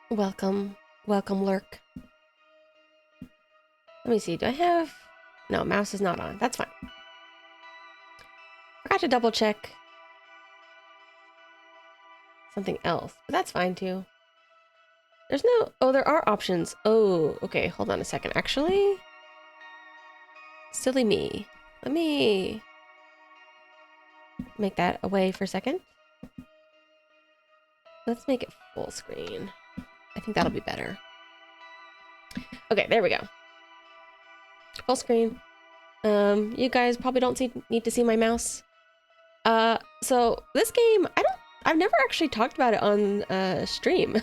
Welcome. Welcome, Lurk. Let me see. Do I have... No, mouse is not on. That's fine. Forgot to double check something else, but that's fine too. There's no... Oh, there are options. Oh, okay. Hold on a second. Actually... Silly me. Let me... make that away for a second. Let's make it full screen. I think that'll be better. Okay, there we go. Full screen. You guys probably don't need to see my mouse. So this game, I've never actually talked about it on stream,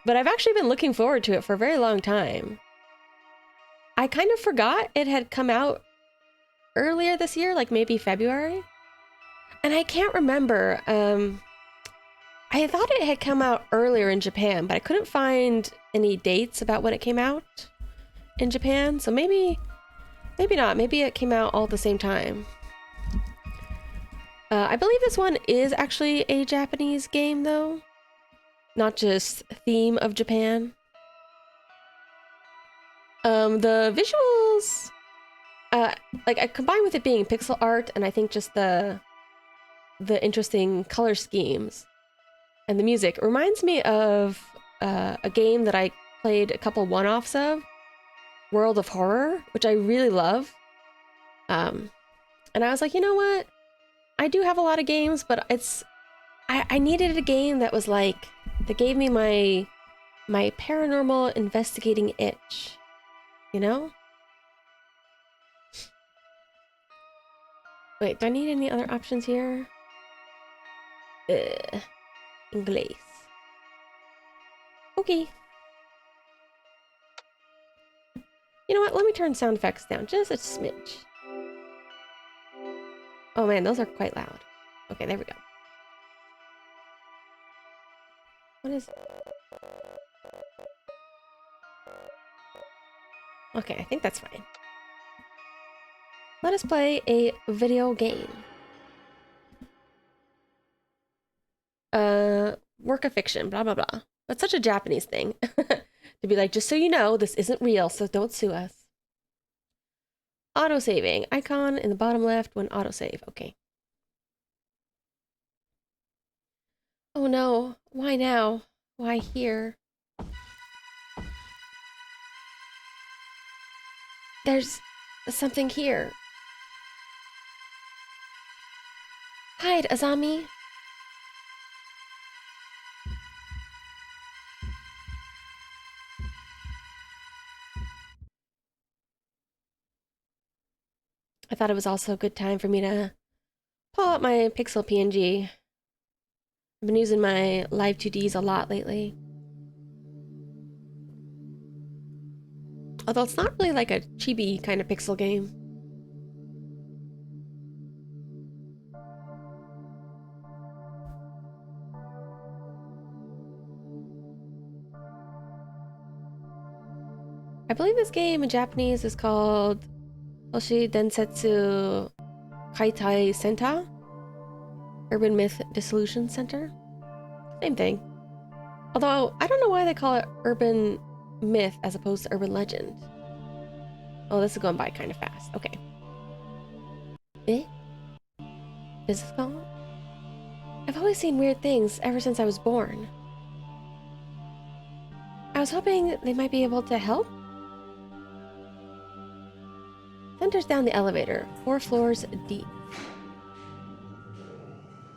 but I've actually been looking forward to it for a very long time. I kind of forgot it had come out earlier this year, like maybe February. And I can't remember, I thought it had come out earlier in Japan, but I couldn't find any dates about when it came out in Japan. So maybe not. Maybe it came out all at the same time. I believe this one is actually a Japanese game, though. Not just theme of Japan. The visuals, like I combined with it being pixel art, and I think just the interesting color schemes. And the music reminds me of a game that I played a couple one-offs of, World of Horror, which I really love. And I was like, you know what? I do have a lot of games, but I needed a game that was like, that gave me my paranormal investigating itch, you know? Wait, do I need any other options here? Inglés. Okay. You know what? Let me turn sound effects down just a smidge. Oh man, those are quite loud. Okay, there we go. What is... Okay, I think that's fine. Let us play a video game. Work of fiction, blah, blah, blah. That's such a Japanese thing. To be like, just so you know, this isn't real, so don't sue us. Auto-saving. Icon in the bottom left when auto-save. Okay. Oh no. Why now? Why here? There's something here. Hide, Azami. I thought it was also a good time for me to pull out my Pixel PNG. I've been using my Live 2Ds a lot lately. Although it's not really like a chibi kind of pixel game. I believe this game in Japanese is called Hoshi Densetsu Kaitai Senta? Urban Myth Dissolution Center? Same thing. Although, I don't know why they call it Urban Myth as opposed to Urban Legend. Oh, this is going by kind of fast. Okay. Eh? Is this called? I've always seen weird things ever since I was born. I was hoping they might be able to help. Center's down the elevator, 4 floors deep.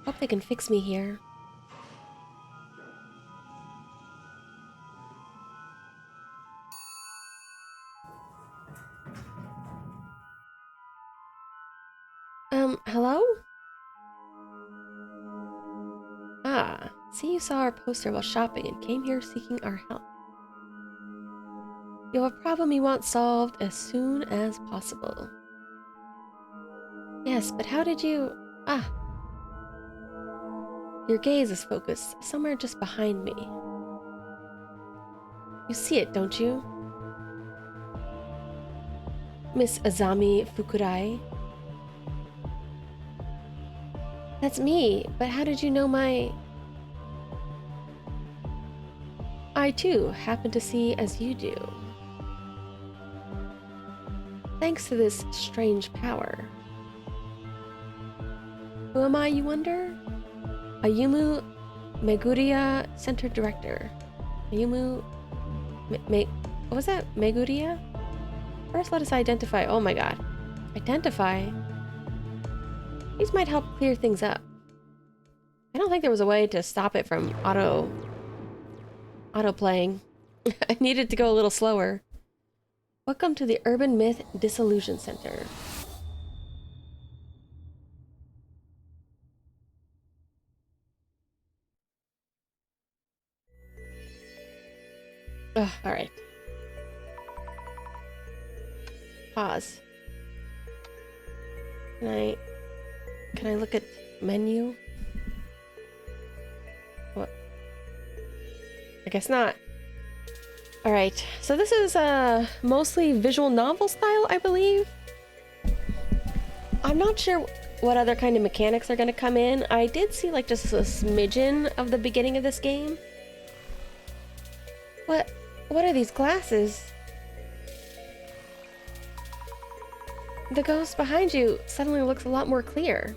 Hope they can fix me here. Hello? Ah, see you saw our poster while shopping and came here seeking our help. You have a problem you want solved as soon as possible. Yes, but how did you... Ah. Your gaze is focused somewhere just behind me. You see it, don't you? Miss Azami Fukurai. That's me, but how did you know my... I too happen to see as you do. Thanks to this strange power. Who am I, you wonder? Ayumu Meguria Center Director. Ayumu... what was that? Meguria? First, let us identify... Oh my god. Identify? These might help clear things up. I don't think there was a way to stop it from auto-playing. I needed to go a little slower. Welcome to the Urban Myth Dissolution Center. Ugh, alright. Pause. Can I look at menu? What? I guess not. Alright, so this is mostly visual novel style, I believe. I'm not sure what other kind of mechanics are gonna come in. I did see like just a smidgen of the beginning of this game. What are these glasses? The ghost behind you suddenly looks a lot more clear.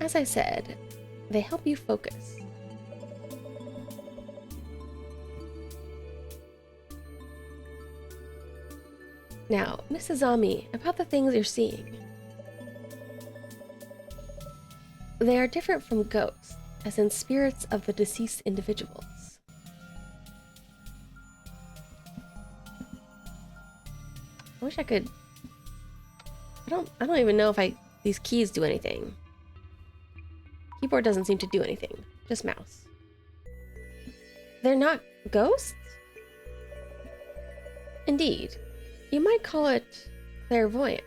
As I said, they help you focus. Now, Mrs. Ami, about the things you're seeing. They are different from ghosts, as in spirits of the deceased individuals. I wish I could... I don't even know if these keys do anything. Keyboard doesn't seem to do anything, just mouse. They're not ghosts? Indeed. You might call it clairvoyance.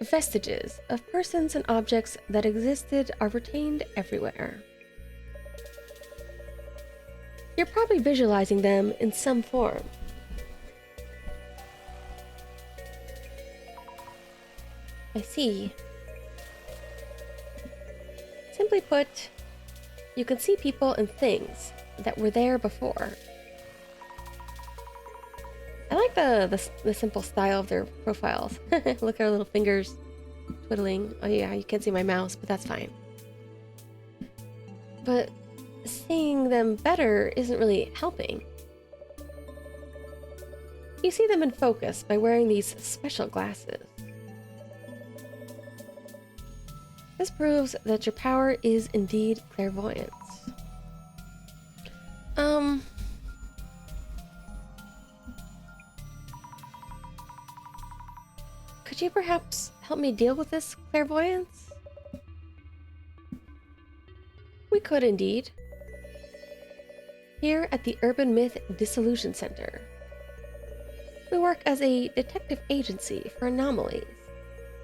Vestiges of persons and objects that existed are retained everywhere. You're probably visualizing them in some form. I see. Simply put, you can see people and things that were there before. I like the simple style of their profiles. Look at our little fingers twiddling. Oh yeah, you can't see my mouse, but that's fine. But seeing them better isn't really helping. You see them in focus by wearing these special glasses. This proves that your power is indeed clairvoyance. Could you perhaps help me deal with this clairvoyance? We could indeed. Here at the Urban Myth Dissolution Center, we work as a detective agency for anomalies,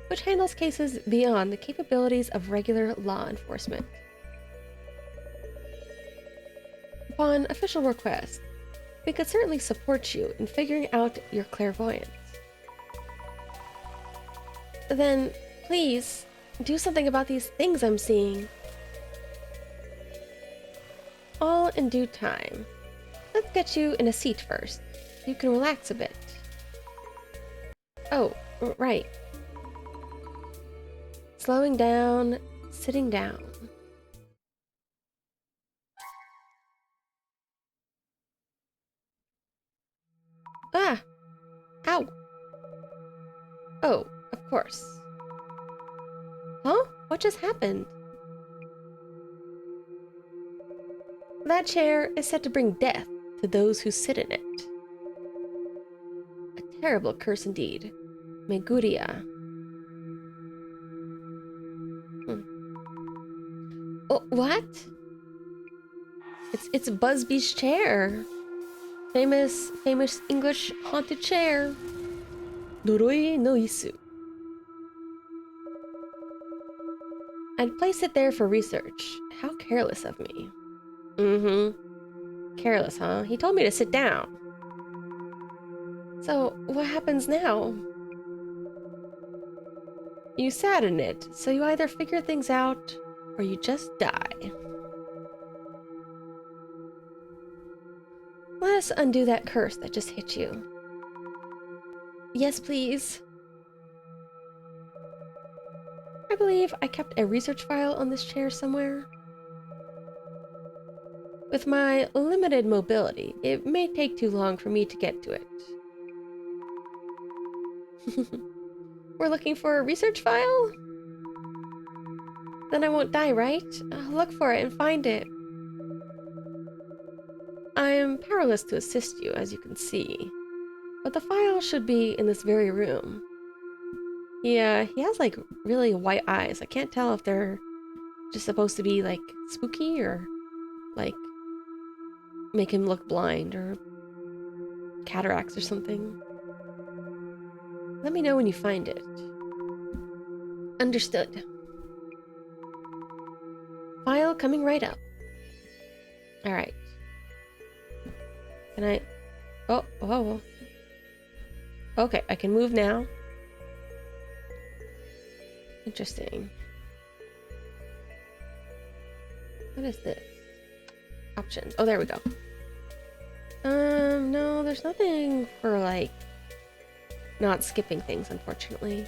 which handles cases beyond the capabilities of regular law enforcement. Upon official request, we could certainly support you in figuring out your clairvoyance. Then, please, do something about these things I'm seeing. All in due time. Let's get you in a seat first. You can relax a bit. Oh, right. Slowing down, sitting down. Ah! Ow! Oh, of course. Huh? What just happened? That chair is said to bring death to those who sit in it. A terrible curse indeed. Meguria. Oh, what? It's Busby's chair. Famous English haunted chair. Noroi no Isu. I'd place it there for research. How careless of me. Mm-hmm. Careless, huh? He told me to sit down. So, what happens now? You sat in it, so you either figure things out, or you just die. Let us undo that curse that just hit you. Yes, please. I believe I kept a research file on this chair somewhere. With my limited mobility, it may take too long for me to get to it. We're looking for a research file? Then I won't die, right? I'll look for it and find it. I am powerless to assist you, as you can see. But the file should be in this very room. Yeah, he has like really white eyes. I can't tell if they're just supposed to be like spooky or like make him look blind or cataracts or something. Let me know when you find it. Understood. File coming right up. Alright. Can I... Oh. Okay, I can move now. Interesting. What is this? Options. Oh, there we go. No, there's nothing for, like, not skipping things, unfortunately.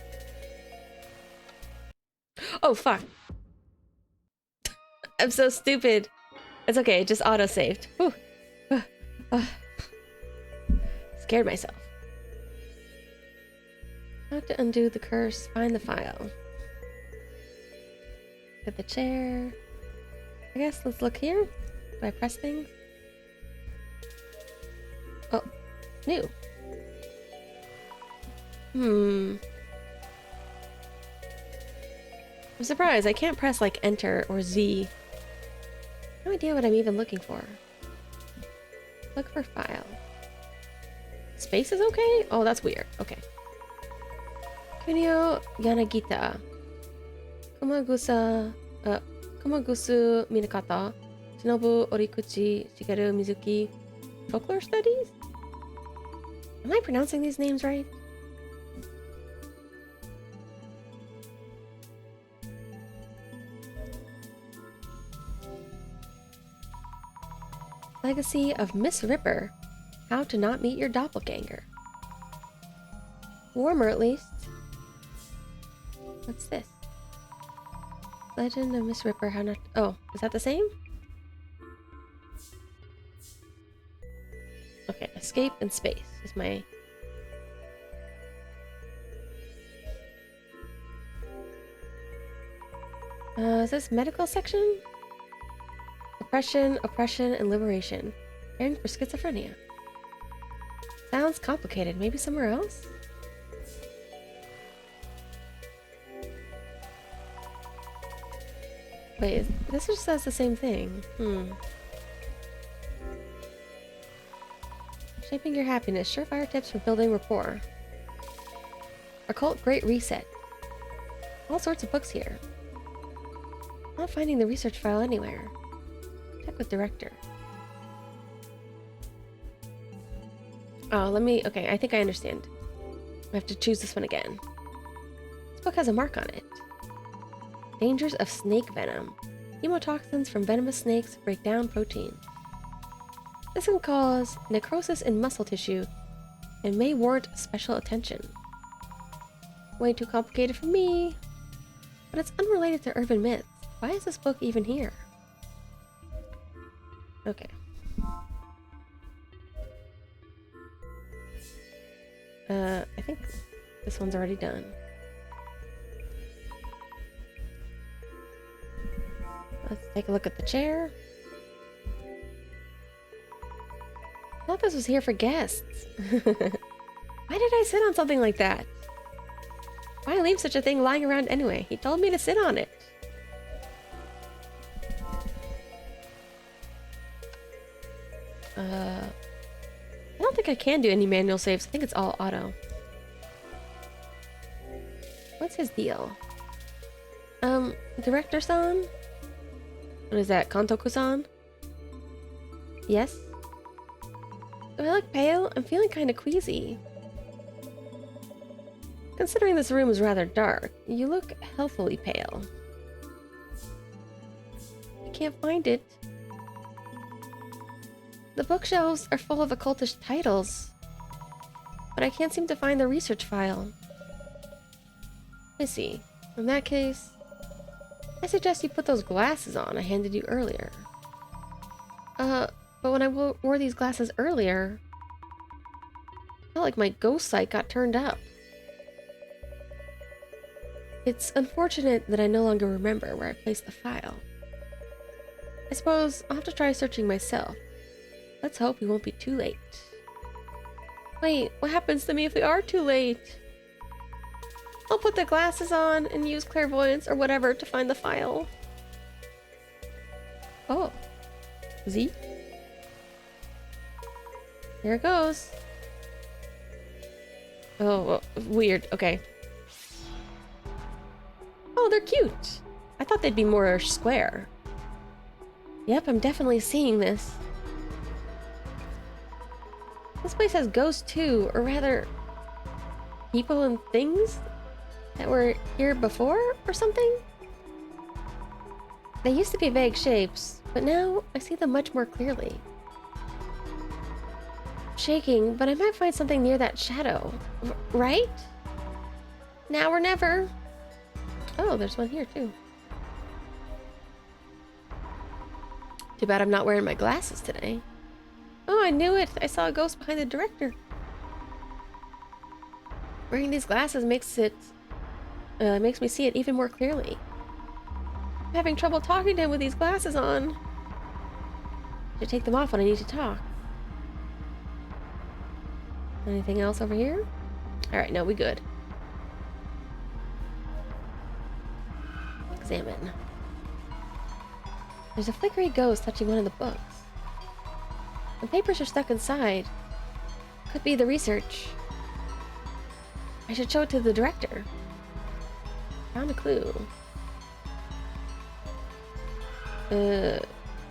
Oh, fuck. I'm so stupid. It's okay, it just auto-saved. Whew. Scared myself. How to undo the curse, find the file. Get the chair. I guess let's look here. Do I press things? Oh, new. I'm surprised I can't press like enter or Z. No idea what I'm even looking for. Look for file. Space is okay? Oh, that's weird. Okay. Kunio Yanagita. Kumagusu Minakata. Shinobu Orikuchi Shigeru Mizuki. Folklore Studies? Am I pronouncing these names right? Legacy of Miss Ripper. How to not meet your doppelganger. Warmer, at least. What's this? Legend of Miss Ripper. How not... Oh, is that the same? Okay, escape and space is my... is this medical section? Oppression, and liberation. Caring for schizophrenia. Sounds complicated. Maybe somewhere else? Wait, this just says the same thing. Shaping your happiness. Surefire tips for building rapport. Occult Great Reset. All sorts of books here. Not finding the research file anywhere. Check with director. Oh, let me... Okay, I think I understand. I have to choose this one again. This book has a mark on it. Dangers of snake venom. Hemotoxins from venomous snakes break down protein. This can cause necrosis in muscle tissue and may warrant special attention. Way too complicated for me. But it's unrelated to urban myths. Why is this book even here? Okay. I think this one's already done. Let's take a look at the chair. I thought this was here for guests. Why did I sit on something like that? Why leave such a thing lying around anyway? He told me to sit on it. I don't think I can do any manual saves. I think it's all auto. What's his deal? Director-san? What is that? Kantoku-san? Yes? Do I look pale? I'm feeling kind of queasy. Considering this room is rather dark, you look healthily pale. can't find it. The bookshelves are full of occultish titles, but I can't seem to find the research file. Let me see. In that case, I suggest you put those glasses on I handed you earlier. But when I wore these glasses earlier, I felt like my ghost sight got turned up. It's unfortunate that I no longer remember where I placed the file. I suppose I'll have to try searching myself. Let's hope we won't be too late. Wait, what happens to me if we are too late? I'll put the glasses on and use clairvoyance or whatever to find the file. Oh. Z? Here it goes. Oh, well, weird. Okay. Oh, they're cute. I thought they'd be more square. Yep, I'm definitely seeing this. This place has ghosts too, or rather, people and things that were here before or something? They used to be vague shapes, but now I see them much more clearly. I'm shaking, but I might find something near that shadow. Right? Now or never. Oh, there's one here too. Too bad I'm not wearing my glasses today. Oh, I knew it! I saw a ghost behind the director. Wearing these glasses makes me see it even more clearly. I'm having trouble talking to him with these glasses on. I should take them off when I need to talk. Anything else over here? Alright, no, we good. Examine. There's a flickery ghost touching one of the books. The papers are stuck inside. Could be the research. I should show it to the director. Found a clue.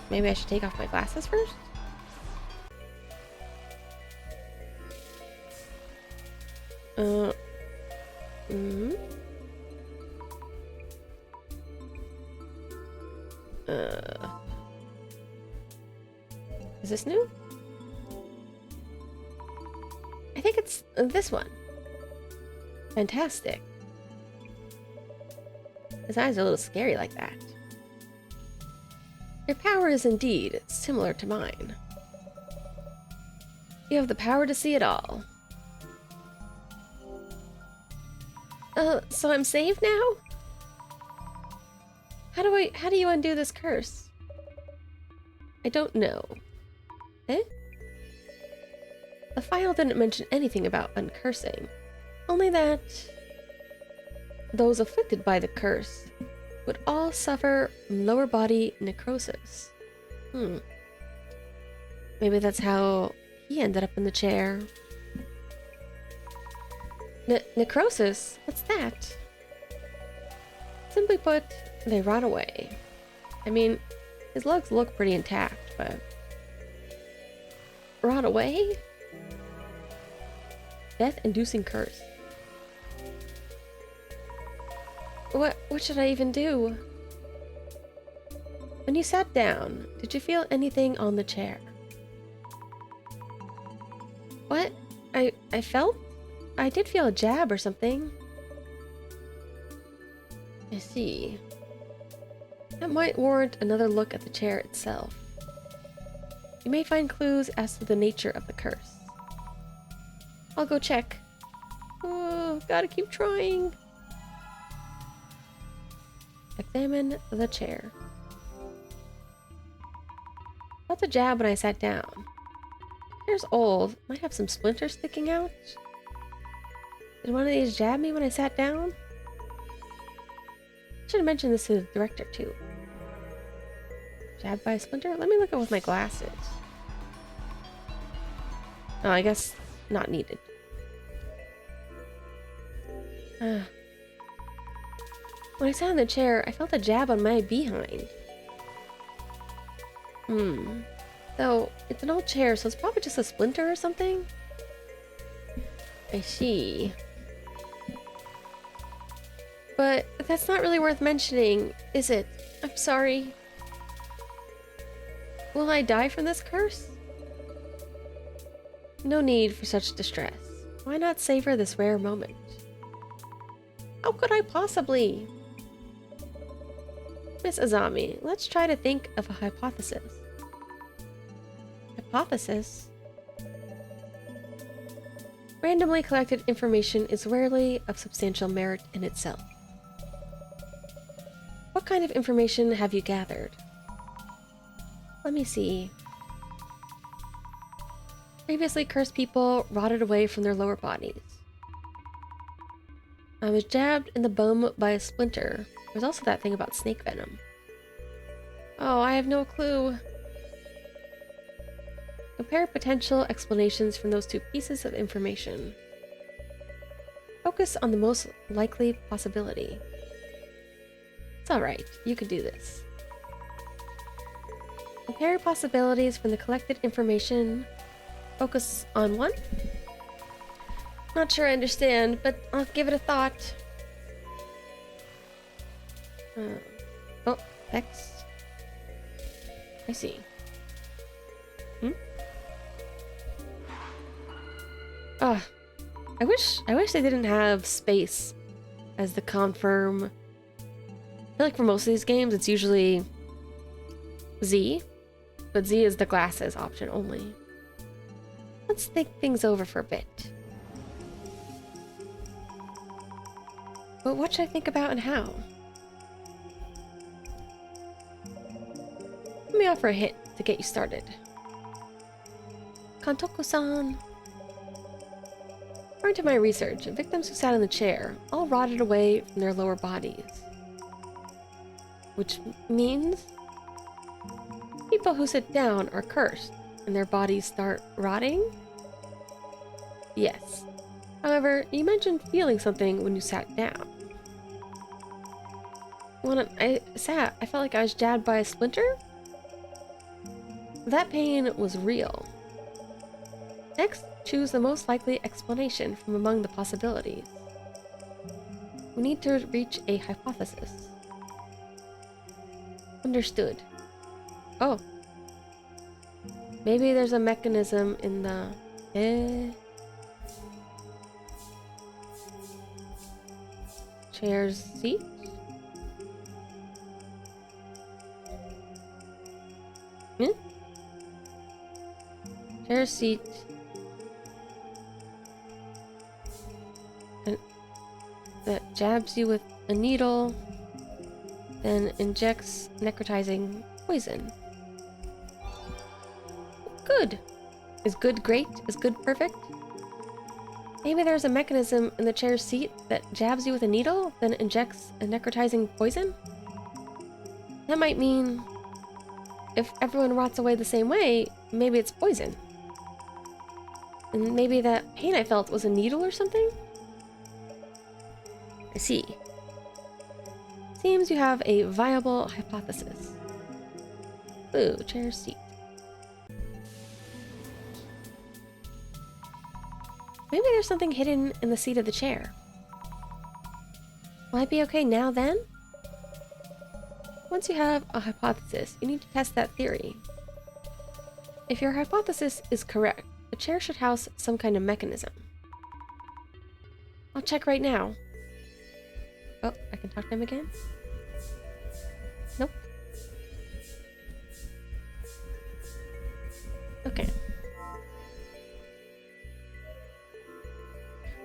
Maybe I should take off my glasses first? Is this new? I think it's this one. Fantastic. His eyes are a little scary like that. Your power is indeed similar to mine. You have the power to see it all. So I'm saved now? How do you undo this curse? I don't know. Eh? The file didn't mention anything about uncursing. Only that those afflicted by the curse would all suffer lower body necrosis. Maybe that's how he ended up in the chair. Necrosis? What's that? Simply put, they rot away. I mean, his legs look pretty intact, but... rot away? Death-inducing curse. What should I even do? When you sat down, did you feel anything on the chair? What? I felt? I did feel a jab or something. I see. That might warrant another look at the chair itself. You may find clues as to the nature of the curse. I'll go check. Oh, gotta keep trying. Examine the chair. Felt a jab when I sat down. The chair's old. Might have some splinters sticking out. Did one of these jab me when I sat down? I should have mentioned this to the director too. Jabbed by a splinter? Let me look at it with my glasses. Oh, I guess not needed. When I sat in the chair, I felt a jab on my behind. Though, it's an old chair, so it's probably just a splinter or something? I see. But that's not really worth mentioning, is it? I'm sorry. Will I die from this curse? No need for such distress. Why not savor this rare moment? How could I possibly? Miss Azami, let's try to think of a hypothesis. Hypothesis? Randomly collected information is rarely of substantial merit in itself. What kind of information have you gathered? Let me see. Previously cursed people rotted away from their lower bodies. I was jabbed in the bum by a splinter. There's also that thing about snake venom. Oh, I have no clue. Compare potential explanations from those two pieces of information. Focus on the most likely possibility. It's alright, you can do this. Compare possibilities from the collected information. Focus on one. Not sure I understand, but I'll give it a thought. Oh, X. I see. I wish they didn't have space as the confirm. I feel like for most of these games, it's usually Z, but Z is the glasses option only. Let's think things over for a bit. But what should I think about and how? Let me offer a hint to get you started. Kantoku-san. According to my research, victims who sat in the chair all rotted away from their lower bodies. Which means people who sit down are cursed and their bodies start rotting? Yes. However, you mentioned feeling something when you sat down. When I sat, I felt like I was jabbed by a splinter? That pain was real. Next, choose the most likely explanation from among the possibilities. We need to reach a hypothesis. Understood. Oh. Maybe there's a mechanism in the... chair's seat? Chair's seat. And that jabs you with a needle, then injects necrotizing poison. Good. Is good great? Is good perfect? Maybe there's a mechanism in the chair's seat that jabs you with a needle, then injects a necrotizing poison? That might mean if everyone rots away the same way, maybe it's poison. And maybe that pain I felt was a needle or something? I see. Seems you have a viable hypothesis. Ooh, chair seat. Maybe there's something hidden in the seat of the chair. Will I be okay now then? Once you have a hypothesis, you need to test that theory. If your hypothesis is correct, the chair should house some kind of mechanism. I'll check right now. Oh, I can talk to him again? Nope. Okay.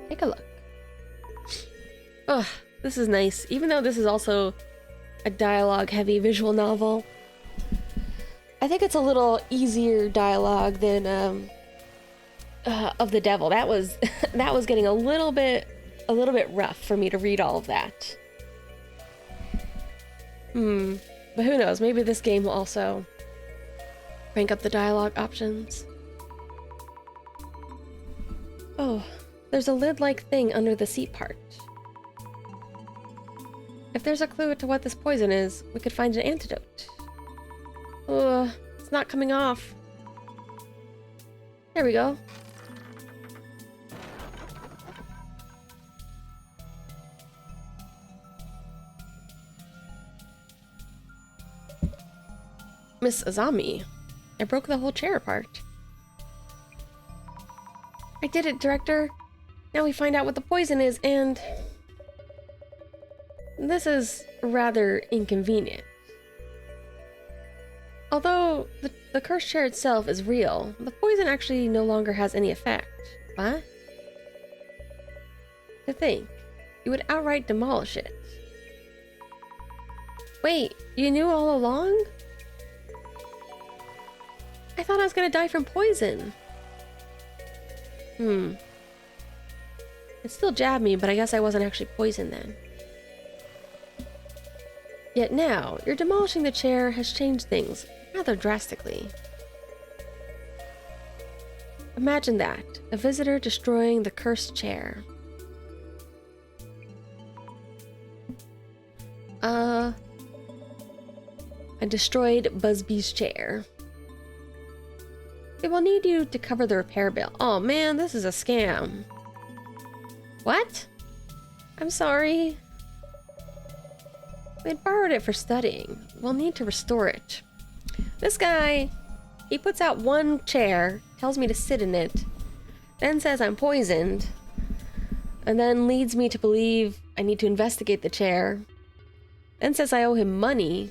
Take a look. Ugh, this is nice. Even though this is also a dialogue-heavy visual novel, I think it's a little easier dialogue than of the Devil. That was that was getting a little bit rough for me to read all of that. But who knows? Maybe this game will also crank up the dialogue options. Oh, there's a lid-like thing under the seat part. If there's a clue to what this poison is, we could find an antidote. It's not coming off. There we go. Miss Azami. I broke the whole chair apart. I did it, Director. Now we find out what the poison is, and... this is rather inconvenient. Although the cursed chair itself is real, the poison actually no longer has any effect. What? To think, you would outright demolish it. Wait, you knew all along? I thought I was gonna die from poison. It still jabbed me, but I guess I wasn't actually poisoned then. Yet now, your demolishing the chair has changed things rather drastically. Imagine that, a visitor destroying the cursed chair. I destroyed Busby's chair. It will need you to cover the repair bill. Oh man, this is a scam. What? I'm sorry. We had borrowed it for studying. We'll need to restore it. This guy, he puts out one chair, tells me to sit in it, then says I'm poisoned, and then leads me to believe I need to investigate the chair, then says I owe him money.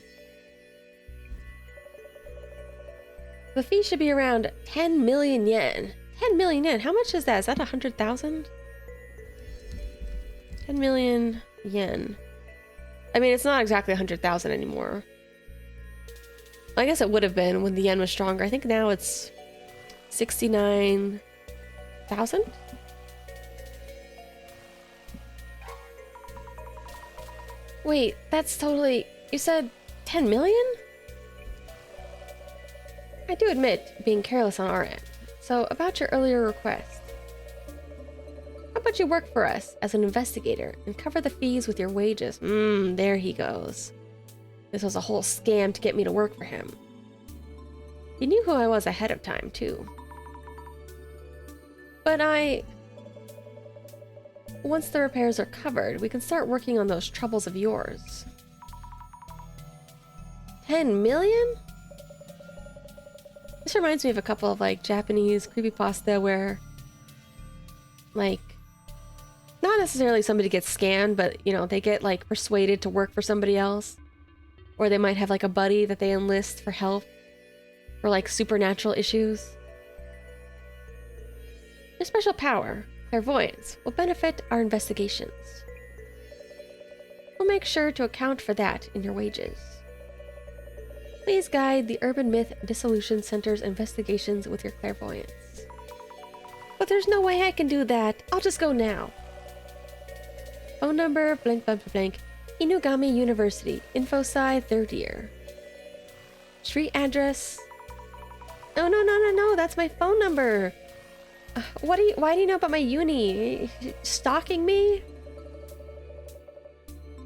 The fee should be around 10 million yen. 10 million yen? How much is that? Is that 100,000? 10 million yen. I mean, it's not exactly 100,000 anymore. I guess it would have been when the yen was stronger. I think now it's 69,000? Wait, that's totally... You said 10 million? I do admit being careless on our end. So, about your earlier request. How about you work for us as an investigator and cover the fees with your wages? There he goes. This was a whole scam to get me to work for him. He knew who I was ahead of time, too. But once the repairs are covered, we can start working on those troubles of yours. 10 million? This reminds me of a couple of, like, Japanese creepypasta where, like, not necessarily somebody gets scammed, but, you know, they get, like, persuaded to work for somebody else. Or they might have, like, a buddy that they enlist for help for, like, supernatural issues. Your special power, clairvoyance, will benefit our investigations. We'll make sure to account for that in your wages. Please guide the Urban Myth Dissolution Center's investigations with your clairvoyance. But there's no way I can do that. I'll just go now. Phone number, blank, blank, blank. Inugami University, InfoSci, 3rd year. Street address. No, that's my phone number. Why do you know about my uni? Stalking me?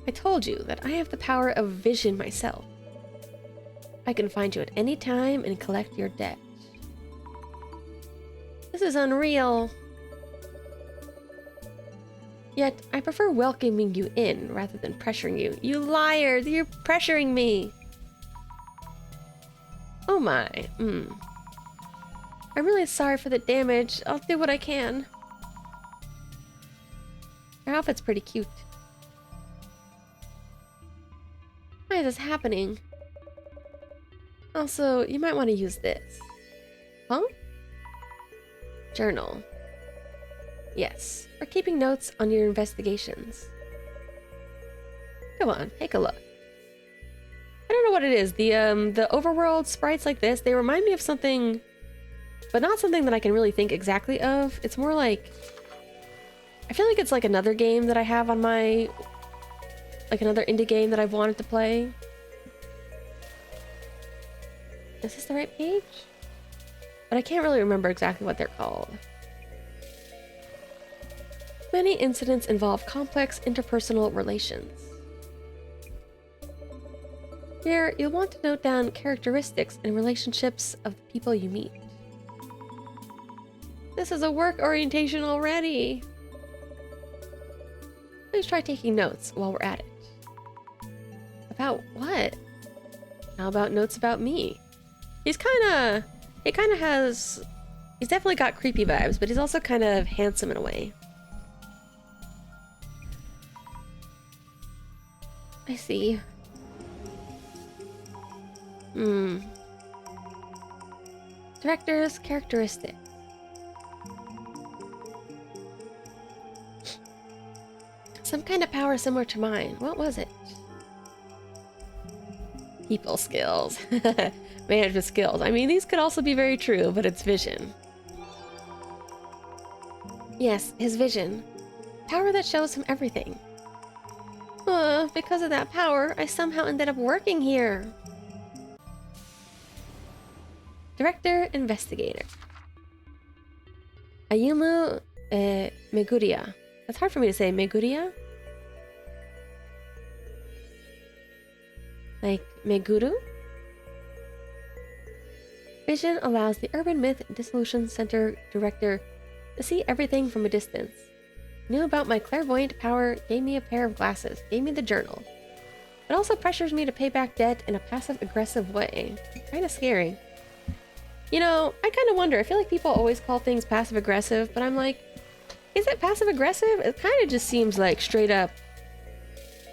I told you that I have the power of vision myself. I can find you at any time and collect your debt. This is unreal. Yet, I prefer welcoming you in rather than pressuring you. You liar! You're pressuring me! Oh my. I'm really sorry for the damage. I'll do what I can. Your outfit's pretty cute. Why is this happening? Also, you might want to use this. Huh? Journal. Yes, for keeping notes on your investigations. Come on, take a look. I don't know what it is. The overworld sprites like this, they remind me of something, but not something that I can really think exactly of. It's more like, I feel like it's like another game that I have on my, like another indie game that I've wanted to play. Is this the right page? But I can't really remember exactly what they're called. Many incidents involve complex interpersonal relations. Here, you'll want to note down characteristics and relationships of the people you meet. This is a work orientation already. Please try taking notes while we're at it. About what? How about notes about me? He kind of has, he's definitely got creepy vibes, but he's also kind of handsome in a way. I see. Director's characteristics. Some kind of power similar to mine. What was it? People skills. Management skills. I mean, these could also be very true, but it's vision. Yes, his vision. Power that shows him everything. Because of that power, I somehow ended up working here. Director, investigator. Ayumu Meguria. That's hard for me to say. Meguria? Like Meguru? Vision allows the Urban Myth Dissolution Center director to see everything from a distance. Knew about my clairvoyant power, gave me a pair of glasses, gave me the journal. It also pressures me to pay back debt in a passive-aggressive way. Kinda scary. You know, I kind of wonder, I feel like people always call things passive-aggressive, but I'm like, is it passive-aggressive? It kind of just seems like straight-up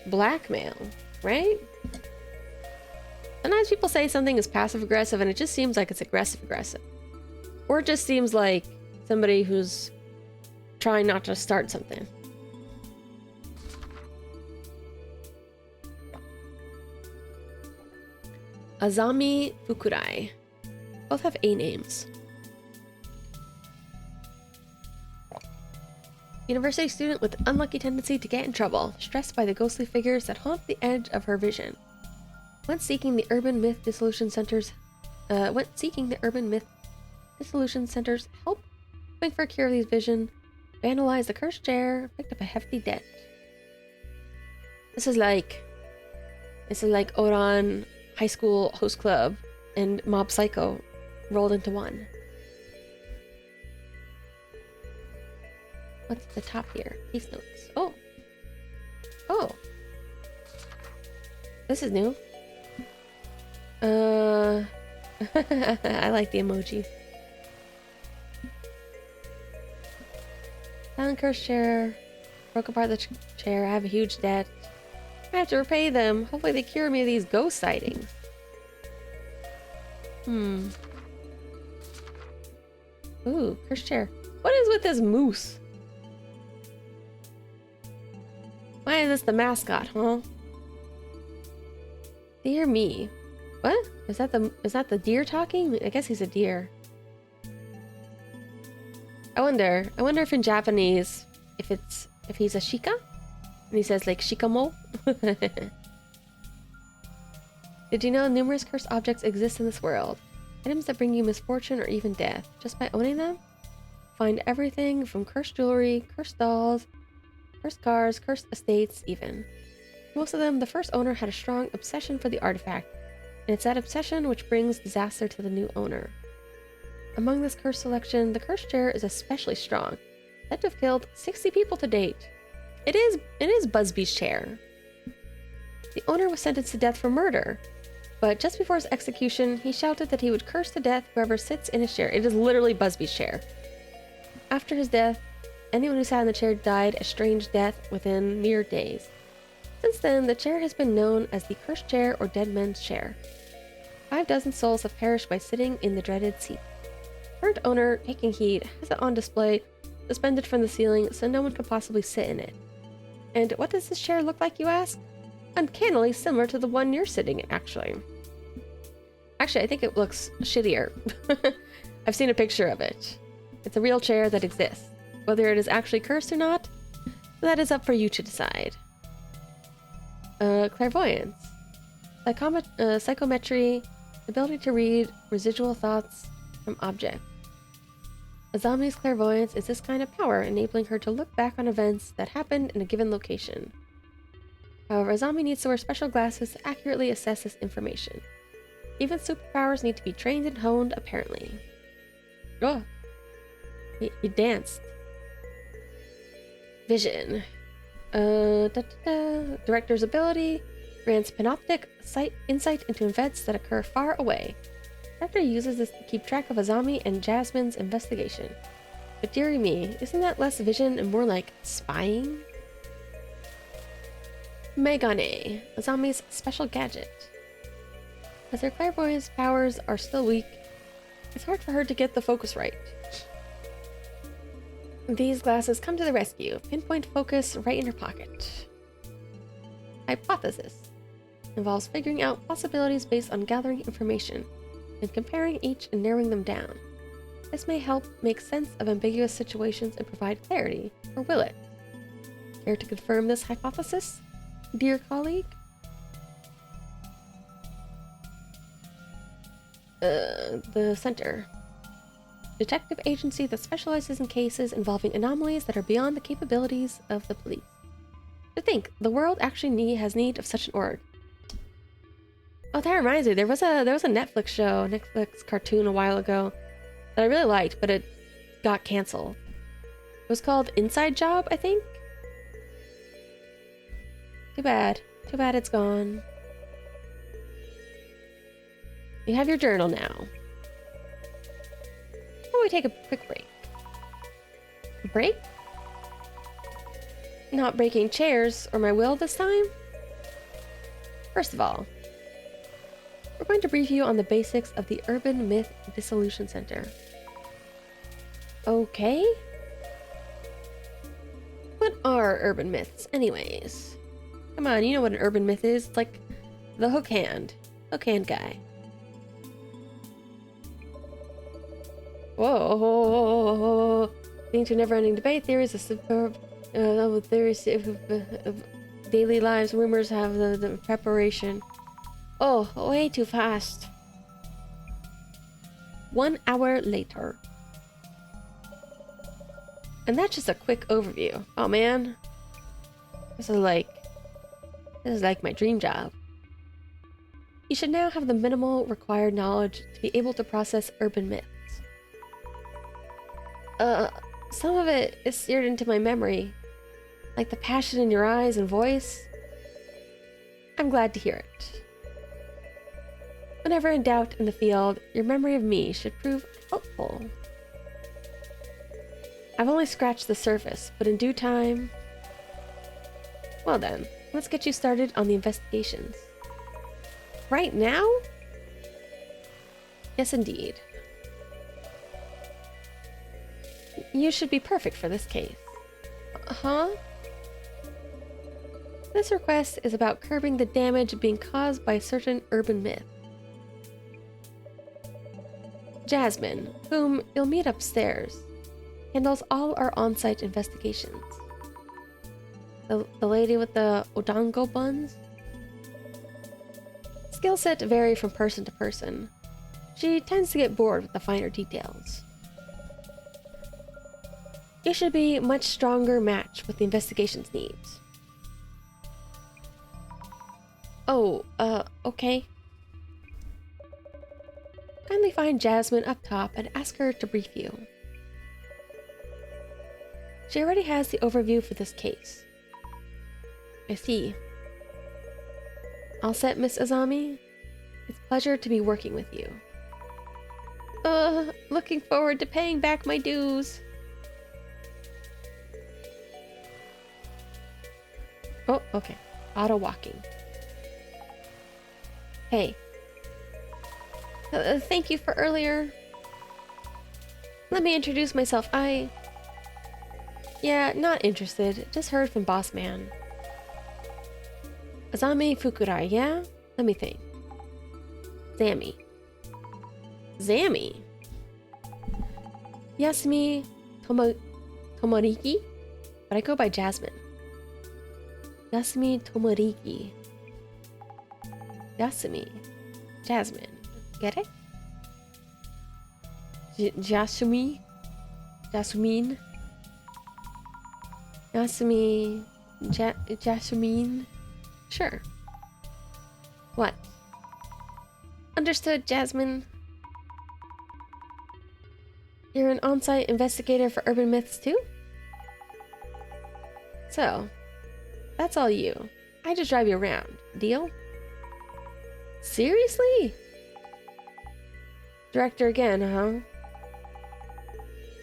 blackmail, right? Sometimes people say something is passive-aggressive and it just seems like it's aggressive-aggressive. Or it just seems like somebody who's trying not to start something. Azami Fukurai. Both have A names. University student with unlucky tendency to get in trouble, stressed by the ghostly figures that haunt the edge of her vision. Went seeking the Urban Myth Dissolution Center's help, hoping for a cure of these vision, vandalized the cursed chair, picked up a hefty debt. This is like Oran High School Host Club and Mob Psycho rolled into one. What's at the top here? Case notes. Oh. This is new. I like the emojis. Found cursed chair. Broke apart the chair. I have a huge debt. I have to repay them. Hopefully they cure me of these ghost sightings. Ooh, cursed chair. What is with this moose? Why is this the mascot, huh? Dear me. What? Is that the deer talking? I guess he's a deer. I wonder if in Japanese, if he's a shika? And he says like shikamo? Did you know numerous cursed objects exist in this world? Items that bring you misfortune or even death. Just by owning them? Find everything from cursed jewelry, cursed dolls, cursed cars, cursed estates even. Most of them, the first owner had a strong obsession for the artifact, and it's that obsession which brings disaster to the new owner. Among this cursed selection, the cursed chair is especially strong, said to have killed 60 people to date. It is Busby's chair. The owner was sentenced to death for murder, but just before his execution, he shouted that he would curse to death whoever sits in his chair. It is literally Busby's chair. After his death, anyone who sat in the chair died a strange death within mere days. Since then, the chair has been known as the cursed chair or dead men's chair. 6 souls have perished by sitting in the dreaded seat. Current owner, taking heed, has it on display, suspended from the ceiling so no one could possibly sit in it. And what does this chair look like, you ask? Uncannily similar to the one you're sitting in, actually. Actually, I think it looks shittier. I've seen a picture of it. It's a real chair that exists. Whether it is actually cursed or not, that is up for you to decide. Clairvoyance. Psychometry. Ability to read residual thoughts from objects. Azami's clairvoyance is this kind of power, enabling her to look back on events that happened in a given location. However, Azami needs to wear special glasses to accurately assess this information. Even superpowers need to be trained and honed, apparently. Oh, he danced. Vision. Director's ability grants panoptic insight into events that occur far away. Doctor uses this to keep track of Azami and Jasmine's investigation. But dearie me, isn't that less vision and more like spying? Megane, Azami's special gadget. As her clairvoyance powers are still weak, it's hard for her to get the focus right. These glasses come to the rescue. Pinpoint focus right in her pocket. Hypothesis involves figuring out possibilities based on gathering information and comparing each and narrowing them down. This may help make sense of ambiguous situations and provide clarity, or will it? Care to confirm this hypothesis, dear colleague? The Center. Detective agency that specializes in cases involving anomalies that are beyond the capabilities of the police. To think, the world actually has need of such an org. Oh, that reminds me, there was a Netflix cartoon a while ago that I really liked, but it got canceled. It was called Inside Job, I think? Too bad. Too bad it's gone. You have your journal now. Why don't we take a quick break? Break? Not breaking chairs or my will this time? First of all, we're going to brief you on the basics of the Urban Myth Dissolution Center. Okay? What are urban myths, anyways? Come on, you know what an urban myth is. It's like the hook hand guy. Whoa. Leading to never-ending debate, theories of superb theories of daily lives, rumors have the preparation. Oh, way too fast. 1 hour later. And that's just a quick overview. Oh man. This is like my dream job. You should now have the minimal required knowledge to be able to process urban myths. Some of it is seared into my memory, like the passion in your eyes and voice. I'm glad to hear it. Whenever in doubt in the field, your memory of me should prove helpful. I've only scratched the surface, but in due time... Well then, let's get you started on the investigations. Right now? Yes, indeed. You should be perfect for this case. Huh? This request is about curbing the damage being caused by a certain urban myth. Jasmine, whom you'll meet upstairs, handles all our on-site investigations. The lady with the odango buns? Skill set vary from person to person. She tends to get bored with the finer details. You should be a much stronger match with the investigation's needs. Oh, okay. Kindly find Jasmine up top and ask her to brief you. She already has the overview for this case. I see. All set, Miss Azami? It's a pleasure to be working with you. Looking forward to paying back my dues. Oh, okay. Auto walking. Hey. Thank you for earlier. Let me introduce myself. Yeah, not interested. Just heard from Boss Man. Azami Fukurai, yeah? Let me think. Zami. Yasumi Tomoriki? But I go by Jasmine. Yasumi Tomoriki. Jasmine. Get it? Jasmine. Jasmine. Sure. What? Understood, Jasmine. You're an on-site investigator for urban myths too? So, that's all you. I just drive you around. Deal? Seriously? Director again, huh?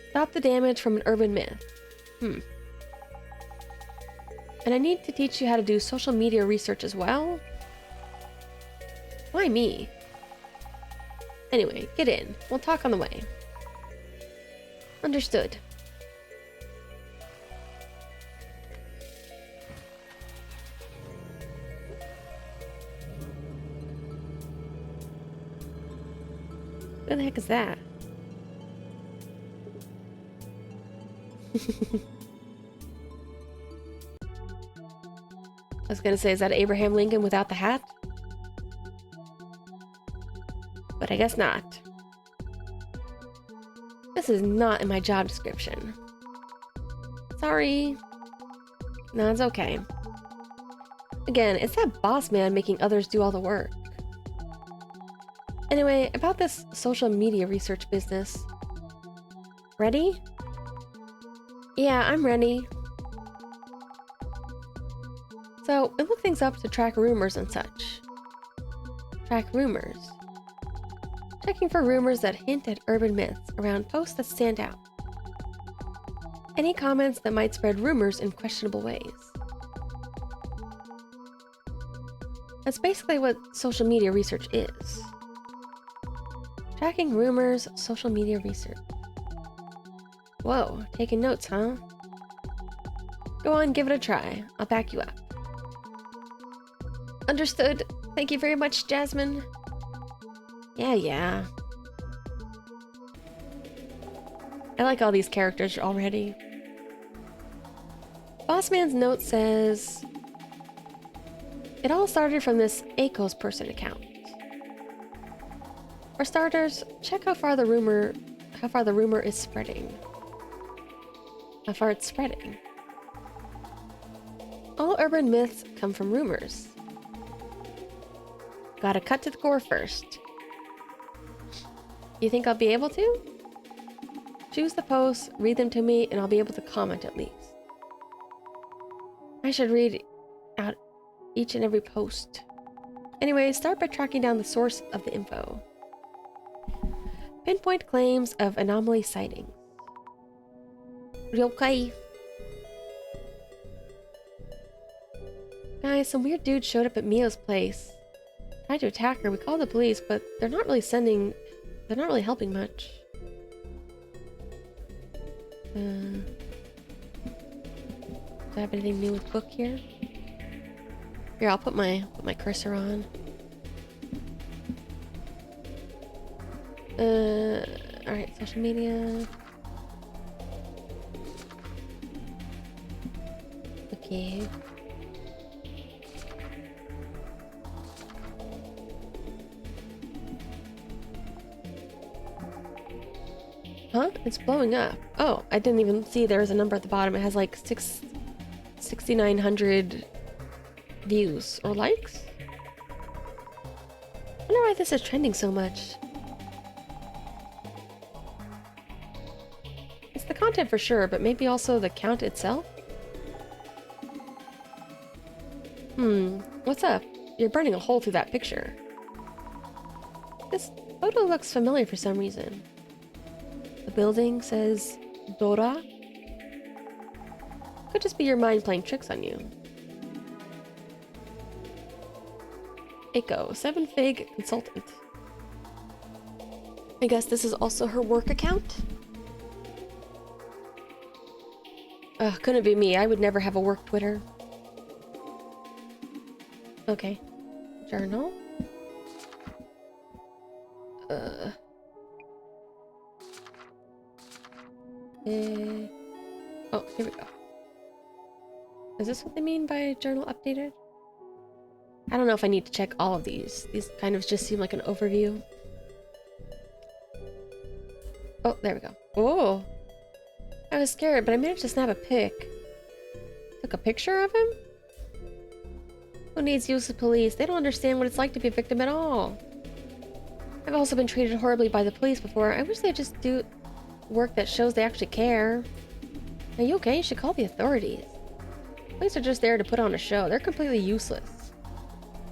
Stop the damage from an urban myth. And I need to teach you how to do social media research as well? Why me? Anyway, get in. We'll talk on the way. Understood. What the heck is that? I was gonna say, is that Abraham Lincoln without the hat? But I guess not. This is not in my job description. Sorry. No, it's okay. Again, it's that boss man making others do all the work. Anyway, about this social media research business. Ready? Yeah, I'm ready. So, we look things up to track rumors and such. Track rumors. Checking for rumors that hint at urban myths around posts that stand out. Any comments that might spread rumors in questionable ways. That's basically what social media research is. Tracking rumors, social media research. Whoa, taking notes, huh? Go on, give it a try. I'll back you up. Understood. Thank you very much, Jasmine. Yeah. I like all these characters already. Bossman's note says, it all started from this Akos person account. For starters, check how far the rumor is spreading. How far it's spreading. All urban myths come from rumors. Gotta cut to the core first. You think I'll be able to? Choose the posts, read them to me, and I'll be able to comment at least. I should read out each and every post. Anyway, start by tracking down the source of the info. Pinpoint claims of anomaly sightings. Okay. Guys, some weird dude showed up at Mio's place. Tried to attack her. We called the police, but they're not really helping much. Do I have anything new with book here? Here, I'll put my cursor on. Alright, social media. Okay. Huh? It's blowing up. Oh, I didn't even see there was a number at the bottom. It has like 6,900 views or likes. I wonder why this is trending so much. It's the content for sure, but maybe also the count itself? What's up? You're burning a hole through that picture. This photo looks familiar for some reason. The building says Dora. Could just be your mind playing tricks on you. Eiko, 7-Fig consultant. I guess this is also her work account? Couldn't be me. I would never have a work Twitter. Okay. Journal. Oh, here we go. Is this what they mean by journal updated? I don't know if I need to check all of these. These kind of just seem like an overview. Oh, there we go. Oh! I was scared, but I managed to snap a pic. Took a picture of him? Who needs use of police? They don't understand what it's like to be a victim at all. I've also been treated horribly by the police before. I wish they'd just do work that shows they actually care. Are you okay? You should call the authorities. Police are just there to put on a show. They're completely useless. Is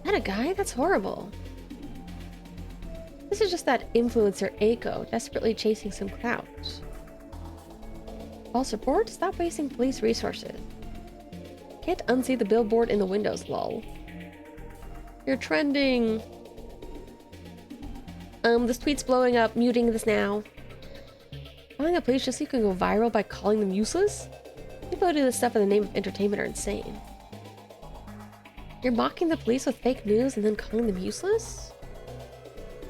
that a guy? That's horrible. This is just that influencer Aiko desperately chasing some clout. False report? Stop wasting police resources. Can't unsee the billboard in the windows, lol. You're trending. This tweet's blowing up. Muting this now. Calling the police just so you can go viral by calling them useless? People who do this stuff in the name of entertainment are insane. You're mocking the police with fake news and then calling them useless?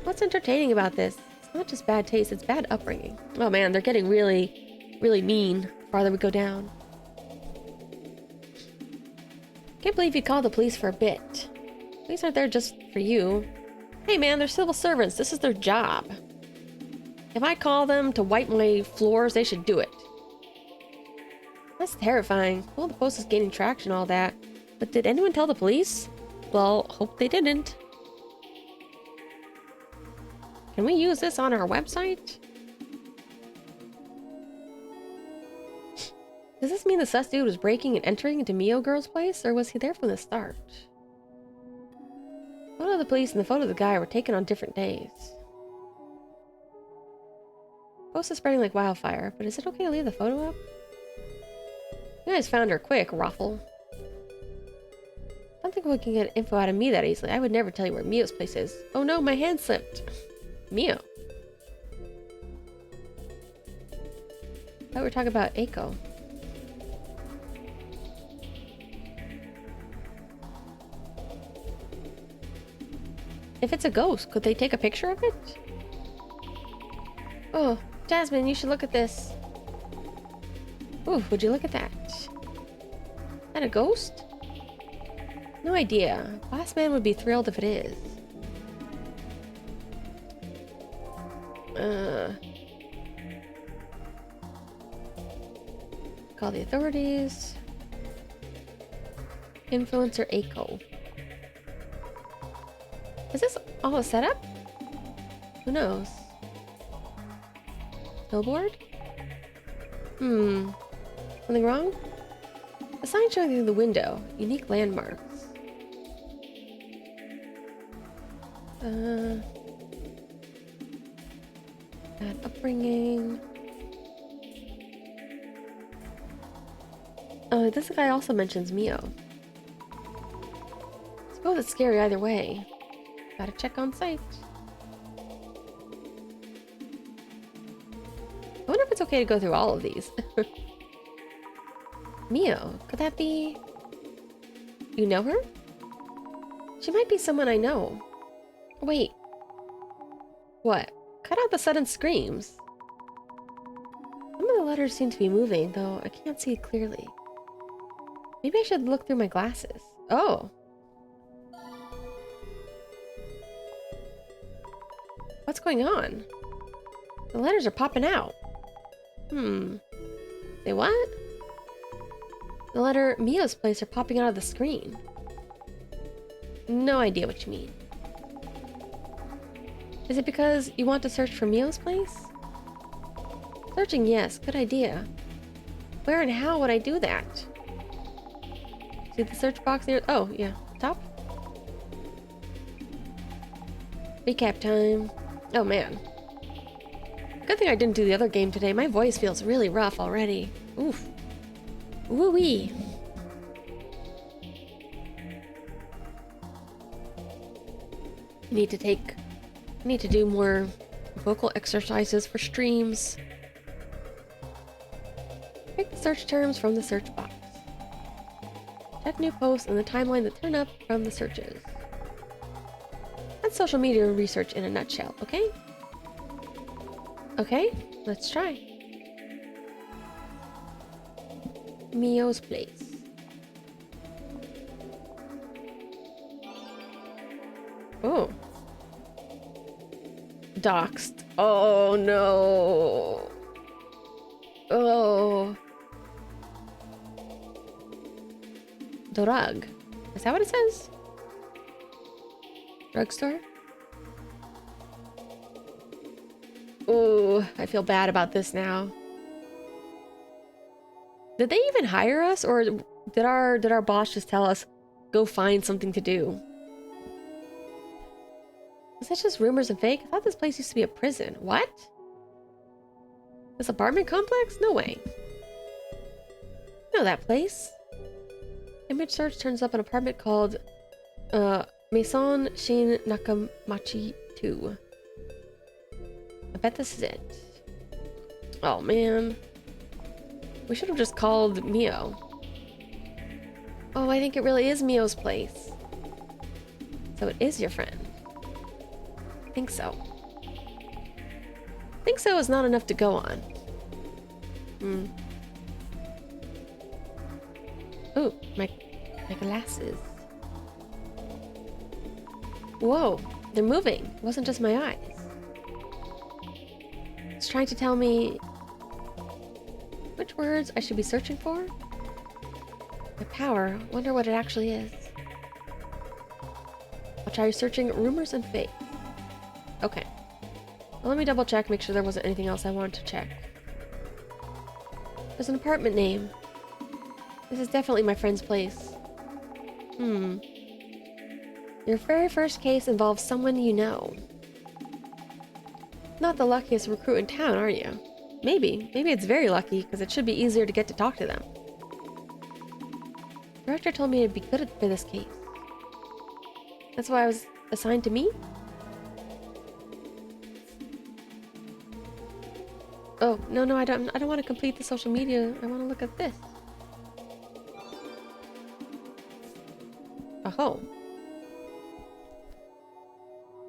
What's entertaining about this? It's not just bad taste, it's bad upbringing. Oh man, they're getting really, really mean the farther we go down. Can't believe you called the police for a bit. Police aren't there just for you. Hey man, they're civil servants. This is their job. If I call them to wipe my floors, they should do it. That's terrifying. Well, the post is gaining traction and all that. But did anyone tell the police? Well, hope they didn't. Can we use this on our website? Does this mean the sus dude was breaking and entering into Mio girl's place, or was he there from the start? The photo of the police and the photo of the guy were taken on different days. Post is spreading like wildfire, but is it okay to leave the photo up? You guys found her quick, Raffle. I don't think we can get info out of me that easily. I would never tell you where Mio's place is. Oh no, my hand slipped. Mio. I thought we were talking about Aiko. If it's a ghost, could they take a picture of it? Oh, Jasmine, you should look at this. Ooh, would you look at that? Is that a ghost? No idea. Boss Man would be thrilled if it is. Call the authorities. Influencer Aiko. Is this all a setup? Who knows? Billboard? Something wrong? A sign showing through the window. Unique landmarks. Bad upbringing. Oh, this guy also mentions Mio. Suppose it's scary either way. Gotta check on site. I wonder if it's okay to go through all of these. Mio, could that be... You know her? She might be someone I know. Wait. What? Cut out the sudden screams. Some of the letters seem to be moving, though I can't see it clearly. Maybe I should look through my glasses. Oh. What's going on? The letters are popping out. Say what? The letter Mio's place are popping out of the screen. No idea what you mean. Is it because you want to search for Mio's place? Searching, yes. Good idea. Where and how would I do that? See the search box near... Oh, yeah. Top? Recap time. Oh, man. Good thing I didn't do the other game today. My voice feels really rough already. Oof. Woo-wee. Need to do more vocal exercises for streams. Pick the search terms from the search box. Check new posts and the timeline that turn up from the searches. That's social media research in a nutshell, okay? Okay, let's try. Mio's place. Oh. Doxed. Oh no. Oh. Drug. Is that what it says? Drugstore? Ooh, I feel bad about this now. Did they even hire us, or did our boss just tell us, go find something to do? Is that just rumors and fake? I thought this place used to be a prison. What? This apartment complex? No way. You know that place. Image search turns up an apartment called Maison Shin Nakamachi 2. I bet this is it. Oh man. We should have just called Mio. Oh, I think it really is Mio's place. So it is your friend. I think so. Think so is not enough to go on. Oh, my glasses. Whoa, they're moving. It wasn't just my eyes. It's trying to tell me which words I should be searching for. My power. Wonder what it actually is. I'll try searching rumors and fake. Okay. Well, let me double check, make sure there wasn't anything else I wanted to check. There's an apartment name. This is definitely my friend's place. Your very first case involves someone you know. Not the luckiest recruit in town, are you? Maybe. Maybe it's very lucky, because it should be easier to get to talk to them. The director told me it'd be good for this case. That's why I was assigned to me? Oh, no, I don't want to complete the social media. I want to look at this. Oh.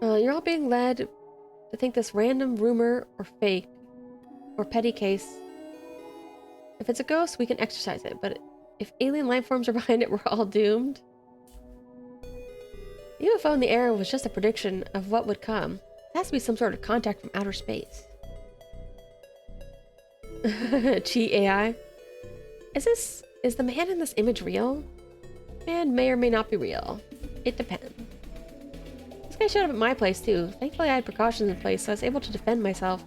You're all being led to think this random rumor or fake or petty case. If it's a ghost, we can exorcise it, but if alien life forms are behind it, we're all doomed. The UFO in the air was just a prediction of what would come. It has to be some sort of contact from outer space. Cheat AI. Is the man in this image real? Man may or may not be real. It depends. This guy showed up at my place too. Thankfully I had precautions in place so I was able to defend myself.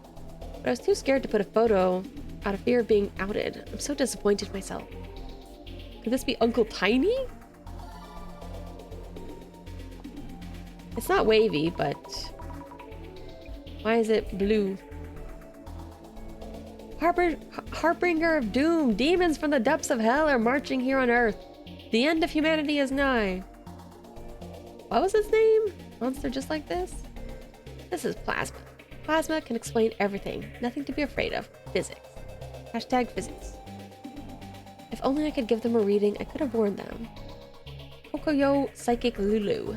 But I was too scared to put a photo out of fear of being outed. I'm so disappointed in myself. Could this be Uncle Tiny? It's not wavy, but... why is it blue? Harbinger of doom! Demons from the depths of hell are marching here on Earth. The end of humanity is nigh. What was his name? Monster just like this? This is Plasma. Plasma can explain everything. Nothing to be afraid of. Physics. Hashtag physics. If only I could give them a reading, I could have warned them. Kokoyo Psychic Lulu.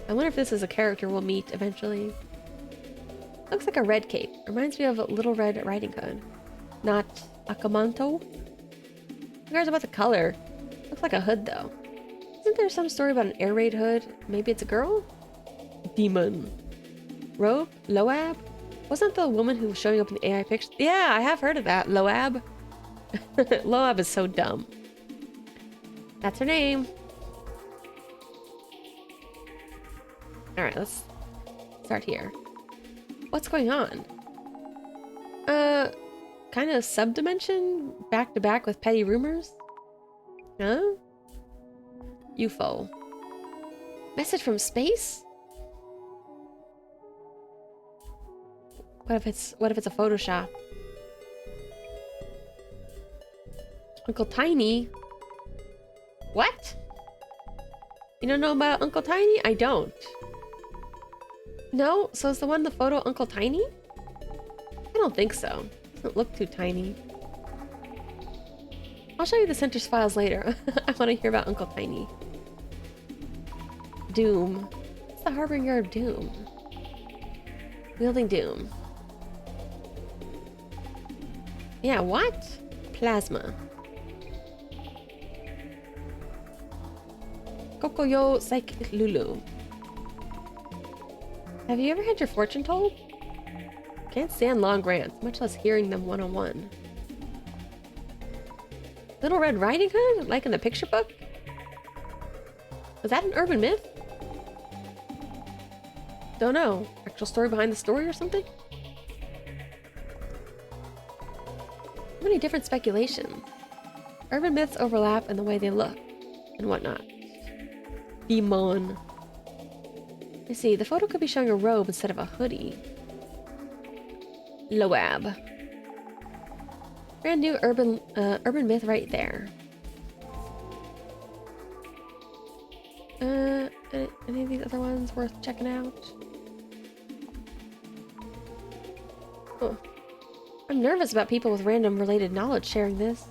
I wonder if this is a character we'll meet eventually. Looks like a red cape. Reminds me of a Little Red Riding Hood. Not Akamanto? Who cares about the color? Looks like a hood though. Isn't there some story about an air raid hood? Maybe it's a girl? Demon. Robe? Loab? Wasn't the woman who was showing up in the AI picture? Yeah, I have heard of that. Loab? Loab is so dumb. That's her name. Alright, let's start here. What's going on? Kind of sub-dimension? Back to back with petty rumors? Huh? UFO. Message from space? What if it's a Photoshop? Uncle Tiny? What? You don't know about Uncle Tiny? I don't. No? So is the one in the photo Uncle Tiny? I don't think so. Doesn't look too tiny. I'll show you the center's files later. I want to hear about Uncle Tiny. Doom. It's the harbinger of doom. Wielding doom. Yeah, what? Plasma. Kokoyo Psychic Lulu. Have you ever had your fortune told? Can't stand long rants, much less hearing them one-on-one. Little Red Riding Hood? Like in the picture book? Was that an urban myth? Don't know. Actual story behind the story or something? So many different speculations. Urban myths overlap in the way they look and whatnot. Demon. Let's see, the photo could be showing a robe instead of a hoodie. Loab. Brand new urban myth right there. Any of these other ones worth checking out? Oh. I'm nervous about people with random related knowledge sharing this.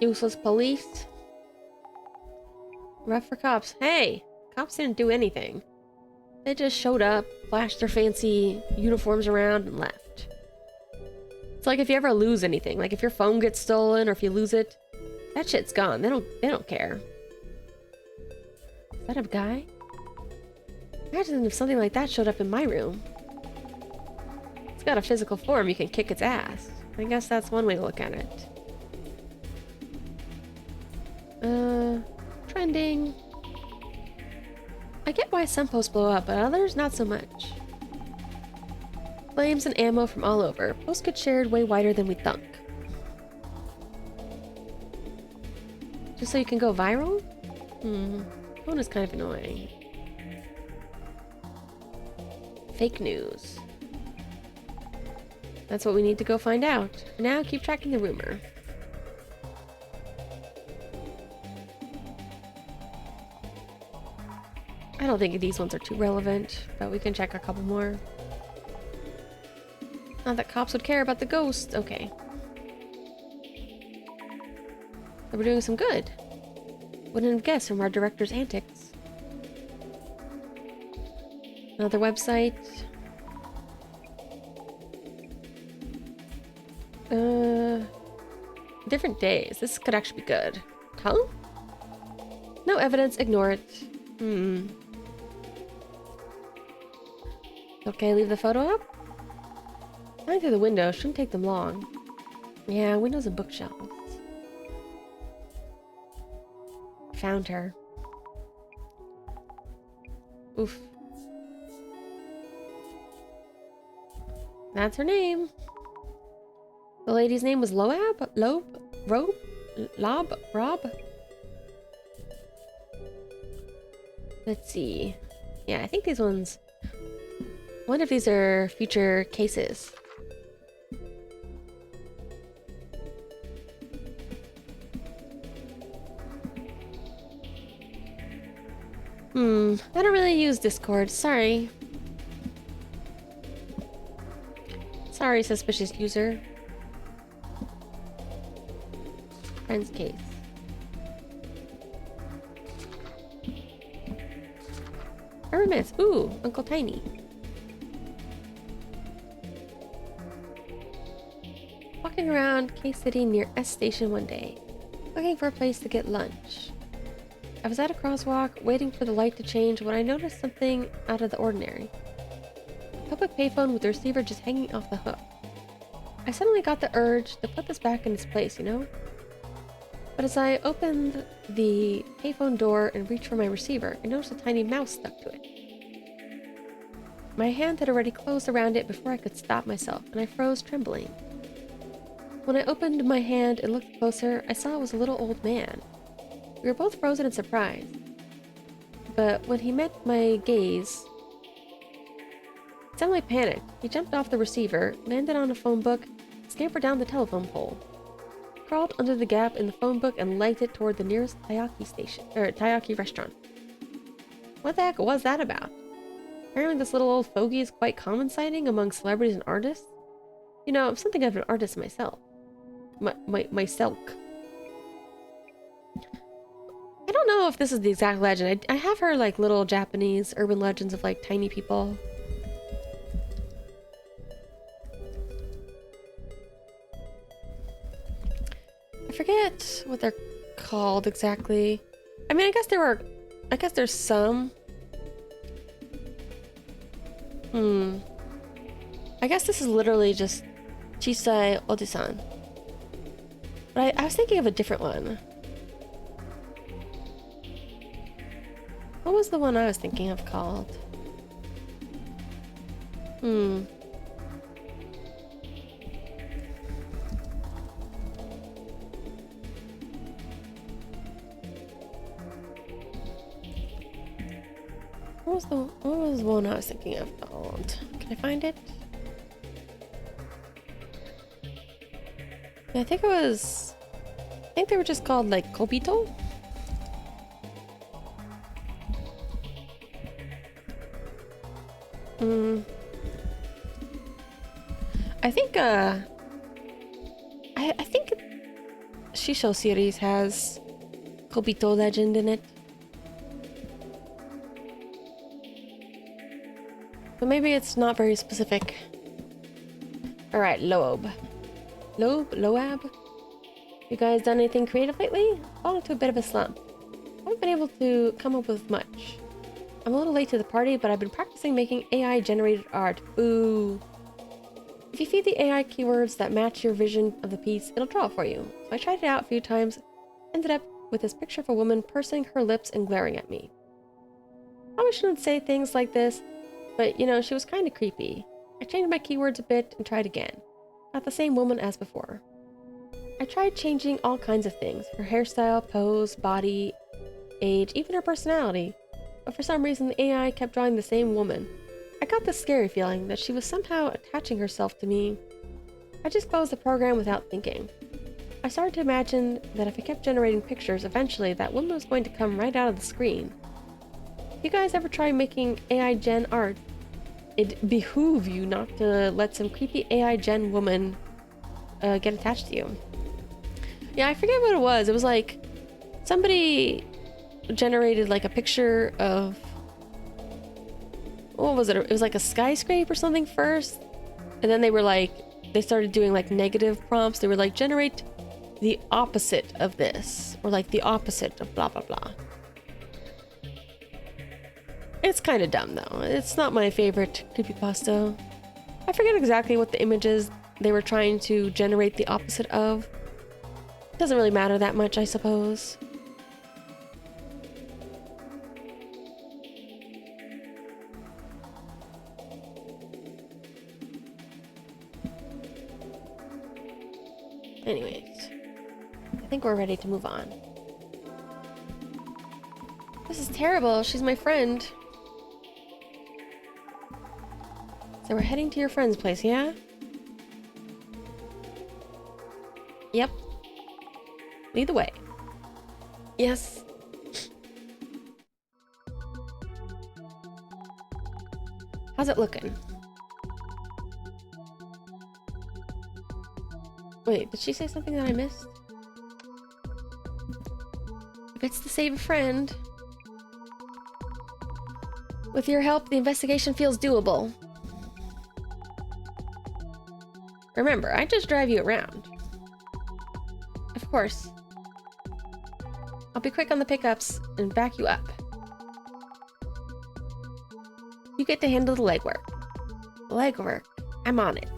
Useless police. Rough for cops. Hey! Cops didn't do anything. They just showed up, flashed their fancy uniforms around, and left. It's like if you ever lose anything, like if your phone gets stolen or if you lose it, that shit's gone. They don't care. Is that a guy? Imagine if something like that showed up in my room. It's got a physical form, you can kick its ass. I guess that's one way to look at it. Trending. I get why some posts blow up, but others not so much. Flames and ammo from all over. Posts get shared way wider than we thunk. Just so you can go viral? Phone is kind of annoying. Fake news. That's what we need to go find out. Now keep tracking the rumor. I don't think these ones are too relevant, but we can check a couple more. Not that cops would care about the ghost. Okay. So we're doing some good. Wouldn't have guessed from our director's antics. Another website. Different days. This could actually be good. Huh? No evidence. Ignore it. Okay, leave the photo up? Flying through the window shouldn't take them long. Yeah, windows and bookshelves. Found her. Oof. That's her name. The lady's name was Loab? Loeb? Robe? Lob? Rob? Let's see. Yeah, I think these ones... One of these are future cases. I don't really use Discord. Sorry. Sorry, suspicious user. Friend's case. Myth. Ooh, Uncle Tiny. Walking around K-City near S Station one day, looking for a place to get lunch. I was at a crosswalk, waiting for the light to change when I noticed something out of the ordinary. A public payphone with the receiver just hanging off the hook. I suddenly got the urge to put this back in its place, you know? But as I opened the payphone door and reached for my receiver, I noticed a tiny mouse stuck to it. My hand had already closed around it before I could stop myself, and I froze, trembling. When I opened my hand and looked closer, I saw it was a little old man. We were both frozen in surprise. But when he met my gaze, he suddenly panicked. He jumped off the receiver, landed on a phone book, scampered down the telephone pole, crawled under the gap in the phone book, and legged it toward the nearest taiyaki restaurant. What the heck was that about? Apparently this little old fogey is quite common sighting among celebrities and artists. You know, I'm something of an artist myself. Myself. I don't know if this is the exact legend. I have heard like little Japanese urban legends of like tiny people. I forget what they're called exactly. I mean, I guess there's some. I guess this is literally just Chisai Ojisan. But I was thinking of a different one. What was the one I was thinking of called? What was the one I was thinking of called? Can I find it? Yeah, I think they were just called like Kobito? I think I think Shisho series has Kobito legend in it. But maybe it's not very specific. Alright, Loab. Loab? You guys done anything creative lately? Fallen into a bit of a slump. I haven't been able to come up with much. I'm a little late to the party, but I've been practicing making AI-generated art. Ooh. If you feed the AI keywords that match your vision of the piece, it'll draw it for you. So I tried it out a few times, ended up with this picture of a woman pursing her lips and glaring at me. Probably shouldn't say things like this, but you know, she was kind of creepy. I changed my keywords a bit and tried again. Not the same woman as before. I tried changing all kinds of things. Her hairstyle, pose, body, age, even her personality. But for some reason the AI kept drawing the same woman. I got this scary feeling that she was somehow attaching herself to me. I just closed the program without thinking. I started to imagine that if I kept generating pictures, eventually that woman was going to come right out of the screen. If you guys ever try making AI gen art, it'd behoove you not to let some creepy AI gen woman get attached to you. Yeah, I forget what it was. It was like somebody generated like a picture of, what was it? It was like a skyscraper or something first, and then they started doing like negative prompts. They were like, generate the opposite of this, or like the opposite of blah blah blah. It's kind of dumb though. It's not my favorite creepypasta. I forget exactly what the images they were trying to generate the opposite of. It doesn't really matter that much, I suppose. Anyways, I think we're ready to move on. This is terrible. She's my friend. So we're heading to your friend's place, yeah? Yep. Lead the way. Yes. How's it looking? Wait, did she say something that I missed? If it's to save a friend. With your help, the investigation feels doable. Remember, I just drive you around. Of course. I'll be quick on the pickups and back you up. You get to handle the legwork. Legwork? I'm on it.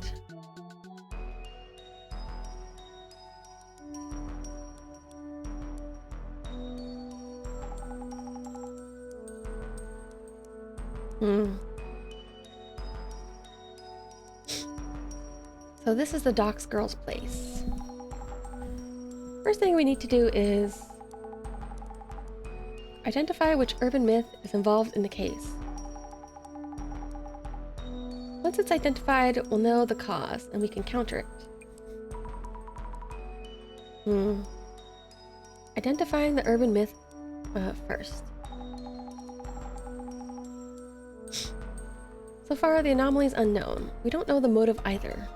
So this is the Doc's girl's place. First thing we need to do is identify which urban myth is involved in the case. Once it's identified, we'll know the cause and we can counter it. Identifying the urban myth first. So far, the anomaly is unknown. We don't know the motive either.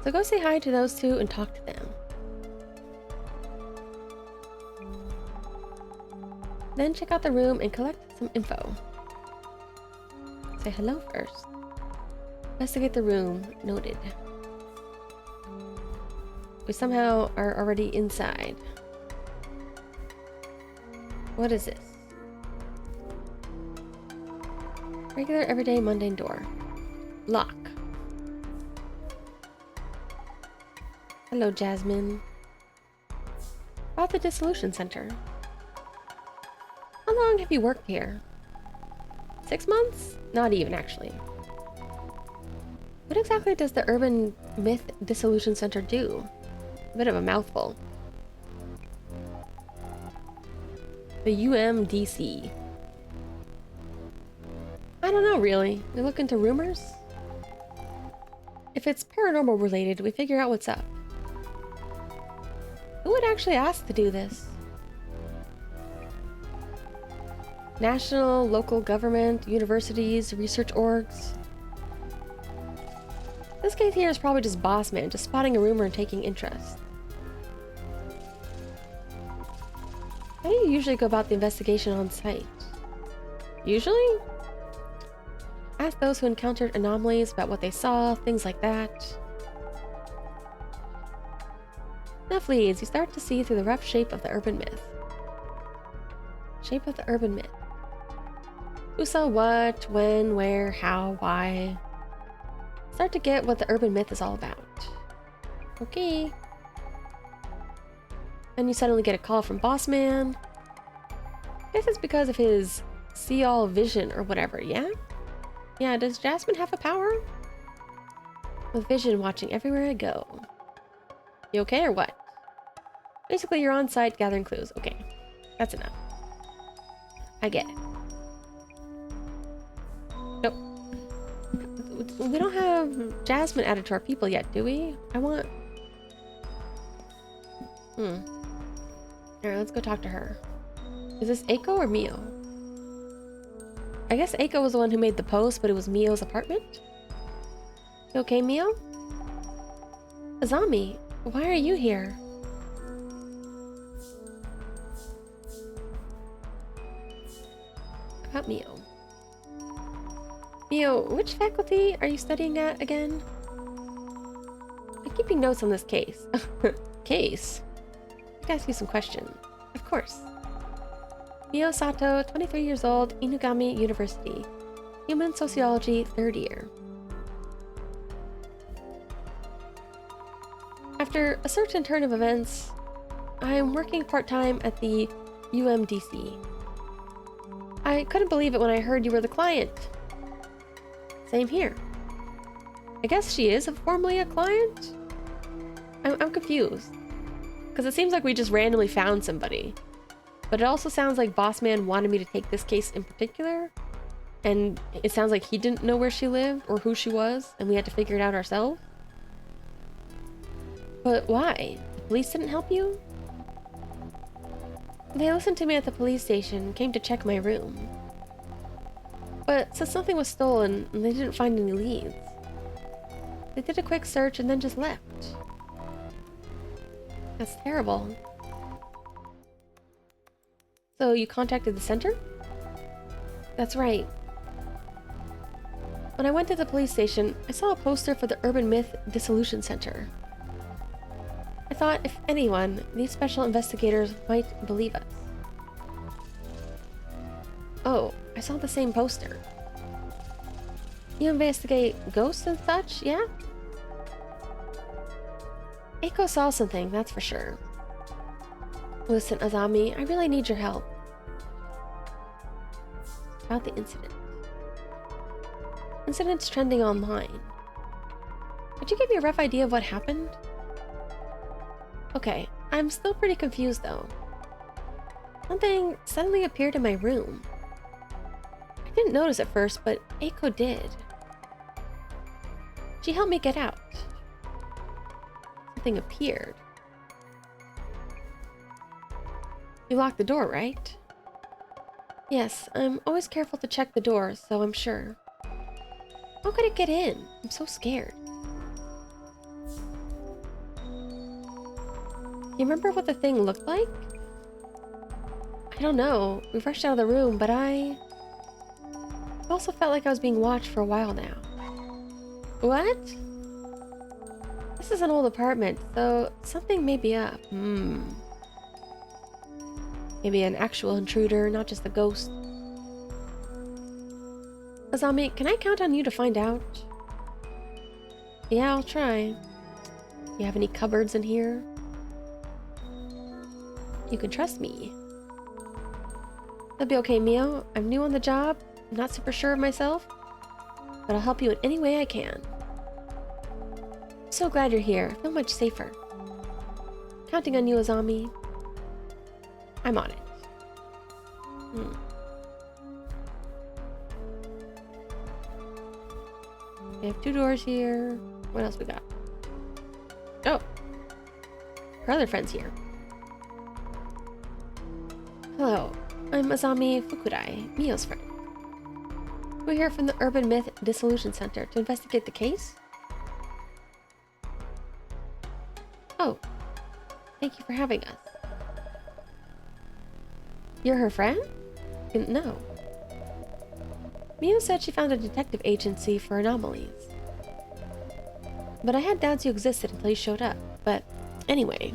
So go say hi to those two and talk to them. Then check out the room and collect some info. Say hello first. Investigate the room. Noted. We somehow are already inside. What is this? Regular, everyday, mundane door. Lock. Hello, Jasmine. About the Dissolution Center. How long have you worked here? 6 months? Not even, actually. What exactly does the Urban Myth Dissolution Center do? A bit of a mouthful. The UMDC. I don't know, really. We look into rumors? If it's paranormal related, we figure out what's up. Who would actually ask to do this? National, local government, universities, research orgs. This case here is probably just boss man, just spotting a rumor and taking interest. How do you usually go about the investigation on site? Usually? Ask those who encountered anomalies about what they saw, things like that. Enough leads, you start to see through the rough shape of the urban myth. Shape of the urban myth. Who saw what, when, where, how, why. Start to get what the urban myth is all about. Okay. And you suddenly get a call from Boss Man. I guess it's because of his see-all vision or whatever, yeah? Yeah, does Jasmine have a power? With vision watching everywhere I go. You okay or what? Basically, you're on site gathering clues. Okay, that's enough. I get it. Nope. We don't have Jasmine added to our people yet, do we? I want... Alright, let's go talk to her. Is this Eiko or Mio? I guess Eiko was the one who made the post, but it was Mio's apartment? You okay, Mio? Azami, why are you here? About Mio. Mio, which faculty are you studying at again? I'm keeping notes on this case. Case? I can ask you some questions. Of course. Mio Sato, 23 years old, Inugami University. Human Sociology, 3rd year. After a certain turn of events, I'm working part-time at the UMDC. I couldn't believe it when I heard you were the client. Same here. I guess she is formally a client? I'm confused. Because it seems like we just randomly found somebody. But it also sounds like Boss Man wanted me to take this case in particular. And it sounds like he didn't know where she lived or who she was, and we had to figure it out ourselves. But why? The police didn't help you? They listened to me at the police station and came to check my room. But since something was stolen, they didn't find any leads. They did a quick search and then just left. That's terrible. So you contacted the center? That's right. When I went to the police station, I saw a poster for the Urban Myth Dissolution Center. I thought, if anyone, these special investigators might believe us. Oh, I saw the same poster. You investigate ghosts and such, yeah? Eiko saw something, that's for sure. Listen, Azami, I really need your help. About the incident. Incident's trending online. Could you give me a rough idea of what happened? Okay, I'm still pretty confused though. Something suddenly appeared in my room. I didn't notice at first, but Eiko did. She helped me get out. Something appeared. You locked the door, right? Yes, I'm always careful to check the door, so I'm sure. How could it get in? I'm so scared. You remember what the thing looked like? I don't know. We rushed out of the room, but I also felt like I was being watched for a while now. What? This is an old apartment, so something may be up. Maybe an actual intruder, not just a ghost. Azami, can I count on you to find out? Yeah, I'll try. You have any cupboards in here? You can trust me. That'll be okay, Mio. I'm new on the job. I'm not super sure of myself. But I'll help you in any way I can. I'm so glad you're here. I feel much safer. Counting on you, Azami. I'm on it. We have 2 doors here. What else we got? Oh! Her other friend's here. Hello, I'm Azami Fukurai, Mio's friend. We're here from the Urban Myth Dissolution Center to investigate the case. Oh, thank you for having us. You're her friend? No. Mio said she found a detective agency for anomalies. But I had doubts you existed until you showed up. But anyway.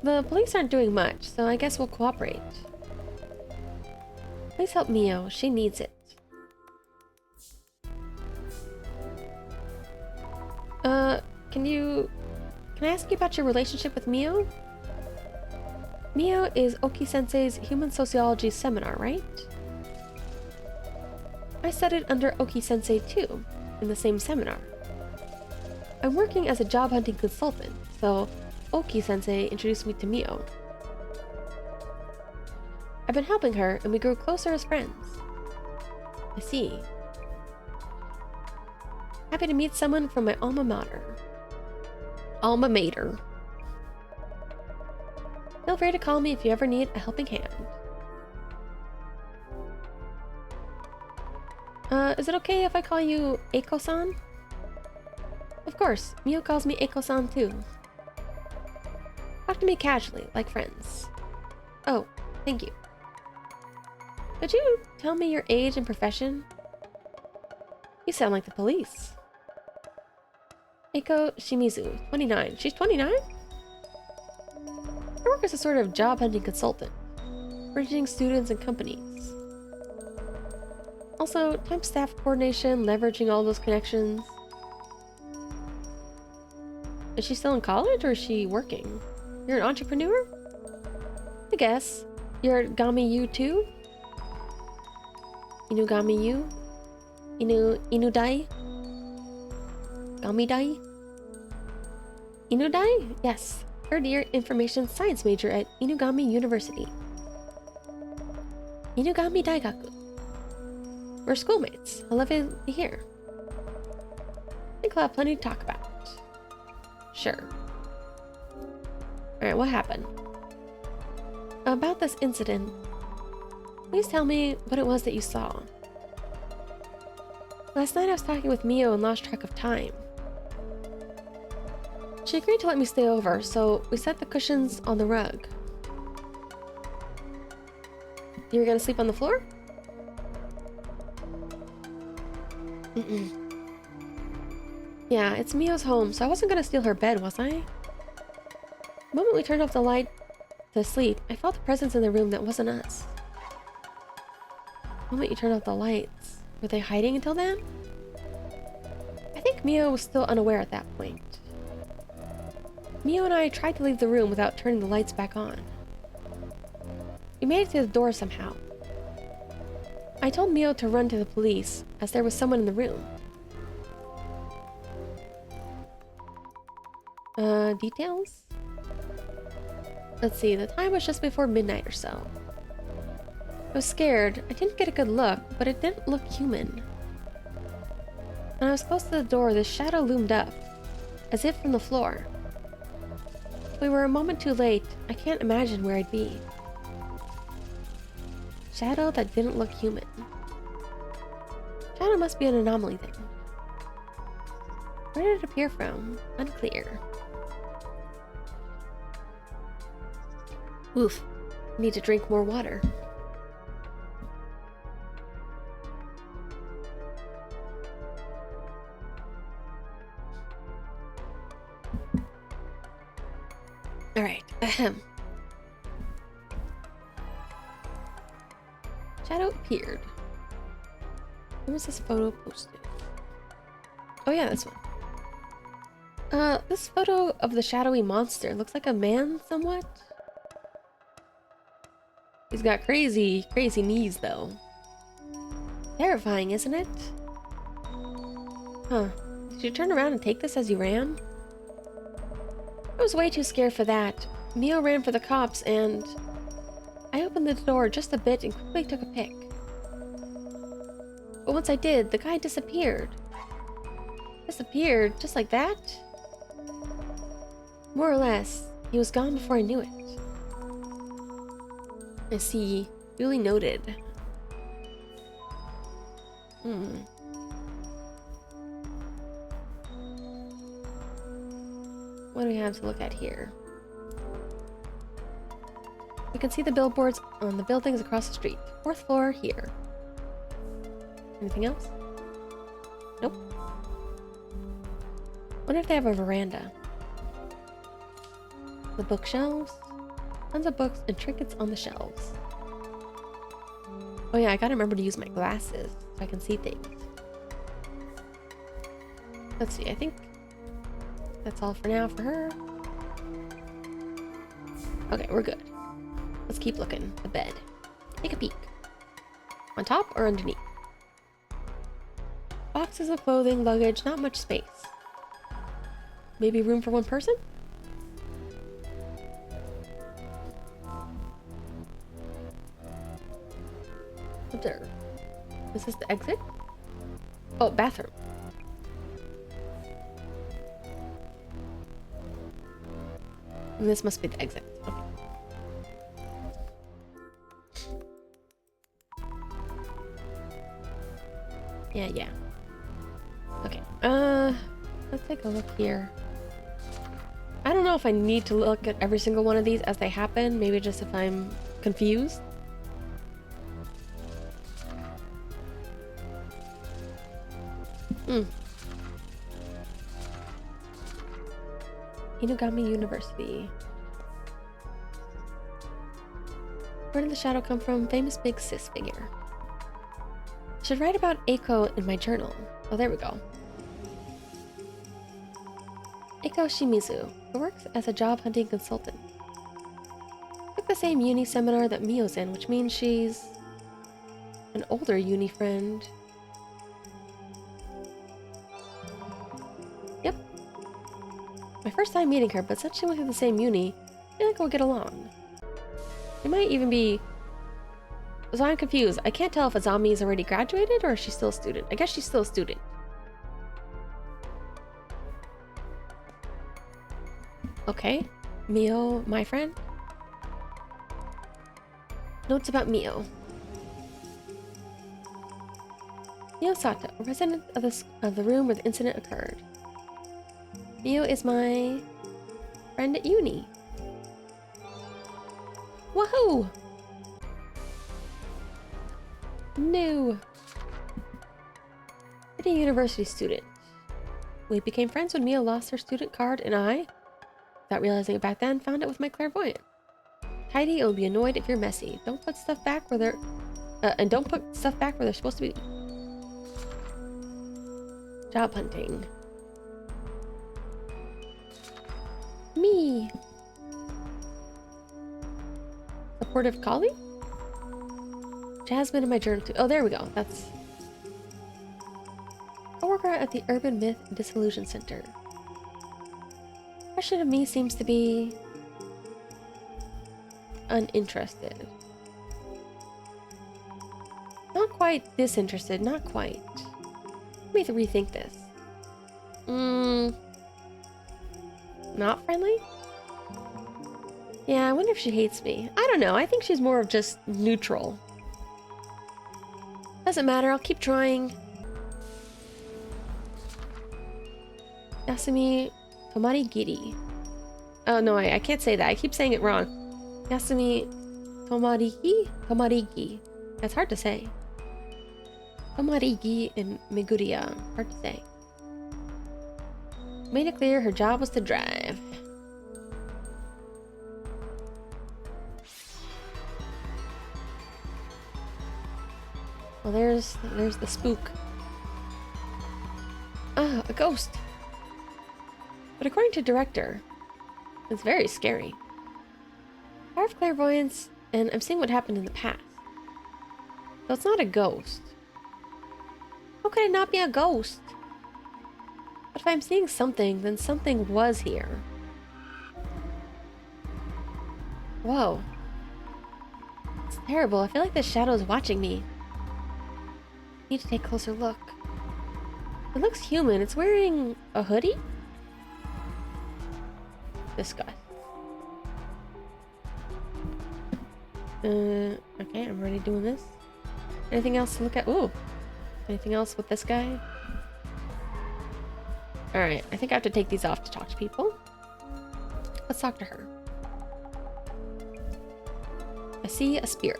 The police aren't doing much, so I guess we'll cooperate. Please help Mio, she needs it. Can I ask you about your relationship with Mio? Mio is Oki-sensei's human sociology seminar, right? I studied under Oki-sensei too, in the same seminar. I'm working as a job hunting consultant, so Oki-sensei introduced me to Mio. I've been helping her, and we grew closer as friends. I see. Happy to meet someone from my alma mater. Alma mater. Feel free to call me if you ever need a helping hand. Is it okay if I call you Eiko-san? Of course, Mio calls me Eiko-san too. Talk to me casually, like friends. Oh, thank you. Could you tell me your age and profession? You sound like the police. Eiko Shimizu, 29. She's 29? I work as a sort of job hunting consultant, bridging students and companies. Also, temp staff coordination, leveraging all those connections. Is she still in college or is she working? You're an entrepreneur? I guess. You're Gami U too? Inugami U? Inudai? Gamidai? Inudai? Yes. Third-year information science major at Inugami University. Inugami Daigaku. We're schoolmates. I love it here. I think we'll have plenty to talk about. Sure. Alright, what happened? About this incident, please tell me what it was that you saw. Last night I was talking with Mio and lost track of time. She agreed to let me stay over, so we set the cushions on the rug. You were gonna sleep on the floor? Yeah, it's Mio's home, so I wasn't gonna steal her bed, was I? The moment we turned off the light to sleep, I felt a presence in the room that wasn't us. The moment you turned off the lights, were they hiding until then? I think Mio was still unaware at that point. Mio and I tried to leave the room without turning the lights back on. We made it to the door somehow. I told Mio to run to the police, as there was someone in the room. Details? Let's see, the time was just before midnight or so. I was scared. I didn't get a good look, but it didn't look human. When I was close to the door, this shadow loomed up, as if from the floor. If we were a moment too late, I can't imagine where I'd be. Shadow that didn't look human. Shadow must be an anomaly thing. Where did it appear from? Unclear. Oof. Need to drink more water. Alright, ahem. Shadow appeared. When was this photo posted? Oh yeah, this one. This photo of the shadowy monster looks like a man somewhat. He's got crazy knees though. Terrifying, isn't it? Huh. Did you turn around and take this as you ran? I was way too scared for that. Mio ran for the cops and I opened the door just a bit and quickly took a pic. But once I did, the guy disappeared. Disappeared just like that? More or less. He was gone before I knew it. I see. Duly noted. What do we have to look at here? We can see the billboards on the buildings across the street. 4th floor here. Anything else? Nope. Wonder if they have a veranda. The bookshelves. Tons of books and trinkets on the shelves. Oh yeah, I gotta remember to use my glasses so I can see things. Let's see, I think that's all for now for her. Okay, we're good. Let's keep looking. The bed. Take a peek. On top or underneath? Boxes of clothing, luggage, not much space. Maybe room for one person? Observe. Is this the exit? Oh, bathroom. And this must be the exit. Okay. Yeah. Okay. Let's take a look here. I don't know if I need to look at every single one of these as they happen. Maybe just if I'm confused. Inugami University. Where did the shadow come from? Famous big sis figure. I should write about Eiko in my journal. Oh, there we go. Eiko Shimizu, who works as a job hunting consultant. Took the same uni seminar that Mio's in, which means she's an older uni friend. Yep. My first time meeting her, but since she went to the same uni, I feel like we'll get along. It might even be... So I'm confused. I can't tell if Azami is already graduated or if she's still a student. I guess she's still a student. Okay. Mio, my friend. Notes about Mio. Mio Sato, a resident of the room where the incident occurred. Mio is my friend at uni. Woohoo! No. Pretty university student. We became friends when Mia lost her student card and I, without realizing it back then, found it with my clairvoyant. Tidy, it'll be annoyed if you're messy. Don't put stuff back where they're... and don't put stuff back where they're supposed to be. Job hunting. Me. Supportive colleague? Jasmine in my journal too. Oh, there we go. That's... Co-worker at the Urban Myth Dissolution Center. Question of me seems to be... uninterested. Not quite disinterested. Not quite. Let me rethink this. Not friendly? Yeah, I wonder if she hates me. I don't know. I think she's more of just neutral. Doesn't matter. I'll keep trying. Yasumi Tomarigiri. Oh, no, I can't say that. I keep saying it wrong. Yasumi Tomarigi? Tomarigi. That's hard to say. Tomarigi and Meguriya. Hard to say. Made it clear her job was to drive. Well, there's the spook. Ah, a ghost. But according to director, it's very scary. I have clairvoyance, and I'm seeing what happened in the past. So it's not a ghost. How could it not be a ghost? But if I'm seeing something, then something was here. Whoa. It's terrible. I feel like the shadow is watching me. Need to take a closer look. It looks human. It's wearing a hoodie? This guy. Okay, I'm already doing this. Anything else to look at? Ooh. Anything else with this guy? Alright, I think I have to take these off to talk to people. Let's talk to her. I see a spirit.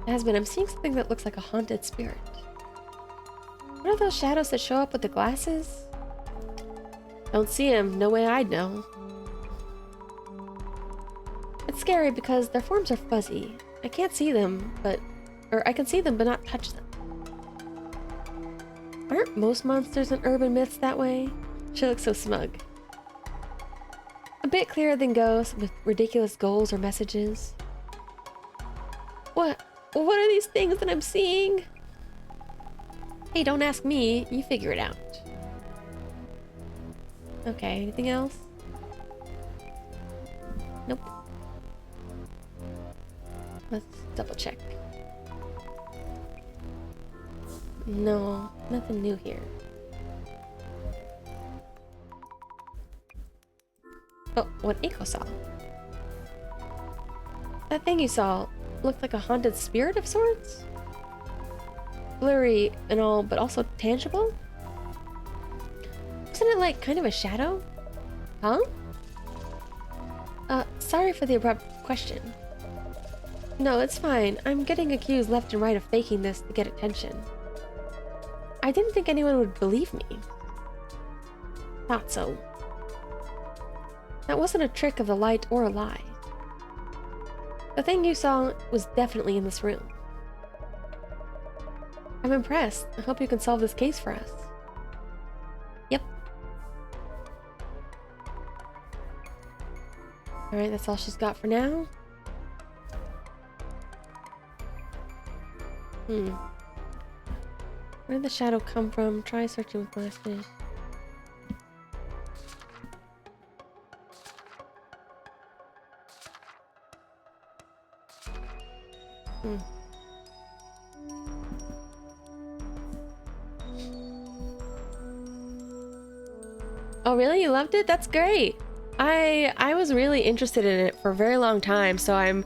Asmin, I'm seeing something that looks like a haunted spirit. What are those shadows that show up with the glasses? Don't see them. No way I'd know. It's scary because their forms are fuzzy. I can't see them, or I can see them but not touch them. Aren't most monsters in urban myths that way? She looks so smug. A bit clearer than ghosts, with ridiculous goals or messages. What are these things that I'm seeing? Hey, don't ask me. You figure it out. Okay, anything else? Nope. Let's double check. No, nothing new here. Oh, what Eiko saw. That thing you saw looked like a haunted spirit of sorts? Blurry and all, but also tangible? Wasn't it like kind of a shadow? Huh? Sorry for the abrupt question. No, it's fine. I'm getting accused left and right of faking this to get attention. I didn't think anyone would believe me. Thought so. That wasn't a trick of the light or a lie. The thing you saw was definitely in this room. I'm impressed. I hope you can solve this case for us. Yep. Alright, that's all she's got for now. Where did the shadow come from? Try searching with glasses. Oh really? You loved it? That's great. I was really interested in it for a very long time, so I'm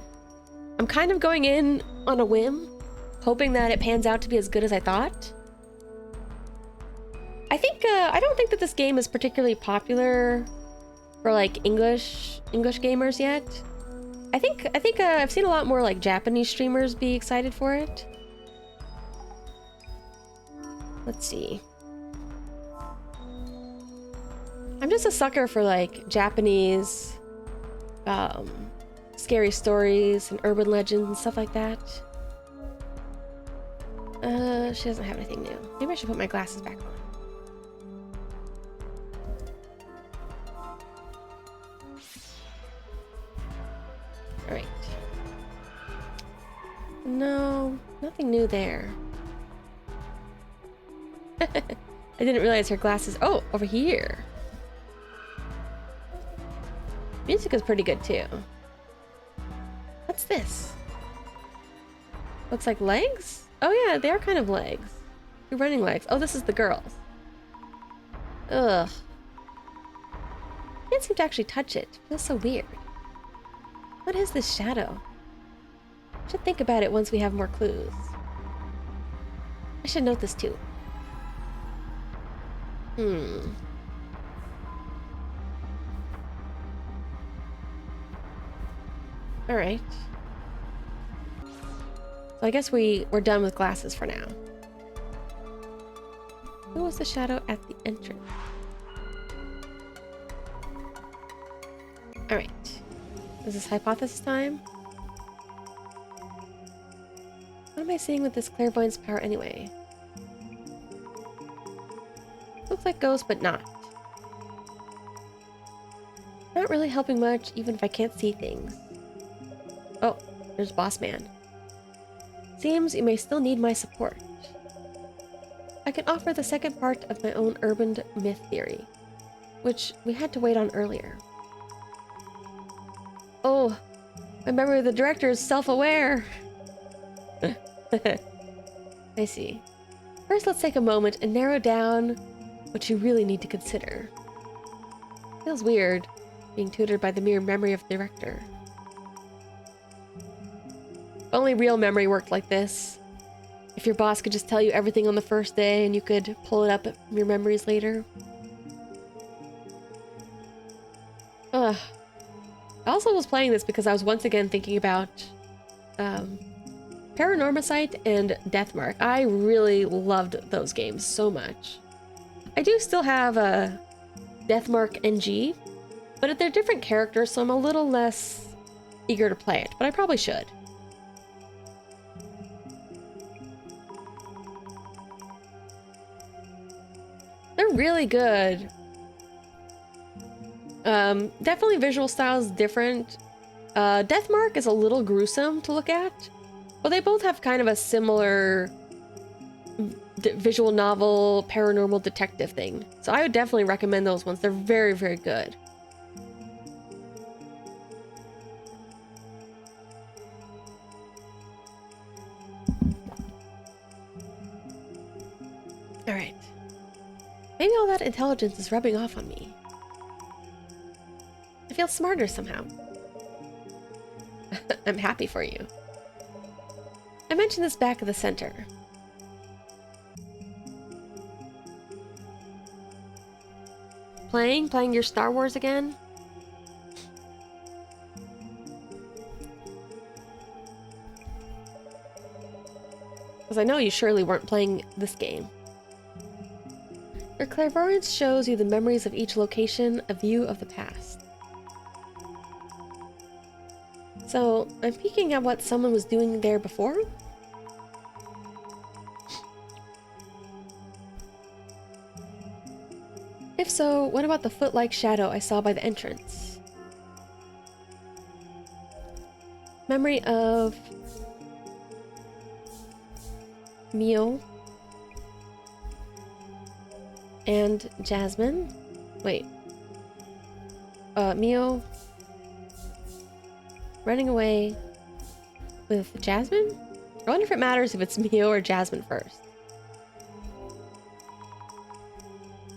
kind of going in on a whim, hoping that it pans out to be as good as I thought. I don't think that this game is particularly popular for like English gamers yet. I think I've seen a lot more like Japanese streamers be excited for it. Let's see. I'm just a sucker for like Japanese scary stories and urban legends and stuff like that. She doesn't have anything new. Maybe I should put my glasses back on. Alright. No, nothing new there. I didn't realize her glasses. Oh, over here. Music is pretty good too. What's this? Looks like legs? Oh yeah, they are kind of legs. You're running legs. Oh, this is the girls. Ugh. Can't seem to actually touch it. It feels so weird. What is this shadow? Should think about it once we have more clues. I should note this too. Alright. So I guess we're done with glasses for now. Who was the shadow at the entrance? Alright. Is this hypothesis time? What am I seeing with this clairvoyance power anyway? Looks like ghosts, but not. Not really helping much, even if I can't see things. Oh, there's Boss Man. Seems you may still need my support. I can offer the second part of my own urban myth theory, which we had to wait on earlier. Oh, remember the director is self-aware. I see. First, let's take a moment and narrow down what you really need to consider. Feels weird, being tutored by the mere memory of the director. If only real memory worked like this. If your boss could just tell you everything on the first day and you could pull it up from your memories later. Ugh. I also was playing this because I was once again thinking about Paranormicite and Deathmark. I really loved those games so much. I do still have a Deathmark NG, but they're different characters, so I'm a little less eager to play it, but I probably should. They're really good. Definitely visual style is different. Deathmark is a little gruesome to look at, but they both have kind of a similar visual novel, paranormal detective thing. So I would definitely recommend those ones. They're very, very good. All right. Maybe all that intelligence is rubbing off on me. I feel smarter somehow. I'm happy for you. I mentioned this back at the center. Playing your Star Wars again? Because I know you surely weren't playing this game. Your clairvoyance shows you the memories of each location, a view of the past. So, I'm peeking at what someone was doing there before? If so, what about the foot-like shadow I saw by the entrance? Memory of... Mio. And Jasmine? Wait. Mio... running away with Jasmine? I wonder if it matters if it's Mio or Jasmine first.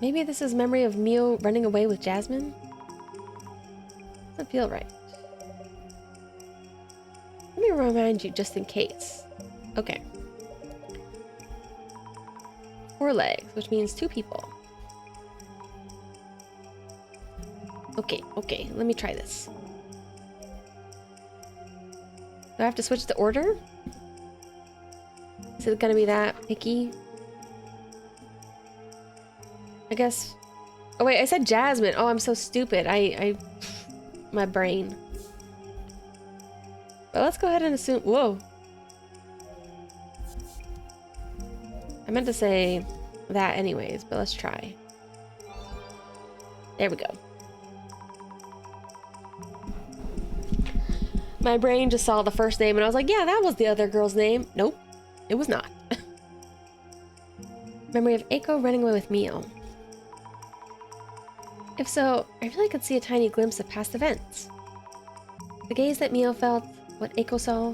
Maybe this is memory of Mio running away with Jasmine? Doesn't feel right. Let me remind you just in case. Okay. 4 legs, which means 2 people. Okay, let me try this. Do I have to switch the order? Is it gonna be that picky? I guess... Oh wait, I said Jasmine. Oh, I'm so stupid. My brain. But let's go ahead and assume... Whoa. I meant to say that anyways, but let's try. There we go. My brain just saw the first name and I was like, yeah, that was the other girl's name. Nope, it was not. Memory of Eiko running away with Mio. If so, I really could see a tiny glimpse of past events. The gaze that Mio felt, what Eiko saw,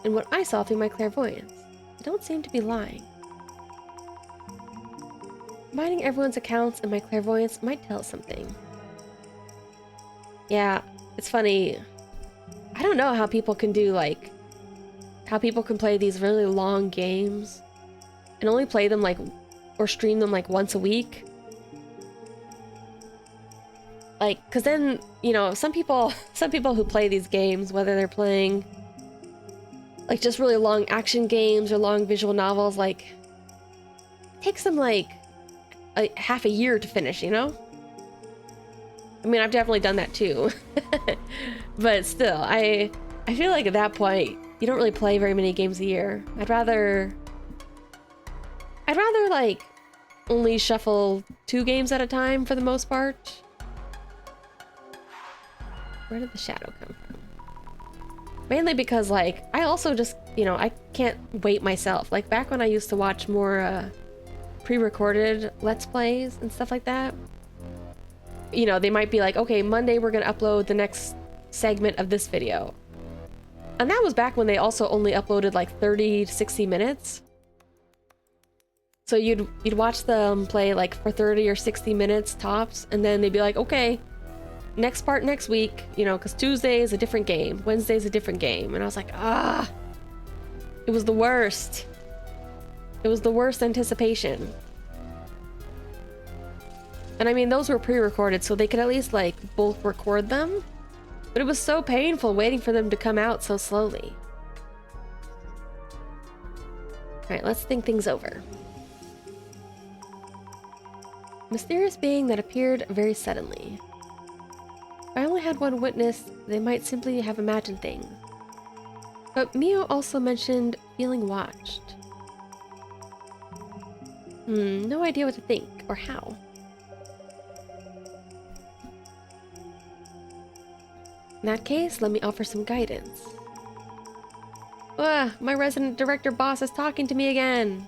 and what I saw through my clairvoyance. They don't seem to be lying. Combining everyone's accounts and my clairvoyance might tell us something. Yeah, it's funny. I don't know how people can do, like, how people can play these really long games and only play them, like, or stream them, like, once a week. Like, because then, you know, some people who play these games, whether they're playing, like, just really long action games or long visual novels, like, it takes them, like, half a year to finish, you know? I mean, I've definitely done that too. But still, I feel like at that point, you don't really play very many games a year. I'd rather like only shuffle 2 games at a time for the most part. Where did the shadow come from? Mainly because, like, I also just, you know, I can't wait myself. Like, back when I used to watch more pre-recorded Let's Plays and stuff like that, you know, they might be like, okay, Monday we're gonna upload the next segment of this video. And that was back when they also only uploaded like 30 to 60 minutes. So you'd watch them play like for 30 or 60 minutes tops, and then they'd be like, okay, next part next week, you know, because Tuesday is a different game, Wednesday is a different game. And I was like, ah, it was the worst. It was the worst anticipation. And I mean, those were pre-recorded, so they could at least like both record them. But it was so painful waiting for them to come out so slowly. All right, let's think things over. Mysterious being that appeared very suddenly. If I only had one witness, they might simply have imagined things. But Mio also mentioned feeling watched. No idea what to think or how. In that case, let me offer some guidance. Ugh, my resident director boss is talking to me again.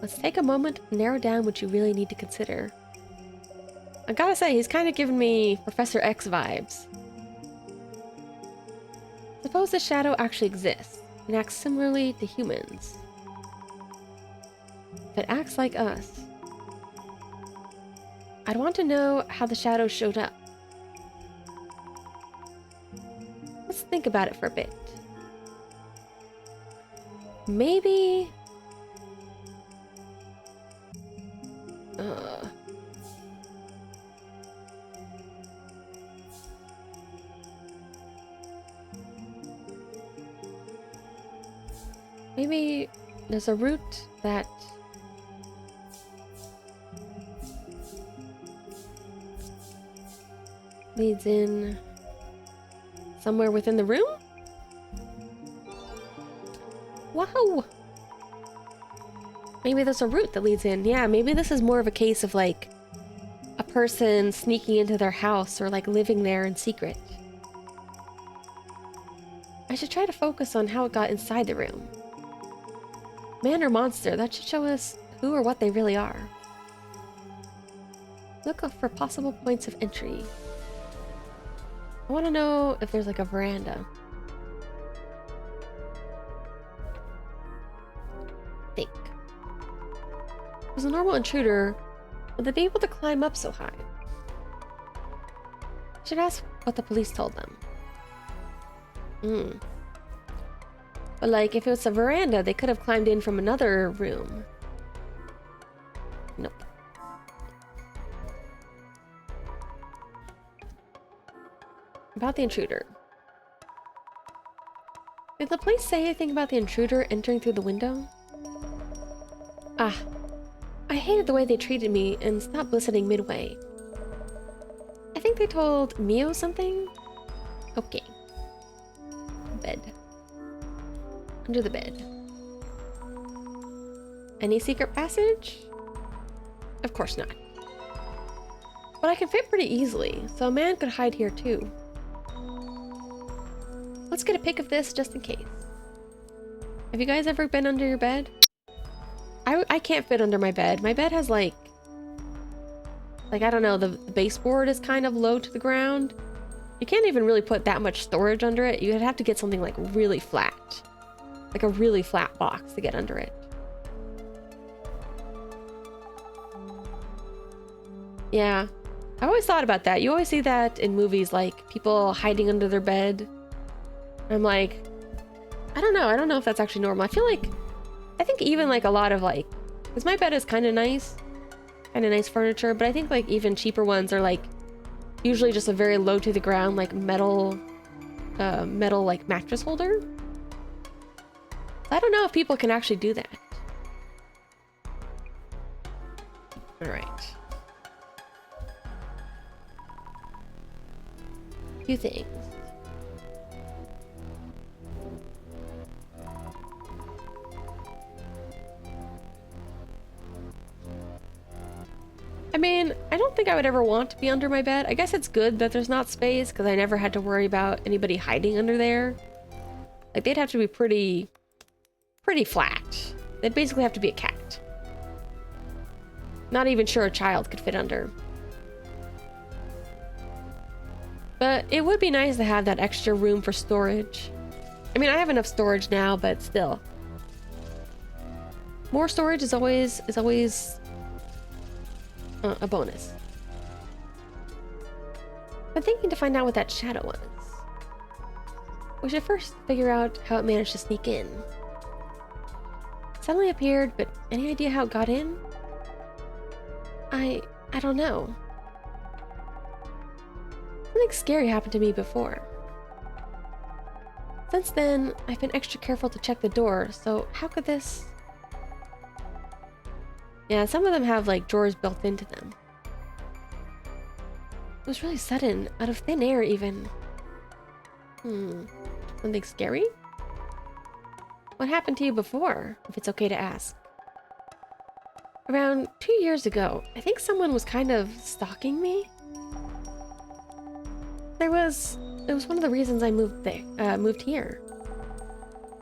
Let's take a moment to narrow down what you really need to consider. I gotta say, he's kind of giving me Professor X vibes. Suppose the shadow actually exists and acts similarly to humans. If it acts like us, I'd want to know how the shadow showed up. Let's think about it for a bit. Maybe... Maybe there's a route that leads in somewhere within the room? Wow! Maybe there's a route that leads in. Yeah, maybe this is more of a case of like a person sneaking into their house or like living there in secret. I should try to focus on how it got inside the room. Man or monster, that should show us who or what they really are. Look for possible points of entry. I want to know if there's like a veranda. Think. If it was a normal intruder, would they be able to climb up so high? I should ask what the police told them. But like, if it was a veranda, they could have climbed in from another room. Nope. About the intruder. Did the police say anything about the intruder entering through the window? Ah, I hated the way they treated me and stopped listening midway. I think they told Mio something? Okay. Bed. Under the bed. Any secret passage? Of course not. But I can fit pretty easily, so a man could hide here too. Let's get a pic of this just in case. Have you guys ever been under your bed? I can't fit under my bed. My bed has like I don't know, the baseboard is kind of low to the ground. You can't even really put that much storage under it. You'd have to get something like really flat. Like a really flat box to get under it. Yeah. I always thought about that. You always see that in movies, like people hiding under their bed. I'm like, I don't know. I don't know if that's actually normal. I think even like a lot of like, because my bed is kind of nice furniture, but I think like even cheaper ones are like usually just a very low to the ground, like metal like mattress holder. I don't know if people can actually do that. All right. Few things. I mean, I don't think I would ever want to be under my bed. I guess it's good that there's not space because I never had to worry about anybody hiding under there. Like they'd have to be pretty flat. They'd basically have to be a cat. Not even sure a child could fit under. But it would be nice to have that extra room for storage. I mean, I have enough storage now, but still. More storage is always a bonus. I'm thinking to find out what that shadow was. We should first figure out how it managed to sneak in. It suddenly appeared, but any idea how it got in? I don't know. Something scary happened to me before. Since then, I've been extra careful to check the door, so how could this... Yeah, some of them have like drawers built into them. It was really sudden, out of thin air even. Something scary? What happened to you before, if it's okay to ask? Around 2 years ago, I think someone was kind of stalking me. It was one of the reasons I moved here.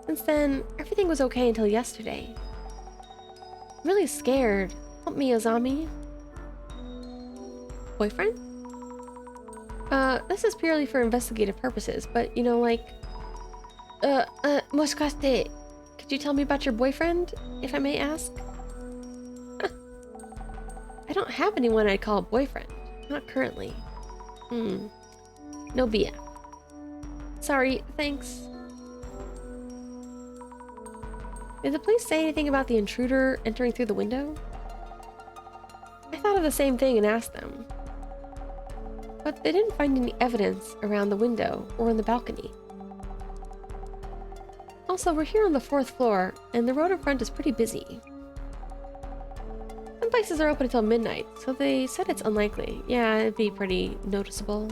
Since then, everything was okay until yesterday. I'm really scared. Help me, Azami. Boyfriend? This is purely for investigative purposes, but you know, like, moshikashite, could you tell me about your boyfriend, if I may ask? I don't have anyone I'd call a boyfriend. Not currently. No BF. Sorry, thanks. Did the police say anything about the intruder entering through the window? I thought of the same thing and asked them. But they didn't find any evidence around the window or on the balcony. Also, we're here on the 4th floor, and the road in front is pretty busy. Some places are open until midnight, so they said it's unlikely. Yeah, it'd be pretty noticeable.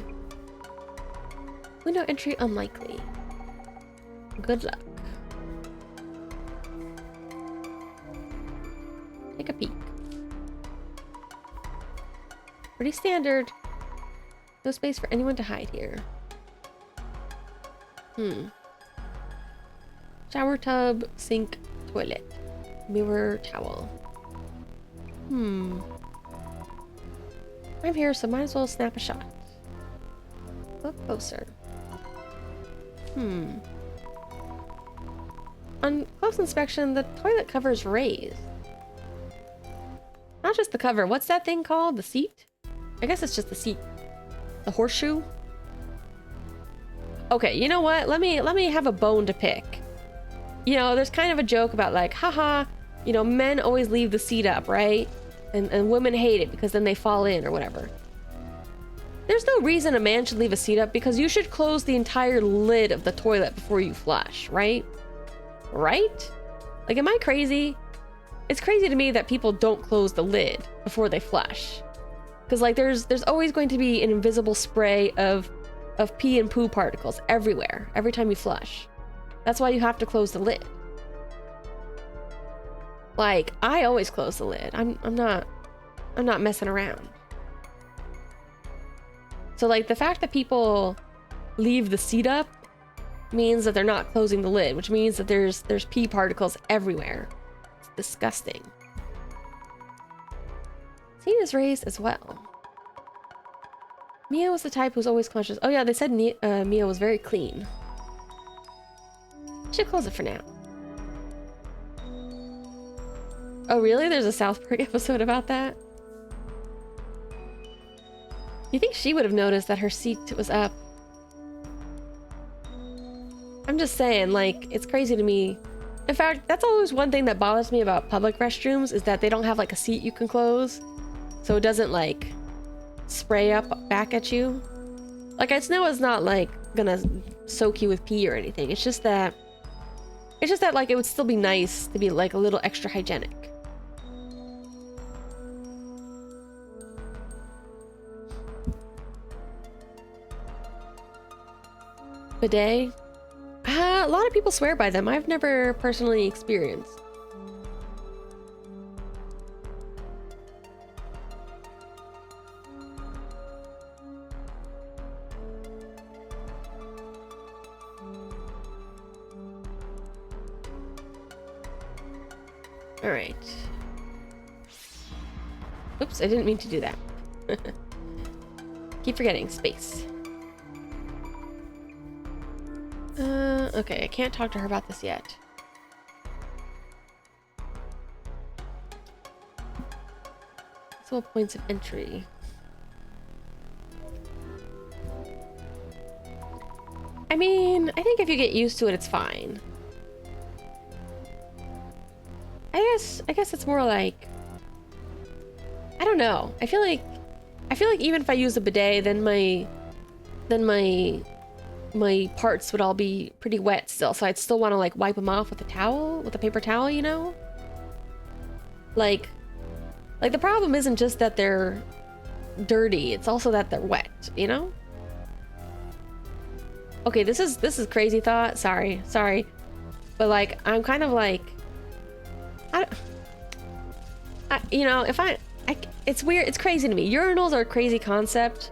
Window entry unlikely. Good luck. Take a peek. Pretty standard. No space for anyone to hide here. Shower tub, sink, toilet, mirror, towel. I'm here, so might as well snap a shot. Look closer. On close inspection, the toilet cover is raised. Not just the cover. What's that thing called? The seat? I guess it's just the seat. The horseshoe? Okay, you know what? Let me have a bone to pick. You know, there's kind of a joke about like, haha, you know, men always leave the seat up, right? And women hate it because then they fall in or whatever. There's no reason a man should leave a seat up because you should close the entire lid of the toilet before you flush, right? Right? Like, am I crazy? It's crazy to me that people don't close the lid before they flush. Because like there's always going to be an invisible spray of pee and poo particles everywhere, every time you flush. That's why you have to close the lid. Like, I always close the lid. I'm not messing around. So like the fact that people leave the seat up means that they're not closing the lid, which means that there's pee particles everywhere. It's disgusting. Seat is raised as well. Mia was the type who was always conscious. Oh yeah, they said Mia was very clean. Should close it for now. Oh really? There's a South Park episode about that? You think she would have noticed that her seat was up? I'm just saying, like, it's crazy to me. In fact, that's always one thing that bothers me about public restrooms is that they don't have like a seat you can close. So it doesn't like spray up back at you. Like, I know it's not like gonna soak you with pee or anything. It's just that like it would still be nice to be like a little extra hygienic. Bidet? A lot of people swear by them. I've never personally experienced. All right. Oops, I didn't mean to do that. Keep forgetting space. Okay, I can't talk to her about this yet. Possible points of entry. I mean, I think if you get used to it, it's fine. I guess it's more like, I don't know. I feel like even if I use a bidet, then my parts would all be pretty wet still, so I'd still want to like wipe them off with a towel, with a paper towel, you know? Like the problem isn't just that they're dirty, it's also that they're wet, you know? Okay, this is crazy thought. Sorry. But like, I'm kind of like, you know, it's weird. It's crazy to me. Urinals are a crazy concept.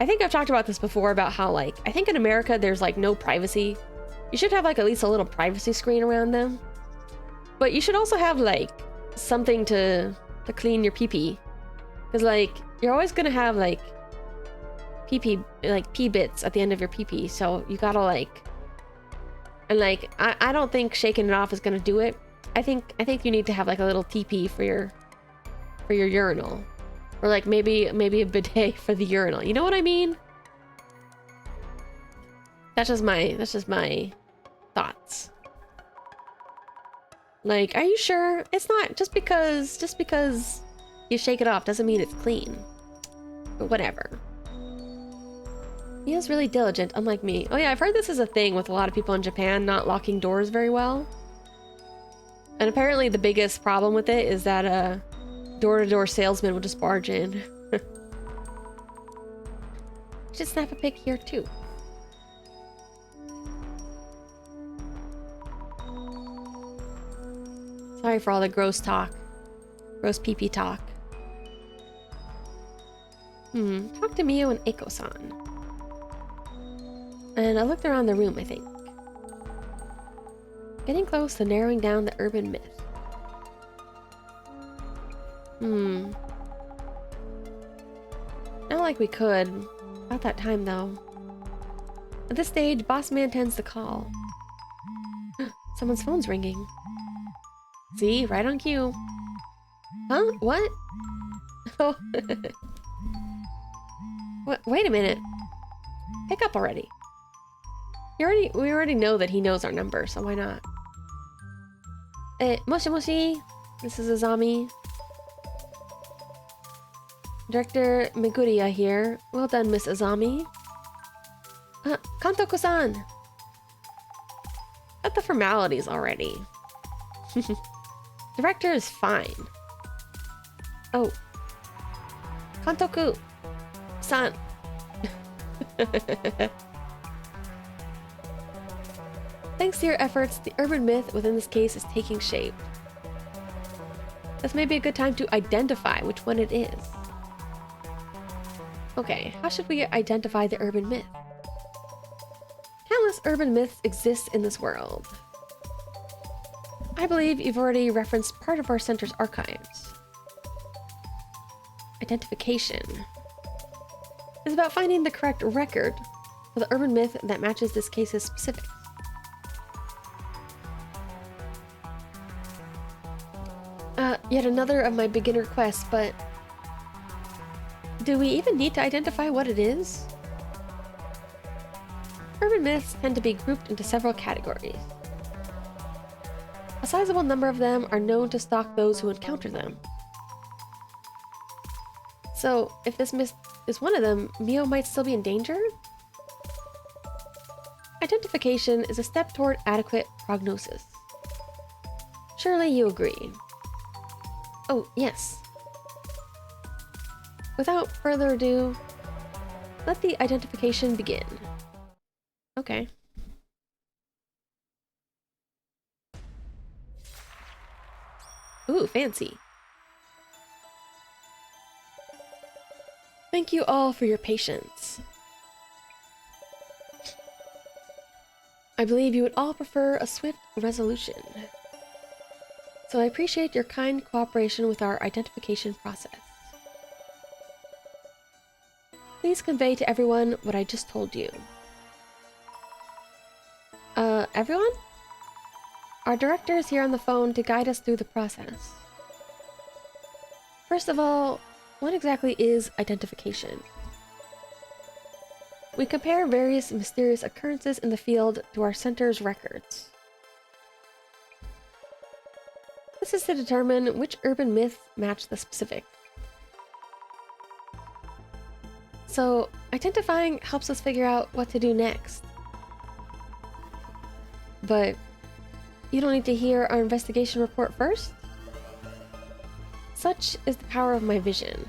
I think I've talked about this before about how like, I think in America there's like no privacy. You should have like at least a little privacy screen around them. But you should also have like something to clean your pee-pee. Because like, you're always gonna have like pee-pee, like pee bits at the end of your pee-pee. So you gotta like, and like, I don't think shaking it off is gonna do it. I think you need to have like a little TP for your urinal, or like maybe a bidet for the urinal. You know what I mean? That's just my thoughts. Like, are you sure? It's not just because you shake it off doesn't mean it's clean. But whatever. He is really diligent, unlike me. Oh yeah, I've heard this is a thing with a lot of people in Japan, not locking doors very well. And apparently the biggest problem with it is that door-to-door salesman will just barge in. Should snap a pic here too. Sorry for all the gross talk. Gross pee-pee talk. Talk to Mio and Eiko-san. And I looked around the room, I think. Getting close to narrowing down the urban myth. Not like we could. About that time, though. At this stage, Boss Man tends to call. Someone's phone's ringing. See? Right on cue. Huh? What? Oh. What? Wait a minute. Pick up already. We already know that he knows our number, so why not? Moshi Moshi. This is Azami. Director Meguriya here. Well done, Miss Azami. Kantoko-san! Got the formalities already. Director is fine. Oh. Kantoku-san. Thanks to your efforts, the urban myth within this case is taking shape. This may be a good time to identify which one it is. Okay, how should we identify the urban myth? Countless urban myths exist in this world. I believe you've already referenced part of our center's archives. Identification is about finding the correct record for the urban myth that matches this case's specifics. Yet another of my beginner quests, but do we even need to identify what it is? Urban myths tend to be grouped into several categories. A sizable number of them are known to stalk those who encounter them. So, if this myth is one of them, Mio might still be in danger? Identification is a step toward adequate prognosis. Surely you agree. Oh, yes. Without further ado, let the identification begin. Okay. Ooh, fancy. Thank you all for your patience. I believe you would all prefer a swift resolution. So I appreciate your kind cooperation with our identification process. Please convey to everyone what I just told you. Everyone? Our director is here on the phone to guide us through the process. First of all, what exactly is identification? We compare various mysterious occurrences in the field to our center's records. This is to determine which urban myths match the specific. So, identifying helps us figure out what to do next. But you don't need to hear our investigation report first? Such is the power of my vision.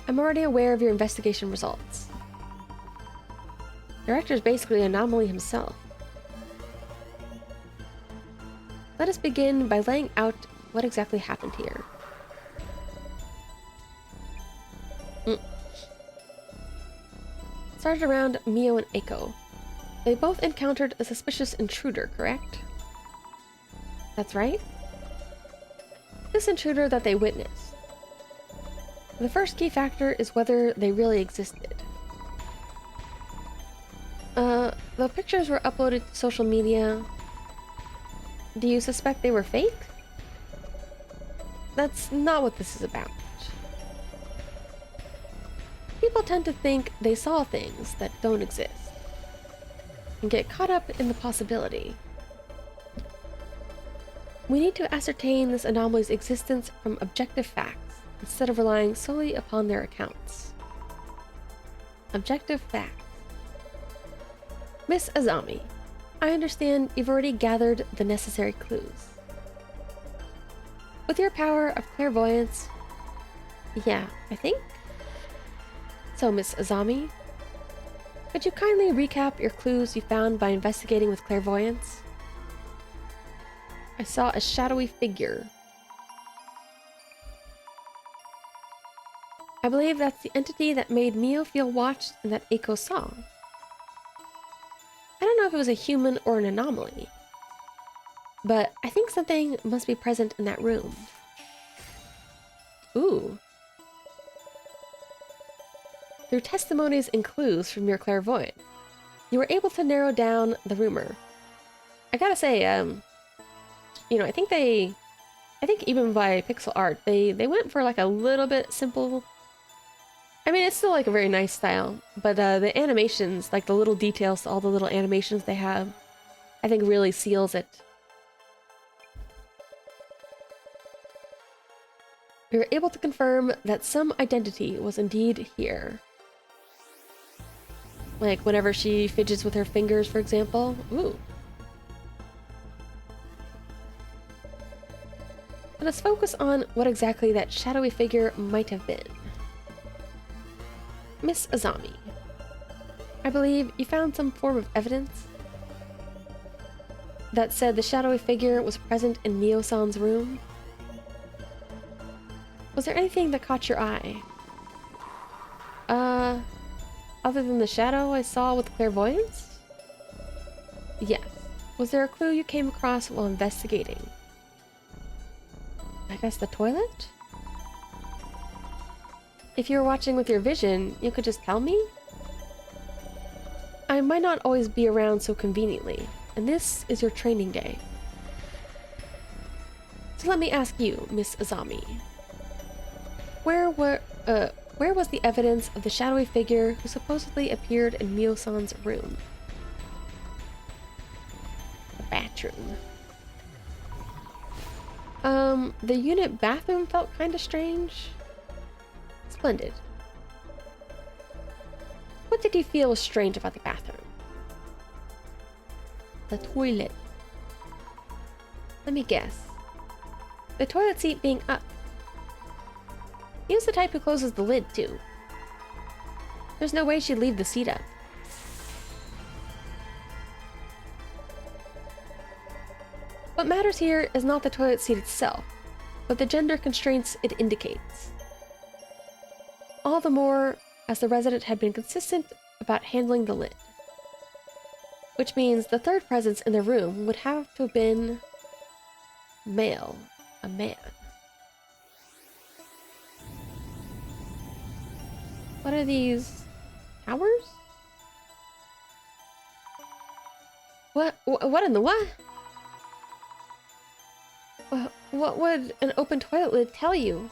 I'm already aware of your investigation results. The director is basically an anomaly himself. Let us begin by laying out what exactly happened here. Started around Mio and Eiko. They both encountered a suspicious intruder, correct? That's right. This intruder that they witnessed. The first key factor is whether they really existed. The pictures were uploaded to social media. Do you suspect they were fake? That's not what this is about. People tend to think they saw things that don't exist, and get caught up in the possibility. We need to ascertain this anomaly's existence from objective facts, instead of relying solely upon their accounts. Objective facts. Miss Azami, I understand you've already gathered the necessary clues. With your power of clairvoyance, yeah, I think. So, Miss Azami, could you kindly recap your clues you found by investigating with clairvoyance? I saw a shadowy figure. I believe that's the entity that made Mio feel watched and that Eiko saw. I don't know if it was a human or an anomaly, but I think something must be present in that room. Ooh. Through testimonies and clues from your clairvoyant, you were able to narrow down the rumor. I gotta say, you know, I think even by pixel art, they went for like a little bit simple. I mean, it's still like a very nice style, but the animations, like the little details, all the little animations they have, I think really seals it. We were able to confirm that some identity was indeed here. Like whenever she fidgets with her fingers, for example. Ooh. Let us focus on what exactly that shadowy figure might have been. Miss Azami, I believe you found some form of evidence that said the shadowy figure was present in Mio-san's room. Was there anything that caught your eye? Other than the shadow I saw with clairvoyance? Yes. Was there a clue you came across while investigating? I guess the toilet? If you were watching with your vision, you could just tell me? I might not always be around so conveniently, and this is your training day. So let me ask you, Miss Azami. Where was the evidence of the shadowy figure who supposedly appeared in Mio-san's room? The bathroom. The unit bathroom felt kinda strange. Splendid. What did you feel was strange about the bathroom? The toilet. Let me guess. The toilet seat being up. He was the type who closes the lid, too. There's no way she'd leave the seat up. What matters here is not the toilet seat itself, but the gender constraints it indicates. All the more as the resident had been consistent about handling the lid. Which means the third presence in the room would have to have been male, a man. What are these? Towers? What in the what? What would an open toilet lid tell you?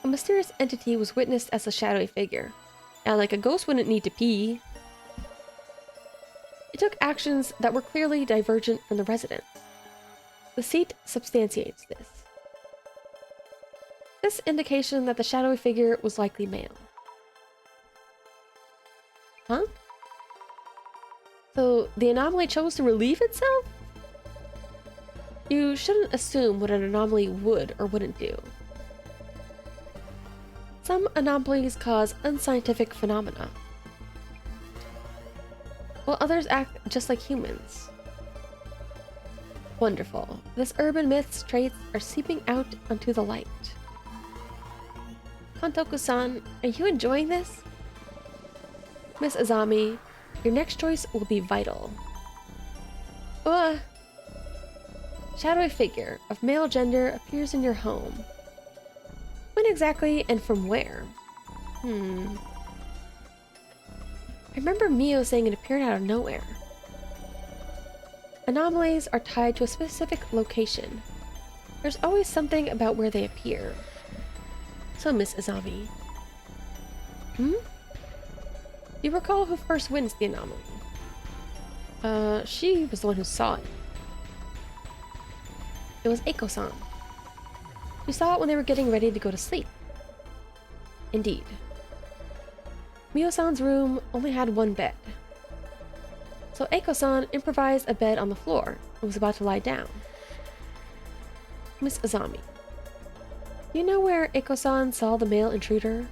A mysterious entity was witnessed as a shadowy figure. Now, like, a ghost wouldn't need to pee. It took actions that were clearly divergent from the residents. The seat substantiates this. This indication that the shadowy figure was likely male. Huh? So the anomaly chose to relieve itself? You shouldn't assume what an anomaly would or wouldn't do. Some anomalies cause unscientific phenomena, while others act just like humans. Wonderful. This urban myth's traits are seeping out onto the light. Kantoku-san, are you enjoying this? Miss Azami, your next choice will be vital. Shadowy figure of male gender appears in your home. When exactly and from where? I remember Mio saying it appeared out of nowhere. Anomalies are tied to a specific location. There's always something about where they appear. So, Miss Azami. Do you recall who first witnessed the anomaly? She was the one who saw it. It was Eiko-san. She saw it when they were getting ready to go to sleep. Indeed. Mio-san's room only had one bed. So Eiko-san improvised a bed on the floor and was about to lie down. Miss Azami. Do you know where Eiko-san saw the male intruder?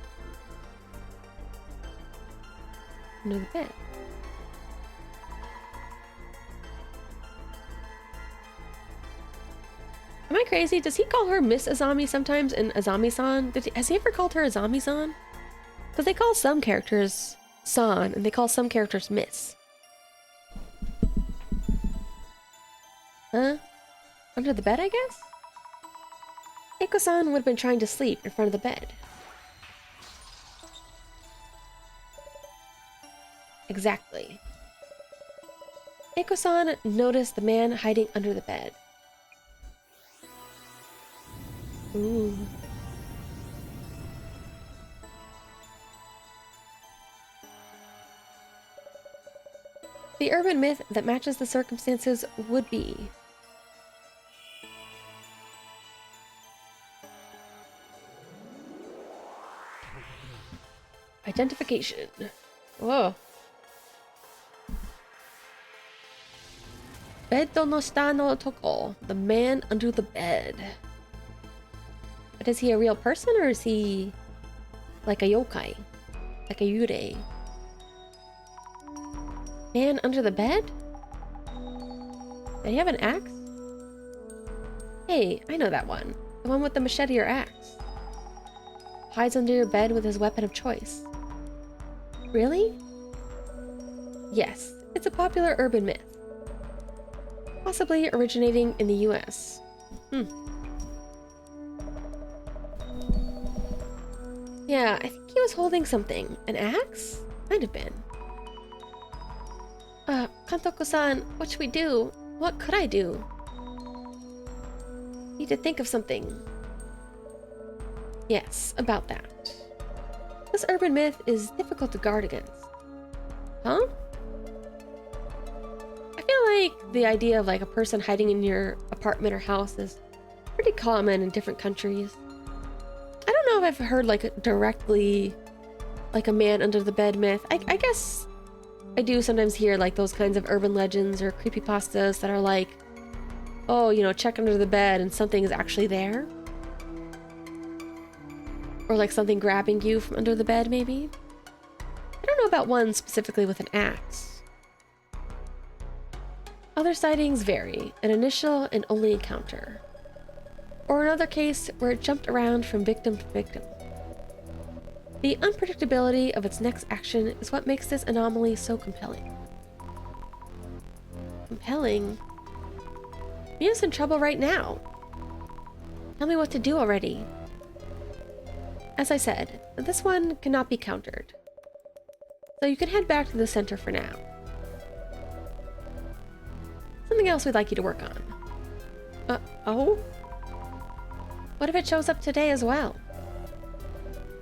Under the bed. Am I crazy? Does he call her Miss Azami sometimes in Azami-san? Has he ever called her Azami-san? Because they call some characters San and they call some characters Miss. Huh? Under the bed, I guess? Eiko-san would have been trying to sleep in front of the bed. Exactly. Eiko-san noticed the man hiding under the bed. Ooh. The urban myth that matches the circumstances would be identification. Whoa. Beddo no shita no otoko, the man under the bed. But is he a real person or is he like a yokai? Like a yurei? Man under the bed? Did he have an axe? Hey, I know that one. The one with the machete or axe. Hides under your bed with his weapon of choice. Really? Yes, it's a popular urban myth. Possibly originating in the US. Yeah, I think he was holding something. An axe? Might have been. Kantoku-san, what should we do? What could I do? Need to think of something. Yes, about that. This urban myth is difficult to guard against. Huh? I feel like the idea of like a person hiding in your apartment or house is pretty common in different countries. I don't know if I've heard like directly like a man under the bed myth. I guess I do sometimes hear like those kinds of urban legends or creepypastas that are like, oh, you know, check under the bed and something is actually there. Or like something grabbing you from under the bed, maybe. I don't know about one specifically with an axe. Other sightings vary, an initial and only encounter. Or another case where it jumped around from victim to victim. The unpredictability of its next action is what makes this anomaly so compelling. Compelling? Mia's in trouble right now. Tell me what to do already. As I said, this one cannot be countered. So you can head back to the center for now. Something else we'd like you to work on. Oh? What if it shows up today as well?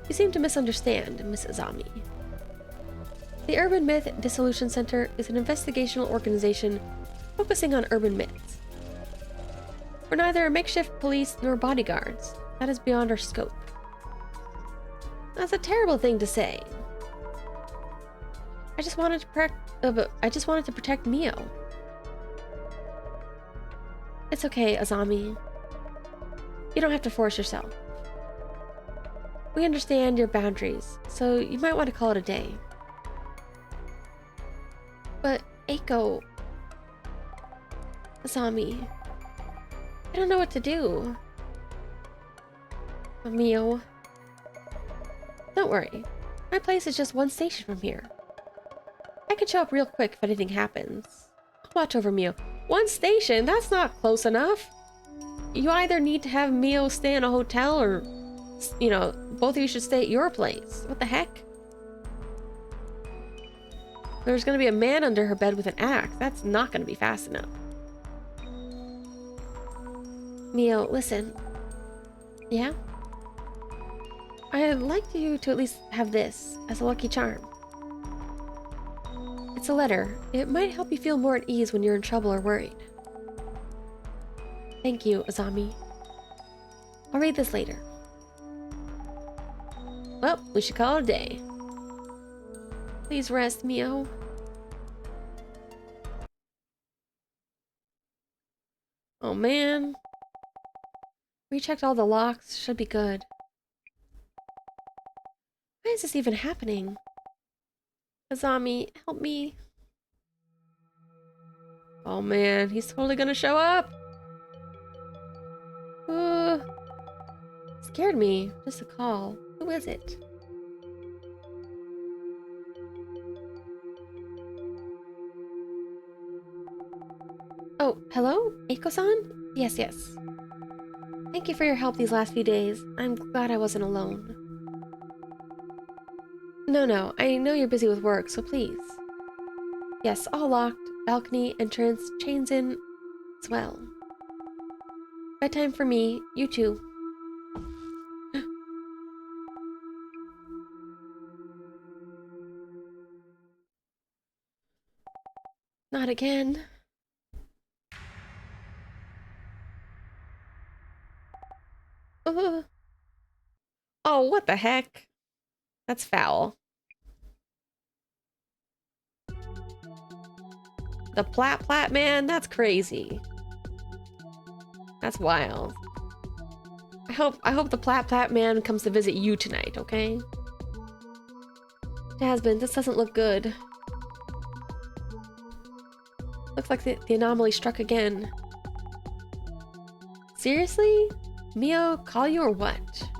You seem to misunderstand, Miss Azami. The Urban Myth Dissolution Center is an investigational organization focusing on urban myths. We're neither makeshift police nor bodyguards. That is beyond our scope. That's a terrible thing to say. I just wanted to protect Mio. It's okay, Azami. You don't have to force yourself. We understand your boundaries, so you might want to call it a day. But, Eiko... Azami... I don't know what to do. Mio... Don't worry. My place is just one station from here. I can show up real quick if anything happens. I'll watch over Mio. One station? That's not close enough. You either need to have Mio stay in a hotel or, you know, both of you should stay at your place. What the heck? There's gonna be a man under her bed with an axe. That's not gonna be fast enough. Mio, listen. Yeah? I'd like you to at least have this as a lucky charm. It's a letter. It might help you feel more at ease when you're in trouble or worried. Thank you, Azami. I'll read this later. Well, we should call it a day. Please rest, Mio. Oh man. Rechecked all the locks. Should be good. Why is this even happening? Azami, help me. Oh man, he's totally gonna show up. Scared me. Just a call. Who is it? Oh, hello? Eiko-san? Yes, yes. Thank you for your help these last few days. I'm glad I wasn't alone. No, I know you're busy with work, so please. Yes, all locked. Balcony, entrance, chains in as well. Bedtime for me. You too. Not again. Oh, what the heck? That's foul. The Plat man? That's crazy. That's wild. I hope the Plat man comes to visit you tonight, okay? Jasmine, this doesn't look good. Looks like the anomaly struck again. Seriously? Mio, call you or what?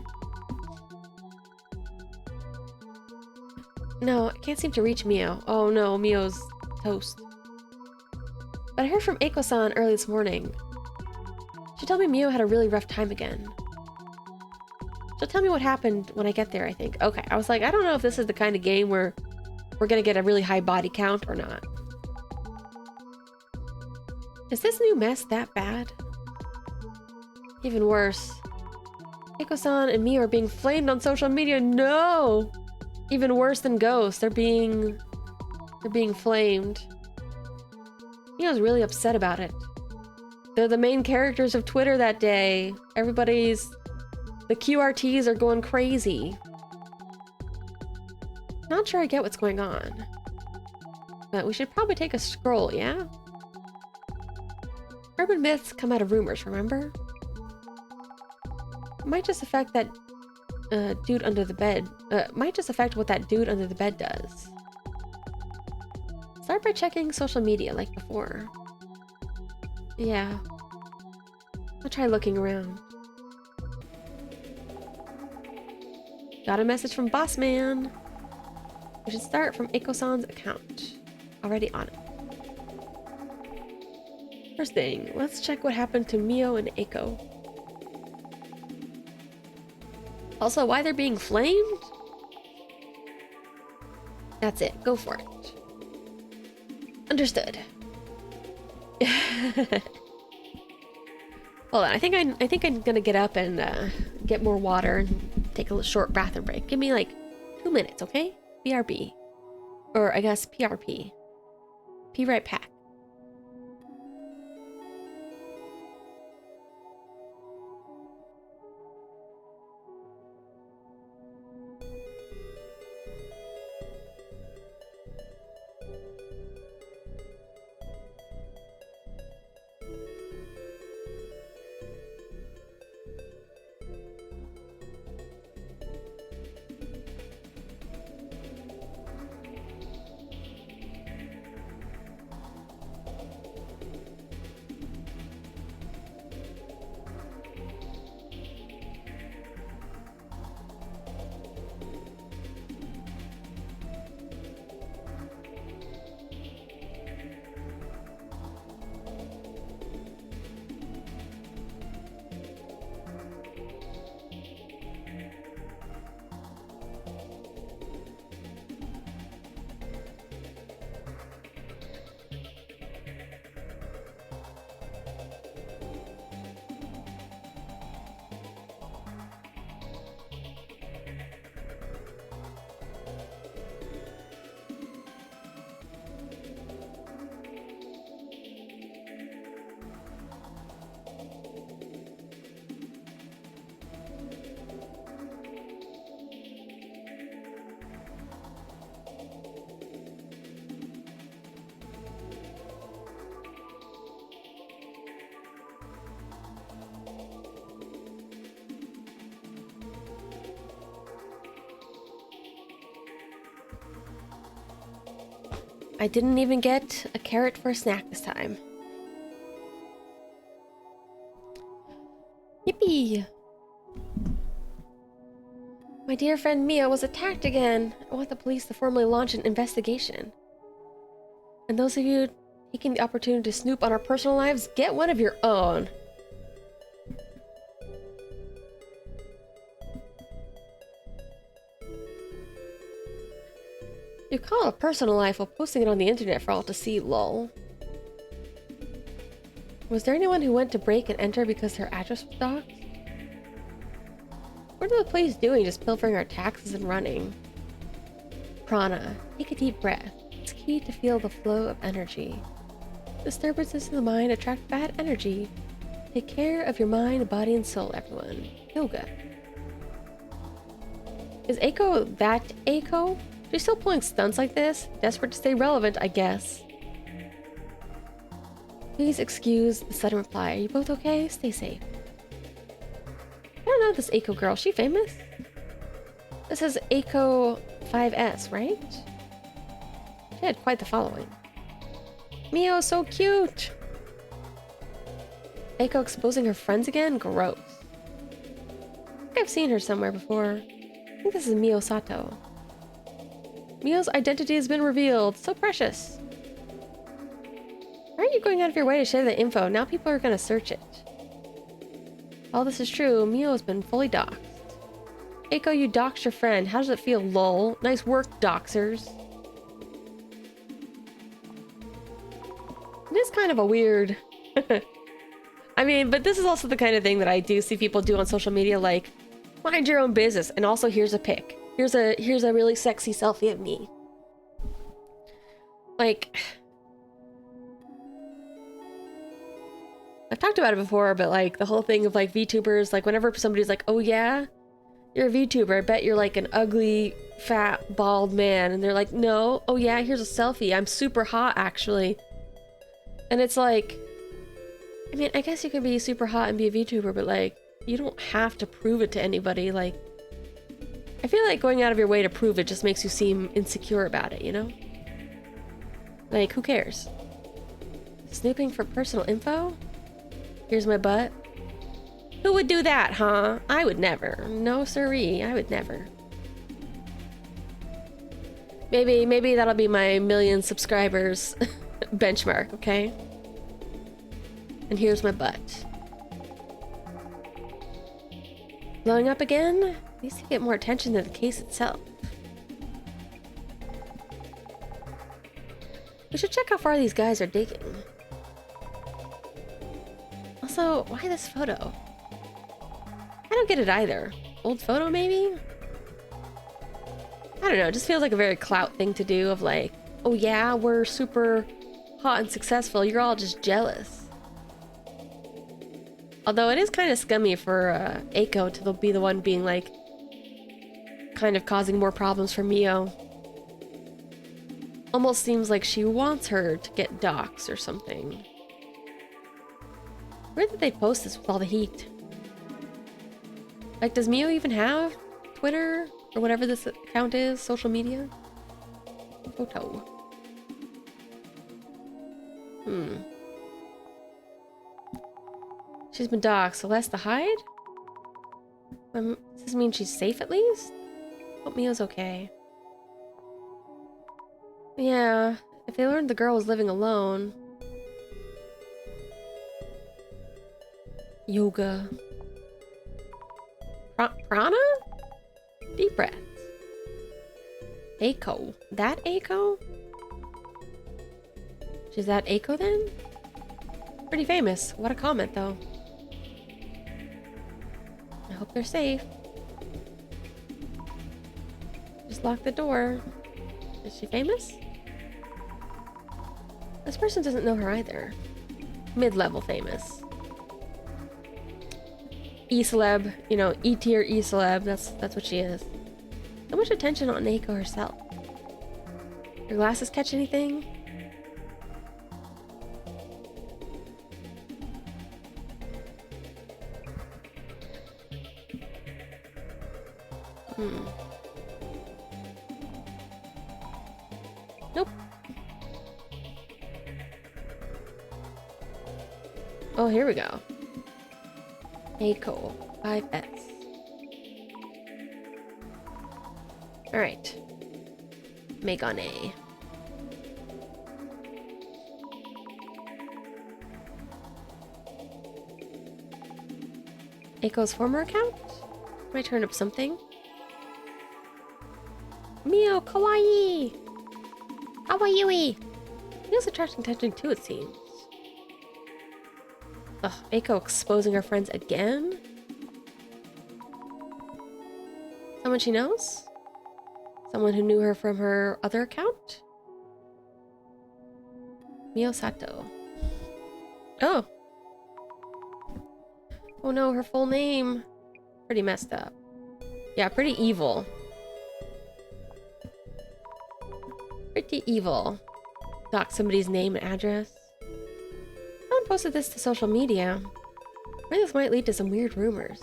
No, I can't seem to reach Mio. Oh no, Mio's toast. But I heard from Eiko-san early this morning. She told me Mio had a really rough time again. She'll tell me what happened when I get there, I think. Okay, I was like, I don't know if this is the kind of game where we're gonna get a really high body count or not. Is this new mess that bad? Even worse. Eiko-san and Mio are being flamed on social media. No! Even worse than ghosts. They're being flamed. Mio's really upset about it. They're the main characters of Twitter that day. The QRTs are going crazy. Not sure I get what's going on. But we should probably take a scroll, yeah? Urban myths come out of rumors, remember? Might just affect that dude under the bed. Might just affect what that dude under the bed does. Start by checking social media like before. Yeah. I'll try looking around. Got a message from Boss Man. We should start from Eiko-san's account. Already on it. First thing, let's check what happened to Mio and Eiko. Also, why they're being flamed? That's it. Go for it. Understood. Hold on, I think I'm gonna get up and get more water and take a short bathroom break. Give me like 2 minutes, okay? BRB. Or I guess PRP. P right pack. I didn't even get a carrot for a snack this time. Yippee! My dear friend Mia was attacked again. I want the police to formally launch an investigation. And those of you taking the opportunity to snoop on our personal lives, get one of your own. You call it a personal life while posting it on the internet for all to see, lol. Was there anyone who went to break and enter because their address was doxed? What are the police doing, just pilfering our taxes and running? Prana. Take a deep breath. It's key to feel the flow of energy. Disturbances in the mind attract bad energy. Take care of your mind, body, and soul, everyone. Yoga. Is Aiko that Aiko? She's still pulling stunts like this? Desperate to stay relevant, I guess. Please excuse the sudden reply. Are you both okay? Stay safe. I don't know this Aiko girl. Is she famous? This is Aiko 5S, right? She had quite the following. Mio, so cute! Aiko exposing her friends again? Gross. I think I've seen her somewhere before. I think this is Mio Sato. Mio's identity has been revealed. So precious. Why aren't you going out of your way to share the info? Now people are going to search it. All this is true. Mio has been fully doxxed. Aiko, you doxed your friend. How does it feel, lol? Nice work, doxers. It is kind of a weird... I mean, but this is also the kind of thing that I do see people do on social media, like, mind your own business, and also here's a pic. Here's a really sexy selfie of me. Like, I've talked about it before, but like the whole thing of like VTubers, like whenever somebody's like, oh yeah, you're a VTuber, I bet you're like an ugly, fat, bald man. And they're like, no, oh yeah, here's a selfie. I'm super hot actually. And it's like, I mean, I guess you could be super hot and be a VTuber, but like, you don't have to prove it to anybody. Like, I feel like going out of your way to prove it just makes you seem insecure about it, you know? Like, who cares? Snooping for personal info? Here's my butt. Who would do that, huh? I would never. No siree, I would never. Maybe that'll be my 1,000,000 subscribers benchmark, okay? And here's my butt. Blowing up again? Needs to get more attention than the case itself. We should check how far these guys are digging. Also, why this photo? I don't get it either. Old photo, maybe? I don't know, it just feels like a very clout thing to do of like, oh yeah, we're super hot and successful, you're all just jealous. Although it is kind of scummy for Eiko to be the one being like, kind of causing more problems for Mio. Almost seems like she wants her to get doxxed or something. Where did they post this with all the heat? Like, does Mio even have Twitter or whatever this account is? Social media? Photo. She's been doxxed, so less to hide? Does this mean she's safe at least? Hope Mio's okay. Yeah, if they learned the girl was living alone. Yoga. Prana? Deep breaths. Eiko. That Eiko? Is that Eiko then? Pretty famous. What a comment though. I hope they're safe. Just lock the door. Is she famous? This person doesn't know her either. Mid-level famous. E-celeb, you know, E-tier E-celeb, that's what she is. So much attention on Eiko herself. Your glasses catch anything? Nope. Oh, here we go. Eiko, 5S. Alright. Megane. Eiko's former account? Might turn up something. Mio, kawaii! Kawaii! Mio's attracting attention too, it seems. Ugh, Eiko exposing her friends again? Someone she knows? Someone who knew her from her other account? Mio Sato. Oh! Oh no, her full name. Pretty messed up. Yeah, pretty evil. Pretty evil. Dox somebody's name and address. Someone posted this to social media. Maybe this might lead to some weird rumors.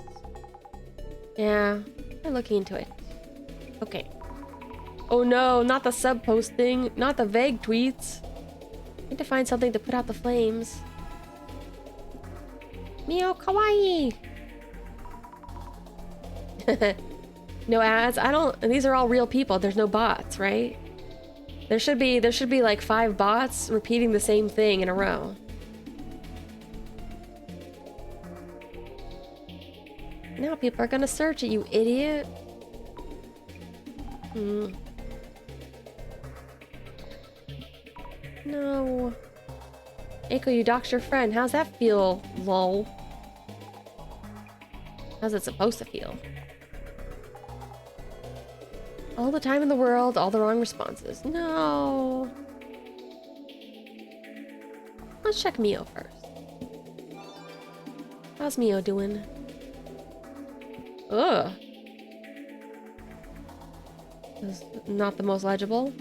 Yeah, I'm looking into it. Okay. Oh no, not the sub posting, not the vague tweets. Need to find something to put out the flames. Mio kawaii! No ads? I don't, these are all real people. There's no bots, right? There should be like 5 bots repeating the same thing in a row. Now people are gonna search it, you idiot. No. Eiko, you doxed your friend. How's that feel, lol? How's it supposed to feel? All the time in the world, all the wrong responses. No. Let's check Mio first. How's Mio doing? Ugh. This is not the most legible.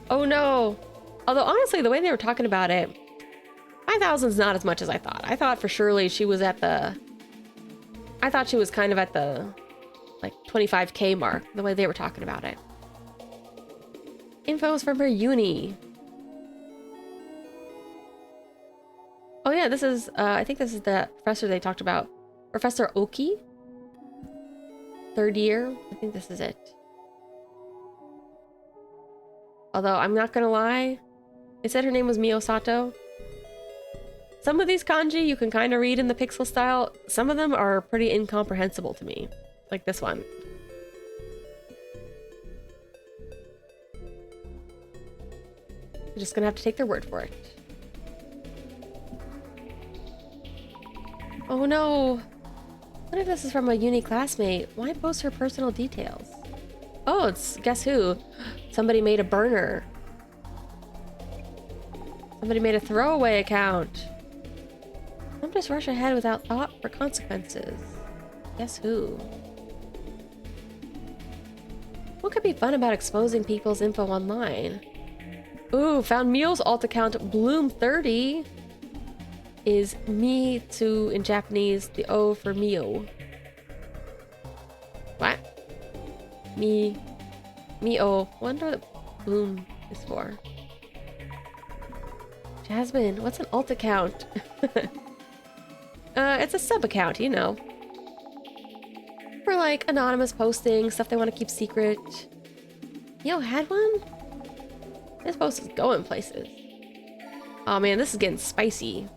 Oh no. Although honestly, the way they were talking about it, 5,000 is not as much as I thought. I thought for surely she was at the... I thought she was kind of at the like 25K mark, the way they were talking about it. Info is from her uni. Oh yeah, this is, I think this is the professor they talked about. Professor Oki. 3rd year. I think this is it. Although, I'm not gonna lie, they said her name was Mio Sato. Some of these kanji you can kind of read in the pixel style. Some of them are pretty incomprehensible to me. Like this one. You're just gonna have to take their word for it. Oh no! What if this is from a uni classmate? Why post her personal details? Oh, it's guess who? Somebody made a burner. Somebody made a throwaway account. Don't just rush ahead without thought for consequences. Guess who? What could be fun about exposing people's info online? Ooh, found Meow's alt account Bloom30 is me to in Japanese, the O for Meow. What? Me-o. Wonder what Bloom is for. Jasmine, what's an alt account? It's a sub account, you know. For like anonymous posting, stuff they want to keep secret. Yo, had one? This post is going places. Oh man, this is getting spicy.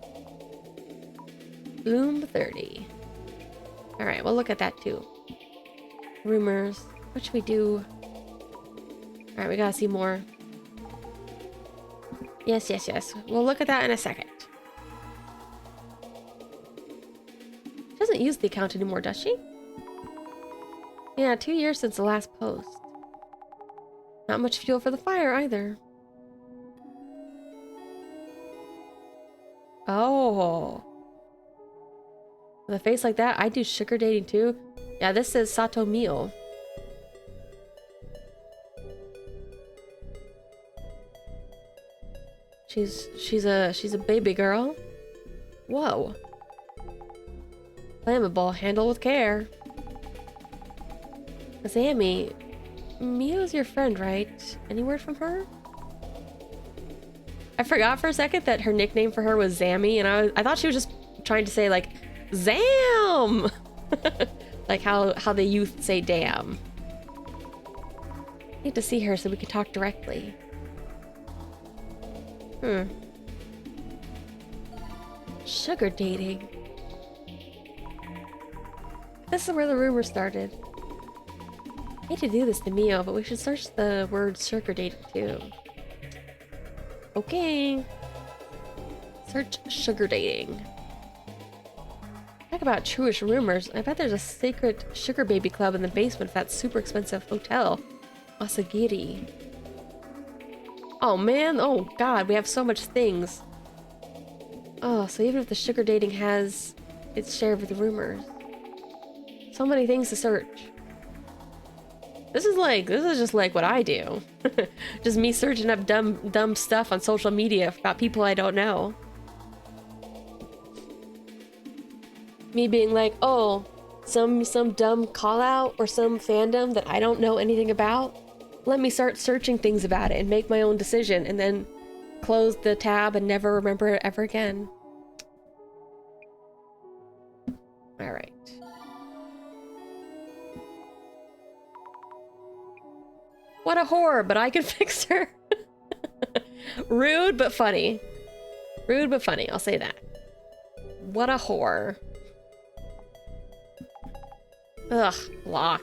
Bloom30. Alright, we'll look at that too. Rumors. What should we do? Alright, we gotta see more. Yes, yes, yes. We'll look at that in a second. She doesn't use the account anymore, does she? Yeah, 2 years since the last post. Not much fuel for the fire either. Oh. With a face like that, I do sugar dating too. Yeah, this is Sato Mio. She's a baby girl. Whoa. Flammable, handle with care. Sammy, Mio's your friend, right? Any word from her? I forgot for a second that her nickname for her was Zammy, and I thought she was just trying to say like Zam, like how the youth say damn. Need to see her so we can talk directly. Sugar dating. This is where the rumor started. I hate to do this to Mio, but we should search the word sugar dating too. Okay. Search sugar dating. Talk about truish rumors. I bet there's a secret sugar baby club in the basement of that super expensive hotel. Asagiri. Oh man, oh god, we have so much things. Oh, so even if the sugar dating has its share of the rumors. So many things to search. This is just like what I do. Just me searching up dumb stuff on social media about people I don't know. Me being like, oh, some dumb call out or some fandom that I don't know anything about. Let me start searching things about it and make my own decision and then close the tab and never remember it ever again. All right. What a whore, but I can fix her. Rude, but funny. Rude, but funny. I'll say that. What a whore. Ugh, block.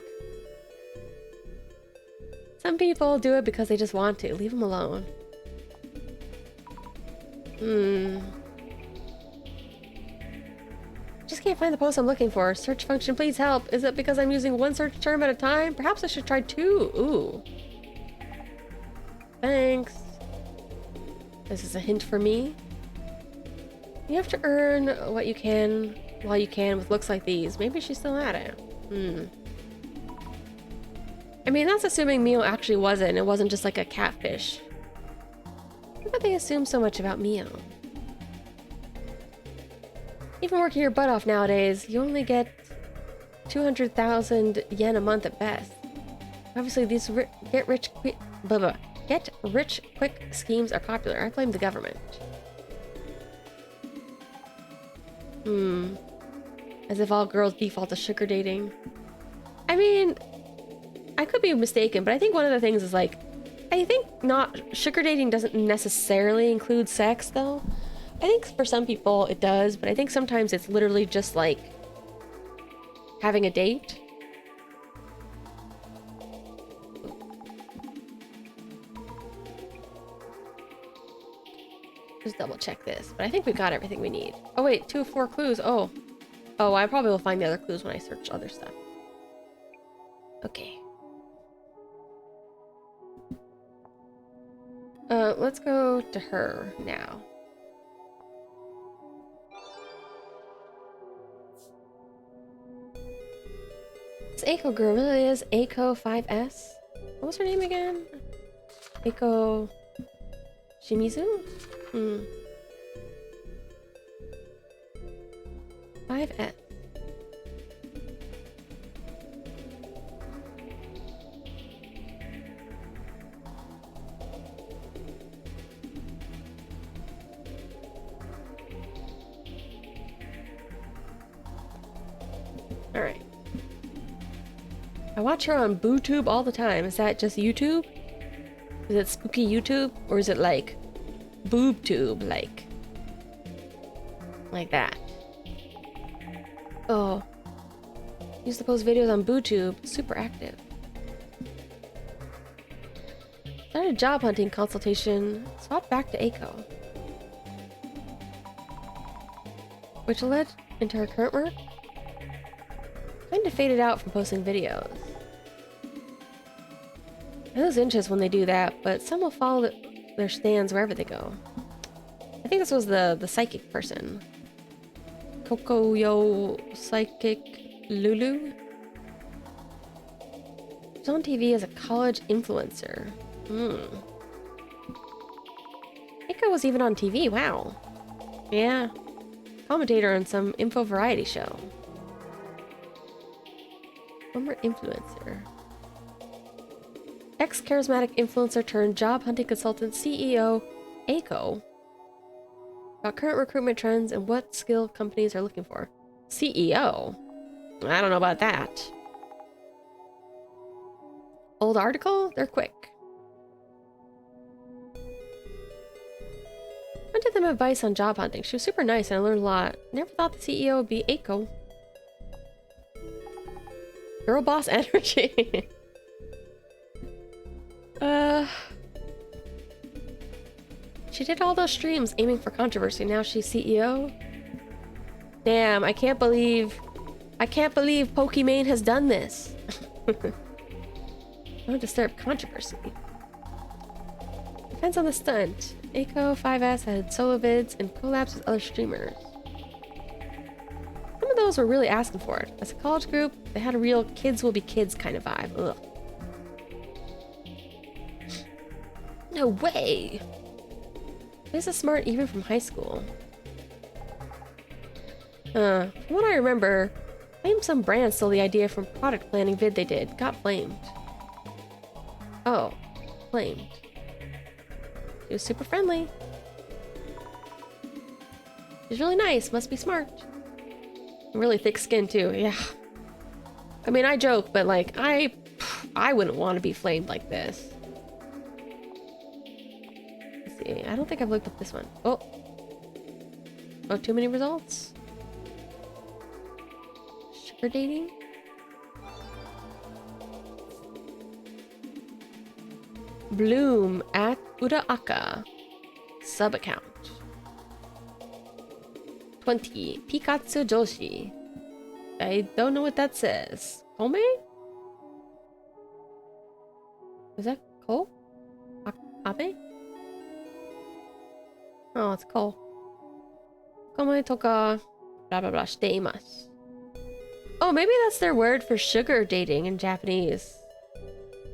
Some people do it because they just want to. Leave them alone. Just can't find the post I'm looking for. Search function, please help. Is it because I'm using one search term at a time? Perhaps I should try two. Ooh. Thanks. This is a hint for me. You have to earn what you can while you can with looks like these. Maybe she's still at it. I mean, that's assuming Mio actually wasn't. It wasn't just like a catfish. Why do they assume so much about Mio? Even working your butt off nowadays, you only get 200,000 yen a month at best. Obviously, these get rich quick schemes are popular. I blame the government. As if all girls default to sugar dating. I mean, I could be mistaken, but I think one of the things is like, I think sugar dating doesn't necessarily include sex though. I think for some people it does, but I think sometimes it's literally just like having a date. Just double check this, but I think we got everything we need. Oh wait, 2 of 4 clues. Oh, Oh, I probably will find the other clues when I search other stuff. Okay. Let's go to her now. This Eiko girl really is Eiko 5S. What was her name again? Eiko Shimizu? 5S. Alright. I watch her on BooTube all the time. Is that just YouTube? Is it spooky YouTube? Or is it like BoobTube? Like that. Oh. Used to post videos on BooTube. Super active. Started a job hunting consultation. Swapped back to Eiko. Which led into her current work. Kinda faded out from posting videos. I lose interest when they do that, but some will follow their stands wherever they go. I think this was the psychic person. Kokoyo Psychic Lulu? She's on TV as a college influencer. Eiko was even on TV, wow. Yeah. Commentator on some info variety show. Former influencer. Ex-charismatic influencer turned job hunting consultant CEO Eiko. About current recruitment trends and what skill companies are looking for. CEO? I don't know about that. Old article? They're quick. I did them advice on job hunting. She was super nice and I learned a lot. Never thought the CEO would be Eiko. Girl boss energy. She did all those streams aiming for controversy. Now she's CEO. Damn, I can't believe Pokimane has done this. Don't disturb controversy. Depends on the stunt. Eiko 5S had solo vids and collabs with other streamers. Some of those were really asking for it. As a college group, they had a real kids will be kids kind of vibe. Ugh. No way! This is smart even from high school. From what I remember, claimed some brand stole the idea from product planning vid they did. Got flamed. Oh. Flamed. She was super friendly. She's really nice. Must be smart. Really thick skin too. Yeah. I mean, I joke, but like, I wouldn't want to be flamed like this. Let's see. I don't think I've looked up this one. Oh. Oh, too many results? Sugar dating? Bloom at Uraaka. Sub account. 20. Pikatsu Joshi. I don't know what that says. Kome? Is that Ko? Abe? Oh, it's Ko. Kome toka blah blah blah shite imasu. Oh, maybe that's their word for sugar dating in Japanese.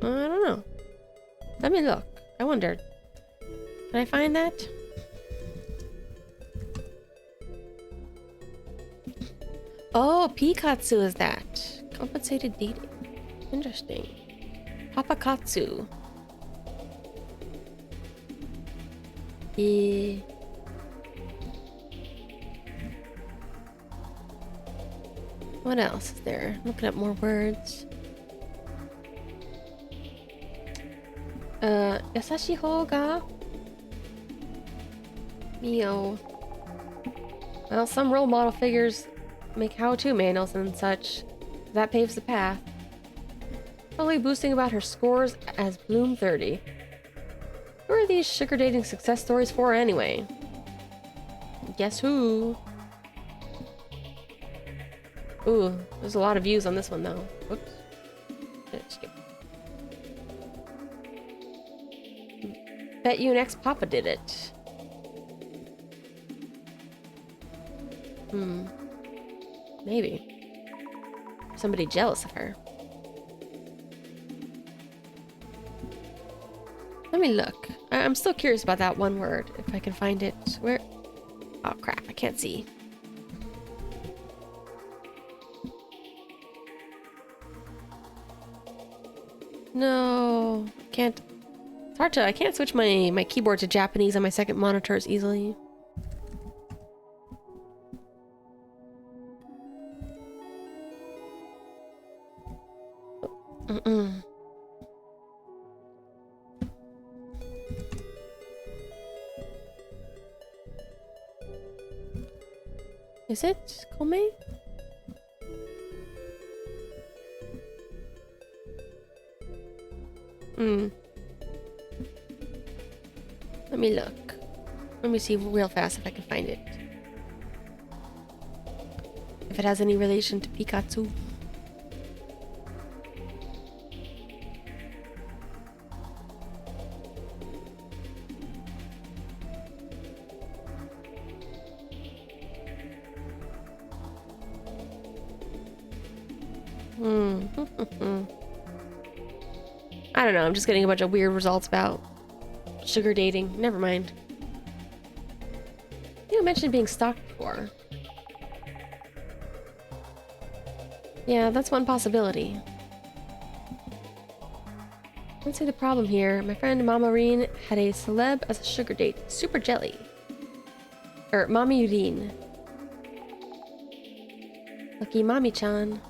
I don't know. Let me look. I wondered. Can I find that? Oh, Pikatsu is that. Compensated dating. Interesting. Papakatsu. What else is there? Looking up more words. Yasashi hou ga Mio. Well, some role model figures make how-to manuals and such. That paves the path. Probably boosting about her scores as Bloom 30. Who are these sugar dating success stories for anyway? Guess who? Ooh, there's a lot of views on this one, though. Whoops. Skip. Bet you an ex-papa did it. Maybe. Somebody jealous of her. Let me look. I'm still curious about that one word, if I can find it. Where? Oh, crap. I can't see. No. Can't. It's hard to... I can't switch my keyboard to Japanese on my second monitor as easily. Is it Kome? Let me look. Let me see real fast if I can find it. If it has any relation to Pikachu. I don't know, I'm just getting a bunch of weird results about sugar dating. Never mind. You mentioned being stalked before. Yeah, that's one possibility. Let's see the problem here. My friend Mama Reen had a celeb as a sugar date. Super jelly. Or Mommy Udine. Lucky Mommy-chan.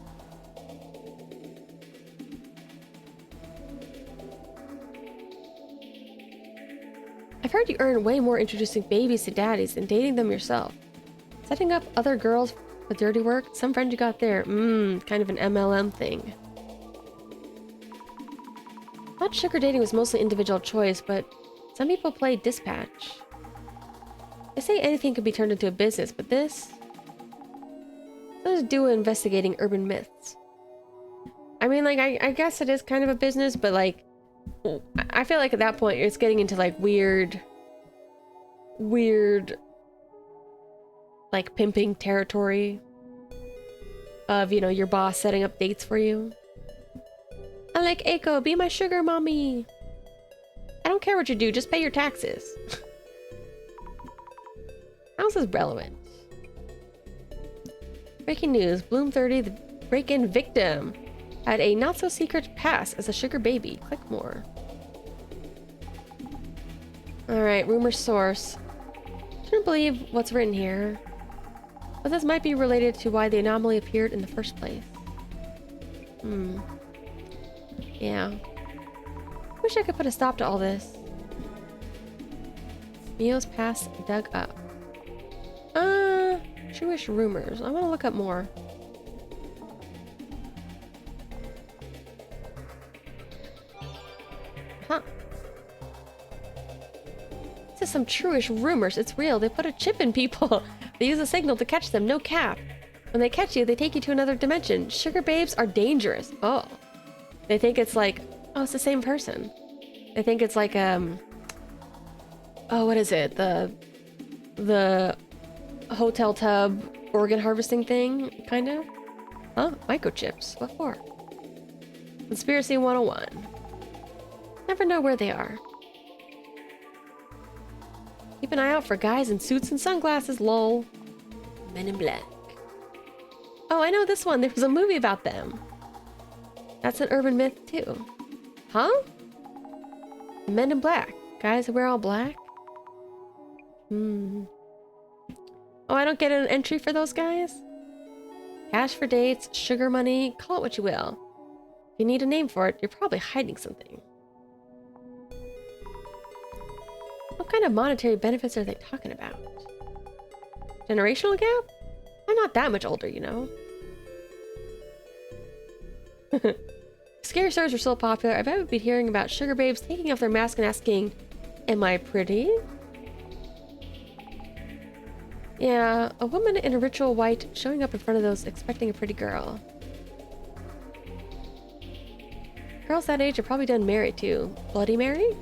I've heard you earn way more introducing babies to daddies than dating them yourself. Setting up other girls for dirty work? Some friend you got there. Kind of an MLM thing. I thought sugar dating was mostly individual choice, but some people play dispatch. They say anything could be turned into a business, but this... Let's do investigating urban myths. I mean, like, I guess it is kind of a business, but, like, I feel like at that point it's getting into, like, weird, like, pimping territory of, you know, your boss setting up dates for you. I like Eiko, be my sugar mommy. I don't care what you do, just pay your taxes. How's this relevant? Breaking news, Bloom 30, the break-in victim, had a not-so-secret past as a sugar baby. Click more. Alright, rumor source. Shouldn't believe what's written here. But this might be related to why the anomaly appeared in the first place. Yeah. Wish I could put a stop to all this. Mio's past dug up. Jewish rumors. I want to look up more. Huh. This is some truish rumors. It's real. They put a chip in people. They use a signal to catch them. No cap. When they catch you, they take you to another dimension. Sugar babes are dangerous. Oh. They think it's like... Oh, it's the same person. They think it's like, oh, what is it? The hotel tub organ harvesting thing, kind of? Huh? Microchips. What for? Conspiracy 101. Never know where they are. Keep an eye out for guys in suits and sunglasses, lol. Men in Black. Oh, I know this one. There was a movie about them. That's an urban myth, too. Huh? Men in Black. Guys that wear all black? Oh, I don't get an entry for those guys? Cash for dates, sugar money, call it what you will. If you need a name for it, you're probably hiding something. What kind of monetary benefits are they talking about? Generational gap? I'm not that much older, you know. Scary stories were so popular, I bet we'd be hearing about sugar babes taking off their mask and asking, "Am I pretty?" Yeah, a woman in a ritual white showing up in front of those expecting a pretty girl. Girls that age are probably done married too. Bloody Mary?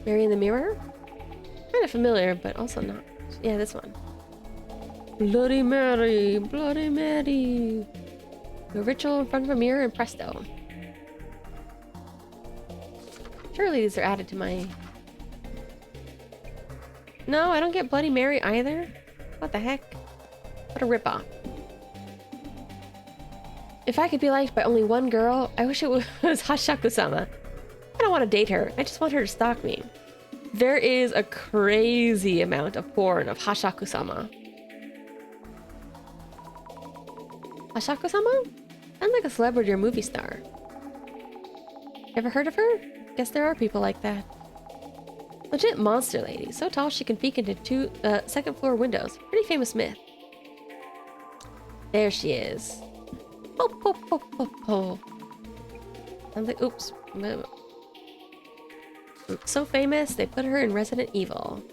Mary in the Mirror? Kind of familiar, but also not. Yeah, this one. Bloody Mary! Bloody Mary! A ritual in front of a mirror and presto. Surely these are added to my... No, I don't get Bloody Mary either. What the heck? What a ripoff. If I could be liked by only one girl, I wish it was Hashaku-sama. I don't want to date her. I just want her to stalk me. There is a crazy amount of porn of Hashaku-sama. Hashaku-sama? Sounds like a celebrity or movie star. Ever heard of her? Guess there are people like that. Legit monster lady. So tall she can peek into two second floor windows. Pretty famous myth. There she is. Oh, oh, oh, oh, oh. Sounds like, oops. So famous, they put her in Resident Evil.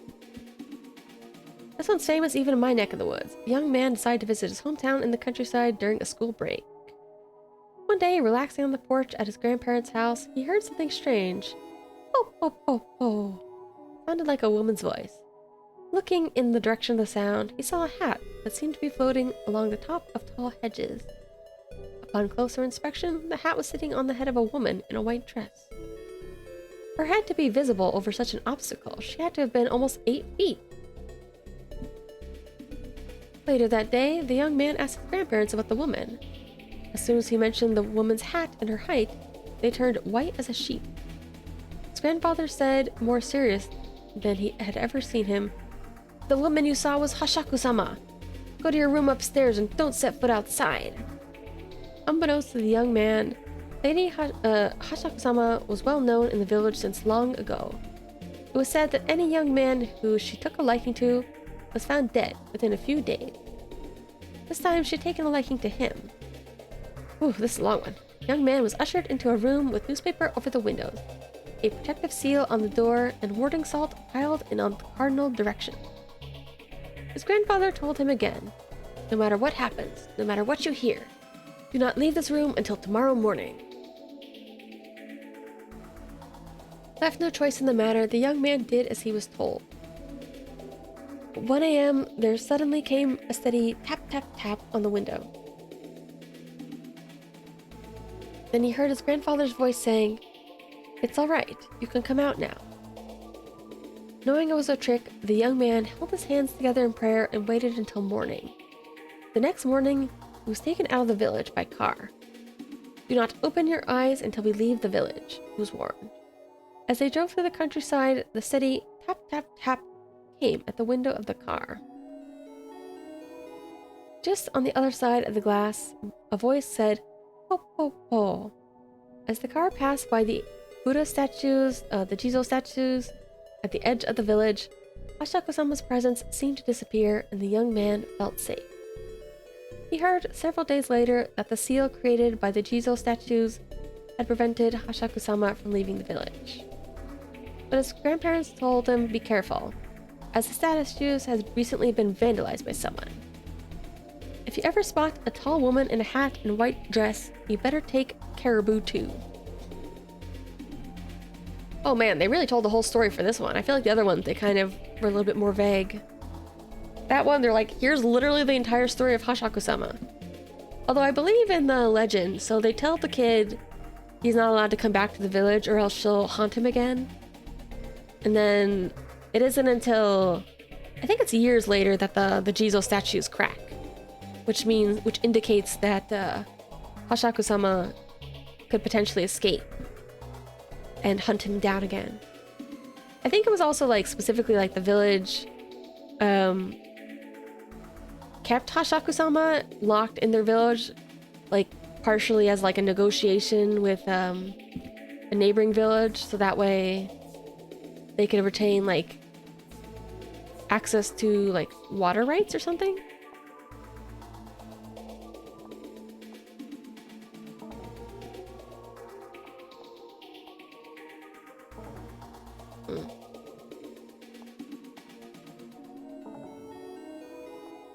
This one's famous even in my neck of the woods. A young man decided to visit his hometown in the countryside during a school break. One day, relaxing on the porch at his grandparents' house, he heard something strange. Oh, oh, oh, oh. Sounded like a woman's voice. Looking in the direction of the sound, he saw a hat that seemed to be floating along the top of tall hedges. Upon closer inspection, the hat was sitting on the head of a woman in a white dress. For her head to be visible over such an obstacle, she had to have been almost 8 feet. Later that day, the young man asked his grandparents about the woman. As soon as he mentioned the woman's hat and her height, they turned white as a sheet. His grandfather said, more serious than he had ever seen him, "The woman you saw was Hashaku-sama. Go to your room upstairs and don't set foot outside." Unbeknownst to the young man, Lady Hashaku-sama was well known in the village since long ago. It was said that any young man who she took a liking to was found dead within a few days. This time she'd taken a liking to him. Ooh, this is a long one. The young man was ushered into a room with newspaper over the windows, a protective seal on the door, and warding salt piled in a cardinal direction. His grandfather told him again, "No matter what happens, no matter what you hear, do not leave this room until tomorrow morning." Left no choice in the matter, the young man did as he was told. At 1 a.m., there suddenly came a steady tap, tap, tap on the window. Then he heard his grandfather's voice saying, "It's all right, you can come out now." Knowing it was a trick, the young man held his hands together in prayer and waited until morning. The next morning, he was taken out of the village by car. "Do not open your eyes until we leave the village," he was warned. As they drove through the countryside, the steady tap, tap, tap came at the window of the car. Just on the other side of the glass, a voice said, "Po, po, po." As the car passed by the Buddha statues, the Jizo statues, at the edge of the village, Hashaku-sama's presence seemed to disappear and the young man felt safe. He heard several days later that the seal created by the Jizo statues had prevented Hashaku-sama from leaving the village. But his grandparents told him be careful, as the statues had recently been vandalized by someone. If you ever spot a tall woman in a hat and white dress, you better take caribou too. Oh man, they really told the whole story for this one. I feel like the other one, they kind of were a little bit more vague. That one, they're like, here's literally the entire story of Hashaku-sama. Although I believe in the legend, so they tell the kid he's not allowed to come back to the village or else she'll haunt him again. And then it isn't until, I think it's years later, that the Jizo statues crack. Which indicates that Hashaku-sama could potentially escape and hunt him down again. I think it was also like specifically like the village kept Hashaku-sama locked in their village, like partially as like a negotiation with a neighboring village, so that way they could retain like access to like water rights or something.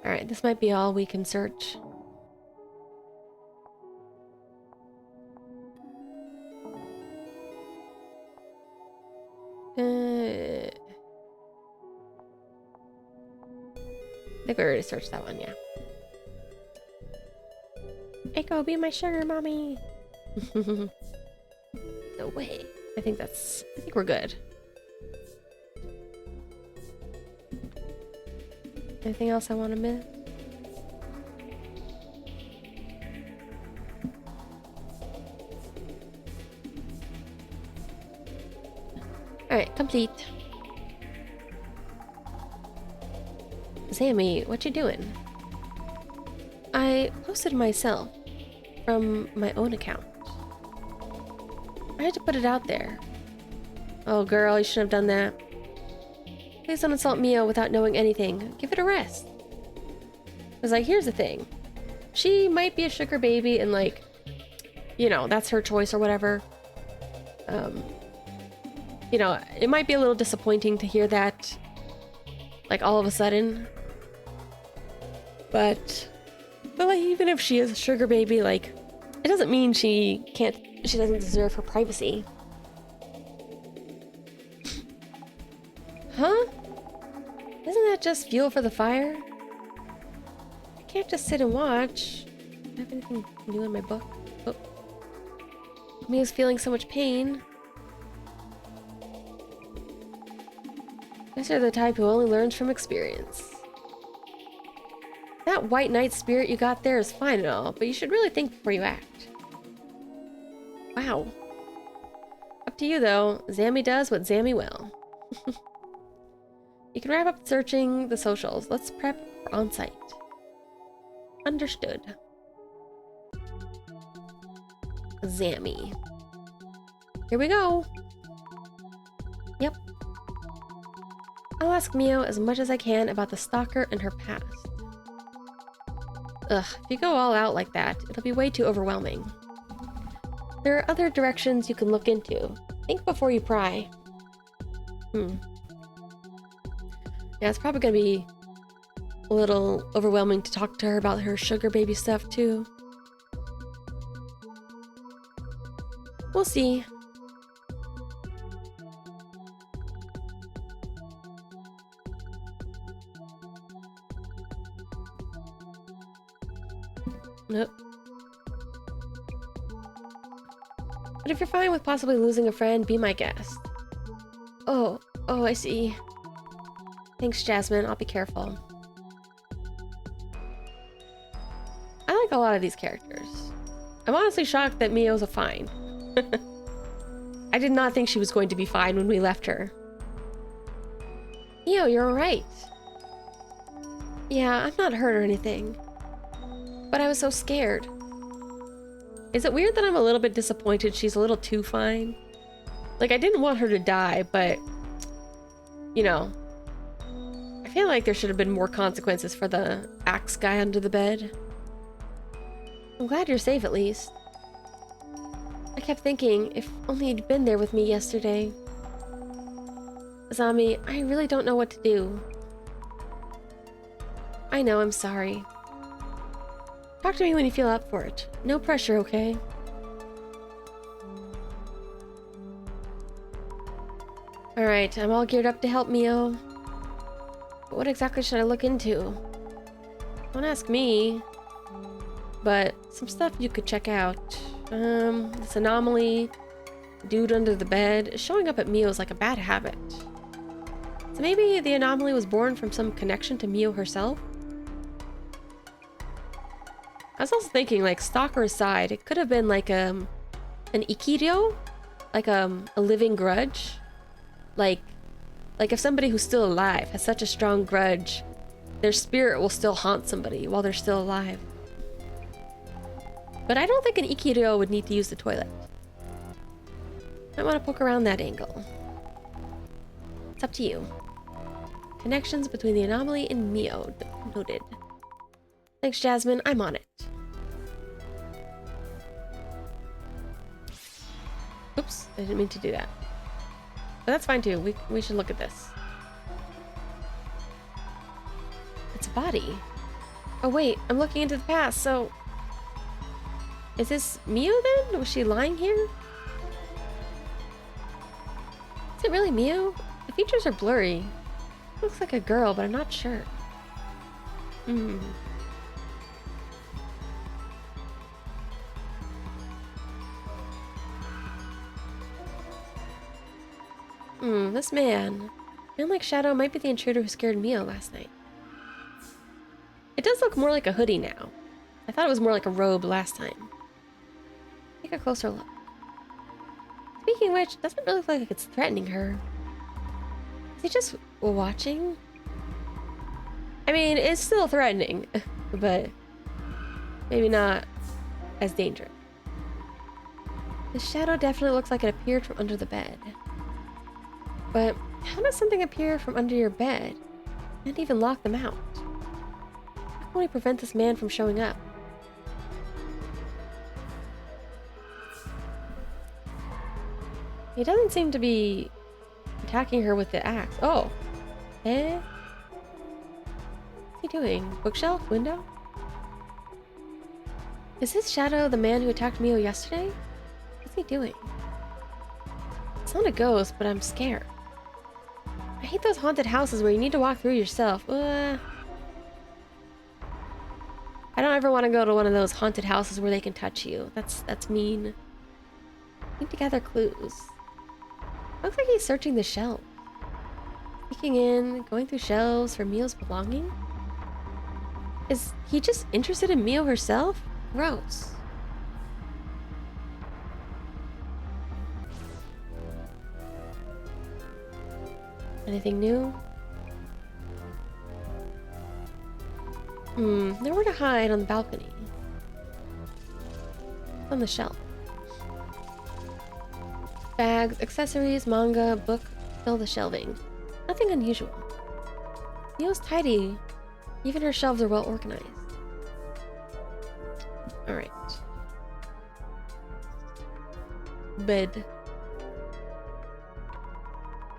Alright, this might be all we can search. I think we already searched that one, yeah. Echo, be my sugar mommy! No way. I think we're good. Anything else I want to miss? Alright, complete. Sammy, what you doing? I posted myself from my own account. I had to put it out there. Oh girl, you shouldn't have done that. Please don't insult Mio without knowing anything. Give it a rest. Cause like, here's the thing. She might be a sugar baby and like, you know, that's her choice or whatever. You know, it might be a little disappointing to hear that, like, all of a sudden. But like, even if she is a sugar baby, like, it doesn't mean she doesn't deserve her privacy. Huh? Isn't that just fuel for the fire? I can't just sit and watch. Do I have anything new in my book? Oh. Mia's feeling so much pain. Guess you're the type who only learns from experience. That white knight spirit you got there is fine and all, but you should really think before you act. Wow. Up to you though. Zammy does what Zammy will. You can wrap up searching the socials. Let's prep for on-site. Understood. Zammy. Here we go. Yep. I'll ask Mio as much as I can about the stalker and her past. Ugh, if you go all out like that, it'll be way too overwhelming. There are other directions you can look into. Think before you pry. Yeah, it's probably gonna be a little overwhelming to talk to her about her sugar baby stuff, too. We'll see. Nope. But if you're fine with possibly losing a friend, be my guest. Oh, I see. Thanks, Jasmine. I'll be careful. I like a lot of these characters. I'm honestly shocked that Mio's a fine. I did not think she was going to be fine when we left her. Mio, you're alright. Yeah, I'm not hurt or anything. But I was so scared. Is it weird that I'm a little bit disappointed she's a little too fine? Like, I didn't want her to die, but... You know... I feel like there should have been more consequences for the axe guy under the bed. I'm glad you're safe, at least. I kept thinking, if only you'd been there with me yesterday. Azami, I really don't know what to do. I know, I'm sorry. Talk to me when you feel up for it. No pressure, okay? Alright, I'm all geared up to help Mio. But what exactly should I look into? Don't ask me. But some stuff you could check out. This anomaly, dude under the bed, showing up at Mio's like a bad habit. So maybe the anomaly was born from some connection to Mio herself? I was also thinking, like, stalker aside, it could have been like an ikirio, like a living grudge. Like if somebody who's still alive has such a strong grudge, their spirit will still haunt somebody while they're still alive. But I don't think an ikirio would need to use the toilet. I want to poke around that angle. It's up to you. Connections between the anomaly and Mio. Noted. Thanks, Jasmine. I'm on it. Oops, I didn't mean to do that. But that's fine too. We should look at this. It's a body. Oh wait, I'm looking into the past, so... Is this Mio then? Was she lying here? Is it really Mio? The features are blurry. Looks like a girl, but I'm not sure. This man like Shadow might be the intruder who scared Mio last night. It does look more like a hoodie now. I thought it was more like a robe last time. Take a closer look. Speaking of which, it doesn't really look like it's threatening her. Is he just watching? I mean, it's still threatening, but maybe not as dangerous. The shadow definitely looks like it appeared from under the bed. But how does something appear from under your bed and even lock them out? How can we prevent this man from showing up? He doesn't seem to be attacking her with the axe. Oh. What's he doing? Bookshelf? Window? Is this Shadow the man who attacked Mio yesterday? What's he doing? It's not a ghost, but I'm scared. I hate those haunted houses where you need to walk through yourself. I don't ever want to go to one of those haunted houses where they can touch you. That's mean. Need to gather clues. Looks like he's searching the shelves. Peeking in, going through shelves for Mio's belongings. Is he just interested in Mio herself? Gross. Anything new? Nowhere to hide on the balcony. On the shelf. Bags, accessories, manga, book, fill the shelving. Nothing unusual. Mio's tidy. Even her shelves are well organized. Alright. Bed.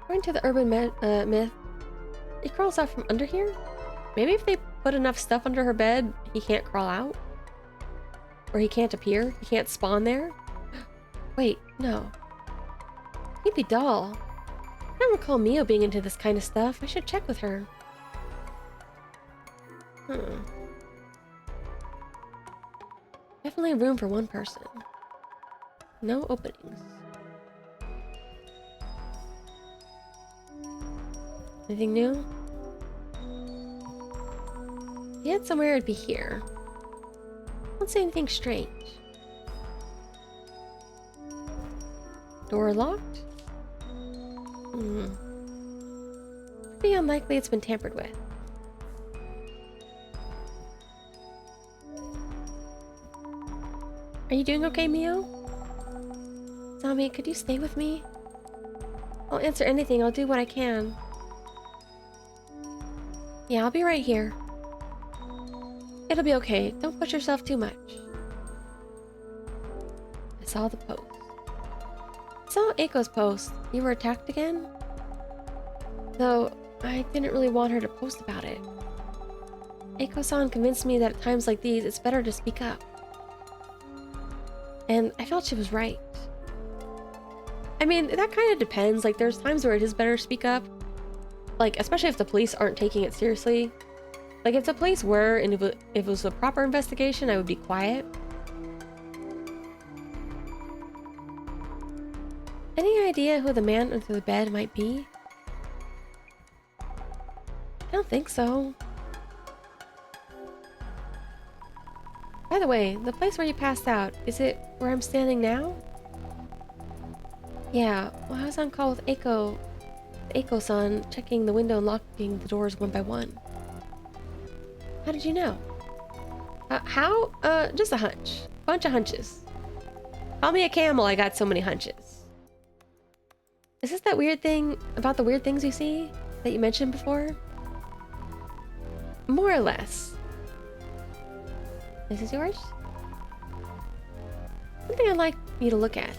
According to the urban myth, he crawls out from under here? Maybe if they put enough stuff under her bed, he can't crawl out? Or he can't appear? He can't spawn there? Wait, no. Creepy doll. I don't recall Mio being into this kind of stuff. I should check with her. Definitely room for one person. No openings. Anything new? If he had somewhere, it'd be here. Don't say anything strange. Door locked? Pretty unlikely it's been tampered with. Are you doing okay, Mio? Tommy, could you stay with me? I'll answer anything. I'll do what I can. Yeah, I'll be right here. It'll be okay. Don't push yourself too much. I saw the post. I saw Eiko's post. You were attacked again? Though, I didn't really want her to post about it. Eiko-san convinced me that at times like these, it's better to speak up. And I felt she was right. I mean, that kind of depends. Like, there's times where it is better to speak up. Like, especially if the police aren't taking it seriously. Like, if the police were, and if it was a proper investigation, I would be quiet. Any idea who the man under the bed might be? I don't think so. By the way, the place where you passed out, is it where I'm standing now? Yeah, well, I was on call with Eiko-san, checking the window and locking the doors one by one. How did you know? How? Just a hunch. Bunch of hunches. Call me a camel, I got so many hunches. Is this that weird thing about the weird things you see that you mentioned before? More or less. This is yours? Something I'd like you to look at.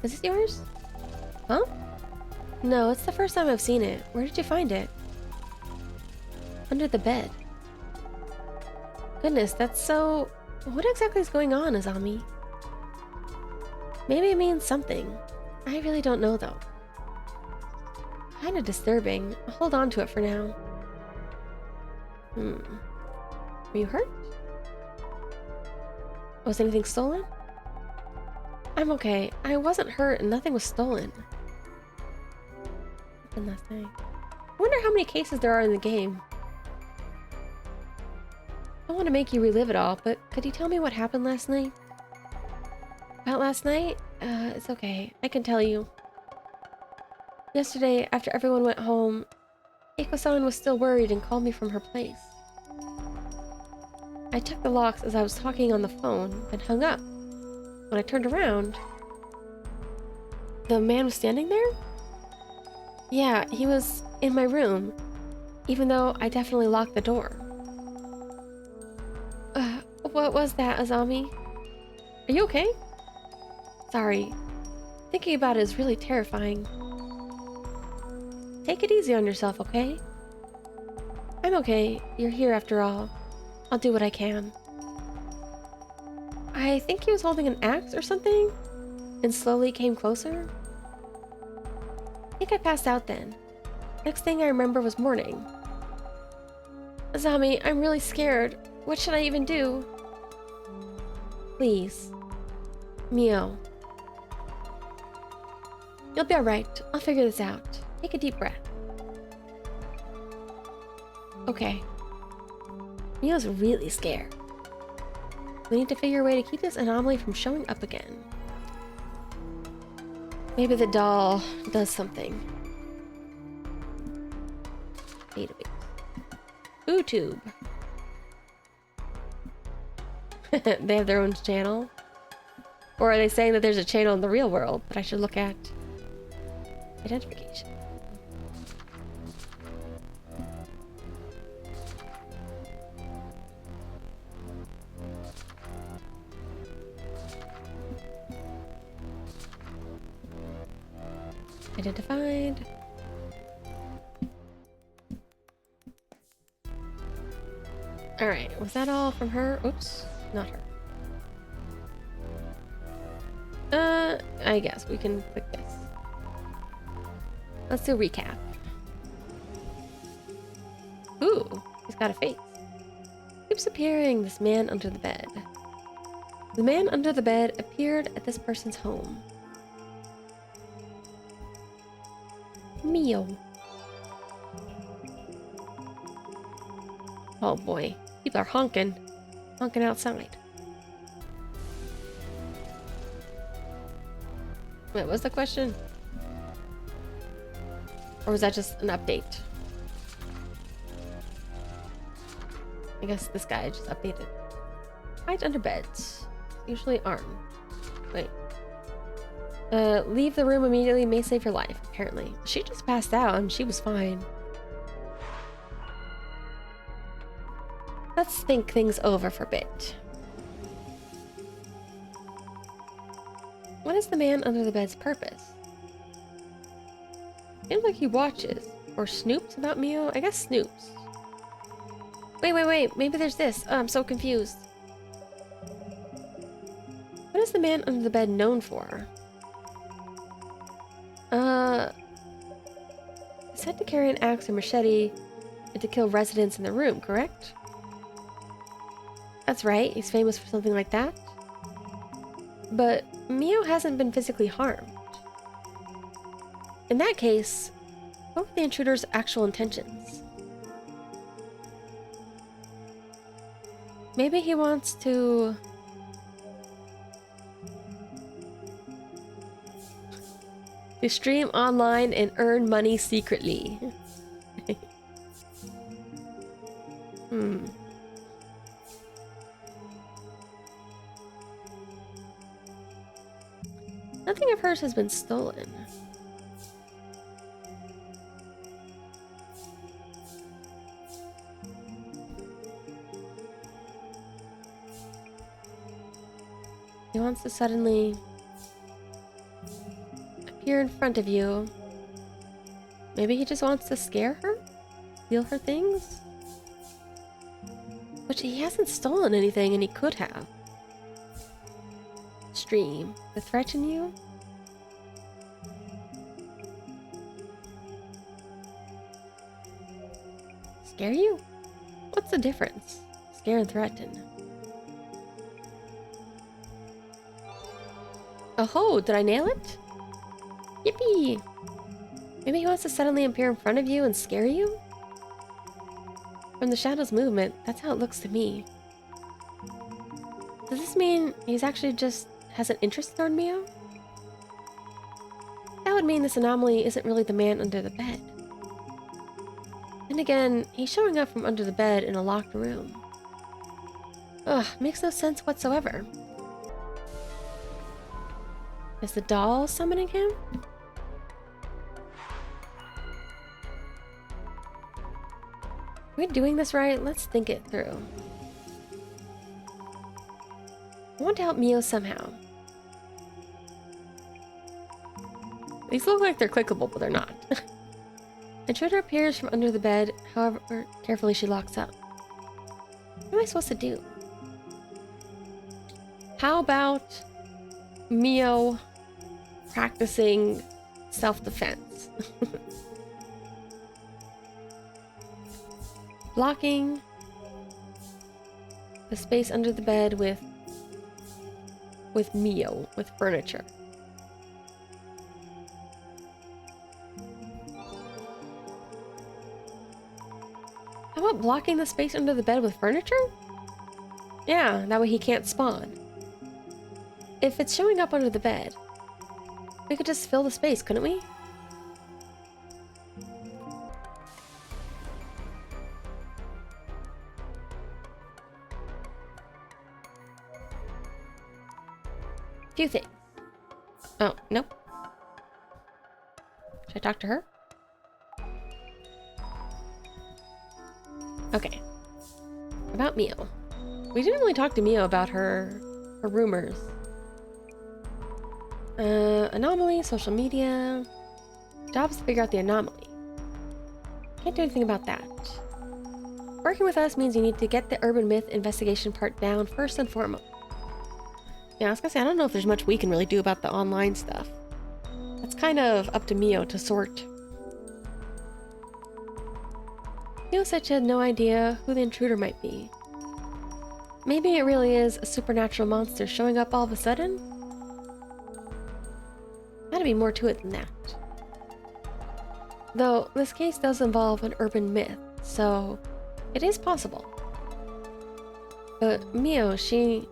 Is this yours? Huh? No, it's the first time I've seen it. Where did you find it? Under the bed. Goodness, that's so... What exactly is going on, Azami? Maybe it means something. I really don't know, though. Kinda disturbing. I'll hold on to it for now. Were you hurt? Was anything stolen? I'm okay. I wasn't hurt and nothing was stolen. What happened last night? I wonder how many cases there are in the game. I don't want to make you relive it all, but could you tell me what happened last night? About last night? It's okay. I can tell you. Yesterday, after everyone went home, Eiko-san was still worried and called me from her place. I checked the locks as I was talking on the phone, then hung up. When I turned around, the man was standing there? Yeah, he was in my room, even though I definitely locked the door. What was that, Azami? Are you okay? Sorry. Thinking about it is really terrifying. Take it easy on yourself, okay? I'm okay. You're here after all. I'll do what I can. I think he was holding an axe or something, and slowly came closer. I think I passed out then. Next thing I remember was morning. Azami, I'm really scared. What should I even do? Please. Mio. You'll be alright. I'll figure this out. Take a deep breath. Okay. Mio's really scared. We need to figure a way to keep this anomaly from showing up again. Maybe the doll does something. Database. YouTube. They have their own channel? Or are they saying that there's a channel in the real world that I should look at? Identification. Identified. Alright, was that all from her? Oops, not her. I guess we can click this. Let's do a recap. Ooh, he's got a face. Keeps appearing, this man under the bed. The man under the bed appeared at this person's home. Mio. Oh boy, people are honking outside. Wait, what's the question? Or was that just an update? I guess this guy just updated. Hide under beds. Usually arm. Wait. Leave the room immediately may save your life, apparently. She just passed out and she was fine. Let's think things over for a bit. What is the man under the bed's purpose? Seems like he watches. Or snoops about Mio? I guess snoops. Wait. Maybe there's this. Oh, I'm so confused. What is the man under the bed known for? Said to carry an axe or machete and to kill residents in the room, correct? That's right, he's famous for something like that. But Mio hasn't been physically harmed. In that case, what were the intruder's actual intentions? Maybe he wants to... to stream online and earn money secretly. Nothing of hers has been stolen. He wants to suddenly appear in front of you. Maybe he just wants to scare her? Steal her things? But he hasn't stolen anything, and he could have. Stream. To threaten you? Scare you? What's the difference? Scare and threaten. Oh ho, did I nail it? Yippee! Maybe he wants to suddenly appear in front of you and scare you? From the shadow's movement, that's how it looks to me. Does this mean he's actually just has an interest in Mio? That would mean this anomaly isn't really the man under the bed. And again, he's showing up from under the bed in a locked room. Ugh, makes no sense whatsoever. Is the doll summoning him? Are we doing this right? Let's think it through. I want to help Mio somehow. These look like they're clickable, but they're not. Intruder appears from under the bed, however carefully she locks up. What am I supposed to do? How about Mio practicing self-defense? Blocking the space under the bed with Mio, with furniture. How about blocking the space under the bed with furniture? Yeah, that way he can't spawn. If it's showing up under the bed, we could just fill the space, couldn't we? Few things. Oh, nope. Should I talk to her? Okay. About Mio. We didn't really talk to Mio about her rumors. Anomaly, social media. Job's to figure out the anomaly. Can't do anything about that. Working with us means you need to get the urban myth investigation part down first and foremost. Yeah, I was gonna say, I don't know if there's much we can really do about the online stuff. That's kind of up to Mio to sort. Mio said she had no idea who the intruder might be. Maybe it really is a supernatural monster showing up all of a sudden? Gotta be more to it than that. Though, this case does involve an urban myth, so it is possible. But Mio, she...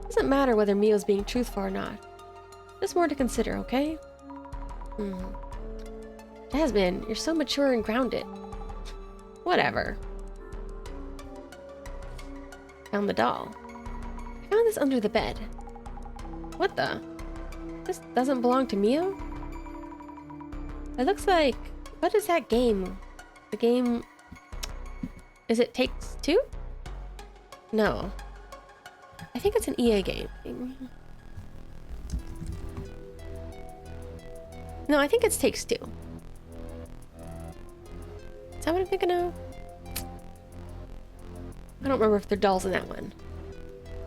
doesn't matter whether Mio's being truthful or not. There's more to consider, okay? Jasmine, you're so mature and grounded. Whatever. Found the doll. I found this under the bed. What the? This doesn't belong to Mio? It looks like... what is that game? The game... is it Takes Two? No. I think it's an EA game. No, I think it's Takes Two. Is that what I'm thinking of? I don't remember if there are dolls in that one.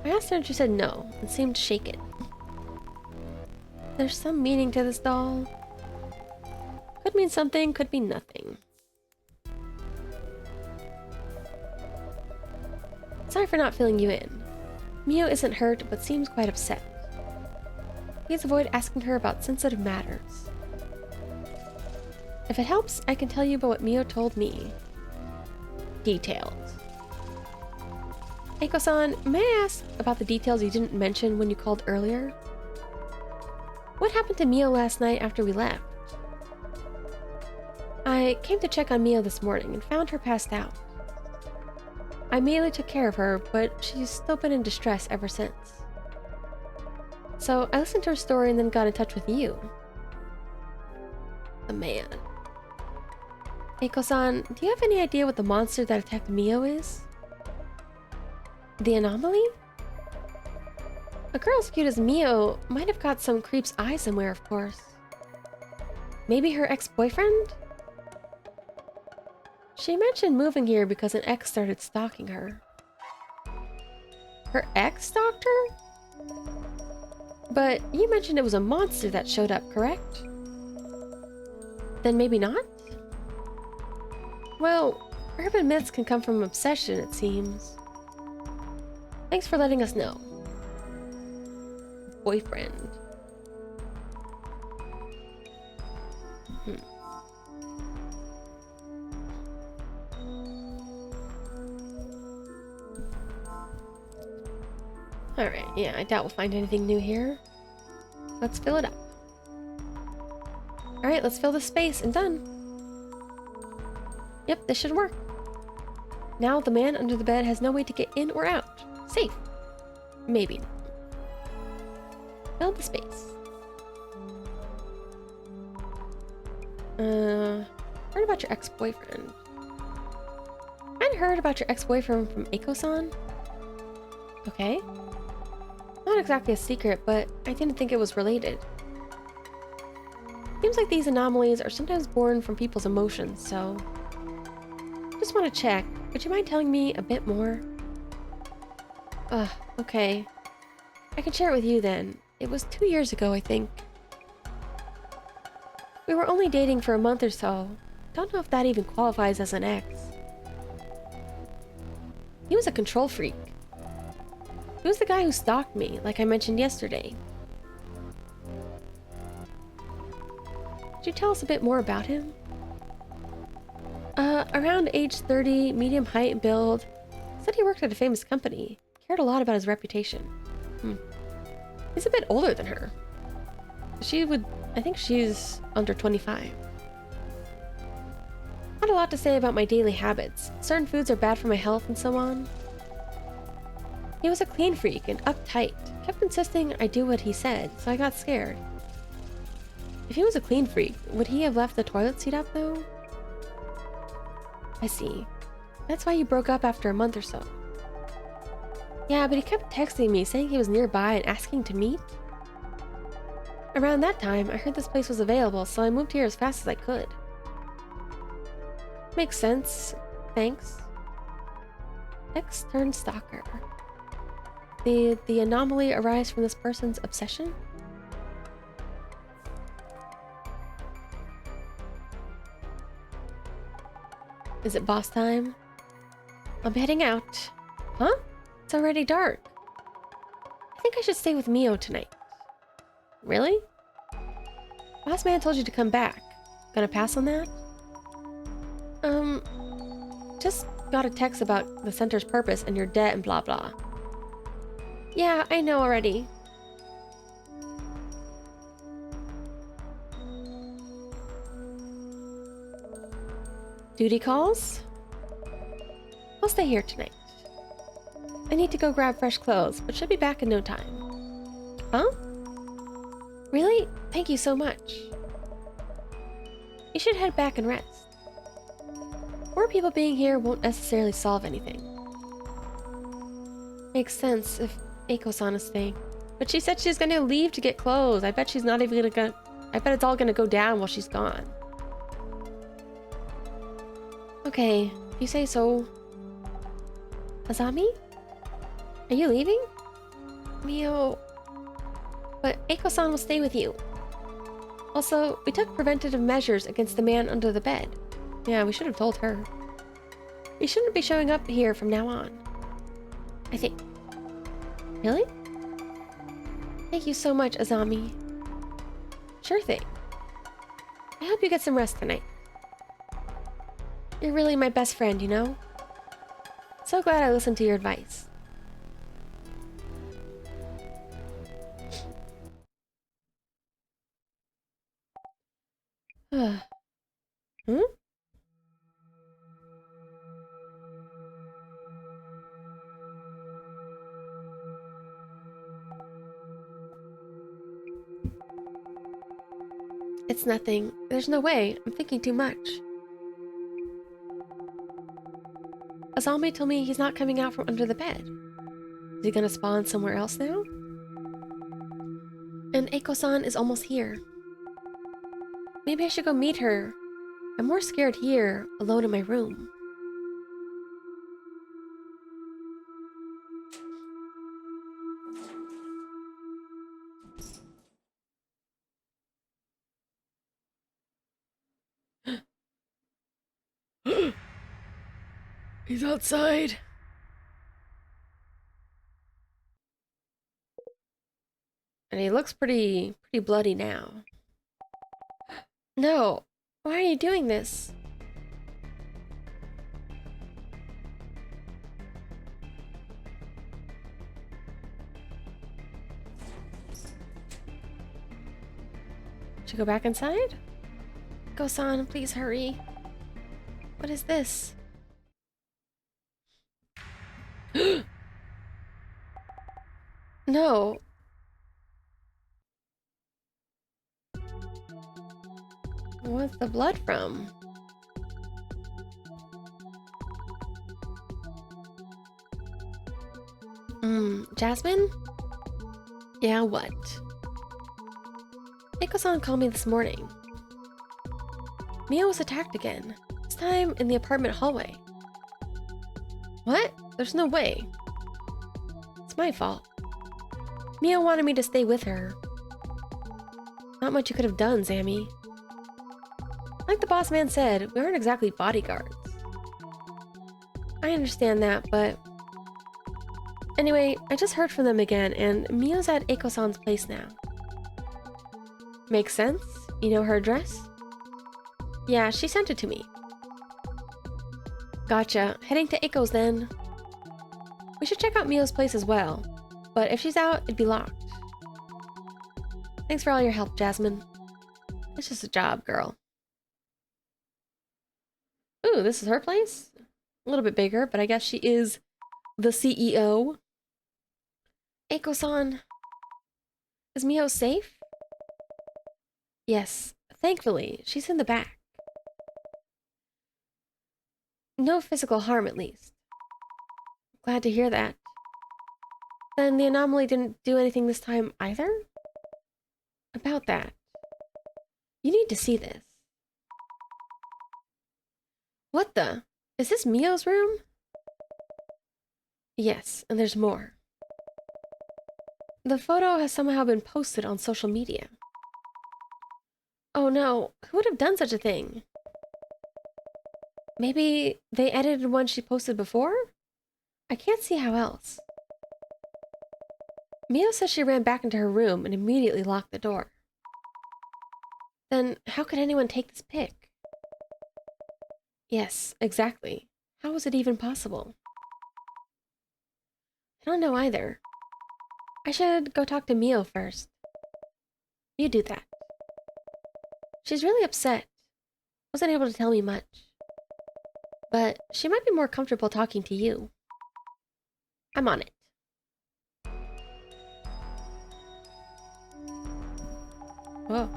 I asked her and she said no, and seemed shaken. There's some meaning to this doll. Could mean something, could mean nothing. Sorry for not filling you in. Mio isn't hurt, but seems quite upset. Please avoid asking her about sensitive matters. If it helps, I can tell you about what Mio told me. Details. Eiko-san, may I ask about the details you didn't mention when you called earlier? What happened to Mio last night after we left? I came to check on Mio this morning and found her passed out. I immediately took care of her, but she's still been in distress ever since. So I listened to her story and then got in touch with you. A man. Eiko-san, do you have any idea what the monster that attacked Mio is? The anomaly? A girl as cute as Mio might have got some creep's eye somewhere, of course. Maybe her ex-boyfriend? She mentioned moving here because an ex started stalking her. Her ex stalked her? But you mentioned it was a monster that showed up, correct? Then maybe not? Well, urban myths can come from obsession, it seems. Thanks for letting us know. Boyfriend. Alright, yeah, I doubt we'll find anything new here. Let's fill it up. Alright, let's fill the space and done. Yep, this should work. Now the man under the bed has no way to get in or out. Safe. Maybe. Fill the space. Heard about your ex-boyfriend. I heard about your ex-boyfriend from Eiko-san. Okay. Not exactly a secret, but I didn't think it was related. Seems like these anomalies are sometimes born from people's emotions, so... Just want to check. Would you mind telling me a bit more? Okay. I can share it with you then. It was 2 years ago, I think. We were only dating for a month or so. Don't know if that even qualifies as an ex. He was a control freak. He was the guy who stalked me, like I mentioned yesterday. Could you tell us a bit more about him? Around age 30, medium height and build. Said he worked at a famous company. Cared a lot about his reputation. He's a bit older than her. I think she's under 25. Had a lot to say about my daily habits. Certain foods are bad for my health and so on. He was a clean freak and uptight. Kept insisting I do what he said, so I got scared. If he was a clean freak, would he have left the toilet seat up though? I see. That's why you broke up after a month or so. Yeah, but he kept texting me saying he was nearby and asking to meet. Around that time, I heard this place was available, so I moved here as fast as I could. Makes sense. Thanks. Ex turned stalker. The anomaly arise from this person's obsession? Is it boss time? I'm heading out. Huh? It's already dark. I think I should stay with Mio tonight. Really? Boss man told you to come back. Gonna pass on that? Just got a text about the center's purpose and your debt and blah blah. Yeah, I know already. Duty calls? I'll stay here tonight. I need to go grab fresh clothes, but should be back in no time. Huh? Really? Thank you so much. You should head back and rest. More people being here won't necessarily solve anything. Makes sense if Eiko-san is staying. But she said she's gonna leave to get clothes. I bet she's not even gonna I bet it's all gonna go down while she's gone. Okay, if you say so. Azami? Are you leaving? Mio... But Eiko-san will stay with you. Also, we took preventative measures against the man under the bed. Yeah, we should have told her. You shouldn't be showing up here from now on. I think... Really? Thank you so much, Azami. Sure thing. I hope you get some rest tonight. You're really my best friend, you know? So glad I listened to your advice. Hmm? It's nothing. There's no way. I'm thinking too much. Azami told me he's not coming out from under the bed. Is he gonna spawn somewhere else now? And Eiko-san is almost here. Maybe I should go meet her I'm more scared here, alone in my room. He's outside. And he looks pretty bloody now. No, why are you doing this? Should go back inside? Go-san, please hurry. What is this? No. What's the blood from? Jasmine? Yeah, what? Eiko-san called me this morning. Mio was attacked again. This time in the apartment hallway. What? There's no way. It's my fault. Mio wanted me to stay with her. Not much you could have done, Sammy. Like the boss man said, we aren't exactly bodyguards. I understand that, but... Anyway, I just heard from them again, and Mio's at Eiko-san's place now. Makes sense. You know her address? Yeah, she sent it to me. Gotcha. Heading to Eiko's then. We should check out Mio's place as well, but if she's out, it'd be locked. Thanks for all your help, Jasmine. It's just a job, girl. Ooh, this is her place? A little bit bigger, but I guess she is the CEO. Eiko-san. Is Mio safe? Yes, thankfully, she's in the back. No physical harm, at least. Glad to hear that. Then the anomaly didn't do anything this time either? About that. You need to see this. What the? Is this Mio's room? Yes, and there's more. The photo has somehow been posted on social media. Oh no, who would have done such a thing? Maybe they edited one she posted before? I can't see how else. Mio says she ran back into her room and immediately locked the door. Then how could anyone take this pic? Yes, exactly. How was it even possible? I don't know either. I should go talk to Mio first. You do that. She's really upset. Wasn't able to tell me much. But she might be more comfortable talking to you. I'm on it. Whoa.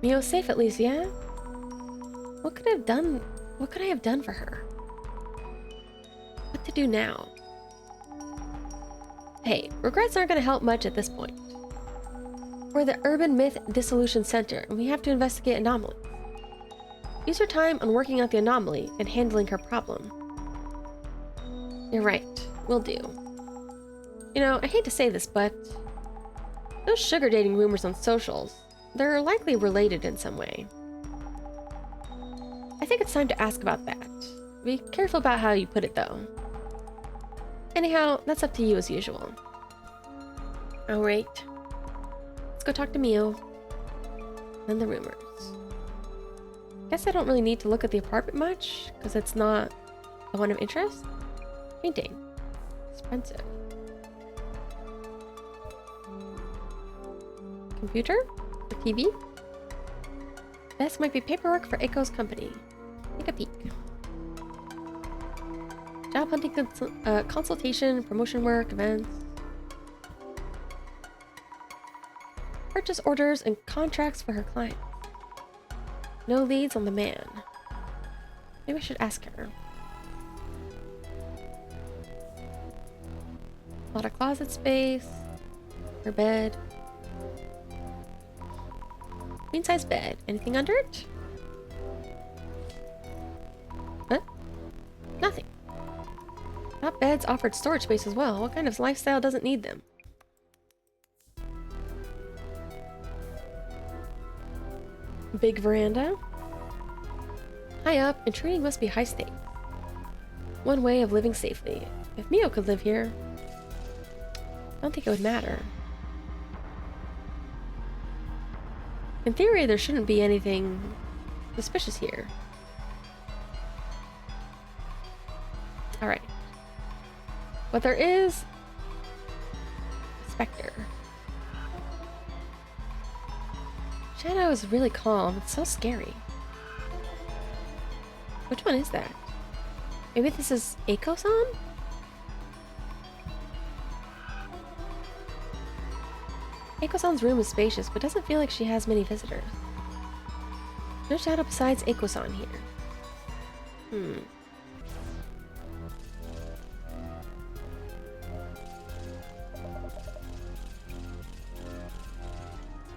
Mio's safe at least, yeah? What could I have done for her? What to do now? Hey, regrets aren't going to help much at this point. We're the Urban Myth Dissolution Center, and we have to investigate anomalies. Use your time on working out the anomaly and handling her problem. You're right, will do. You know, I hate to say this, but those sugar dating rumors on socials, they're likely related in some way. I think it's time to ask about that. Be careful about how you put it, though. Anyhow, that's up to you as usual. Alright. Let's go talk to Mio. Then the rumors. Guess I don't really need to look at the apartment much, because it's not the one of interest. Painting. Expensive. Computer? A TV? Desk might be paperwork for Eiko's company. Take a peek. Job hunting consultation, promotion work, events. Purchase orders and contracts for her clients. No leads on the man. Maybe I should ask her. A lot of closet space. Her bed. Queen size bed. Anything under it? beds offered storage space as well. What kind of lifestyle doesn't need them? Big veranda. High up, intruding must be high stakes. One way of living safely. If Mio could live here, I don't think it would matter. In theory, there shouldn't be anything suspicious here. Alright. But there is a specter. Shadow is really calm. It's so scary. Which one is that? Maybe this is Eiko-san? Eiko-san's room is spacious, but doesn't feel like she has many visitors. No shadow besides Eiko-san here.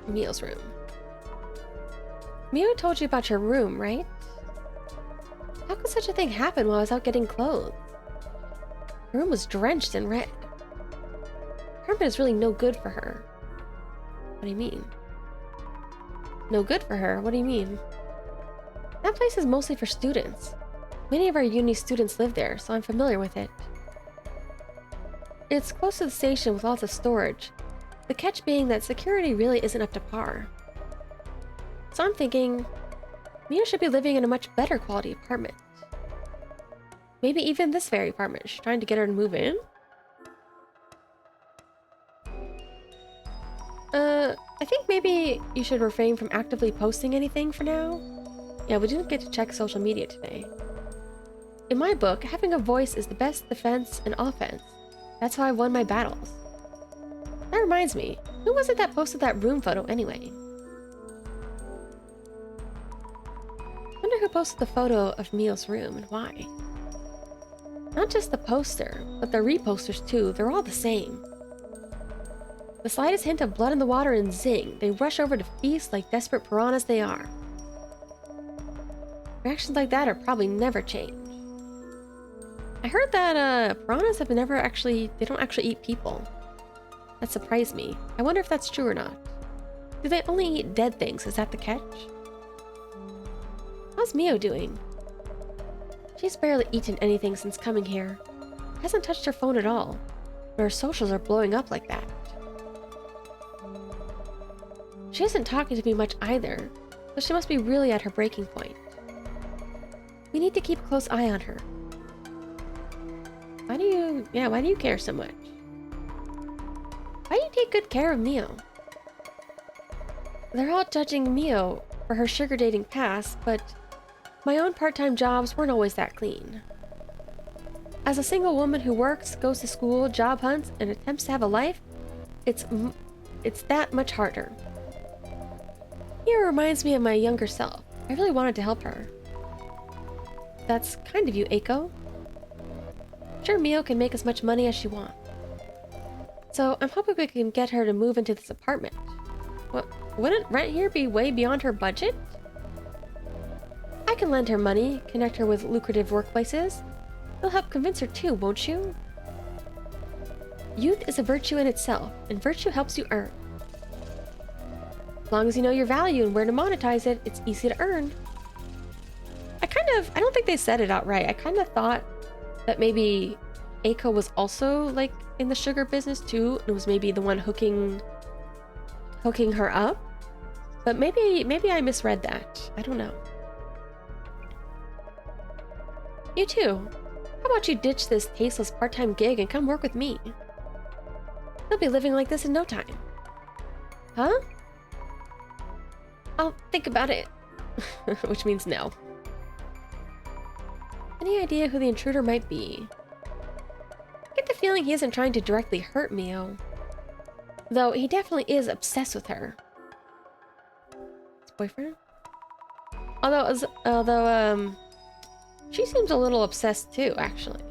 Mio's room. Mio told you about your room, right? How could such a thing happen while I was out getting clothes? Her room was drenched in red. Carpet is really no good for her. What do you mean? No good for her? What do you mean? That place is mostly for students. Many of our uni students live there, so I'm familiar with it. It's close to the station with lots of storage. The catch being that security really isn't up to par. So I'm thinking, Mia should be living in a much better quality apartment. Maybe even this very apartment. She's trying to get her to move in? I think maybe you should refrain from actively posting anything for now. Yeah, we didn't get to check social media today. In my book, having a voice is the best defense and offense. That's how I won my battles. That reminds me, who was it that posted that room photo anyway? Wonder who posted the photo of Mio's room and why. Not just the poster, but the reposters too. They're all the same. The slightest hint of blood in the water and zing, they rush over to feast like desperate piranhas they are. Reactions like that are probably never change. I heard that piranhas have never actually, they don't actually eat people. That surprised me. I wonder if that's true or not. Do they only eat dead things? Is that the catch? How's Mio doing? She's barely eaten anything since coming here. Hasn't touched her phone at all. But her socials are blowing up like that. She isn't talking to me much either, so she must be really at her breaking point. We need to keep a close eye on her. Why do you care so much? Why do you take good care of Mio? They're all judging Mio for her sugar dating past, but my own part-time jobs weren't always that clean. As a single woman who works, goes to school, job hunts, and attempts to have a life, it's that much harder. Mio reminds me of my younger self. I really wanted to help her. That's kind of you, Eiko. Sure, Mio can make as much money as she wants. So I'm hoping we can get her to move into this apartment. What, wouldn't rent here be way beyond her budget? I can lend her money, connect her with lucrative workplaces. You'll help convince her too, won't you? Youth is a virtue in itself, and virtue helps you earn. As long as you know your value and where to monetize it, it's easy to earn. I don't think they said it outright. I kind of thought that maybe Eiko was also like in the sugar business too, and was maybe the one hooking her up. But maybe I misread that. I don't know. You too. How about you ditch this tasteless part-time gig and come work with me? You'll be living like this in no time. Huh? I'll think about it. Which means no. Any idea who the intruder might be? I get the feeling he isn't trying to directly hurt Mio. Though he definitely is obsessed with her. His boyfriend? Although, she seems a little obsessed too, actually.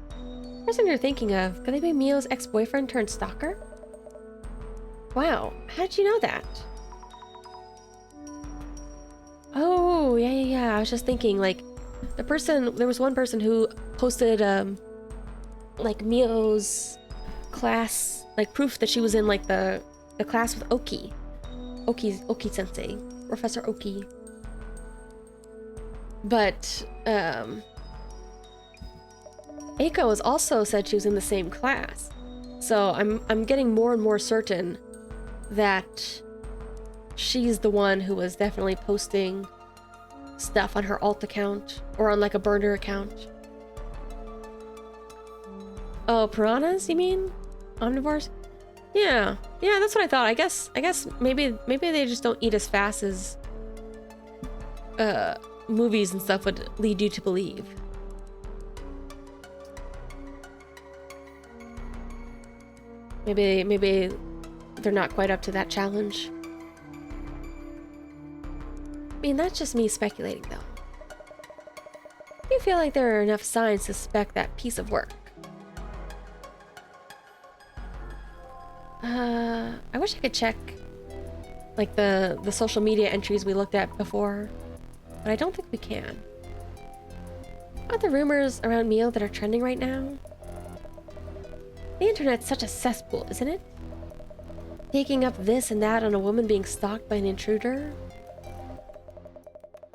The person you're thinking of, could they be Mio's ex-boyfriend turned stalker? Wow, how did you know that? Oh, yeah. I was just thinking, like, there was one person who posted like Mio's class, like proof that she was in like the class with Oki sensei, Professor Oki. But Eiko has also said she was in the same class. So I'm getting more and more certain that she's the one who was definitely posting stuff on her alt account or on like a burner account. Oh, piranhas, you mean? Omnivores? Yeah, that's what I thought. I guess maybe they just don't eat as fast as movies and stuff would lead you to believe. Maybe they're not quite up to that challenge. I mean, that's just me speculating, though. Do you feel like there are enough signs to suspect that piece of work? I wish I could check, like, the social media entries we looked at before, but I don't think we can. Aren't the rumors around Mio that are trending right now? The internet's such a cesspool, isn't it? Taking up this and that on a woman being stalked by an intruder?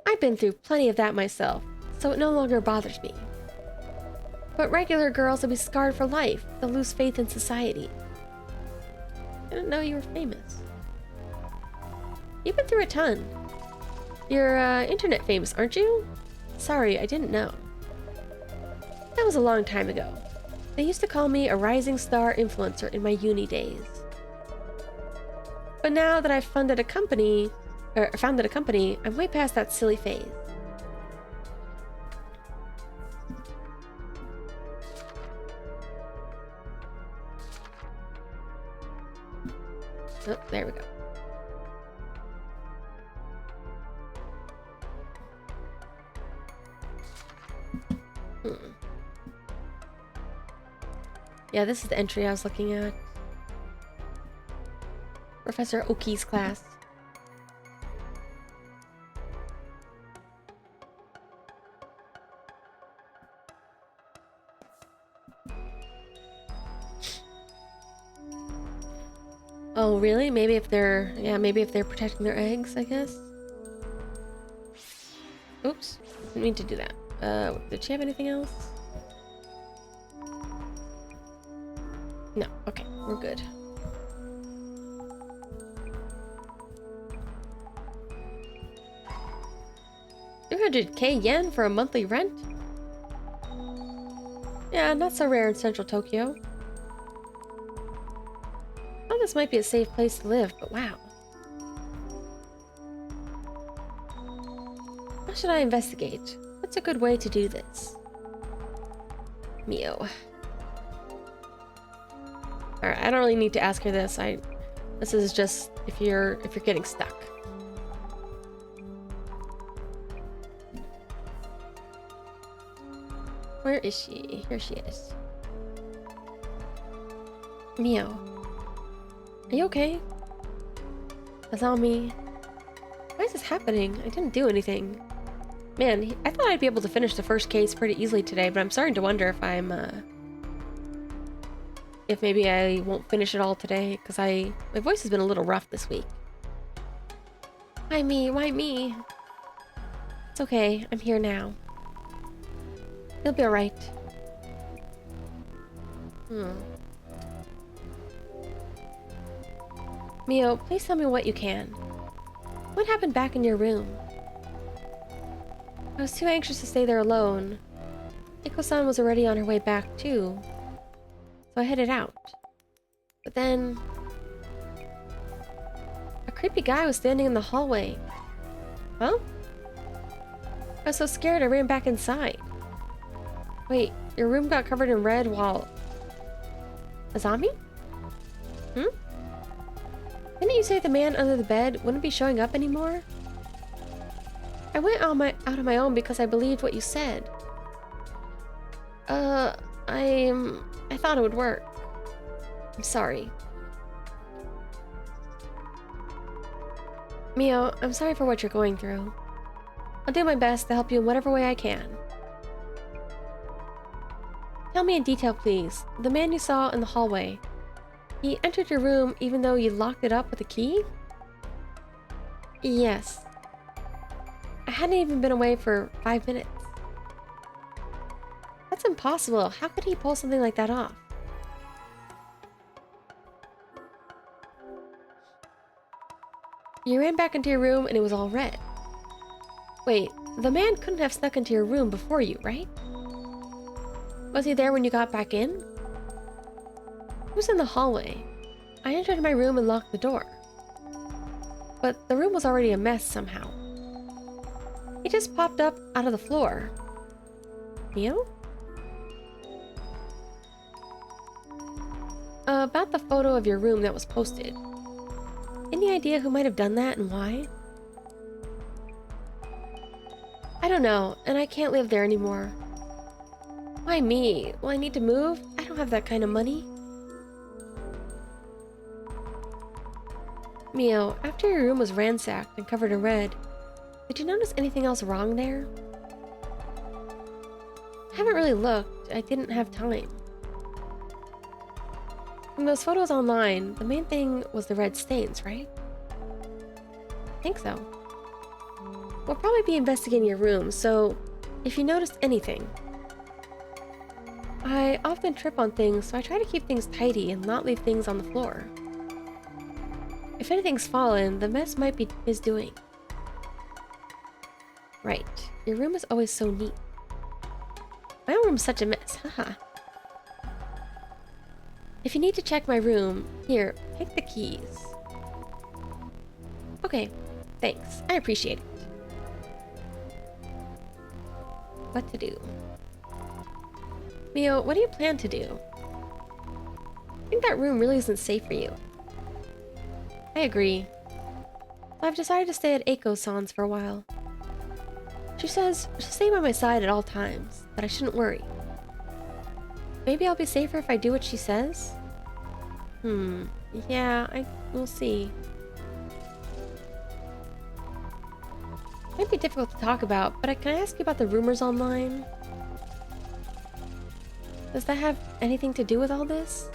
I've been through plenty of that myself, so it no longer bothers me. But regular girls will be scarred for life. They'll lose faith in society. I didn't know you were famous. You've been through a ton. You're internet famous, aren't you? Sorry, I didn't know. That was a long time ago. They used to call me a rising star influencer in my uni days. But now that I've founded a company, I'm way past that silly phase. Oh, there we go. Yeah, this is the entry I was looking at. Professor Oki's class. Oh, really? Maybe if they're protecting their eggs, I guess. Oops, didn't mean to do that. Did she have anything else? No, okay, we're good. $300k yen for a monthly rent? Yeah, not so rare in central Tokyo. Well, this might be a safe place to live, but wow. How should I investigate? What's a good way to do this? Mio. Alright, I don't really need to ask her this. This is just if you're getting stuck. Where is she? Here she is. Mio. Are you okay? Azami. Why is this happening? I didn't do anything. Man, I thought I'd be able to finish the first case pretty easily today, but I'm starting to wonder if if maybe I won't finish it all today, because my voice has been a little rough this week. Why me? Why me? It's okay. I'm here now. You'll be alright. Mio, please tell me what you can. What happened back in your room? I was too anxious to stay there alone. Iko-san was already on her way back, too. So I headed out. But then... a creepy guy was standing in the hallway. Huh? I was so scared I ran back inside. Wait, your room got covered in red while... Azami? Didn't you say the man under the bed wouldn't be showing up anymore? I went out of my own because I believed what you said. I thought it would work. I'm sorry. Mio, I'm sorry for what you're going through. I'll do my best to help you in whatever way I can. Tell me in detail, please. The man you saw in the hallway. He entered your room even though you locked it up with a key? Yes. I hadn't even been away for 5 minutes. That's impossible. How could he pull something like that off? You ran back into your room and it was all red. Wait, the man couldn't have snuck into your room before you, right? Was he there when you got back in? He was in the hallway. I entered my room and locked the door. But the room was already a mess somehow. He just popped up out of the floor. Neo? About the photo of your room that was posted. Any idea who might have done that and why? I don't know, and I can't live there anymore. Why me? Will I need to move? I don't have that kind of money. Mio, after your room was ransacked and covered in red, did you notice anything else wrong there? I haven't really looked. I didn't have time. From those photos online, the main thing was the red stains, right? I think so. We'll probably be investigating your room, so if you noticed anything. I often trip on things, so I try to keep things tidy and not leave things on the floor. If anything's fallen, the mess might be his doing. Right. Your room is always so neat. My own room's such a mess, haha. If you need to check my room, here, take the keys. Okay, thanks. I appreciate it. What to do? Mio, what do you plan to do? I think that room really isn't safe for you. I agree. So I've decided to stay at Eiko-san's for a while. She says she'll stay by my side at all times, but I shouldn't worry. Maybe I'll be safer if I do what she says? Yeah, we'll see. Might be difficult to talk about, but can I ask you about the rumors online? Does that have anything to do with all this?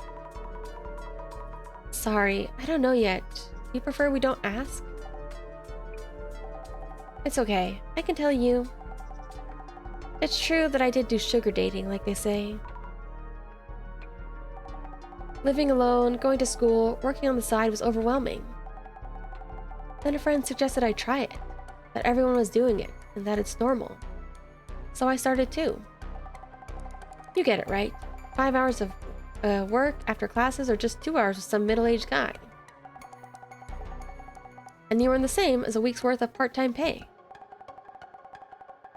Sorry, I don't know yet. Do you prefer we don't ask? It's okay, I can tell you. It's true that I did do sugar dating, like they say. Living alone, going to school, working on the side was overwhelming. Then a friend suggested I try it, that everyone was doing it, and that it's normal. So I started too. You get it, right? 5 hours of work after classes or just 2 hours with some middle-aged guy. And you earn the same as a week's worth of part-time pay.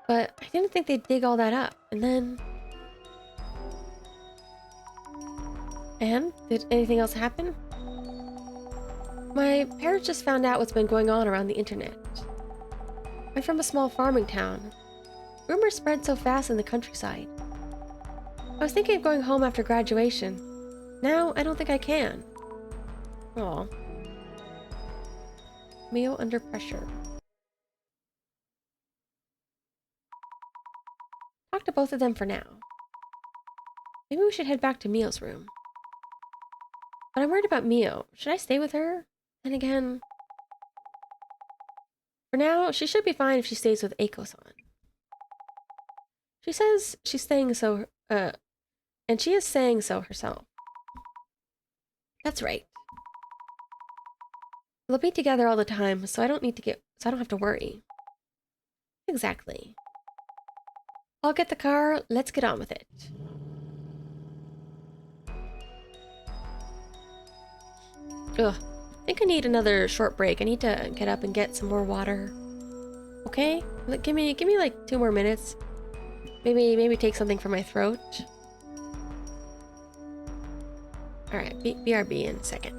But I didn't think they'd dig all that up, and then... And? Did anything else happen? My parents just found out what's been going on around the internet. I'm from a small farming town. Rumors spread so fast in the countryside. I was thinking of going home after graduation. Now, I don't think I can. Aw. Mio under pressure. Talk to both of them for now. Maybe we should head back to Mio's room. But I'm worried about Mio. Should I stay with her? And again... For now, she should be fine if she stays with Eiko-san. She says she's staying so... And she is saying so herself. That's right. They'll be together all the time, so I don't have to worry. Exactly. I'll get the car, let's get on with it. Ugh, I think I need another short break. I need to get up and get some more water. Okay? Give me like 2 more minutes. Maybe take something from my throat. Alright, BRB in a second.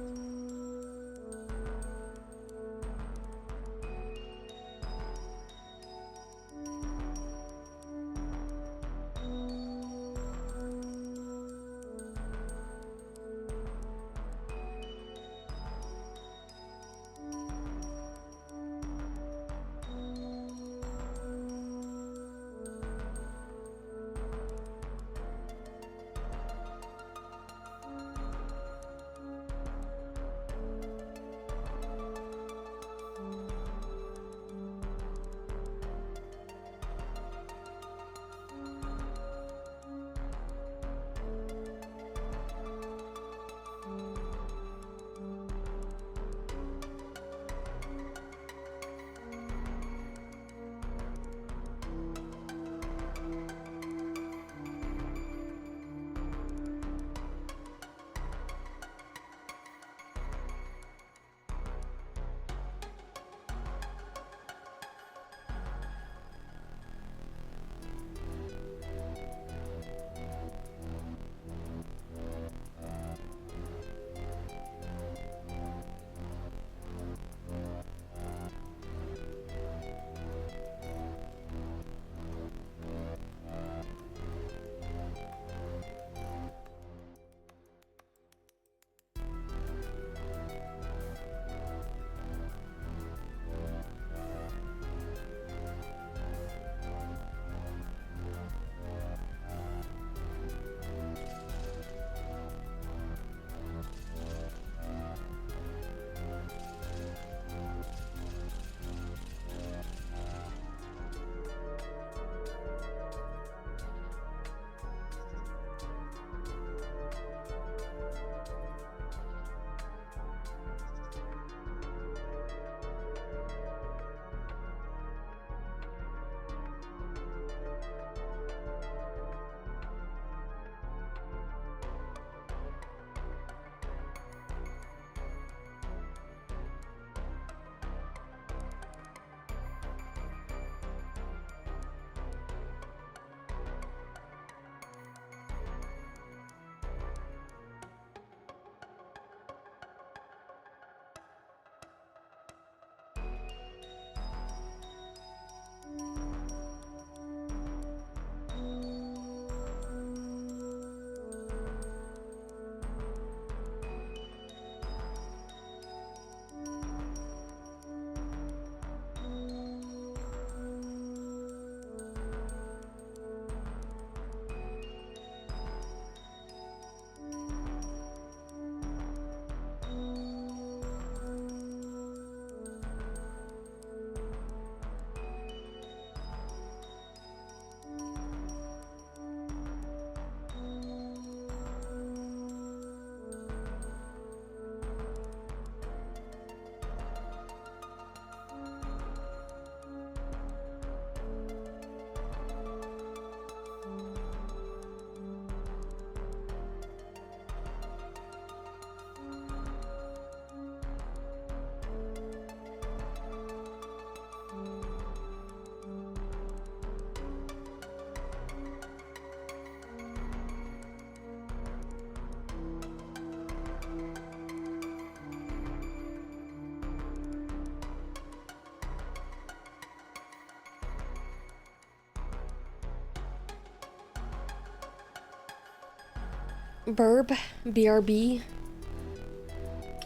Burb, BRB.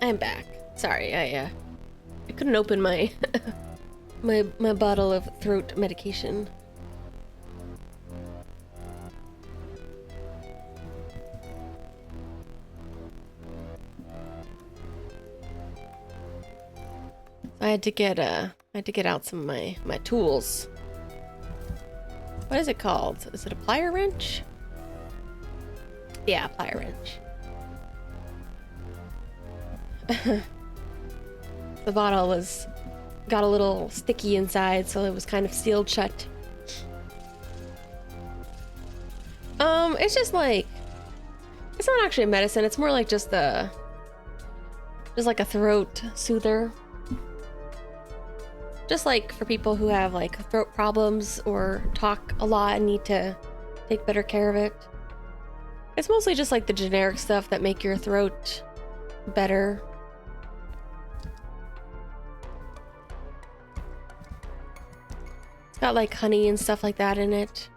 I'm back. Sorry, I couldn't open my my bottle of throat medication. I had to get out some of my tools. What is it called? Is it a plier wrench? Yeah, plier wrench. The bottle got a little sticky inside, so it was kind of sealed shut. It's just like, it's not actually a medicine. It's more like just like a throat soother. Just like for people who have like throat problems or talk a lot and need to take better care of it. It's mostly just like the generic stuff that make your throat better. It's got like honey and stuff like that in it.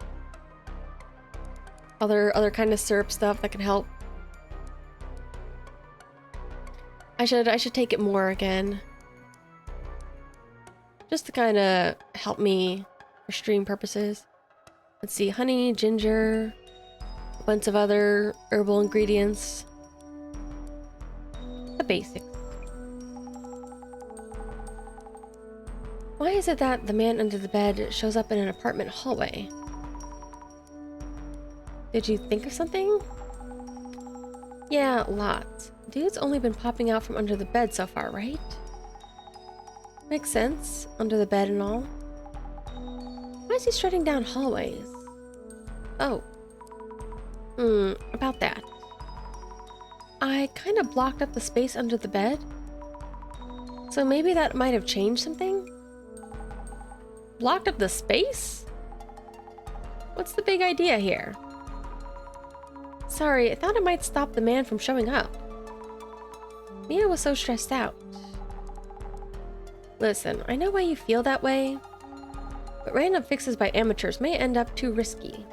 Other kind of syrup stuff that can help. I should take it more again. Just to kind of help me for stream purposes. Let's see, honey, ginger, a bunch of other herbal ingredients. The basics. Why is it that the man under the bed shows up in an apartment hallway? Did you think of something? Yeah, lots. Dude's only been popping out from under the bed so far, right? Makes sense, under the bed and all. Why is he strutting down hallways? Oh. About that. I kind of blocked up the space under the bed. So maybe that might have changed something? Blocked up the space? What's the big idea here? Sorry, I thought it might stop the man from showing up. Mia was so stressed out. Listen, I know why you feel that way, but random fixes by amateurs may end up too risky.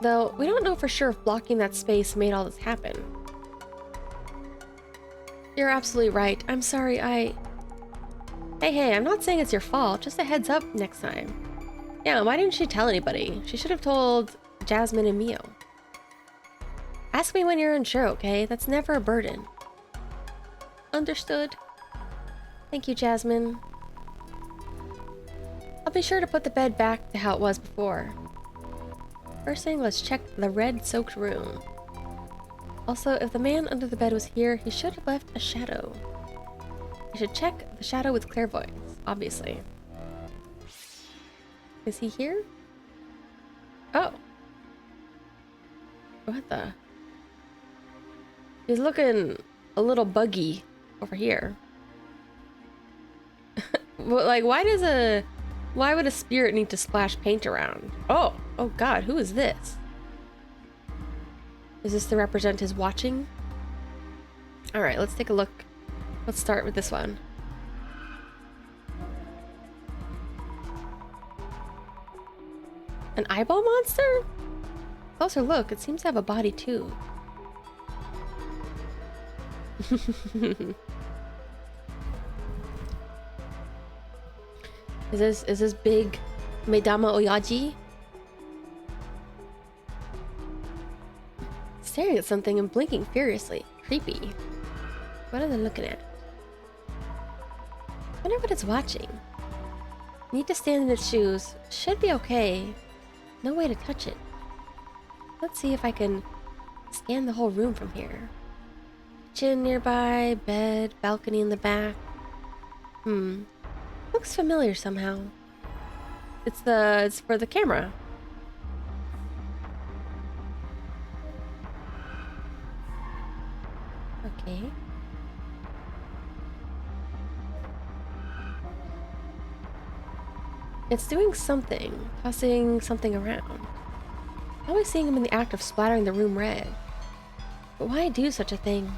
Though, we don't know for sure if blocking that space made all this happen. You're absolutely right. I'm sorry, Hey, I'm not saying it's your fault, just a heads up next time. Yeah, why didn't she tell anybody? She should have told Jasmine and Mio. Ask me when you're unsure, okay? That's never a burden. Understood. Thank you, Jasmine. I'll be sure to put the bed back to how it was before. First thing, let's check the red-soaked room. Also, if the man under the bed was here, he should have left a shadow. I should check the shadow with clairvoyance, obviously. Is he here? Oh. What the? He's looking a little buggy over here. Like, why would a spirit need to splash paint around? Oh god, who is this? Is this to represent his watching? Alright, let's take a look. Let's start with this one. An eyeball monster? Closer look, it seems to have a body too. Is this big Medama Oyaji? Staring at something and blinking furiously. Creepy. What are they looking at? Wonder what it's watching. Need to stand in its shoes. Should be okay. No way to touch it. Let's see if I can scan the whole room from here. Kitchen nearby, bed, balcony in the back. Looks familiar somehow. It's for the camera. Okay. It's doing something, tossing something around. Always seeing him in the act of splattering the room red. But why do such a thing?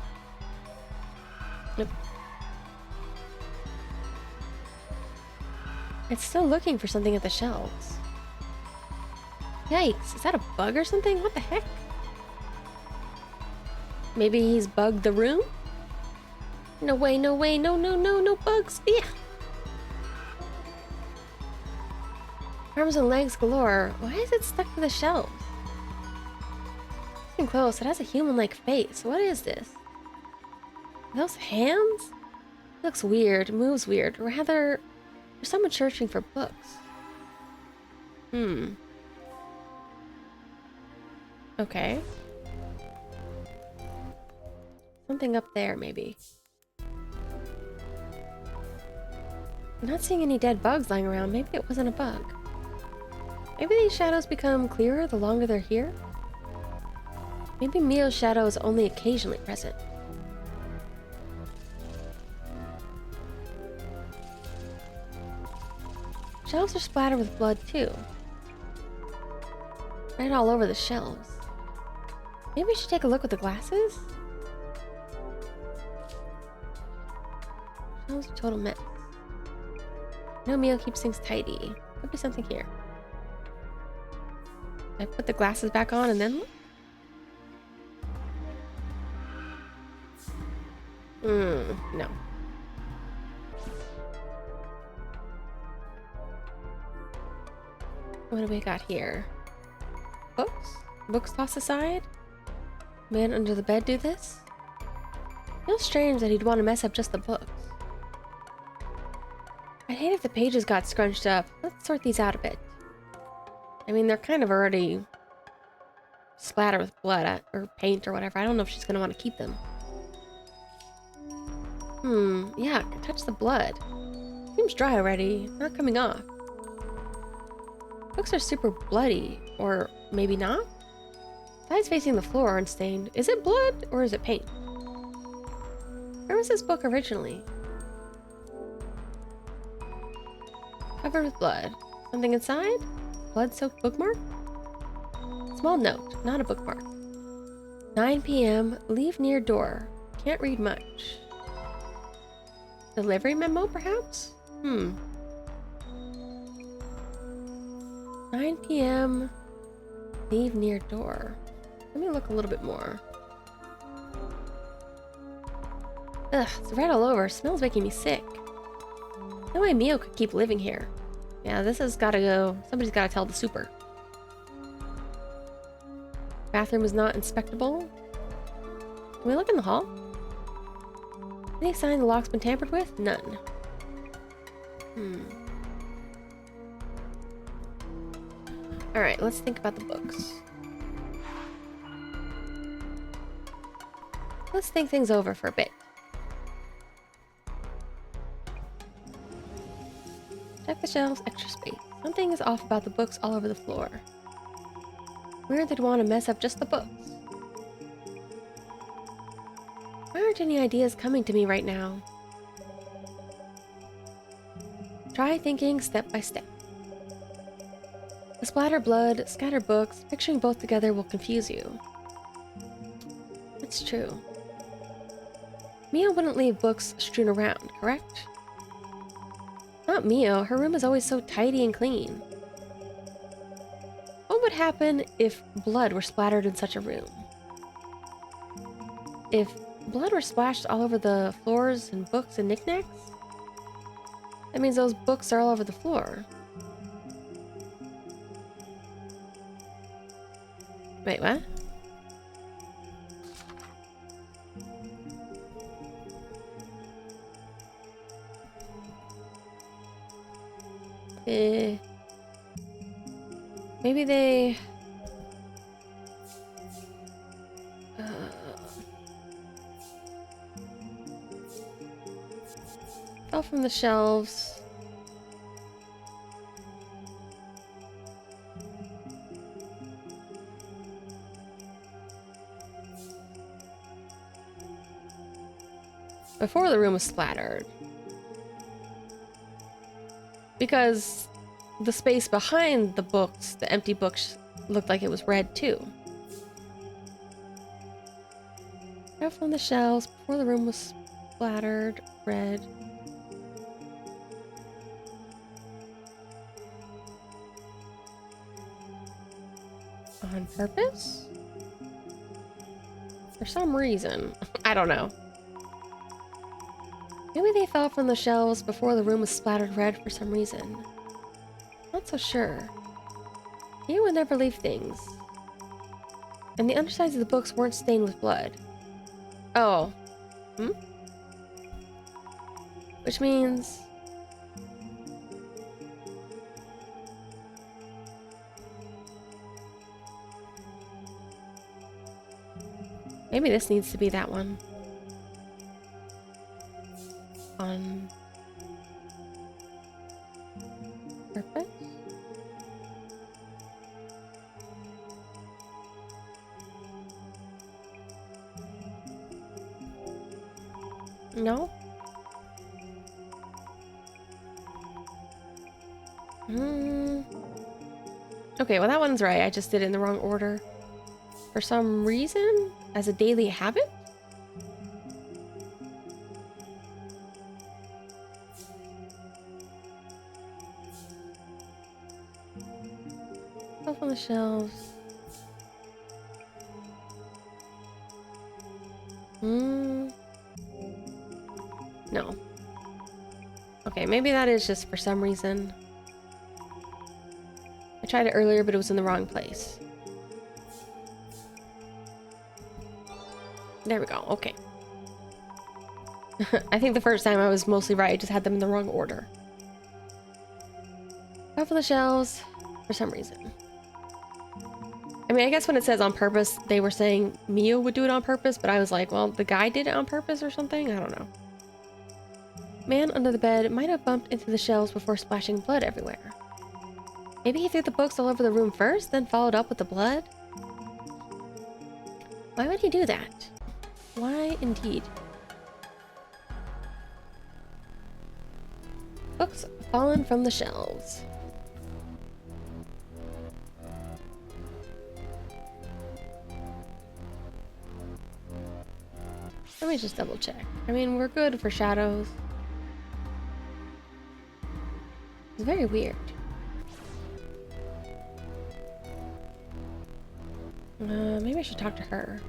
Yep. It's still looking for something at the shelves. Yikes, is that a bug or something? What the heck? Maybe he's bugged the room? No way, no way, no, no, no, no bugs. Yeah. Arms and legs galore. Why is it stuck to the shelves? Looking close, it has a human-like face. What is this? Are those hands? It looks weird, moves weird. Rather, there's someone searching for books. Okay. Something up there, maybe. I'm not seeing any dead bugs lying around. Maybe it wasn't a bug. Maybe these shadows become clearer the longer they're here? Maybe Mio's shadow is only occasionally present. Shelves are splattered with blood, too. Right all over the shelves. Maybe we should take a look with the glasses? Shelves are total mess. No, Mio keeps things tidy. Could be something here. I put the glasses back on and then look? No. What do we got here? Books? Books tossed aside? Man under the bed do this? Feels strange that he'd want to mess up just the books. I'd hate if the pages got scrunched up. Let's sort these out a bit. I mean, they're kind of already splattered with blood or paint or whatever. I don't know if she's going to want to keep them. Yeah, touch the blood. Seems dry already. Not coming off. Books are super bloody. Or maybe not? Sides facing the floor aren't stained. Is it blood or is it paint? Where was this book originally? Covered with blood. Something inside? Blood-soaked bookmark? Small note, not a bookmark. 9 p.m. Leave near door. Can't read much. Delivery memo, perhaps? 9 p.m. Leave near door. Let me look a little bit more. Ugh, it's red all over. Smells making me sick. No way Mio could keep living here. Yeah, this has gotta go. Somebody's gotta tell the super. Bathroom is not inspectable. Can we look in the hall? Any sign the lock's been tampered with? None. Alright, let's think about the books. Let's think things over for a bit. Check the shelves, extra space. Something is off about the books all over the floor. Weird they'd want to mess up just the books. Why aren't any ideas coming to me right now? Try thinking step by step. The splattered blood, scattered books, picturing both together will confuse you. It's true. Mio wouldn't leave books strewn around, correct? Not Mio, her room is always so tidy and clean. What would happen if blood were splattered in such a room? If blood were splashed all over the floors and books and knickknacks? That means those books are all over the floor. Wait, what? Maybe they... fell from the shelves. Before the room was splattered. Because the space behind the books, the empty books, looked like it was red too. Fell from the shelves before the room was splattered red. On purpose? For some reason. I don't know. Maybe they fell from the shelves before the room was splattered red for some reason. Not so sure. He would never leave things. And the undersides of the books weren't stained with blood. Oh. Hmm? Which means... maybe this needs to be that one. On purpose? No? Okay, well that one's right. I just did it in the wrong order. For some reason? As a daily habit? Up on the shelves. No. Okay, maybe that is just for some reason. I tried it earlier, but it was in the wrong place. There we go, okay. I think the first time I was mostly right, I just had them in the wrong order. Up on the shelves, for some reason. I mean, I guess when it says on purpose, they were saying Mio would do it on purpose, but I was like, well, the guy did it on purpose or something? I don't know. Man under the bed might have bumped into the shelves before splashing blood everywhere. Maybe he threw the books all over the room first, then followed up with the blood? Why would he do that? Why indeed? Books fallen from the shelves. Let me just double check. I mean, we're good for shadows. It's very weird. Maybe I should talk to her.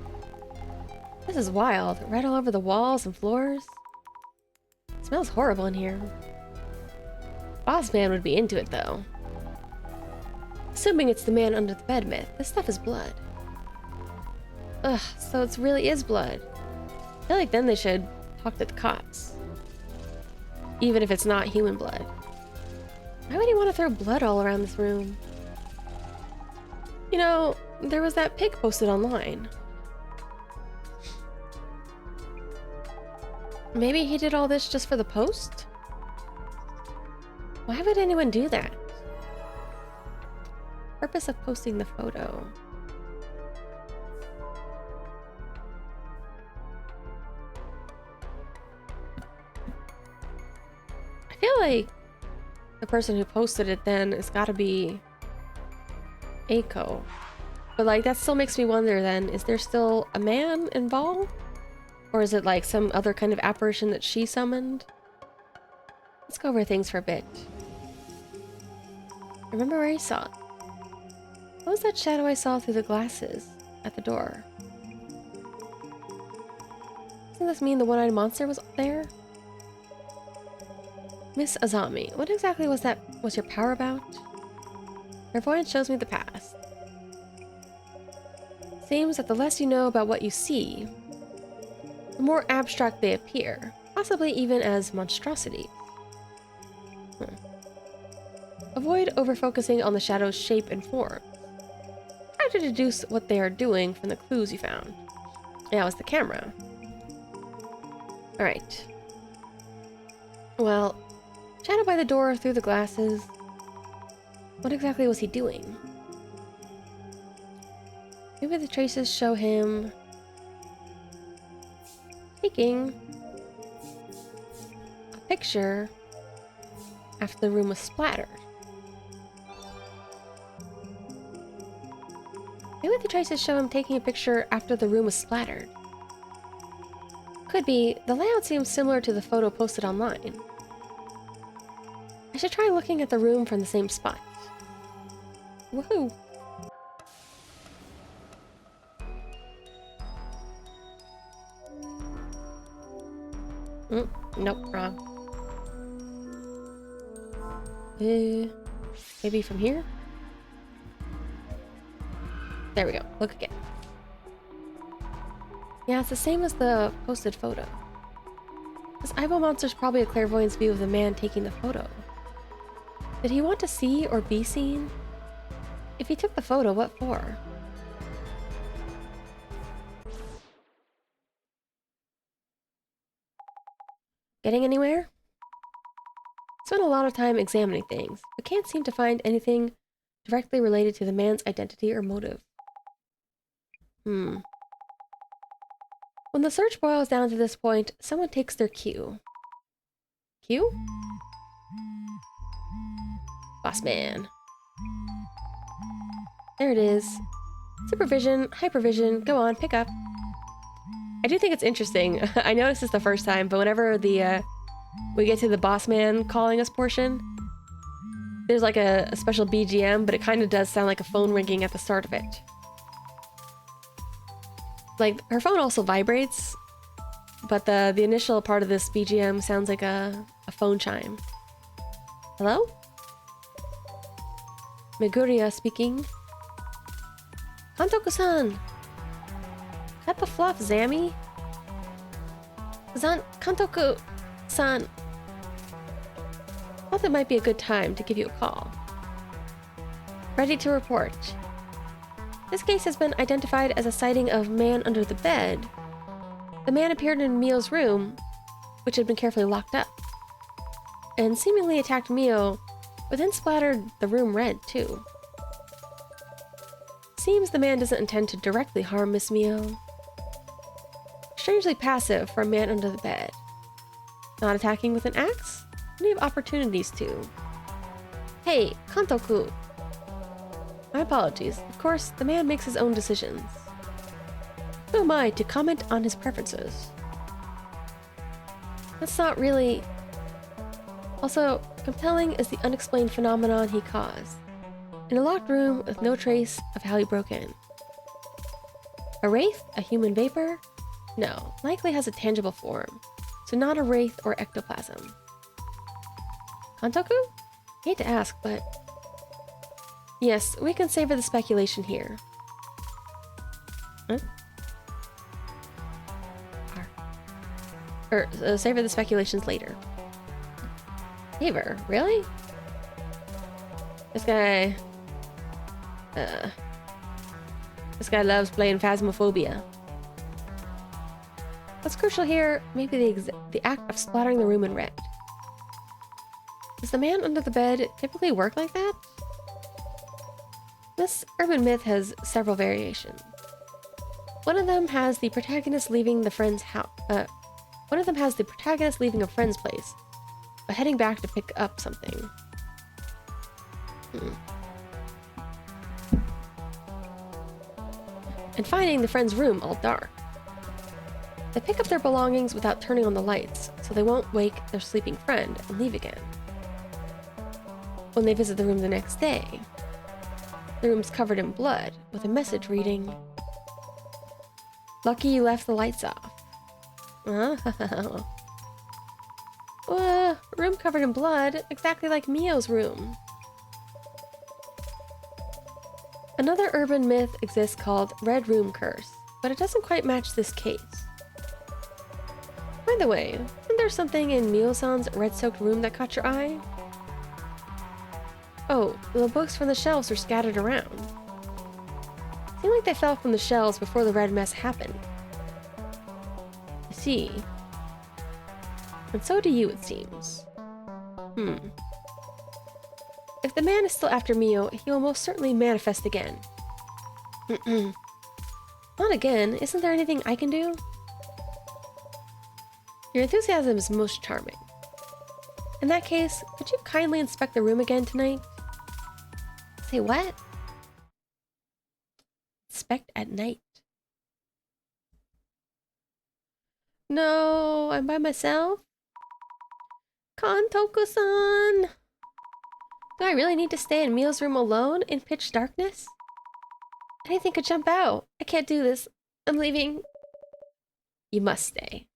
This is wild. Red all over the walls and floors. It smells horrible in here. Boss man would be into it, though. Assuming it's the man under the bed myth, this stuff is blood. Ugh, so it really is blood. I feel like then they should talk to the cops. Even if it's not human blood. Why would he want to throw blood all around this room? You know, there was that pic posted online. Maybe he did all this just for the post? Why would anyone do that? Purpose of posting the photo. I feel like the person who posted it then has got to be Aiko. But like that still makes me wonder then, is there still a man involved? Or is it like some other kind of apparition that she summoned? Let's go over things for a bit. Remember where I saw it? What was that shadow I saw through the glasses at the door? Doesn't this mean the one-eyed monster was there? Miss Azami, what exactly was your power about? Clairvoyance shows me the past. Seems that the less you know about what you see, the more abstract they appear, possibly even as monstrosities. Avoid over-focusing on the shadow's shape and form. Try to deduce what they are doing from the clues you found. Yeah, it was the camera. Alright. Well, shadow by the door through the glasses. What exactly was he doing? Maybe the traces show him taking a picture after the room was splattered. Maybe the traces show him taking a picture after the room was splattered. Could be. The layout seems similar to the photo posted online. I should try looking at the room from the same spot. Woohoo! Nope, wrong. Maybe from here? There we go. Look again. Yeah, it's the same as the posted photo. This eyeball monster's probably a clairvoyant's view of the man taking the photo. Did he want to see or be seen? If he took the photo, what for? Getting anywhere? Spent a lot of time examining things, but can't seem to find anything directly related to the man's identity or motive. When the search boils down to this point, someone takes their cue. Cue? Boss man. There it is. Supervision, hypervision, go on, pick up. I do think it's interesting. I noticed this the first time, but whenever we get to the boss man calling us portion, there's like a special BGM, but it kind of does sound like a phone ringing at the start of it. Like, her phone also vibrates, but the initial part of this BGM sounds like a phone chime. Hello? Meguria speaking. Kantoku-san! Cut the fluff, Zammy! Kantoku-san! Thought it might be a good time to give you a call. Ready to report. This case has been identified as a sighting of man under the bed. The man appeared in Mio's room, which had been carefully locked up, and seemingly attacked Mio, but then splattered the room red, too. Seems the man doesn't intend to directly harm Miss Mio. Strangely passive for a man under the bed. Not attacking with an axe? Plenty of opportunities to. Hey, Kantoku! My apologies. Of course, the man makes his own decisions. Who am I to comment on his preferences? That's not really... Also, compelling is the unexplained phenomenon he caused. In a locked room with no trace of how he broke in. A wraith? A human vapor? No, likely has a tangible form, so not a wraith or ectoplasm. Kantoku? Hate to ask, but... Yes, we can savor the speculation here. Huh? Savor the speculations later. Savor? Really? This guy loves playing Phasmophobia. What's crucial here, maybe the act of splattering the room in red. Does the man under the bed typically work like that? This urban myth has several variations. One of them has the protagonist leaving a friend's place, but heading back to pick up something. And finding the friend's room all dark. They pick up their belongings without turning on the lights, so they won't wake their sleeping friend and leave again. When they visit the room the next day, the room's covered in blood, with a message reading, "Lucky you left the lights off." Room covered in blood, exactly like Mio's room. Another urban myth exists called Red Room Curse, but it doesn't quite match this case. By the way, isn't there something in Mio-san's red-soaked room that caught your eye? Oh, the books from the shelves are scattered around. Seem like they fell from the shelves before the red mess happened. I see. And so do you, it seems. If the man is still after Mio, he will most certainly manifest again. Not again. Isn't there anything I can do? Your enthusiasm is most charming. In that case, could you kindly inspect the room again tonight? Say what? Inspect at night. No, I'm by myself? Kantoku-san! Do I really need to stay in Mio's room alone in pitch darkness? Anything could jump out. I can't do this. I'm leaving. You must stay.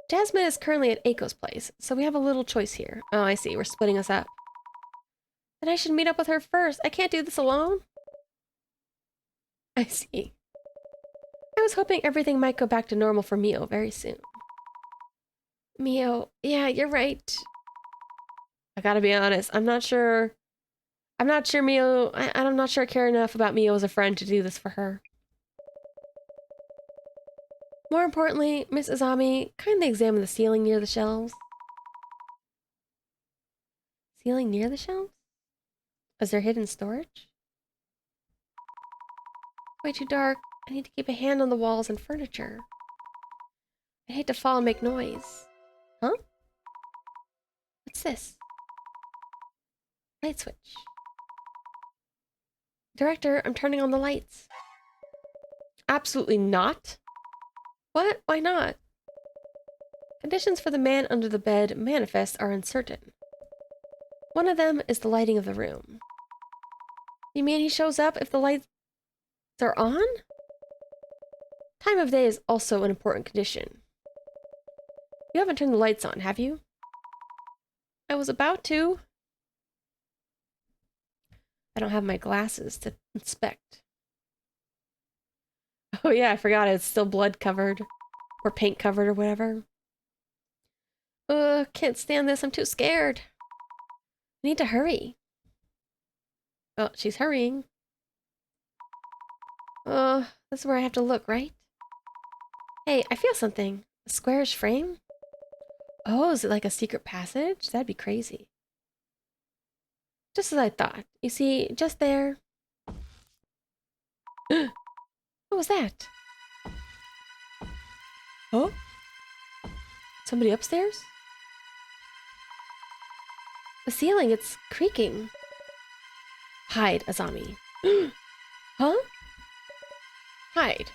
Jasmine is currently at Aiko's place, so we have a little choice here. Oh, I see. We're splitting us up. Then I should meet up with her first. I can't do this alone. I see. I was hoping everything might go back to normal for Mio very soon. Mio, yeah, you're right. I gotta be honest, I'm not sure Mio, I'm not sure I care enough about Mio as a friend to do this for her. More importantly, Miss Azami, kindly examine the ceiling near the shelves. Ceiling near the shelves? Is there hidden storage? Way too dark. I need to keep a hand on the walls and furniture. I hate to fall and make noise. Huh? What's this? Light switch. Director, I'm turning on the lights. Absolutely not. What? Why not? Conditions for the man under the bed manifest are uncertain. One of them is the lighting of the room. You mean he shows up if the lights are on? Time of day is also an important condition. You haven't turned the lights on, have you? I was about to. I don't have my glasses to inspect. Oh yeah, I forgot it's still blood covered. Or paint covered or whatever. Ugh, can't stand this. I'm too scared. I need to hurry. Oh, she's hurrying. This is where I have to look, right? Hey, I feel something. A squarish frame? Oh, is it like a secret passage? That'd be crazy. Just as I thought. You see, just there... What was that? Oh? Somebody upstairs? The ceiling, it's creaking. Hide, Azami. Huh? Hide.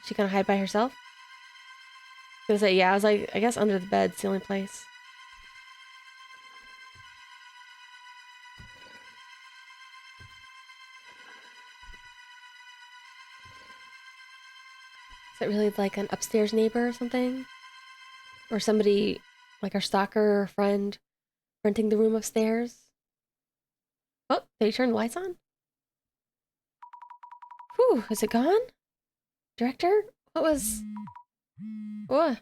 She gonna hide by herself? I was gonna say, yeah, I was like, I guess under the bed's the only place. Is it really like an upstairs neighbor or something? Or somebody, like our stalker or friend, renting the room upstairs? Oh, did you turn the lights on? Whew, is it gone? Director? What was... What?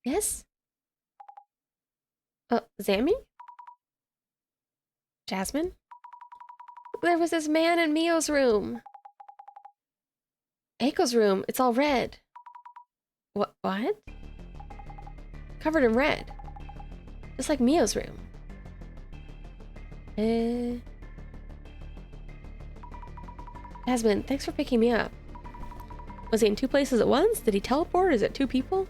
Yes? Zami? Jasmine? There was this man in Mio's room. Eiko's room. It's all red. What? Covered in red. Just like Mio's room. Jasmine, thanks for picking me up. Was he in two places at once? Did he teleport? Is it two people?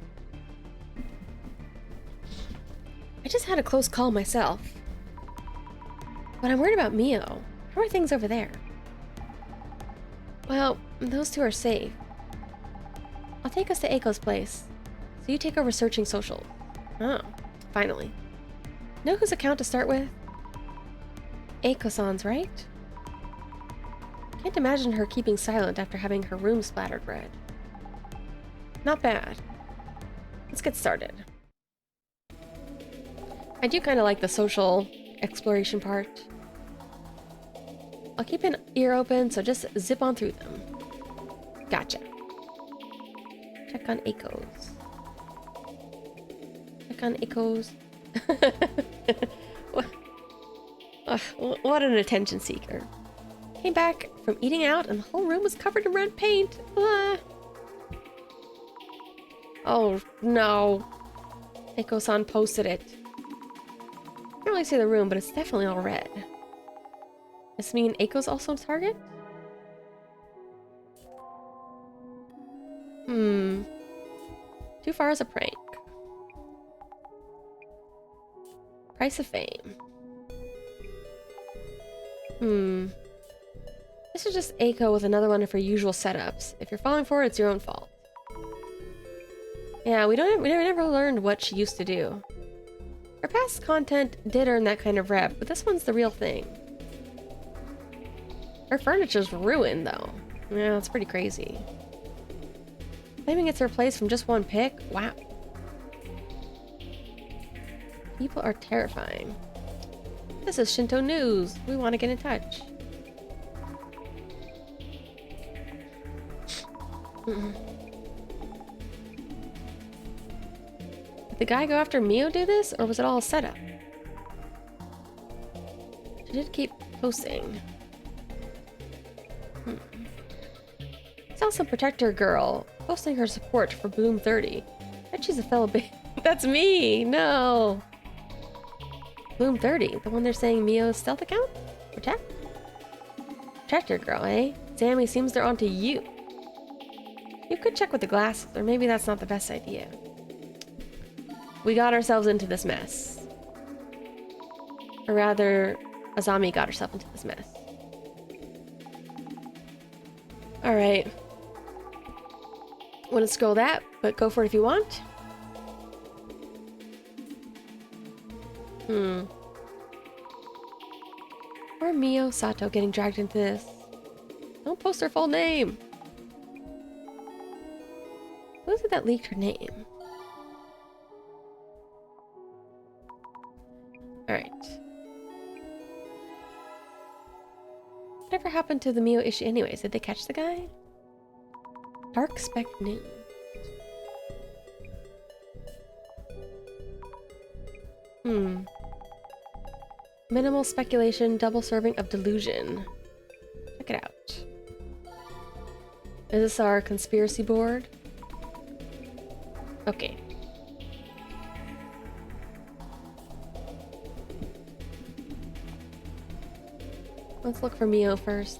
I just had a close call myself. But I'm worried about Mio. How are things over there? Well, those two are safe. I'll take us to Eiko's place. So you take over searching social. Oh, finally. Know whose account to start with? Eiko-san's, right? Can't imagine her keeping silent after having her room splattered red. Not bad. Let's get started. I do kind of like the social exploration part. I'll keep an ear open, so just zip on through them. Gotcha. Check on Eiko's. Check on Eiko's. What an attention seeker. Came back from eating out and the whole room was covered in red paint. Oh no. Eiko-san posted it. Can't really see the room, but it's definitely all red. Does this mean Eiko's also a target? Too far as a prank. Price of fame. This is just Eiko with another one of her usual setups. If you're falling for it, it's your own fault. Yeah, we never learned what she used to do. Her past content did earn that kind of rep, but this one's the real thing. Her furniture's ruined, though. Yeah, it's pretty crazy. Claiming it's replaced from just one pick? Wow. People are terrifying. This is Shinto News. We want to get in touch. Did the guy go after Mio do this, or was it all a setup? She did keep posting. Saw some protector girl posting her support for Bloom 30. Bet she's a fellow That's me! No! Bloom 30, the one they're saying Mio's stealth account? Protector girl, eh? Sammy seems they're onto you. You could check with the glasses, or maybe that's not the best idea. We got ourselves into this mess. Or rather, Azami got herself into this mess. Alright. Wouldn't scroll that, but go for it if you want. Or Mio Sato getting dragged into this. Don't post her full name. Who is it that leaked her name? Alright. Whatever happened to the Mio issue anyways? Did they catch the guy? Dark Spec News. Minimal speculation, double serving of delusion. Check it out. Is this our conspiracy board? Okay. Let's look for Mio first.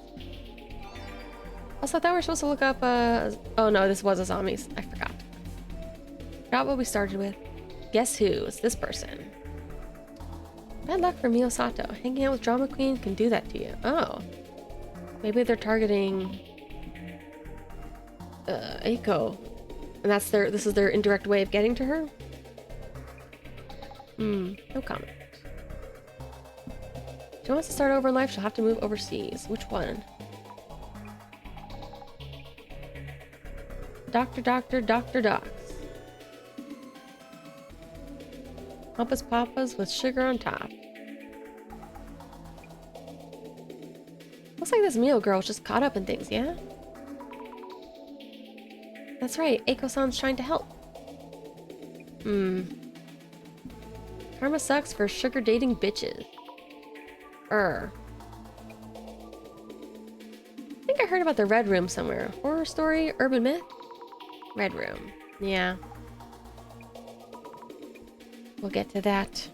Also, I thought we were supposed to look up, oh no, this was Azami's. I forgot. Forgot what we started with. Guess who? It's this person. Bad luck for Mio Sato. Hanging out with Drama Queen can do that to you. Oh. Maybe they're targeting... Eiko. And that's this is their indirect way of getting to her? No comment. If she wants to start over in life, she'll have to move overseas. Which one? Doctor, Docs. Pampas Papas with sugar on top. Looks like this Mio girl was just caught up in things, yeah? That's right, Eiko-san's trying to help. Karma sucks for sugar dating bitches. I think I heard about the Red Room somewhere. Horror story, urban myth? Red Room. Yeah. We'll get to that.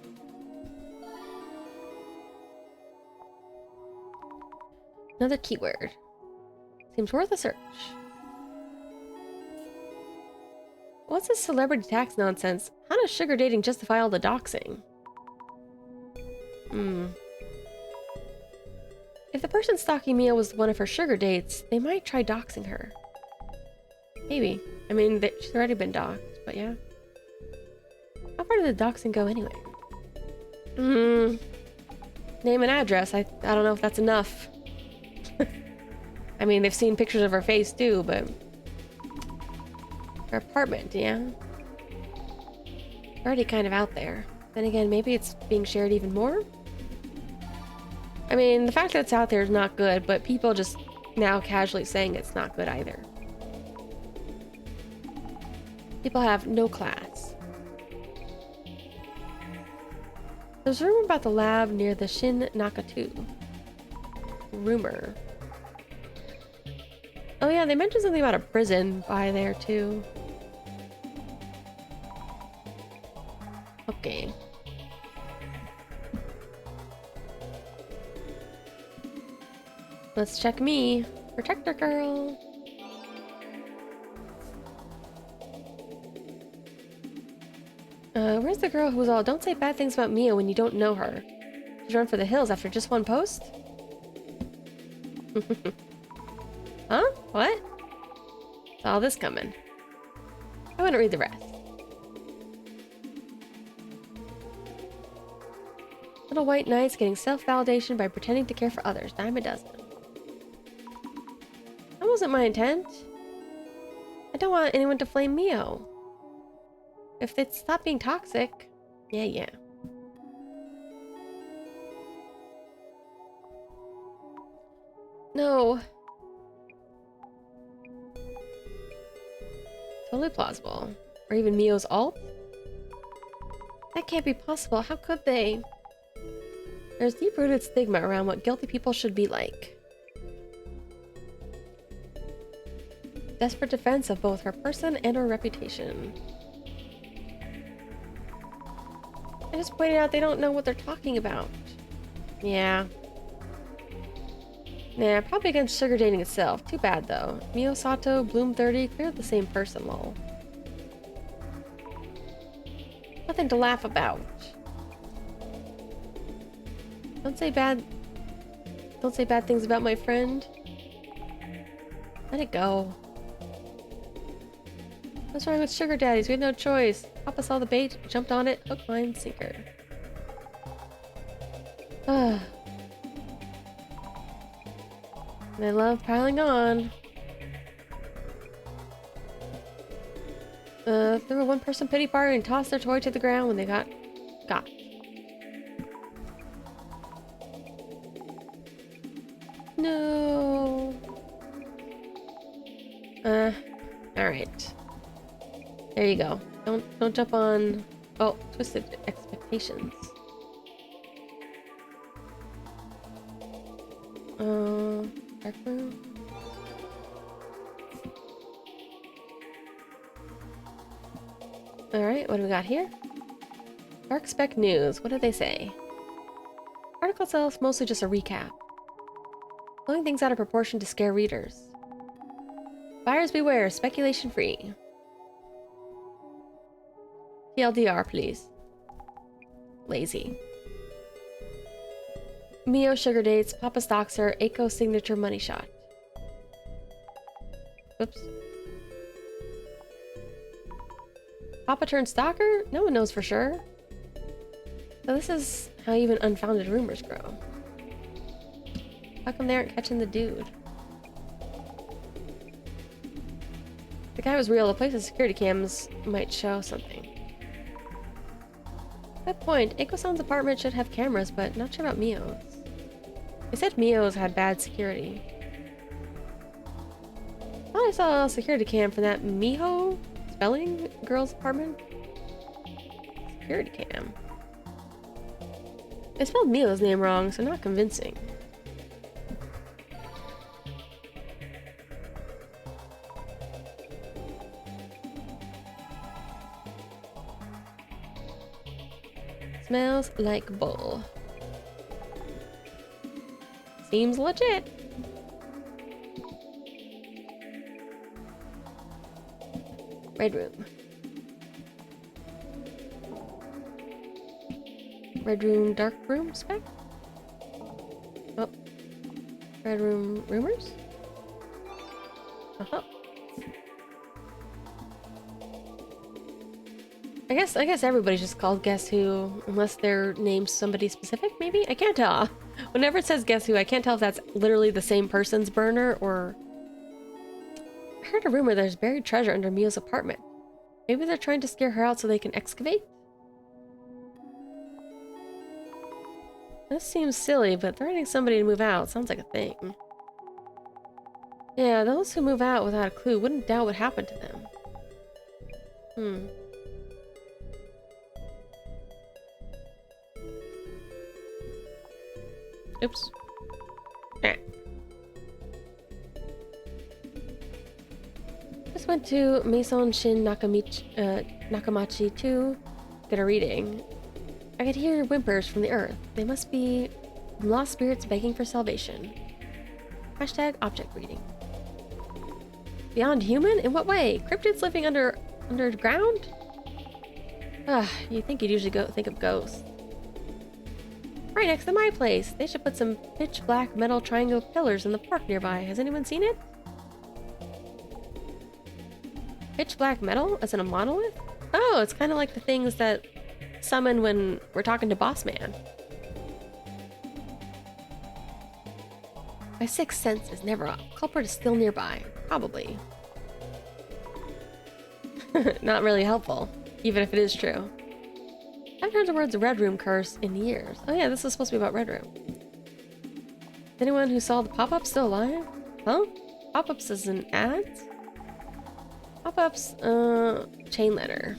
Another keyword. Seems worth a search. What's this celebrity tax nonsense? How does sugar dating justify all the doxing? If the person stalking Mia was one of her sugar dates, they might try doxing her. Maybe. I mean, she's already been doxed, but yeah. How far did the doxing go anyway? Name and address. I don't know if that's enough. I mean, they've seen pictures of her face too, but... Her apartment, yeah? Already kind of out there. Then again, maybe it's being shared even more? I mean, the fact that it's out there is not good, but people just now casually saying it's not good either. People have no class. There's a rumor about the lab near the Shin Nakatu. Rumor. Oh yeah, they mentioned something about a prison by there too. Okay. Let's check me. Protector girl. Where's the girl who was all, don't say bad things about Mia when you don't know her? She's run for the hills after just one post? Huh? What? Saw this coming. I want to read the rest. Little white knights getting self-validation by pretending to care for others. Dime a dozen. That wasn't my intent. I don't want anyone to flame Mio. If they stop being toxic, yeah. No. Totally plausible. Or even Mio's alt? That can't be possible. How could they? There's deep-rooted stigma around what guilty people should be like. Desperate defense of both her person and her reputation. I just pointed out they don't know what they're talking about. Yeah. Nah, probably against sugar dating itself. Too bad, though. Mio Sato, Bloom 30, clearly the same person, lol. Nothing to laugh about. Don't say bad things about my friend. Let it go. What's wrong with sugar daddies? We had no choice. Papa saw the bait, jumped on it, hook, line, sinker. And I love piling on. Threw a one-person pity party and tossed their toy to the ground when they got. No. Alright. There you go. Don't jump on. Oh, twisted expectations. Dark room. Alright, what do we got here? Dark Spec News. What did they say? Article itself mostly just a recap. Blowing things out of proportion to scare readers. Buyers beware, speculation free. TLDR, please. Lazy. Mio sugar dates, Papa stalks her, Aiko signature money shot. Oops. Papa turned stalker? No one knows for sure. So this is how even unfounded rumors grow. How come they aren't catching the dude? If the guy was real, the place's security cams might show something. Good point. Eiko-san's apartment should have cameras, but not sure about Mio's. They said Mio's had bad security. I thought I saw a security cam for that Miho spelling girl's apartment. Security cam. They spelled Mio's name wrong, so not convincing. Smells like bull. Seems legit. Red room. Red room, dark room spec? Oh. Red room rumors? Uh-huh. I guess everybody's just called Guess Who, unless they're named somebody specific, maybe? I can't tell. Whenever it says Guess Who, I can't tell if that's literally the same person's burner, or... I heard a rumor there's buried treasure under Mio's apartment. Maybe they're trying to scare her out so they can excavate? This seems silly, but threatening somebody to move out sounds like a thing. Yeah, those who move out without a clue wouldn't doubt what happened to them. Oops. Just went to Maison Shin Nakamachi to get a reading. I could hear whimpers from the earth. They must be lost spirits begging for salvation. Hashtag object reading. Beyond human? In what way? Cryptids living underground? You'd think you'd usually think of ghosts. Right next to my place. They should put some pitch black metal triangle pillars in the park nearby. Has anyone seen it? Pitch black metal? As in a monolith? Oh, it's kind of like the things that summon when we're talking to Boss Man. My sixth sense is never off. Culprit is still nearby. Probably. Not really helpful, even if it is true. I've heard the words Red Room curse in years. Oh yeah, this is supposed to be about Red Room. Is anyone who saw the pop-ups still alive? Huh? Pop-ups as in ads? Pop-ups, chain letter.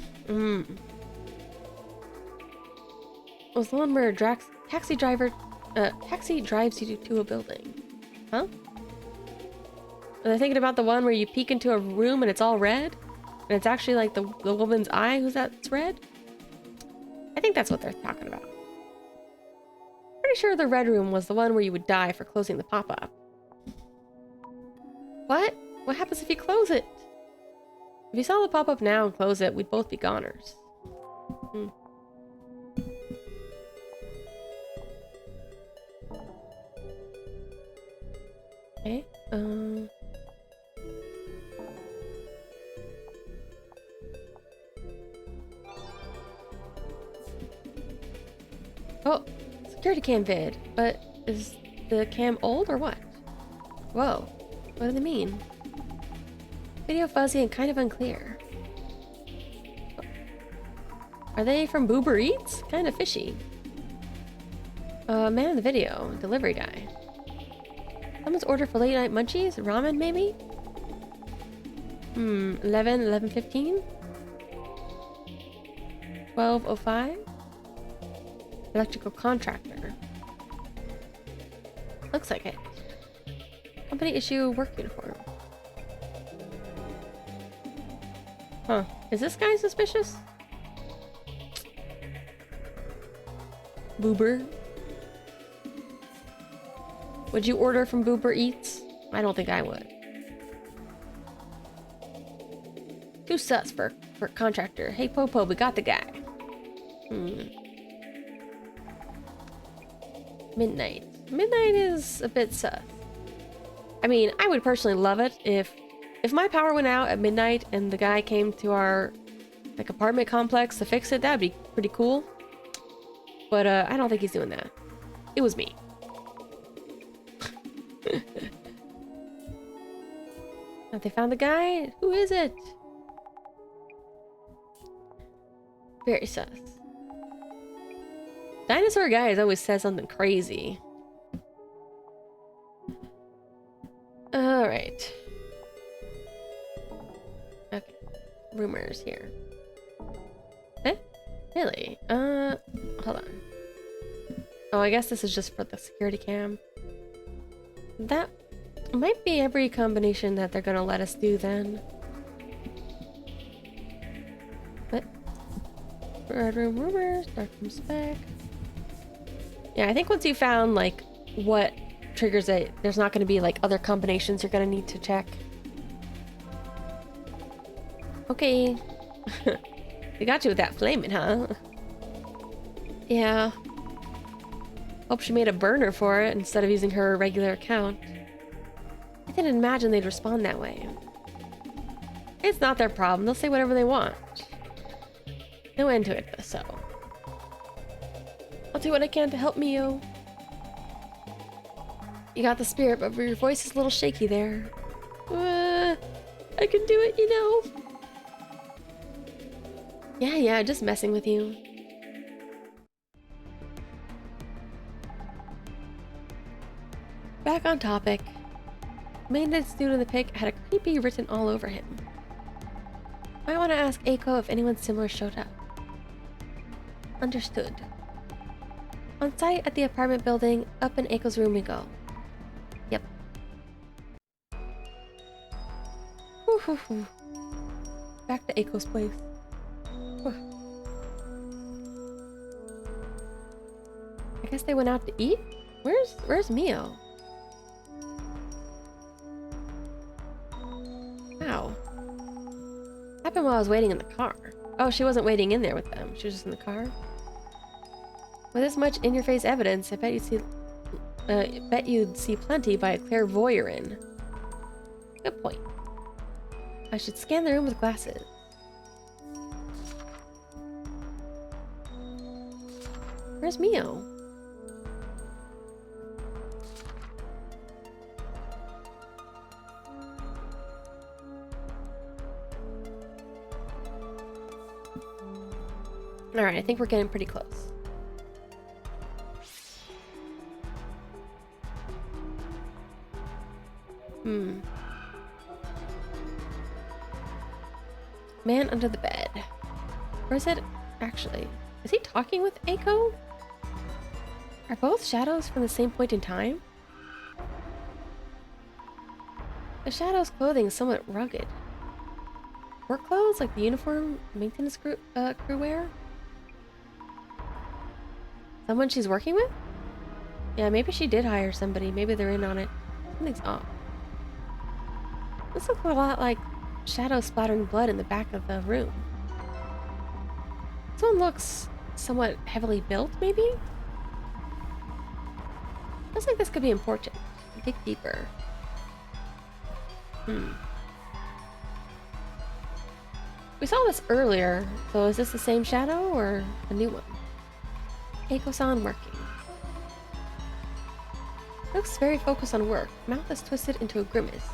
Was the one where taxi drives you to a building. Huh? Are they thinking about the one where you peek into a room and it's all red? And it's actually like the woman's eye that's red? I think that's what they're talking about. Pretty sure the red room was the one where you would die for closing the pop-up. What? What happens if you close it? If you saw the pop-up now and close it, we'd both be goners. Okay, oh, security cam vid. But is the cam old or what? Whoa, what do they mean? Video fuzzy and kind of unclear. Are they from Boober Eats? Kind of fishy. Man in the video, delivery guy. Someone's order for late night munchies? Ramen, maybe? 11:15? 12:05? Electrical contractor. Looks like it. Company issue work uniform. Huh. Is this guy suspicious? Boober. Would you order from Boober Eats? I don't think I would. Too sus for contractor. Hey Popo, we got the guy. Midnight. Midnight is a bit sus. I mean, I would personally love it if my power went out at midnight and the guy came to our like apartment complex to fix it. That'd be pretty cool. But I don't think he's doing that. It was me. Have they found the guy? Who is it? Very sus. Dinosaur guys always says something crazy. Alright. Okay. Rumors here. Eh? Really? Hold on. Oh, I guess this is just for the security cam. That might be every combination that they're gonna let us do then. What? Red room rumors, dark room spec. Yeah, I think once you found like what triggers it, there's not gonna be like other combinations you're gonna need to check. Okay. They got you with that flaming, huh? Yeah. Hope she made a burner for it instead of using her regular account. I didn't imagine they'd respond that way. It's not their problem. They'll say whatever they want. No end to it, so. I'll do what I can to help Mio. You got the spirit, but your voice is a little shaky there. I can do it, you know. Yeah, just messing with you. Back on topic. Maintenance dude in the pic had a creepy written all over him. Might want to ask Eiko if anyone similar showed up. Understood. On site at the apartment building, up in Eiko's room we go. Yep. Whew. Back to Eiko's place. Whew. I guess they went out to eat? Where's Mio? Wow. Happened while I was waiting in the car. Oh, she wasn't waiting in there with them. She was just in the car. With this much in-your-face evidence, I bet you'd see plenty by a clairvoyant. Good point. I should scan the room with glasses. Where's Mio? Alright, I think we're getting pretty close. Man under the bed. Or is it actually? Is he talking with Eiko? Are both shadows from the same point in time? The shadow's clothing is somewhat rugged. Work clothes like the uniform maintenance crew wear? Someone she's working with? Yeah, maybe she did hire somebody. Maybe they're in on it. Something's off. This looks a lot like shadow splattering blood in the back of the room. This one looks somewhat heavily built, maybe? Looks like this could be important. Dig deeper. We saw this earlier, so is this the same shadow or a new one? Eiko-san working. Looks very focused on work. Mouth is twisted into a grimace.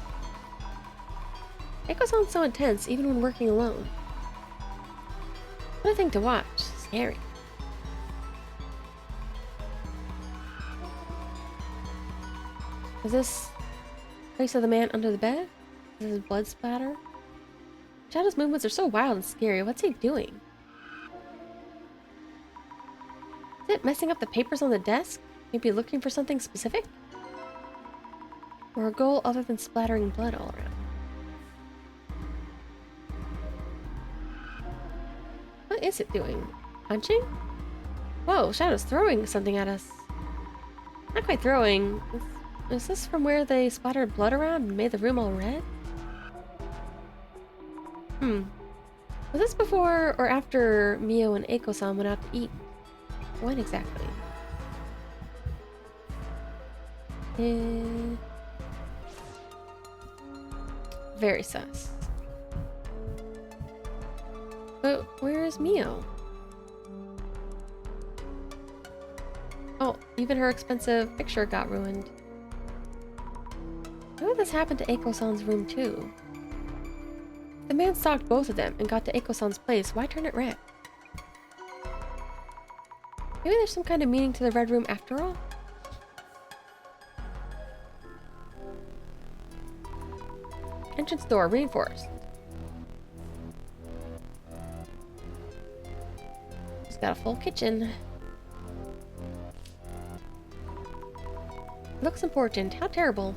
Eiko-san's so intense even when working alone. What a thing to watch. Scary. Is this place of the man under the bed? Is this blood splatter? Shadow's movements are so wild and scary. What's he doing? Is it messing up the papers on the desk? Maybe looking for something specific? Or a goal other than splattering blood all around? What is it doing? Punching? Whoa, Shadow's throwing something at us. Not quite throwing. Is this from where they splattered blood around and made the room all red? Was this before or after Mio and Eiko-san went out to eat? When exactly? Very sus. But where is Mio? Oh, even her expensive picture got ruined. Why would this happen to Eiko-san's room too? The man stalked both of them and got to Eiko-san's place. Why turn it red? Maybe there's some kind of meaning to the red room after all? Entrance door reinforced. It's got a full kitchen. Looks important. How terrible.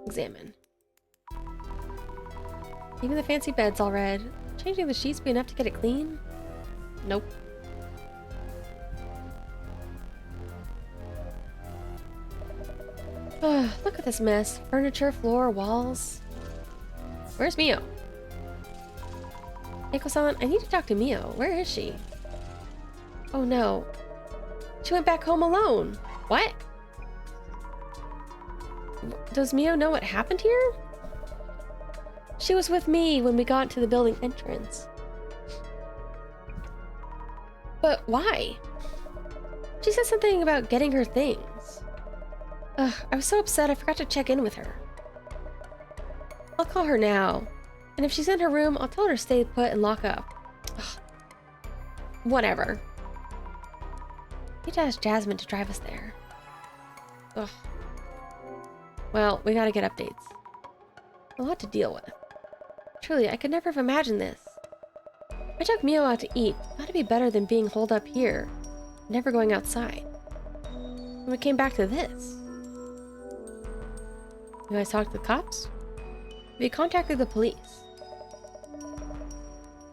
Examine. Even the fancy bed's all red. Changing the sheets be enough to get it clean? Nope. Look at this mess. Furniture, floor, walls. Where's Mio? Eiko-san, I need to talk to Mio. Where is she? Oh no. She went back home alone. What? Does Mio know what happened here? She was with me when we got to the building entrance. But why? She said something about getting her things. Ugh, I was so upset I forgot to check in with her. I'll call her now. And if she's in her room, I'll tell her to stay put and lock up. Ugh. Whatever. Need to ask Jasmine to drive us there. Ugh. Well, we gotta get updates. A lot to deal with. Truly, I could never have imagined this. I took Mio out to eat. Thought it'd be better than being holed up here. Never going outside. And we came back to this. You guys talked to the cops? We contacted the police.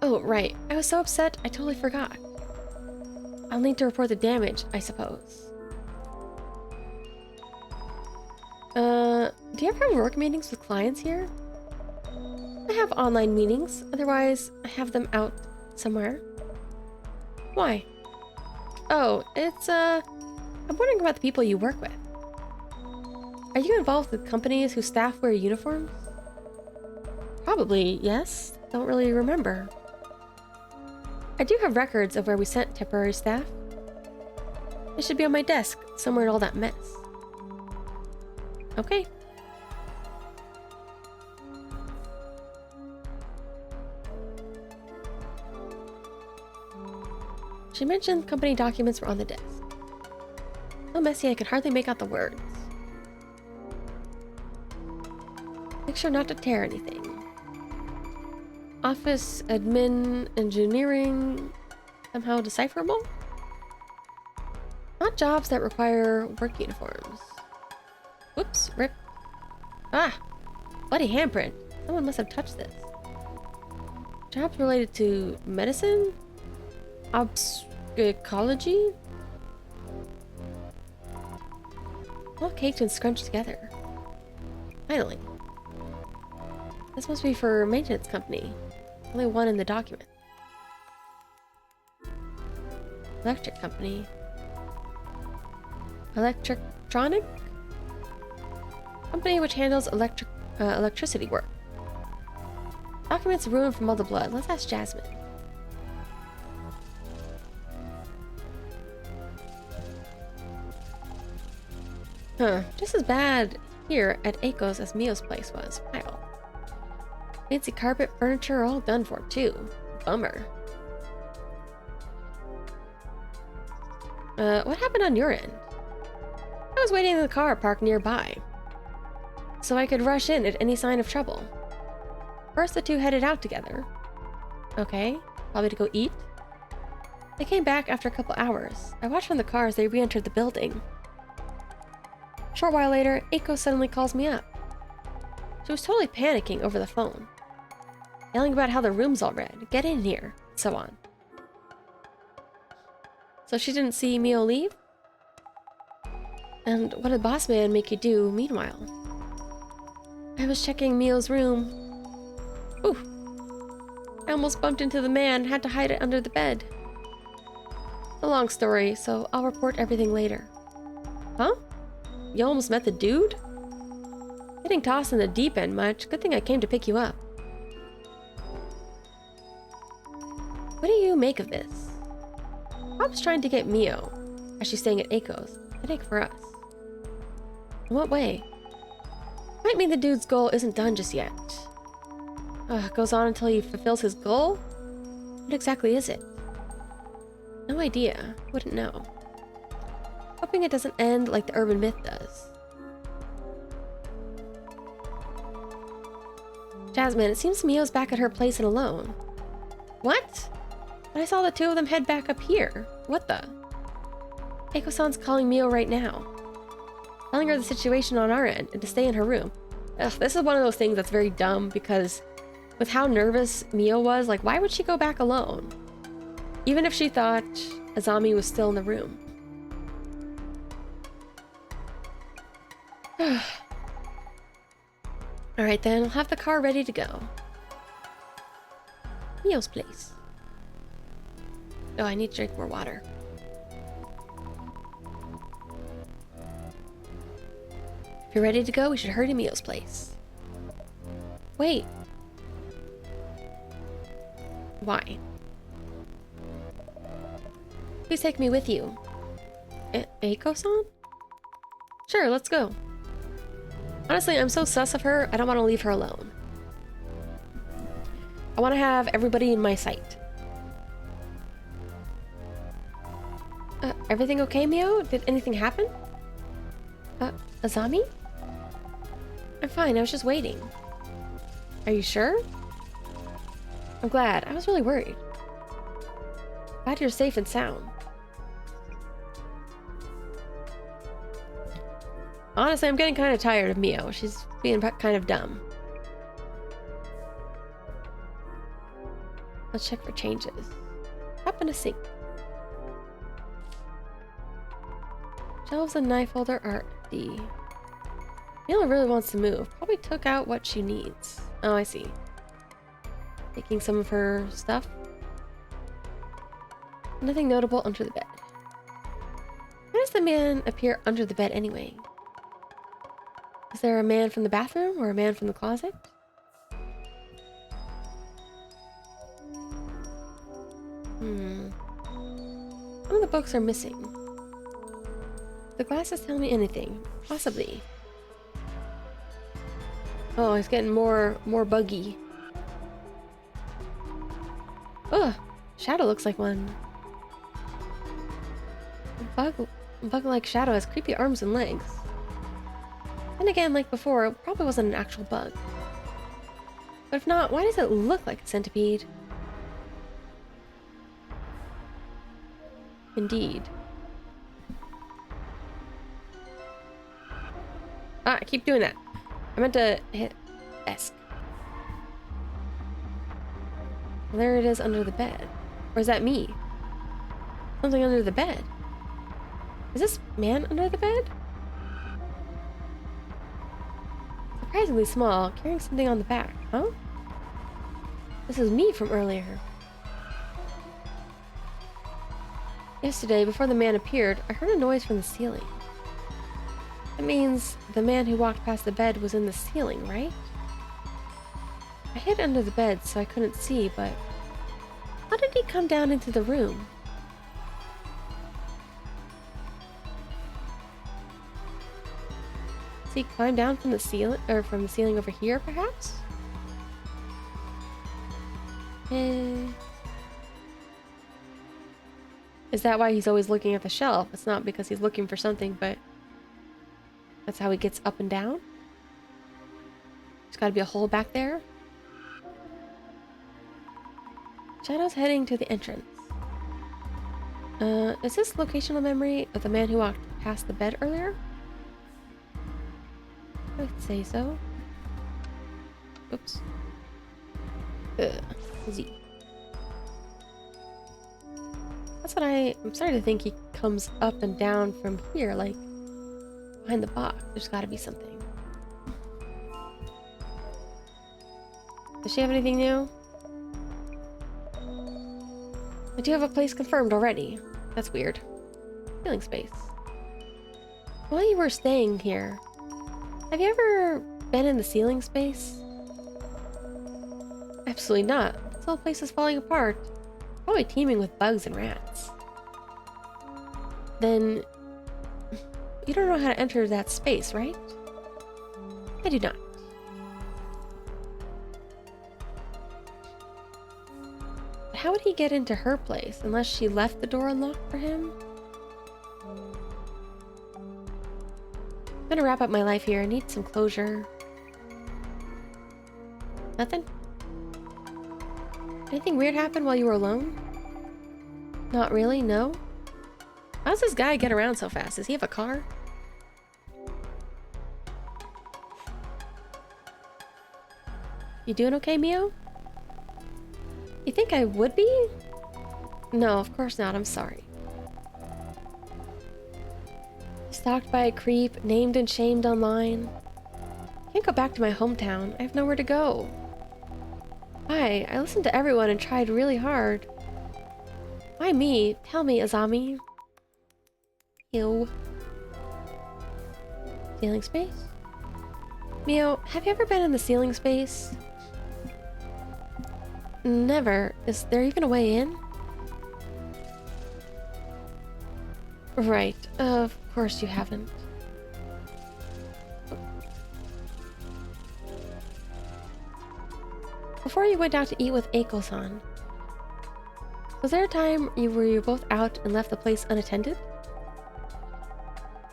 Oh, right. I was so upset, I totally forgot. I'll need to report the damage, I suppose. Do you ever have work meetings with clients here? I have online meetings, otherwise I have them out somewhere. Why? Oh, it's, I'm wondering about the people you work with. Are you involved with companies whose staff wear uniforms? Probably, yes. Don't really remember. I do have records of where we sent temporary staff. It should be on my desk, somewhere in all that mess. Okay. She mentioned company documents were on the desk. So messy I could hardly make out the words. Make sure not to tear anything. Office, admin, engineering, somehow decipherable? Not jobs that require work uniforms. Whoops, rip. Ah, bloody handprint. Someone must have touched this. Jobs related to medicine? Obstetricology? All caked and scrunched together. Finally. This must be for maintenance company. Only one in the document. Electric company. Electronic? Company which handles electricity work. Documents ruined from all the blood. Let's ask Jasmine. Huh. Just as bad here at Aiko's as Mio's place was. Wow. Fancy carpet, furniture, all done for, too. Bummer. What happened on your end? I was waiting in the car parked nearby, so I could rush in at any sign of trouble. First, the two headed out together. Okay, probably to go eat. They came back after a couple hours. I watched from the car as they re-entered the building. A short while later, Eiko suddenly calls me up. She was totally panicking over the phone, yelling about how the room's all red, get in here, so on. So she didn't see Mio leave? And what did boss man make you do meanwhile? I was checking Mio's room. Ooh. I almost bumped into the man, had to hide it under the bed. It's a long story, so I'll report everything later. Huh? You almost met the dude? Getting tossed in the deep end much. Good thing I came to pick you up. What do you make of this? Bob's trying to get Mio, as she's staying at Aiko's. Headache for us. In what way? Might mean the dude's goal isn't done just yet. Goes on until he fulfills his goal? What exactly is it? No idea. Wouldn't know. Hoping it doesn't end like the urban myth does. Jasmine, it seems Mio's back at her place and alone. What? But I saw the two of them head back up here. What the? Eiko-san's calling Mio right now. Telling her the situation on our end and to stay in her room. Ugh, this is one of those things that's very dumb because with how nervous Mio was, like, why would she go back alone? Even if she thought Azami was still in the room. Alright then, I'll have the car ready to go. Mio's place. Oh, I need to drink more water. If you're ready to go, we should hurry to Mio's place. Wait. Why? Please take me with you. Eiko-san? Sure, let's go. Honestly, I'm so sus of her, I don't want to leave her alone. I want to have everybody in my sight. Everything okay, Mio? Did anything happen? Azami? I'm fine, I was just waiting. Are you sure? I'm glad. I was really worried. Glad you're safe and sound. Honestly, I'm getting kind of tired of Mio. She's being kind of dumb. Let's check for changes. Up in a sink. Shelves and knife holder are empty. Mila really wants to move. Probably took out what she needs. Oh, I see. Taking some of her stuff. Nothing notable under the bed. Why does the man appear under the bed anyway? Is there a man from the bathroom or a man from the closet? Some of the books are missing. The glasses tell me anything. Possibly. Oh, it's getting more buggy. Ugh, shadow looks like one. bug-like shadow has creepy arms and legs. Then again, like before, it probably wasn't an actual bug. But if not, why does it look like a centipede? Indeed. Ah, I keep doing that. I meant to hit desk. Well, there it is under the bed. Or is that me? Something under the bed. Is this man under the bed? Surprisingly small, carrying something on the back, huh? This is me from earlier. Yesterday, before the man appeared, I heard a noise from the ceiling. That means the man who walked past the bed was in the ceiling, right? I hid under the bed so I couldn't see, but how did he come down into the room? Does he climb down from the ceiling, or from the ceiling over here, perhaps? Is that why he's always looking at the shelf? It's not because he's looking for something, but that's how he gets up and down? There's gotta be a hole back there. Shadow's heading to the entrance. Is this locational memory of the man who walked past the bed earlier? I would say so. Oops. Z. That's what I'm starting to think he comes up and down from here, like behind the box. There's gotta be something. Does she have anything new? I do have a place confirmed already. That's weird. Feeling space. While you were staying here, have you ever been in the ceiling space? Absolutely not. This whole place is falling apart. Probably teeming with bugs and rats. Then you don't know how to enter that space, right? I do not. But how would he get into her place unless she left the door unlocked for him? I'm gonna wrap up my life here. I need some closure. Nothing? Anything weird happen while you were alone? Not really, no? How's this guy get around so fast? Does he have a car? You doing okay, Mio? You think I would be? No, of course not. I'm sorry. Stalked by a creep, named and shamed online. Can't go back to my hometown. I have nowhere to go. Why? I listened to everyone and tried really hard. Why me? Tell me, Azami. Ew. Ceiling space? Mio, have you ever been in the ceiling space? Never. Is there even a way in? Right. Of course you haven't. Before you went out to eat with Eiko-san, was there a time where you were both out and left the place unattended?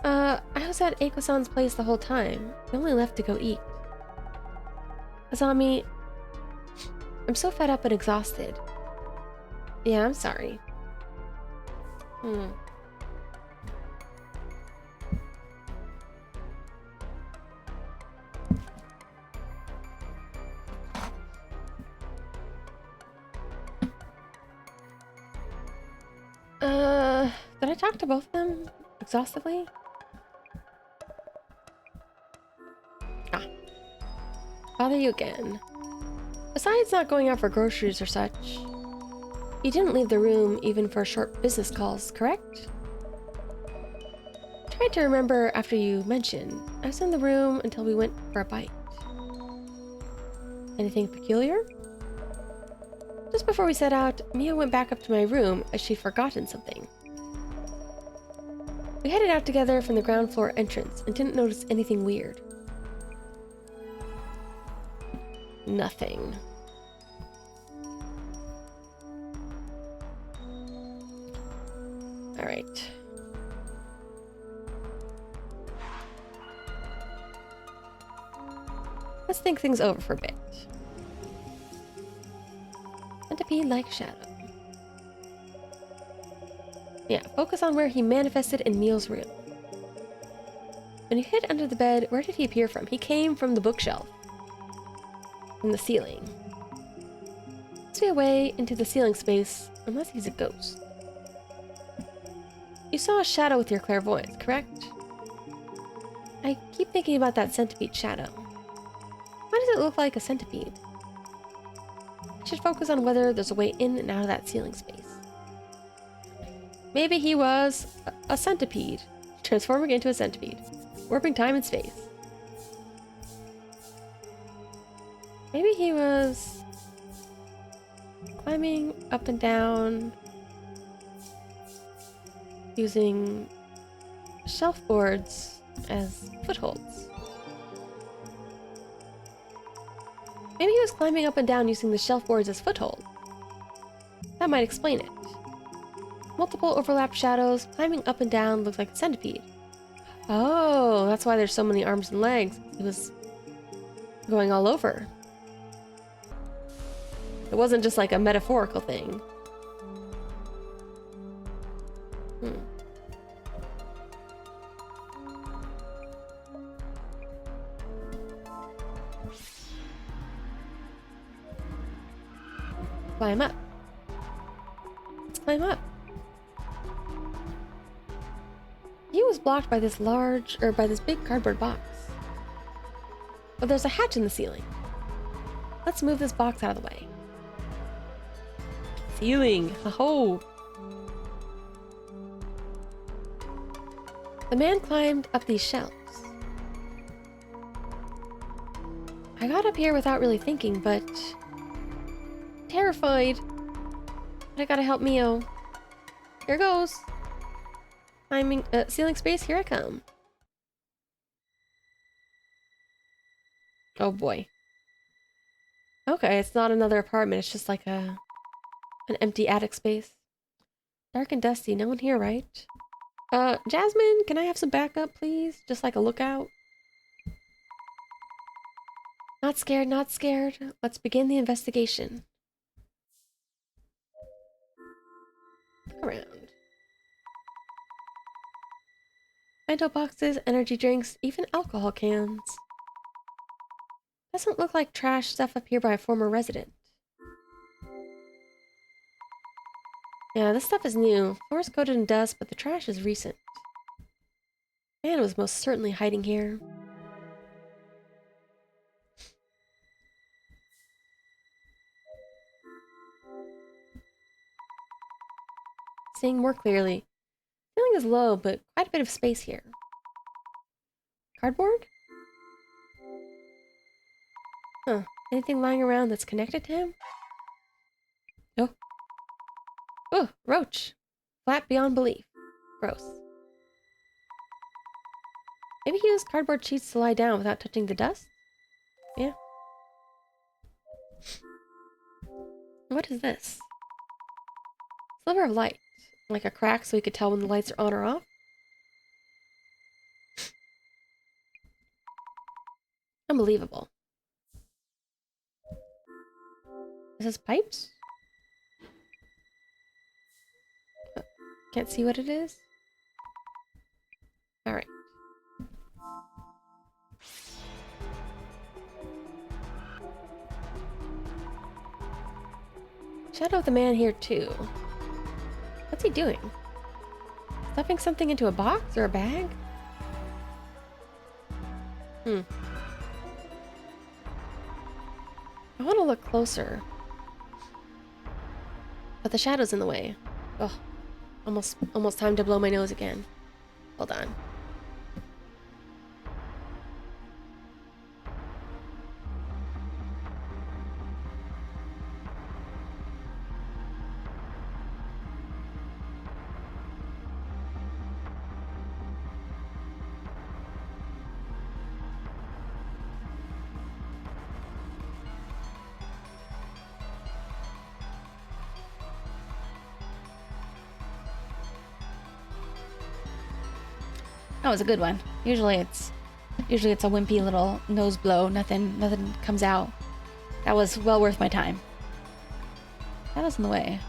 I was at Eiko-san's place the whole time. We only left to go eat. Azami, I'm so fed up and exhausted. Yeah, I'm sorry. Did I talk to both of them exhaustively? Bother you again. Besides not going out for groceries or such, you didn't leave the room even for short business calls, correct? I tried to remember after you mentioned. I was in the room until we went for a bite. Anything peculiar? Just before we set out, Mia went back up to my room as she'd forgotten something. We headed out together from the ground floor entrance and didn't notice anything weird. Nothing. Alright. Let's think things over for a bit. Centipede-like shadow. Yeah, focus on where he manifested in Meal's room. When you hid under the bed, where did he appear from? He came from the bookshelf. From the ceiling. Must be a way into the ceiling space, unless he's a ghost. You saw a shadow with your clairvoyance, correct? I keep thinking about that centipede shadow. Why does it look like a centipede? I should focus on whether there's a way in and out of that ceiling space. Maybe he was a centipede, transforming into a centipede, warping time and space. Maybe he was climbing up and down using shelf boards as footholds. Maybe he was climbing up and down using the shelf boards as footholds. That might explain it. Multiple overlapped shadows, climbing up and down looks like a centipede. Oh, that's why there's so many arms and legs. It was going all over. It wasn't just like a metaphorical thing. Climb up. Let's climb up. He was blocked by this by this big cardboard box. But there's a hatch in the ceiling. Let's move this box out of the way. Ceiling! Ho-ho! The man climbed up these shelves. I got up here without really thinking, but... terrified. But I gotta help Mio. Here goes. Climbing, ceiling space, here I come. Oh boy. Okay, it's not another apartment, it's just like an empty attic space. Dark and dusty, no one here, right? Jasmine, can I have some backup, please? Just like a lookout. Not scared, not scared. Let's begin the investigation. Look around. Bento boxes, energy drinks, even alcohol cans. Doesn't look like trash stuff up here by a former resident. Yeah, this stuff is new. Floor's coated in dust, but the trash is recent. Man was most certainly hiding here. Seeing more clearly. Ceiling is low, but quite a bit of space here. Cardboard? Huh. Anything lying around that's connected to him? Oh. Oh, roach. Flat beyond belief. Gross. Maybe he used cardboard sheets to lie down without touching the dust? Yeah. What is this? Sliver of light. Like a crack so he could tell when the lights are on or off? Unbelievable. Is this pipes? Can't see what it is? Alright. Shadow of the man here too. What's he doing? Stuffing something into a box or a bag? I want to look closer. But the shadow's in the way. Ugh. Almost time to blow my nose again. Hold on. That was a good one. Usually it's Usually it's a wimpy little nose blow. Nothing comes out. That was well worth my time. That was in the way.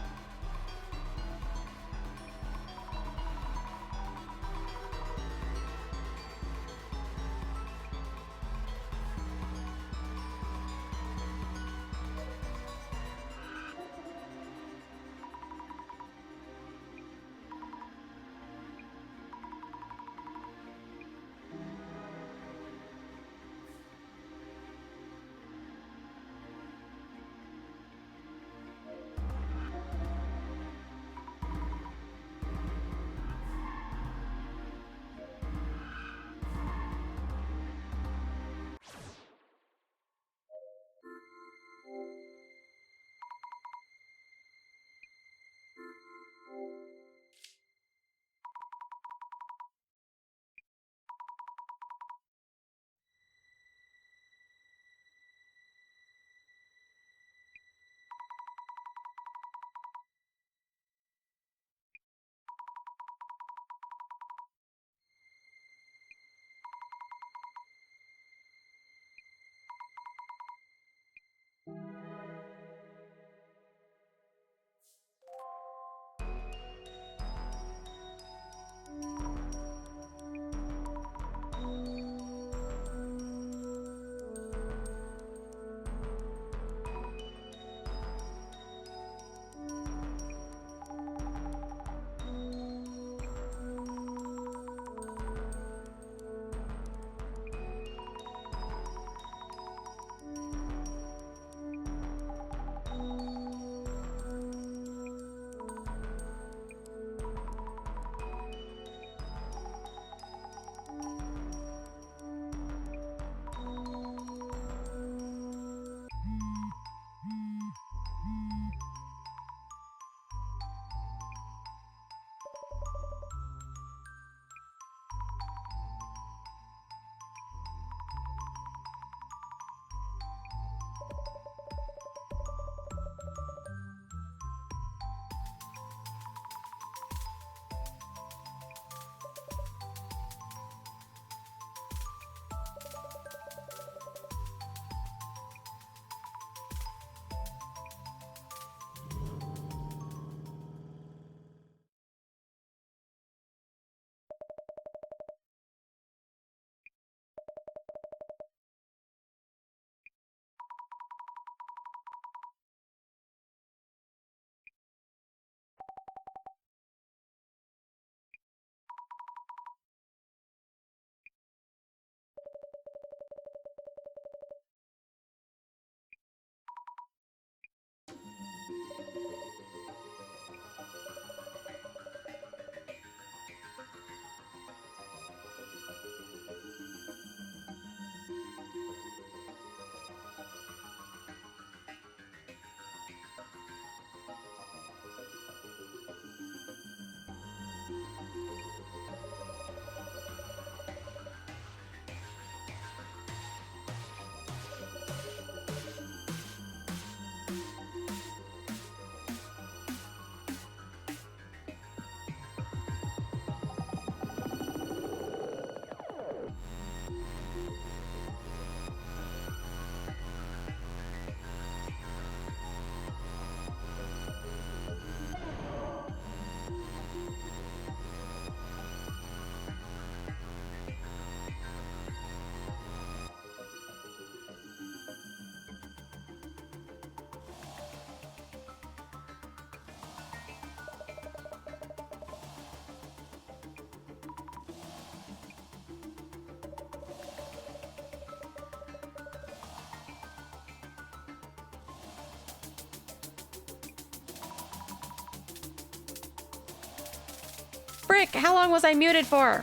Frick, how long was I muted for?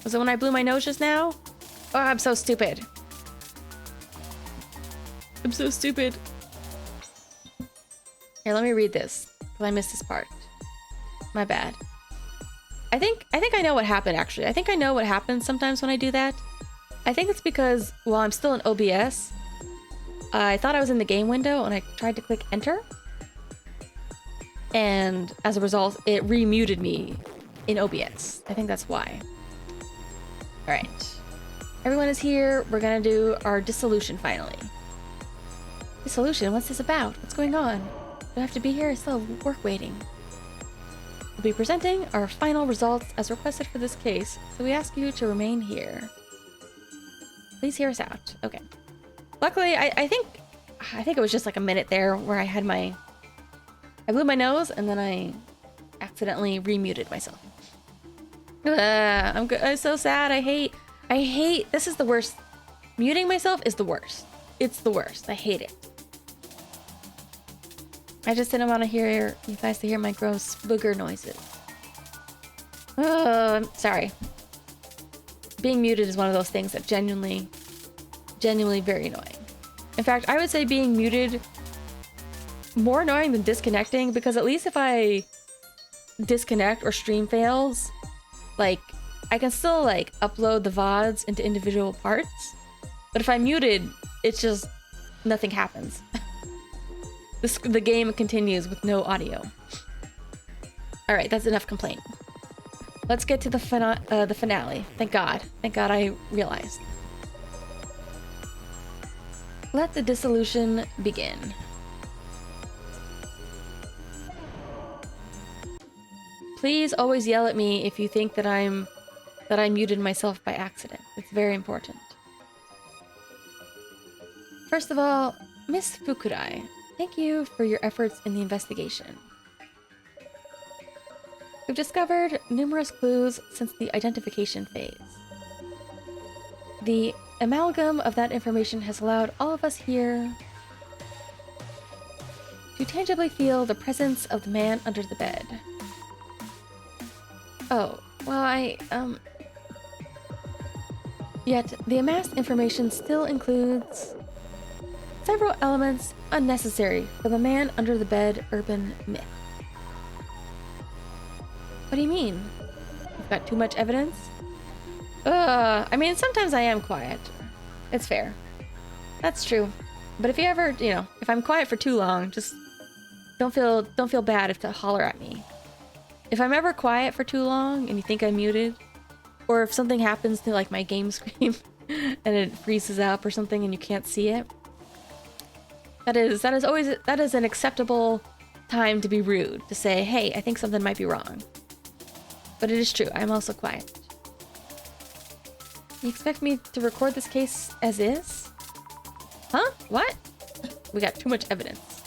Was it when I blew my nose just now? Oh, I'm so stupid. I'm so stupid. Here, let me read this, because I missed this part. My bad. I think I know what happened, actually. I think I know what happens sometimes when I do that. I think it's because, while I'm still in OBS, I thought I was in the game window, and I tried to click enter. And as a result, it remuted me in OBS. I think that's why. All right. Everyone is here. We're gonna do our dissolution finally. Dissolution? What's this about? What's going on? Do I have to be here? I still have work waiting. We'll be presenting our final results as requested for this case, so we ask you to remain here. Please hear us out. Okay. Luckily, I think it was just like a minute there where I blew my nose and then I accidentally remuted myself. I'm so sad. I hate, this is the worst. Muting myself is the worst. It's the worst. I hate it. I just didn't want to hear you guys to hear my gross booger noises. I'm sorry. Being muted is one of those things that genuinely very annoying. In fact, I would say being muted more annoying than disconnecting, because at least if I disconnect or stream fails, like, I can still like upload the VODs into individual parts. But if I'm muted, it's just nothing happens. The game continues with no audio. All right, that's enough complaint. Let's get to the finale. Thank God I realized. Let the dissolution begin. Please always yell at me if you think that I muted myself by accident. It's very important. First of all, Miss Fukurai, thank you for your efforts in the investigation. We've discovered numerous clues since the identification phase. The amalgam of that information has allowed all of us here to tangibly feel the presence of the man under the bed. Oh, well, Yet, the amassed information still includes several elements unnecessary for the man under the bed urban myth. What do you mean? You've got too much evidence? I mean, sometimes I am quiet. It's fair. That's true. But if you ever, if I'm quiet for too long, just don't feel bad if to holler at me. If I'm ever quiet for too long and you think I'm muted, or if something happens to like my game screen and it freezes up or something and you can't see it, that is an acceptable time to be rude, to say, hey, I think something might be wrong. But it is true, I'm also quiet. You expect me to record this case as is? Huh? What? We got too much evidence.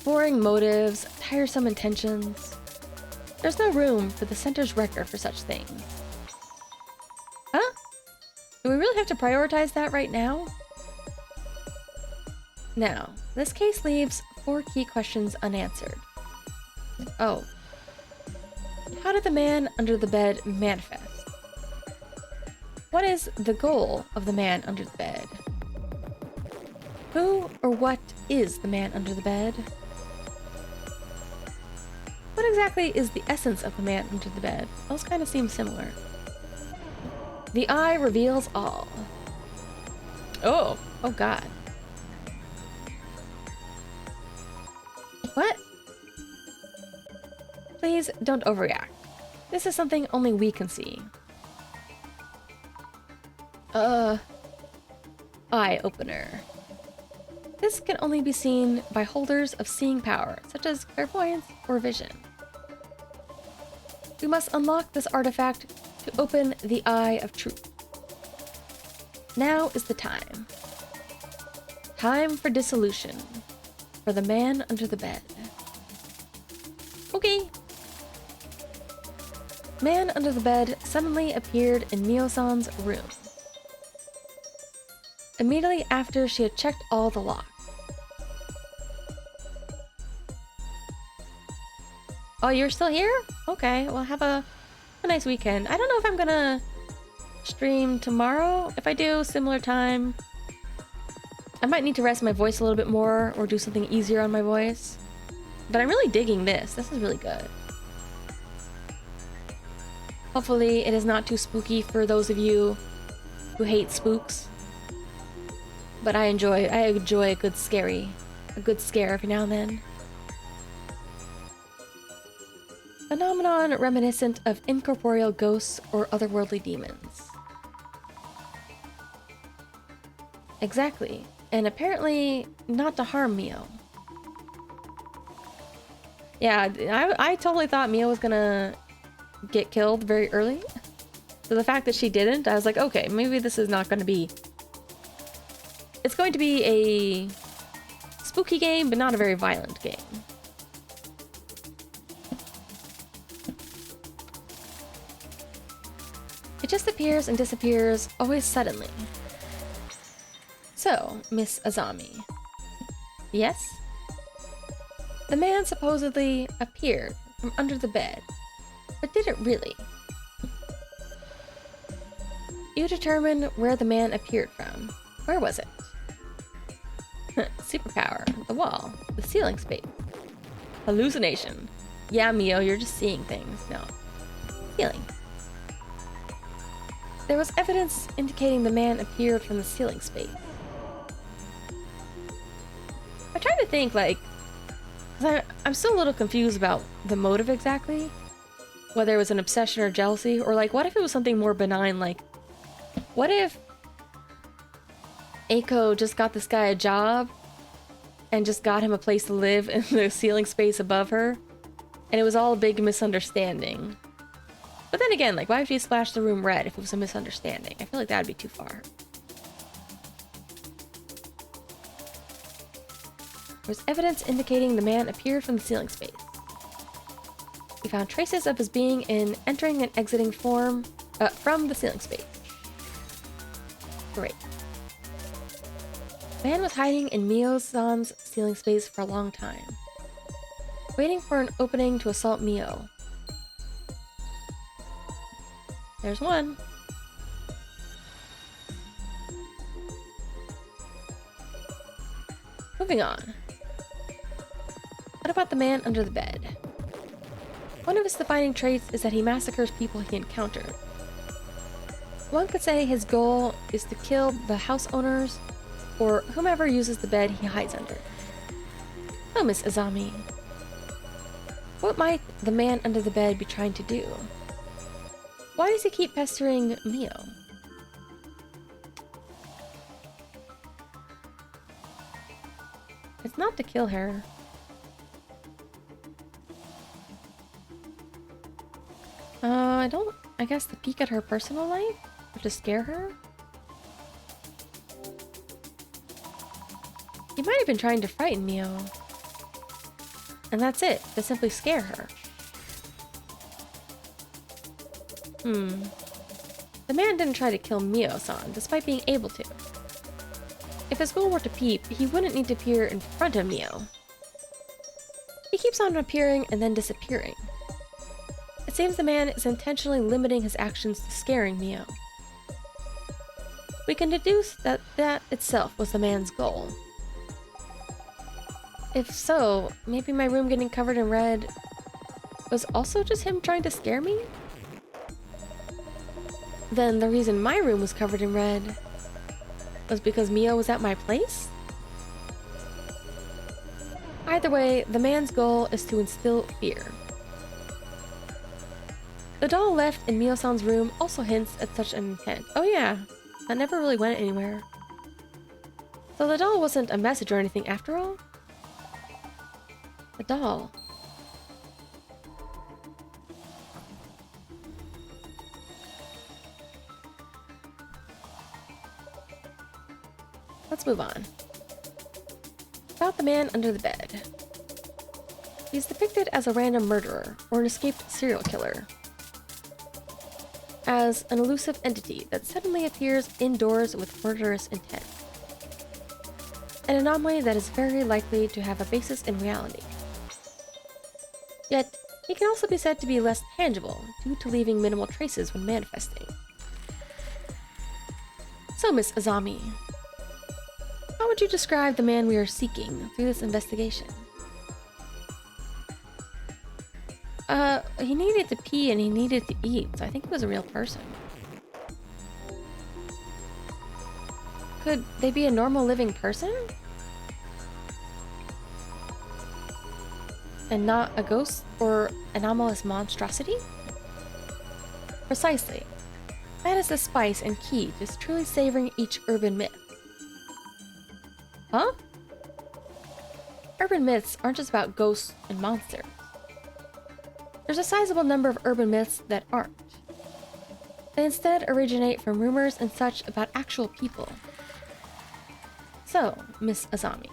Boring motives, tiresome intentions. There's no room for the center's record for such things. Huh? Do we really have to prioritize that right now? Now, this case leaves 4 key questions unanswered. Oh. How did the man under the bed manifest? What is the goal of the man under the bed? Who or what is the man under the bed? What exactly is the essence of the man under the bed? Those kind of seem similar. The eye reveals all. Oh God. What? Please don't overreact. This is something only we can see. Eye opener. This can only be seen by holders of seeing power, such as clairvoyance or vision. We must unlock this artifact to open the Eye of Truth. Now is the time. Time for dissolution. For the man under the bed. Okay. Man under the bed suddenly appeared in Mio-san's room. Immediately after she had checked all the locks. Oh, you're still here? Okay, well, have a nice weekend. I don't know if I'm gonna stream tomorrow. If I do, similar time. I might need to rest my voice a little bit more or do something easier on my voice. But I'm really digging this. This is really good. Hopefully it is not too spooky for those of you who hate spooks. But I enjoy a good scare every now and then. Phenomenon reminiscent of incorporeal ghosts or otherworldly demons. Exactly, and apparently not to harm Mio. Yeah, I totally thought Mio was gonna get killed very early. So the fact that she didn't, I was like, okay, maybe this is not gonna be... It's going to be a spooky game, but not a very violent game. It just appears and disappears, always suddenly. So, Miss Azami. Yes? The man supposedly appeared from under the bed, but did it really? You determine where the man appeared from. Where was it? Superpower. The wall. The ceiling space. Hallucination. Yeah, Mio, you're just seeing things. No. Ceiling. There was evidence indicating the man appeared from the ceiling space. I tried to think, like, I'm still a little confused about the motive exactly. Whether it was an obsession or jealousy, or like, what if it was something more benign, like, what if Eiko just got this guy a job and just got him a place to live in the ceiling space above her, and it was all a big misunderstanding? But then again, like, why would you splash the room red if it was a misunderstanding? I feel like that would be too far. There's evidence indicating the man appeared from the ceiling space. We found traces of his being in entering and exiting from the ceiling space. Great. The man was hiding in Mio-san's ceiling space for a long time, waiting for an opening to assault Mio. There's one. Moving on. What about the man under the bed? One of his defining traits is that he massacres people he encountered. One could say his goal is to kill the house owners or whomever uses the bed he hides under. Oh, Miss Azami. What might the man under the bed be trying to do? Why does he keep pestering Mio? It's not to kill her. I guess to peek at her personal life? Or to scare her? He might have been trying to frighten Mio. And that's it, to simply scare her. The man didn't try to kill Mio-san, despite being able to. If his goal were to peep, he wouldn't need to appear in front of Mio. He keeps on appearing and then disappearing. It seems the man is intentionally limiting his actions to scaring Mio. We can deduce that that itself was the man's goal. If so, maybe my room getting covered in red was also just him trying to scare me? Then the reason my room was covered in red was because Mio was at my place? Either way, the man's goal is to instill fear. The doll left in Mio-san's room also hints at such an intent. Oh yeah, that never really went anywhere. So the doll wasn't a message or anything after all? The doll. Let's move on. About the man under the bed. He's depicted as a random murderer or an escaped serial killer. As an elusive entity that suddenly appears indoors with murderous intent. An anomaly that is very likely to have a basis in reality. Yet, he can also be said to be less tangible due to leaving minimal traces when manifesting. So, Miss Azami, how would you describe the man we are seeking through this investigation? He needed to pee and he needed to eat, so I think he was a real person. Could they be a normal living person? and not a ghost or anomalous monstrosity? Precisely. That is the spice and key to truly savoring each urban myth. Huh? Urban myths aren't just about ghosts and monsters. There's a sizable number of urban myths that aren't. They instead originate from rumors and such about actual people. So, Miss Azami,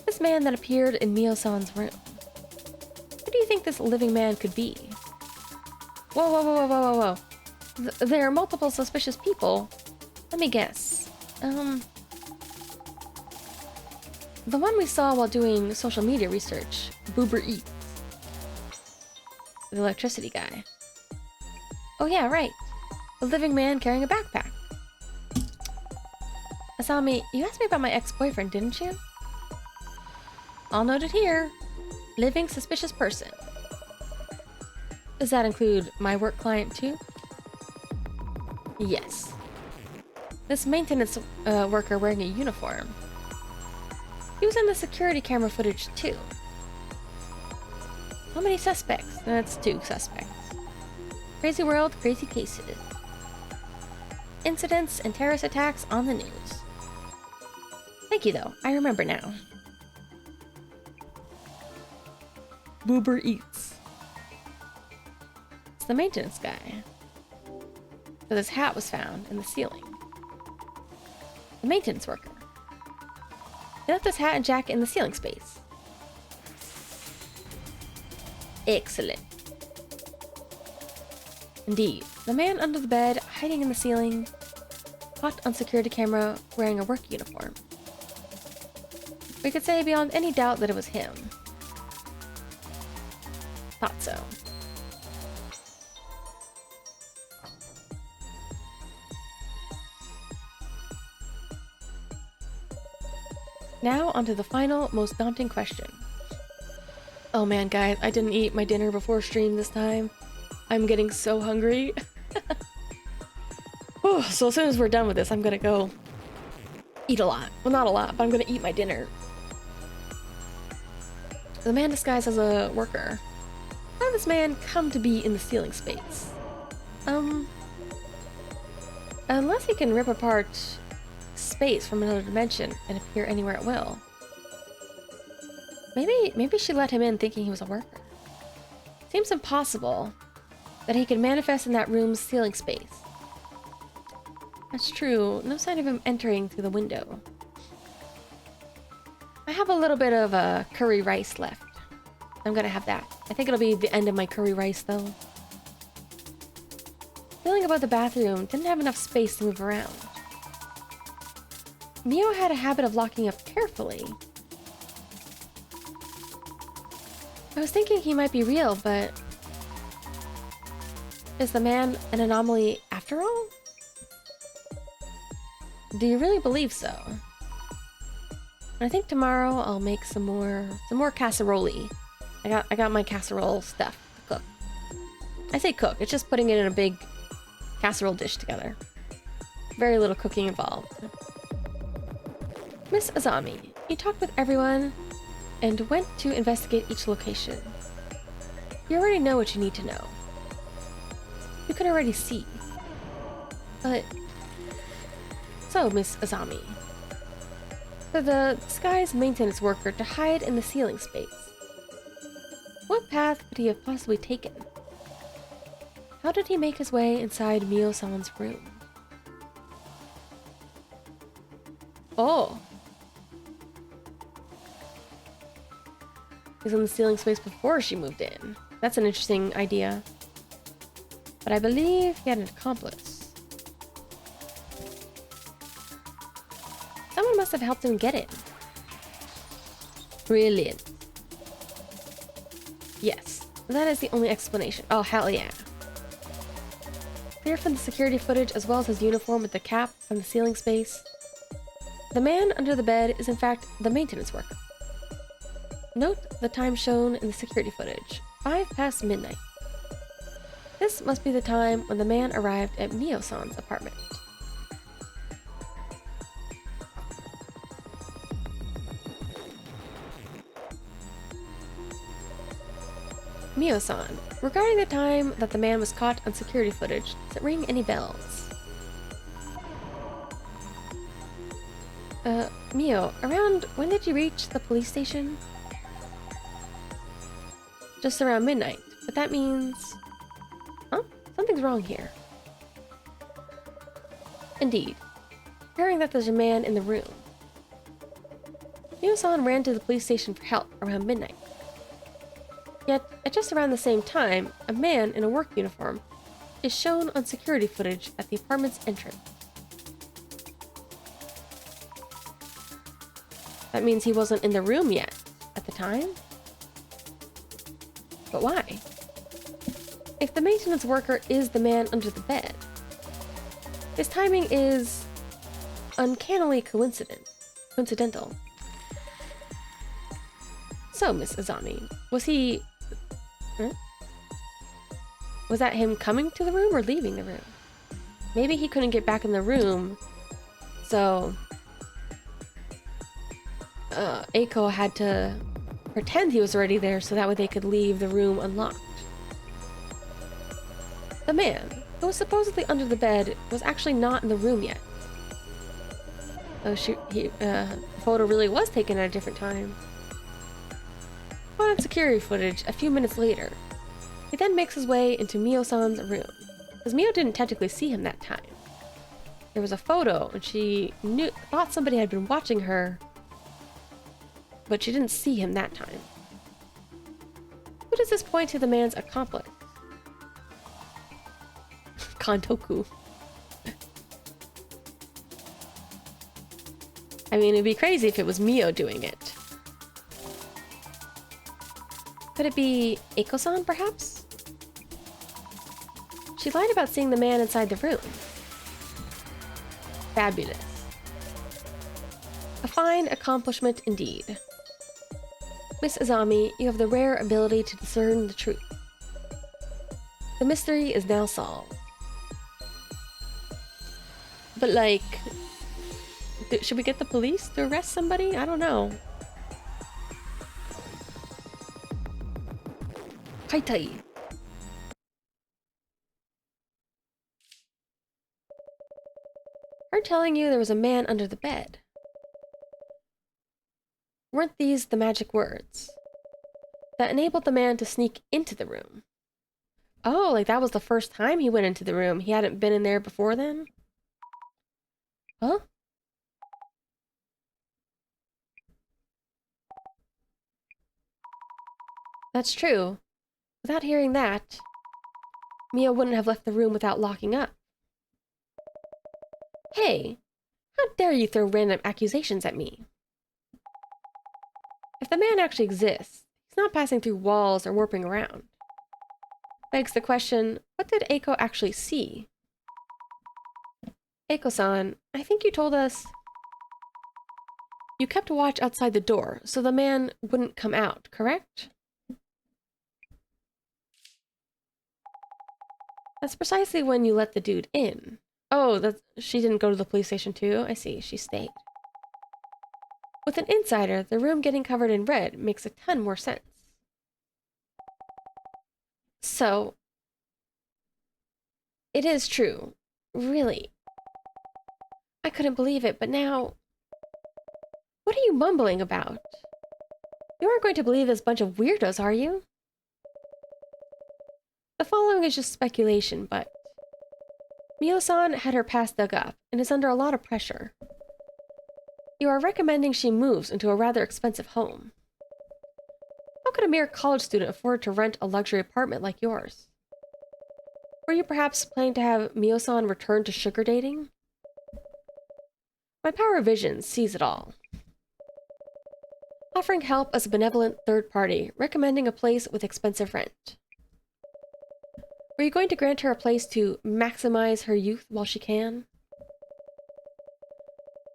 this man that appeared in Mio-san's room, who do you think this living man could be? Whoa, whoa, whoa, whoa, whoa, whoa, whoa. There are multiple suspicious people. Let me guess. The one we saw while doing social media research, Boober Eats. The electricity guy. Oh yeah, right. The living man carrying a backpack. Asami, you asked me about my ex-boyfriend, didn't you? All noted here. Living suspicious person. Does that include my work client too? Yes. This maintenance worker wearing a uniform. He was in the security camera footage too. How many suspects? That's 2 suspects. Crazy world, crazy cases. Incidents and terrorist attacks on the news. Thank you though, I remember now. Boober Eats. It's the maintenance guy. But his hat was found in the ceiling. The maintenance worker. He left his hat and jacket in the ceiling space. Excellent. Indeed, the man under the bed, hiding in the ceiling, caught on security camera wearing a work uniform. We could say beyond any doubt that it was him. Thought so. Now onto the final, most daunting question. Oh man, guys, I didn't eat my dinner before stream this time. I'm getting so hungry. Whew, so as soon as we're done with this, I'm gonna go eat a lot. Well, not a lot, but I'm gonna eat my dinner. The man disguised as a worker. How did this man come to be in the ceiling space? Unless he can rip apart space from another dimension and appear anywhere at will. Maybe she let him in thinking he was a worker. Seems impossible that he could manifest in that room's ceiling space. That's true. No sign of him entering through the window. I have a little bit of curry rice left. I'm gonna have that. I think it'll be the end of my curry rice though. Feeling about the bathroom, didn't have enough space to move around. Mio had a habit of locking up carefully. I was thinking he might be real, but is the man an anomaly after all? Do you really believe so? I think tomorrow I'll make some more casserole. I got my casserole stuff to cook. I say cook, it's just putting it in a big casserole dish together. Very little cooking involved. Miss Azami, you talked with everyone and went to investigate each location. You already know what you need to know. You can already see. But... So, Miss Azami, for the disguised maintenance worker to hide in the ceiling space, what path could he have possibly taken? How did he make his way inside Mio-san's room? Oh! He was in the ceiling space before she moved in. That's an interesting idea. But I believe he had an accomplice. Someone must have helped him get in. Brilliant. Yes, that is the only explanation. Oh, hell yeah. Clear from the security footage as well as his uniform with the cap from the ceiling space. The man under the bed is in fact the maintenance worker. Note the time shown in the security footage, 5 past midnight. This must be the time when the man arrived at Mio-san's apartment. Mio-san, regarding the time that the man was caught on security footage, does it ring any bells? Mio, around when did you reach the police station? Just around midnight, but that means... Huh? Something's wrong here. Indeed. Hearing that there's a man in the room. Mio-san ran to the police station for help around midnight. Yet, at just around the same time, a man in a work uniform is shown on security footage at the apartment's entrance. That means he wasn't in the room yet at the time? But why? If the maintenance worker is the man under the bed, his timing is uncannily coincidental. So, Miss Azami, was he... Was that him coming to the room or leaving the room? Maybe he couldn't get back in the room, so... Eiko had to pretend he was already there so that way they could leave the room unlocked. The man, who was supposedly under the bed, was actually not in the room yet. Oh shoot, the photo really was taken at a different time. On security footage a few minutes later, he then makes his way into Mio-san's room, because Mio didn't technically see him that time. There was a photo, and she thought somebody had been watching her, but she didn't see him that time. Who does this point to the man's accomplice? Kantoku. I mean, it'd be crazy if it was Mio doing it. Could it be Eiko-san, perhaps? She lied about seeing the man inside the room. Fabulous. A fine accomplishment indeed. Miss Azami, you have the rare ability to discern the truth. The mystery is now solved. But like... should we get the police to arrest somebody? I don't know. Kaitai. Her telling you there was a man under the bed. Weren't these the magic words that enabled the man to sneak into the room? Oh, like that was the first time he went into the room. He hadn't been in there before then? Huh? That's true. Without hearing that, Mio wouldn't have left the room without locking up. Hey, how dare you throw random accusations at me? If the man actually exists, he's not passing through walls or warping around. Begs the question, what did Eiko actually see? Eiko-san, I think you told us... You kept watch outside the door, so the man wouldn't come out, correct? That's precisely when you let the dude in. Oh, she didn't go to the police station too? I see, she stayed. With an insider, the room getting covered in red makes a ton more sense. So, it is true. Really. I couldn't believe it, but now... What are you mumbling about? You aren't going to believe this bunch of weirdos, are you? The following is just speculation, but... Mio-san had her past dug up, and is under a lot of pressure. You are recommending she moves into a rather expensive home. How could a mere college student afford to rent a luxury apartment like yours? Were you perhaps planning to have Mio-san return to sugar dating? My power of vision sees it all. Offering help as a benevolent third party, recommending a place with expensive rent. Were you going to grant her a place to maximize her youth while she can?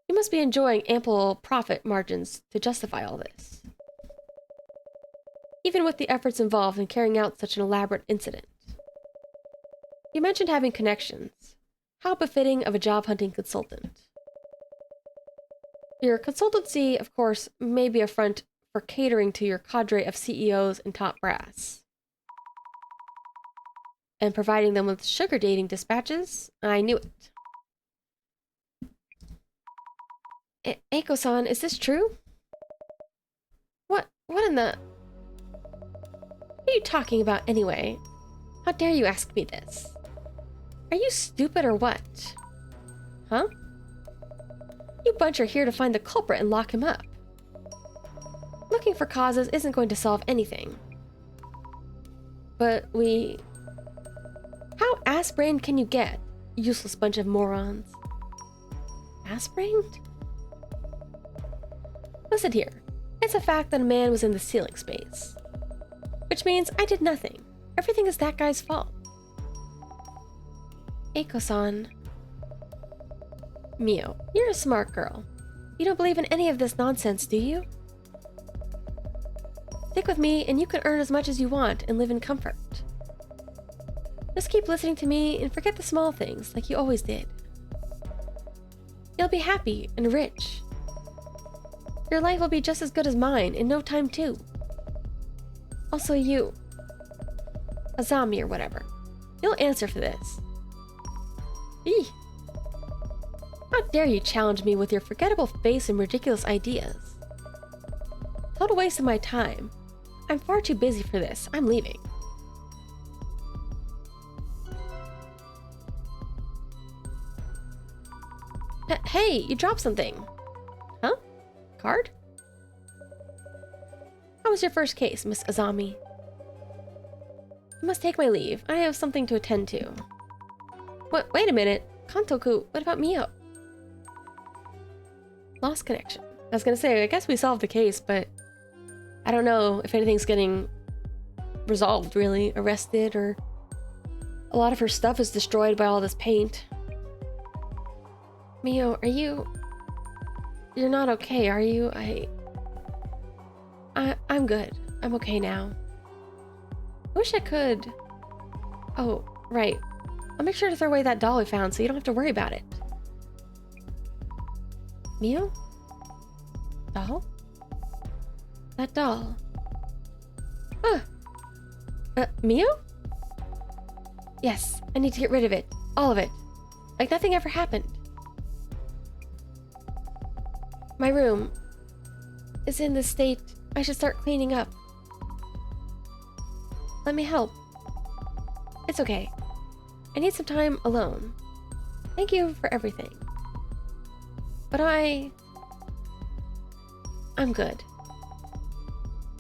You must be enjoying ample profit margins to justify all this. Even with the efforts involved in carrying out such an elaborate incident. You mentioned having connections. How befitting of a job-hunting consultant. Your consultancy, of course, may be a front for catering to your cadre of CEOs and top brass. and providing them with sugar dating dispatches. I knew it. Eiko-san, is this true? What in the... What are you talking about anyway? How dare you ask me this? Are you stupid or what? Huh? You bunch are here to find the culprit and lock him up. Looking for causes isn't going to solve anything. But we... How ass-brained can you get, useless bunch of morons? Ass-brained? Listen here. It's a fact that a man was in the ceiling space. Which means I did nothing. Everything is that guy's fault. Eiko-san. Mio, you're a smart girl. You don't believe in any of this nonsense, do you? Stick with me and you can earn as much as you want and live in comfort. Just keep listening to me and forget the small things like you always did. You'll be happy and rich. Your life will be just as good as mine in no time too. Also you, Azami or whatever, you'll answer for this. Eeh. How dare you challenge me with your forgettable face and ridiculous ideas? Total waste of my time. I'm far too busy for this. I'm leaving. Hey, you dropped something. Huh? Card? How was your first case, Miss Azami? I must take my leave. I have something to attend to. What? Wait a minute. Kantoku, what about Mio? Lost connection. I was gonna say, I guess we solved the case, but I don't know if anything's getting resolved, really. Arrested, or a lot of her stuff is destroyed by all this paint. Mio, are you... You're not okay, are you? I'm good. I'm okay now. I wish I could... Oh, right. I'll make sure to throw away that doll we found so you don't have to worry about it. Mio? Doll? That doll. Huh. Mio? Yes, I need to get rid of it. All of it. Like nothing ever happened. My room is in this state. I should start cleaning up. Let me help. It's okay. I need some time alone. Thank you for everything. But I'm good.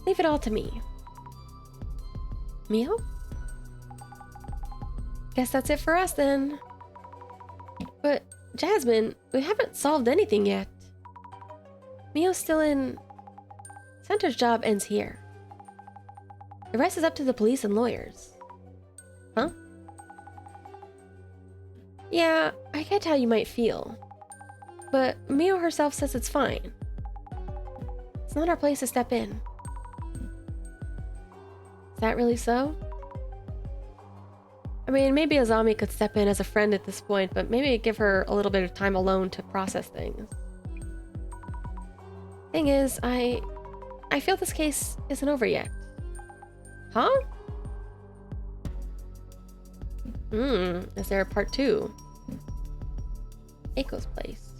Leave it all to me. Mio? Guess that's it for us then. But, Jasmine, we haven't solved anything yet. Mio's still in... Center's job ends here. The rest is up to the police and lawyers. Huh? Yeah, I get how you might feel. But Mio herself says it's fine. It's not our place to step in. Is that really so? I mean, maybe Azami could step in as a friend at this point, but maybe give her a little bit of time alone to process things. Thing is, I feel this case isn't over yet. Huh? Is there a part 2? Eiko's place.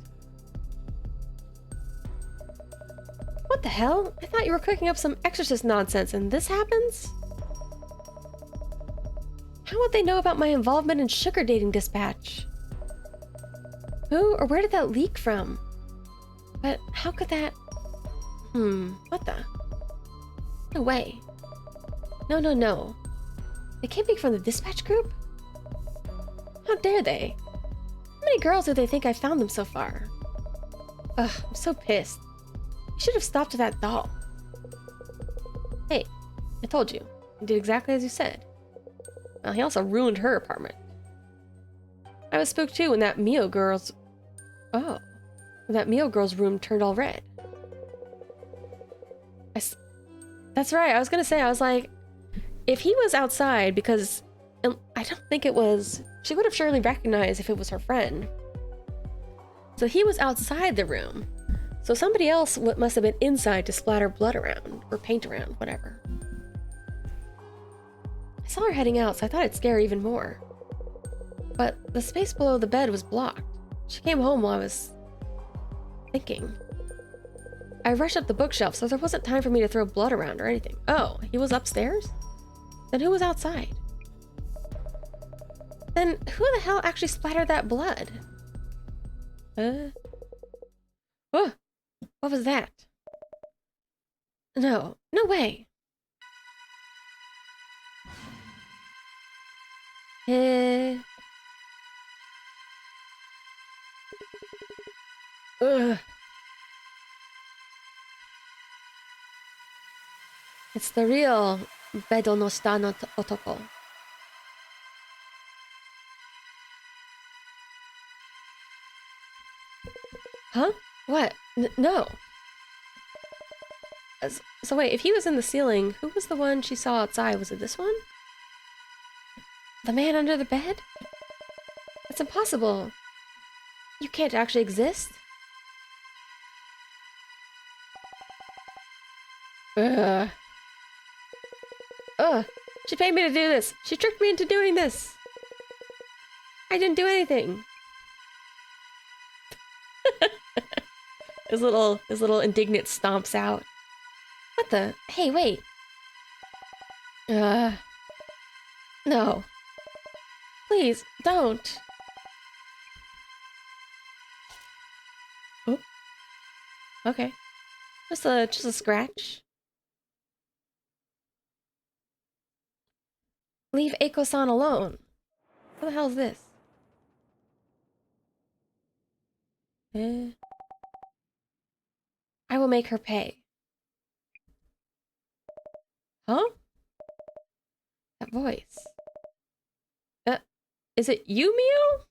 What the hell? I thought you were cooking up some exorcist nonsense and this happens? How would they know about my involvement in sugar dating dispatch? Who or where did that leak from? But how could that... what the? No way. No. It can't be from the dispatch group? How dare they? How many girls do they think I found them so far? Ugh, I'm so pissed. You should have stopped at that doll. Hey, I told you. I did exactly as you said. Well, he also ruined her apartment. I was spooked too when that Mio girl's... Oh. When that Mio girl's room turned all red. That's right, I was gonna say, I was like... If he was outside, because... I don't think it was... She would have surely recognized if it was her friend. So he was outside the room. So somebody else must have been inside to splatter blood around, or paint around, whatever. I saw her heading out, so I thought I'd scare her even more. But the space below the bed was blocked. She came home while I was thinking. I rushed up the bookshelf, so there wasn't time for me to throw blood around or anything. Oh, he was upstairs? Then who was outside? Then who the hell actually splattered that blood? Oh, what was that? No way. Ugh. It's the real Bedo no sta no otoko. Huh? What? No. So wait, if he was in the ceiling, who was the one she saw outside? Was it this one? The man under the bed? That's impossible. You can't actually exist. Ugh. Ugh. She paid me to do this. She tricked me into doing this. I didn't do anything. His little indignant stomps out. What the? Hey, wait. No. Please, don't. Oh. Okay. Just a scratch. Leave Eiko-san alone. What the hell is this? I will make her pay. Huh? That voice. Is it you, Mio?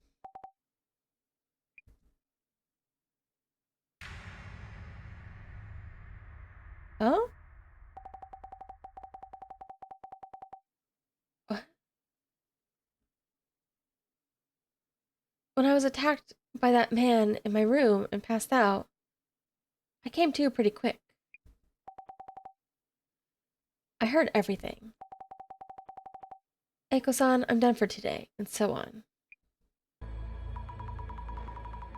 Huh? What? When I was attacked by that man in my room and passed out, I came to pretty quick. I heard everything. Eiko-san, I'm done for today, and so on.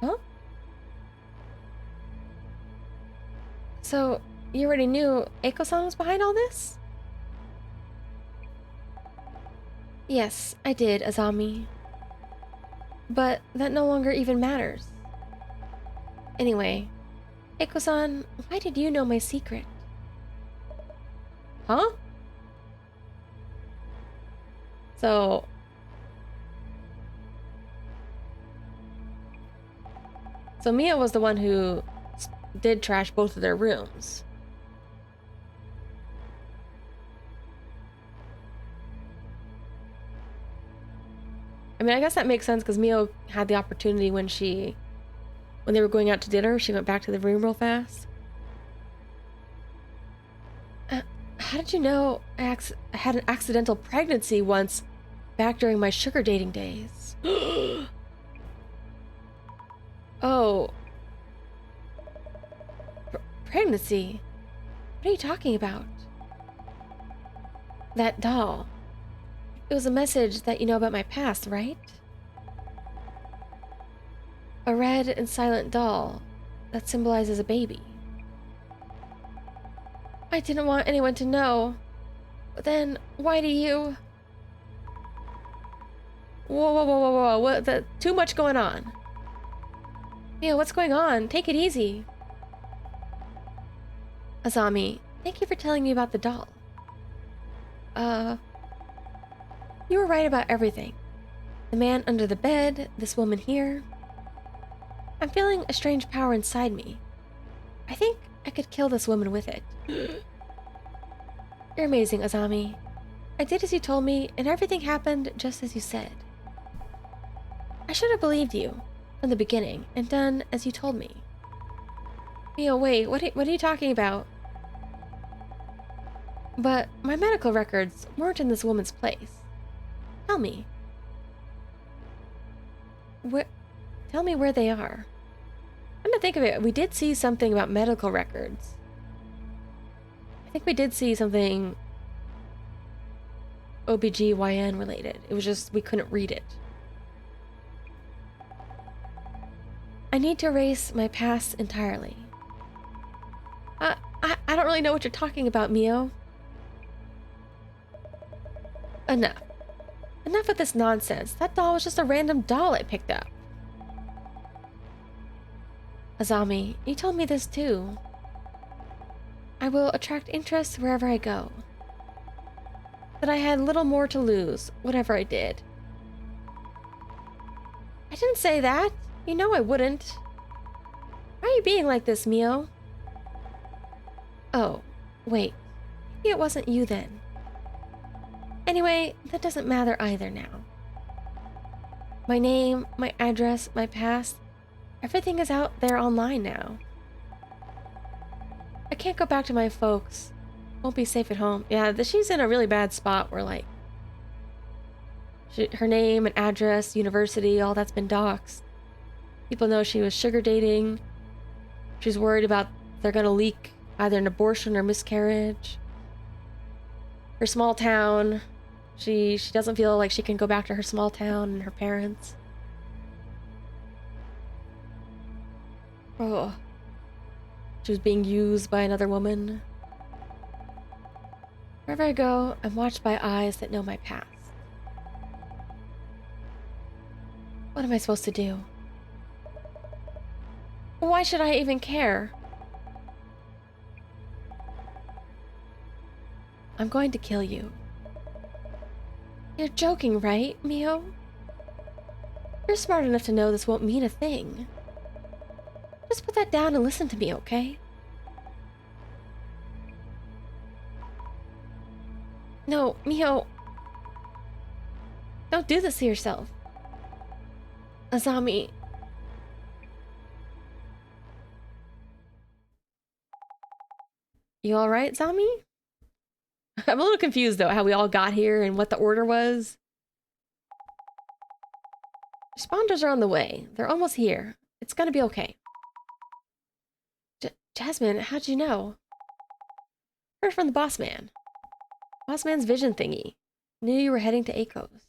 Huh? So, you already knew Eiko-san was behind all this? Yes, I did, Azami. But that no longer even matters. Anyway, Eiko-san, why did you know my secret? Huh? So Mia was the one who did trash both of their rooms. I mean, I guess that makes sense because Mio had the opportunity when they were going out to dinner, she went back to the room real fast. How did you know I had an accidental pregnancy once back during my sugar dating days? Oh. Pregnancy? What are you talking about? That doll. It was a message that you know about my past, right? A red and silent doll that symbolizes a baby. I didn't want anyone to know. But then, why do you... Whoa. What? Too much going on. Mia, what's going on? Take it easy. Azami, thank you for telling me about the doll. You were right about everything. The man under the bed, this woman here. I'm feeling a strange power inside me. I think I could kill this woman with it. You're amazing, Azami. I did as you told me, and everything happened just as you said. I should have believed you from the beginning and done as you told me. Mio, wait, what are you talking about? But my medical records weren't in this woman's place. Tell me. Tell me where they are. I'm gonna think of it. We did see something about medical records. I think we did see something OBGYN related. It was just we couldn't read it. I need to erase my past entirely. I don't really know what you're talking about, Mio. Enough. Enough of this nonsense. That doll was just a random doll I picked up. Azami, you told me this too. I will attract interest wherever I go. That I had little more to lose, whatever I did. I didn't say that. You know I wouldn't. Why are you being like this, Mio? Oh, wait. Maybe it wasn't you then. Anyway, that doesn't matter either now. My name, my address, my past, everything is out there online now. I can't go back to my folks. Won't be safe at home. Yeah, she's in a really bad spot where, like, her name and address, university, all that's been doxed. People know she was sugar dating. She's worried about they're gonna leak either an abortion or miscarriage. Her small town. She doesn't feel like she can go back to her small town and her parents. Oh. She was being used by another woman. Wherever I go, I'm watched by eyes that know my past. What am I supposed to do? Why should I even care? I'm going to kill you. You're joking, right, Mio? You're smart enough to know this won't mean a thing. Just put that down and listen to me, okay? No, Mio. Don't do this to yourself. Azami. You alright, Zami? I'm a little confused, though, how we all got here and what the order was. Responders are on the way. They're almost here. It's gonna be okay. Jasmine, how'd you know? Heard from the boss man. Boss man's vision thingy. Knew you were heading to Akos.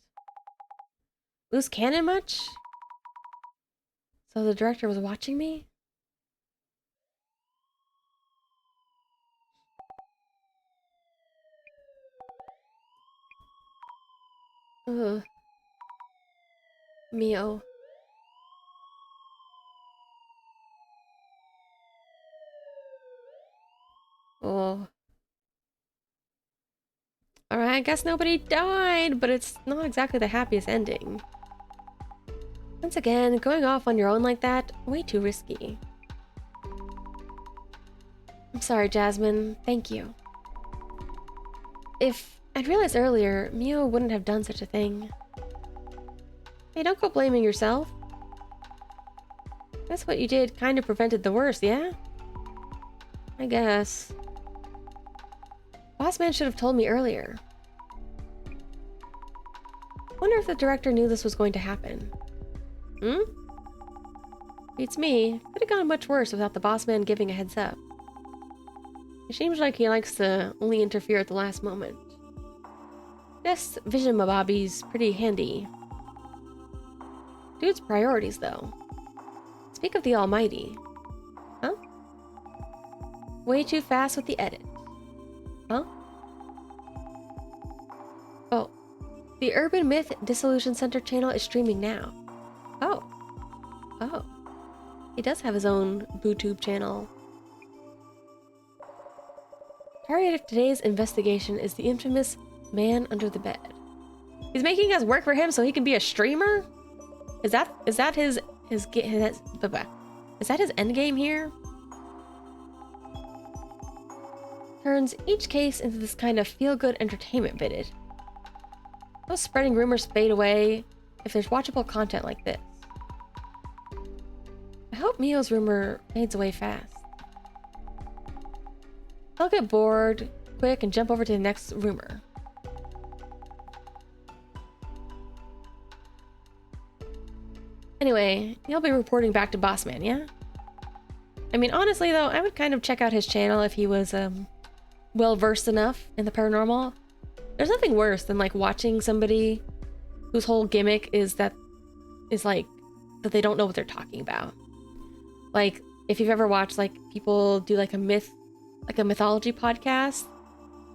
Loose cannon much? So the director was watching me? Ugh. Mio. Oh. Alright, I guess nobody died, but it's not exactly the happiest ending. Once again, going off on your own like that, way too risky. I'm sorry, Jasmine. Thank you. If I'd realized earlier, Mio wouldn't have done such a thing. Hey, don't go blaming yourself. That's what you did kind of prevented the worst, yeah? I guess. Boss man should have told me earlier. Wonder if the director knew this was going to happen. Hmm? Beats me. Could have gone much worse without the boss man giving a heads up. It seems like he likes to only interfere at the last moment. Guess Vision Mababi's pretty handy. Dude's priorities, though. Speak of the Almighty. Huh? Way too fast with the edit. Huh? Oh. The Urban Myth Dissolution Center channel is streaming now. Oh. Oh. He does have his own BooTube channel. Target of today's investigation is the infamous man under the bed. He's making us work for him so he can be a streamer? Is that his end game here? Turns each case into this kind of feel-good entertainment bit. Those spreading rumors fade away if there's watchable content like this. I hope Mio's rumor fades away fast. I'll get bored quick and jump over to the next rumor. Anyway, you'll be reporting back to Boss Man, yeah? I mean, honestly though, I would kind of check out his channel if he was well-versed enough in the paranormal. There's nothing worse than like watching somebody whose whole gimmick is that they don't know what they're talking about. Like if you've ever watched like people do like a mythology podcast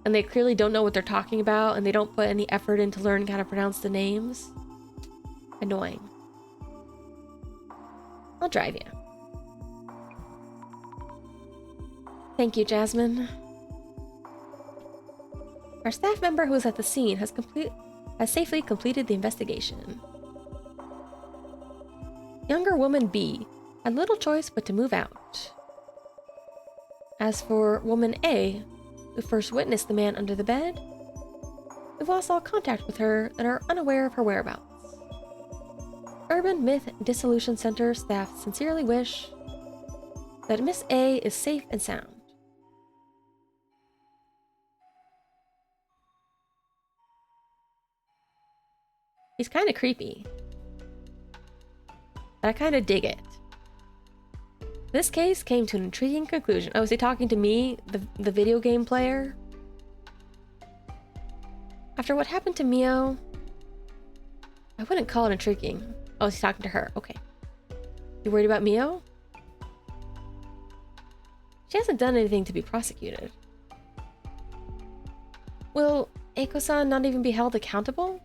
and they clearly don't know what they're talking about and they don't put any effort into learning how to pronounce the names. Annoying. I'll drive you. Thank you, Jasmine. Our staff member who was at the scene has safely completed the investigation. Younger woman B had little choice but to move out. As for woman A, who first witnessed the man under the bed, we've lost all contact with her and are unaware of her whereabouts. Urban Myth Dissolution Center staff sincerely wish that Miss A is safe and sound. He's kind of creepy, but I kind of dig it. This case came to an intriguing conclusion. Oh, is he talking to me, the video game player? After what happened to Mio, I wouldn't call it intriguing. Oh, he's talking to her. Okay. You worried about Mio? She hasn't done anything to be prosecuted. Will Eiko-san not even be held accountable?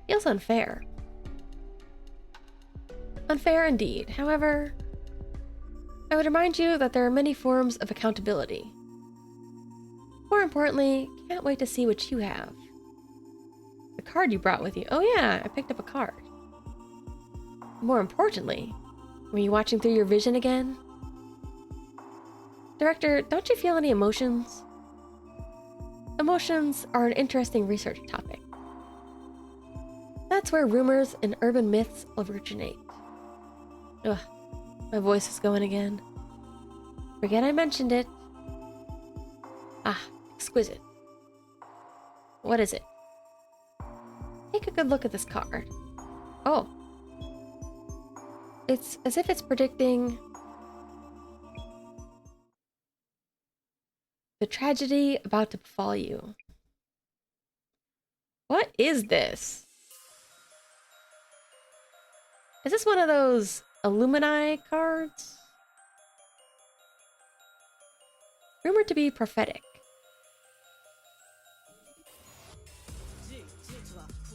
Feels unfair. Unfair indeed. However, I would remind you that there are many forms of accountability. More importantly, can't wait to see what you have. The card you brought with you. Oh yeah, I picked up a card. More importantly, were you watching through your vision again? Director, don't you feel any emotions? Emotions are an interesting research topic. That's where rumors and urban myths originate. Ugh, my voice is going again. Forget I mentioned it. Ah, exquisite. What is it? Take a good look at this card. Oh. It's as if it's predicting the tragedy about to befall you. What is this? Is this one of those Illumini cards? Rumored to be prophetic.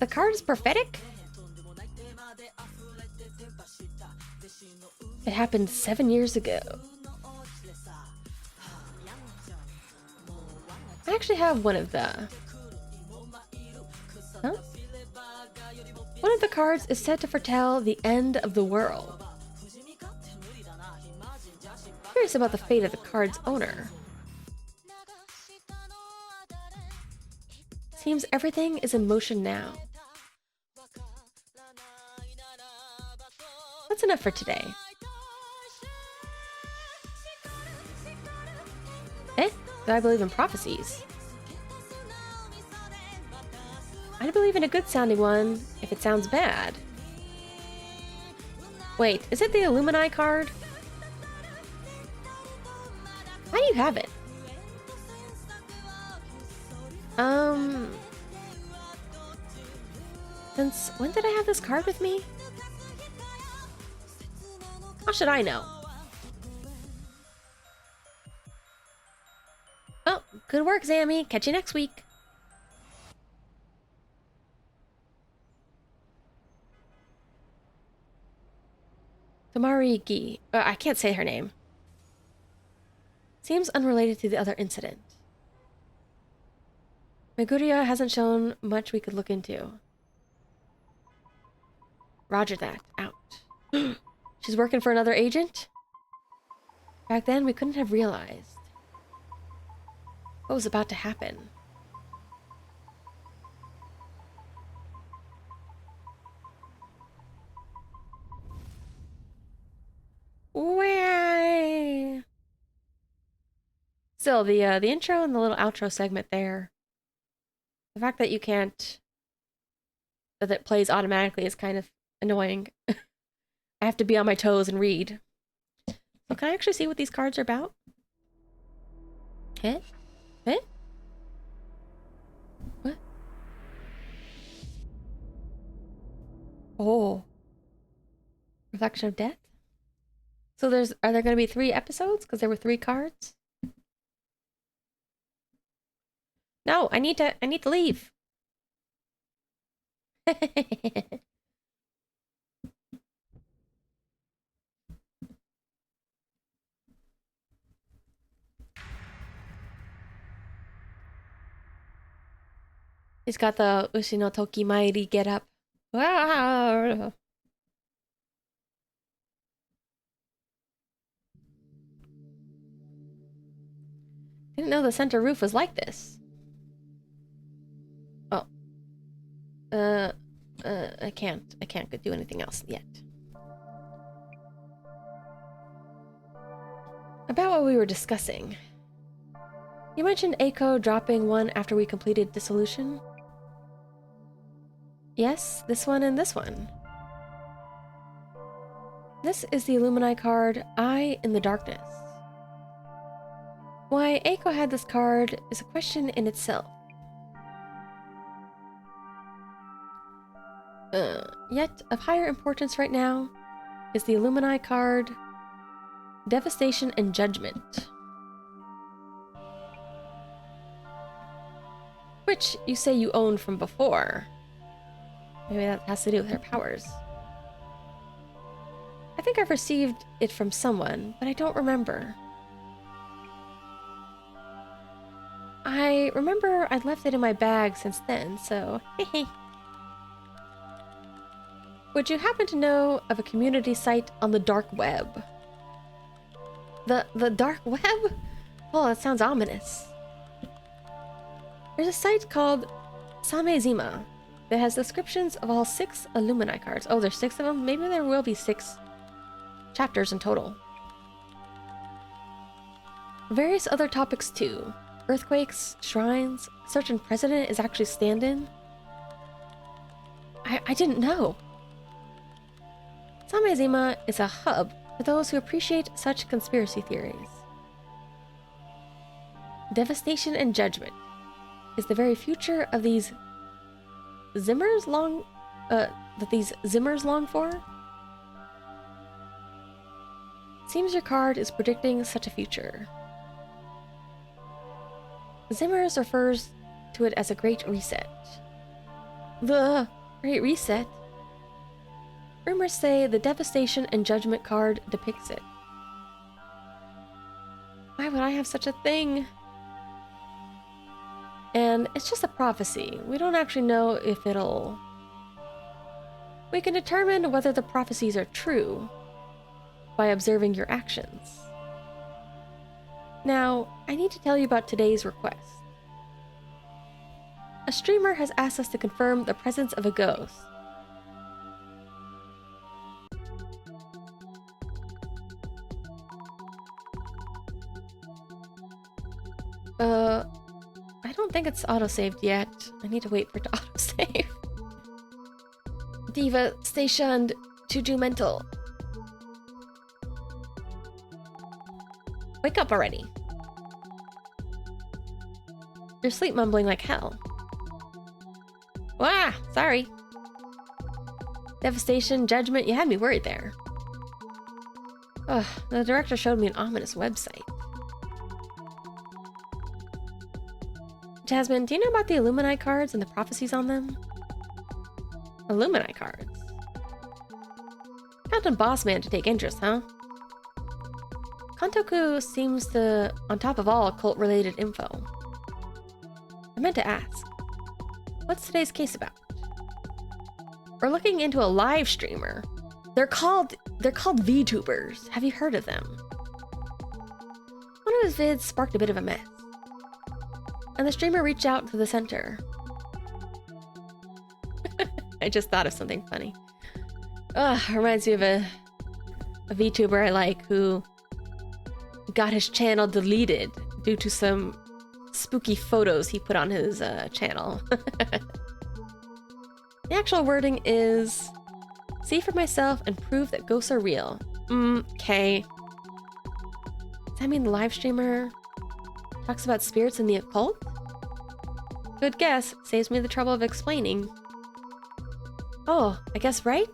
The card is prophetic? It happened 7 years ago. I actually have one of the... Huh? One of the cards is said to foretell the end of the world. Curious about the fate of the card's owner. Seems everything is in motion now. That's enough for today. Eh? Do I believe in prophecies? I believe in a good-sounding one, if it sounds bad. Wait, is it the Illumini card? How do you have it? Since when did I have this card with me? How should I know? Oh, good work, Zammy. Catch you next week. Tamariki. I can't say her name. Seems unrelated to the other incident. Meguriya hasn't shown much we could look into. Roger that. Out. She's working for another agent? Back then, we couldn't have realized what was about to happen. Way. Still, the intro and the little outro segment there. The fact that you can't... that it plays automatically is kind of annoying. I have to be on my toes and read. So can I actually see what these cards are about? Eh? Eh? Oh. Reflection of Death? So are there going to be 3 episodes? Because there were 3 cards? No, I need to leave. He's got the Ushi no Toki Mairi get up. Wow. Didn't know the center roof was like this. Oh. I can't do anything else yet. About what we were discussing. You mentioned Eiko dropping one after we completed Dissolution? Yes, this one and this one. This is the Illumini card, Eye in the Darkness. Why Eiko had this card is a question in itself. Yet, of higher importance right now is the Illumini card, Devastation and Judgment. Which you say you owned from before. Maybe that has to do with her powers. I think I've received it from someone, but I don't remember. I remember I'd left it in my bag since then, so hehe. Would you happen to know of a community site on the dark web? The dark web? Oh, that sounds ominous. There's a site called Samezima that has descriptions of all 6 Illumini cards. Oh, there's 6 of them? Maybe there will be 6 chapters in total. Various other topics too. Earthquakes, shrines, a certain president is actually stand-in. I didn't know. Samezima is a hub for those who appreciate such conspiracy theories. Devastation and Judgment is the very future of these Zimmers long for? Seems your card is predicting such a future. Zimmers refers to it as a great reset. The Great Reset? Rumors say the Devastation and Judgment card depicts it. Why would I have such a thing? And it's just a prophecy. We don't actually know if it'll... We can determine whether the prophecies are true by observing your actions. Now, I need to tell you about today's request. A streamer has asked us to confirm the presence of a ghost. I don't think it's autosaved yet. I need to wait for it to autosave. Diva, stay shunned. Juju mental. Wake up already. You're sleep mumbling like hell. Wah! Sorry. Devastation, Judgment, you had me worried there. Ugh, the director showed me an ominous website. Jasmine, do you know about the Illumini cards and the prophecies on them? Illumini cards? Counting Boss Man to take interest, huh? Kantoku seems on top of all occult-related info. I meant to ask, what's today's case about? We're looking into a live streamer. They're called VTubers. Have you heard of them? One of his vids sparked a bit of a mess, and the streamer reached out to the center. I just thought of something funny. Reminds me of a VTuber I like who got his channel deleted due to some spooky photos he put on his channel. The actual wording is, see for myself and prove that ghosts are real. Okay. Does that mean the live streamer talks about spirits in the occult? Good guess. Saves me the trouble of explaining. Oh, I guess right?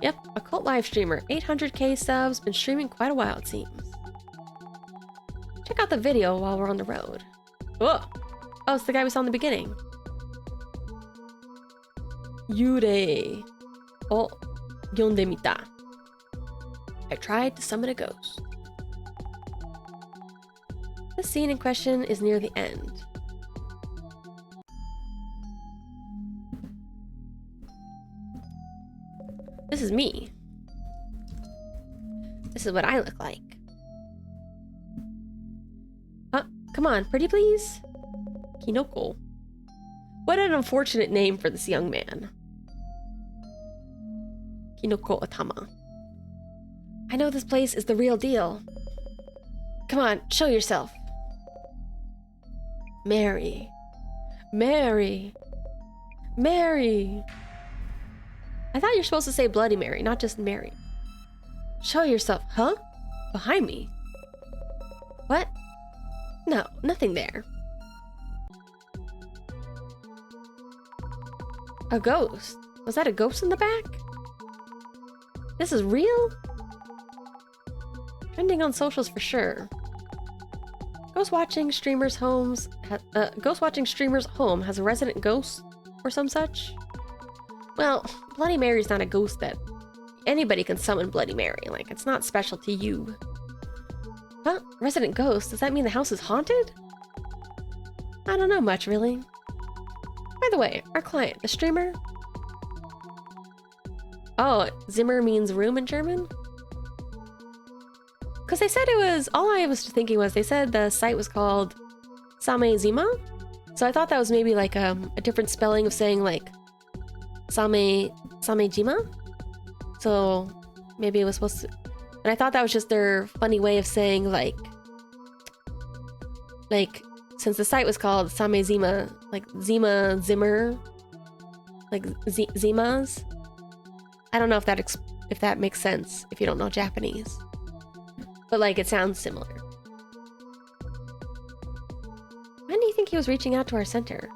Yep, a cult live streamer. 800k subs, been streaming quite a while, it seems. Check out the video while we're on the road. Whoa! Oh, it's the guy we saw in the beginning. Yurei o yondemita. I tried to summon a ghost. The scene in question is near the end. This is me. This is what I look like. Come on, pretty please? Kinoko. What an unfortunate name for this young man. Kinoko Atama. I know this place is the real deal. Come on, show yourself. Mary. Mary. Mary. I thought you're supposed to say Bloody Mary, not just Mary. Show yourself, huh? Behind me. What? No, nothing there. A ghost. Was that a ghost in the back? This is real? Trending on socials for sure. Ghost watching streamers' home has a resident ghost or some such. Well, Bloody Mary's not a ghost that anybody can summon Bloody Mary. Like, it's not special to you. Huh? Resident ghost? Does that mean the house is haunted? I don't know much, really. By the way, our client, the streamer? Oh, Zimmer means room in German? Because they said it was... All I was thinking was they said the site was called Same Zima? So I thought that was maybe like a different spelling of saying like Samejima? So maybe it was supposed to... And I thought that was just their funny way of saying like since the site was called Samezima, like Zimmer, like Zimas. I don't know if that makes sense if you don't know Japanese, but like it sounds similar. When do you think he was reaching out to our center?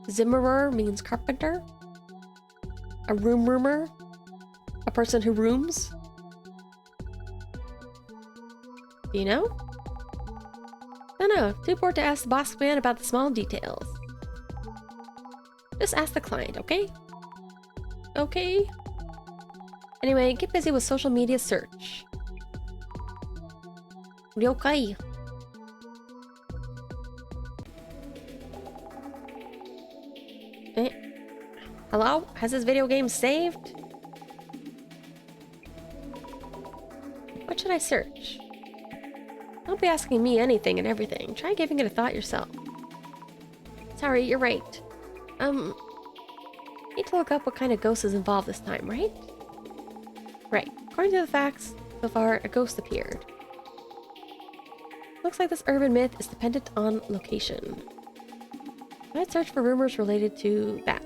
Zimmerer means carpenter. A roomer? A person who rooms? Do you know? No, too bored to ask the boss man about the small details. Just ask the client, okay? Okay. Anyway, get busy with social media search. Ryokai. Hello? Has this video game saved? What should I search? Don't be asking me anything and everything. Try giving it a thought yourself. Sorry, you're right. Need to look up what kind of ghost is involved this time, right? Right. According to the facts, so far, a ghost appeared. Looks like this urban myth is dependent on location. I'd search for rumors related to that.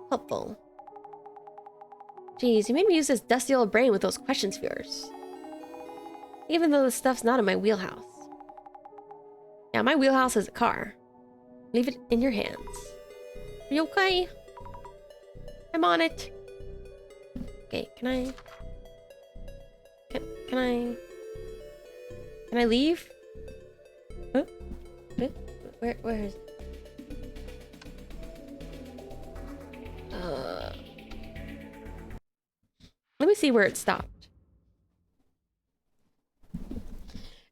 Helpful. Geez, you made me use this dusty old brain with those questions of yours. Even though this stuff's not in my wheelhouse. Yeah, my wheelhouse is a car. Leave it in your hands. Are you okay? I'm on it. Okay, can I leave? Huh? Where is... Let me see where it stopped.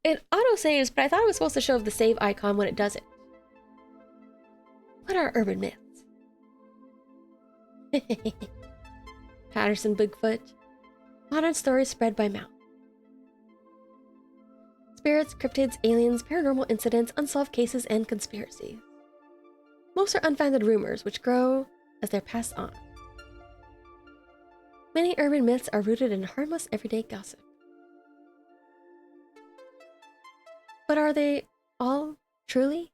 It auto-saves, but I thought it was supposed to show the save icon when it does it. What are urban myths? Patterson Bigfoot. Modern stories spread by mouth. Spirits, cryptids, aliens, paranormal incidents, unsolved cases, and conspiracies. Most are unfounded rumors which grow as they're passed on. Many urban myths are rooted in harmless everyday gossip. But are they all truly?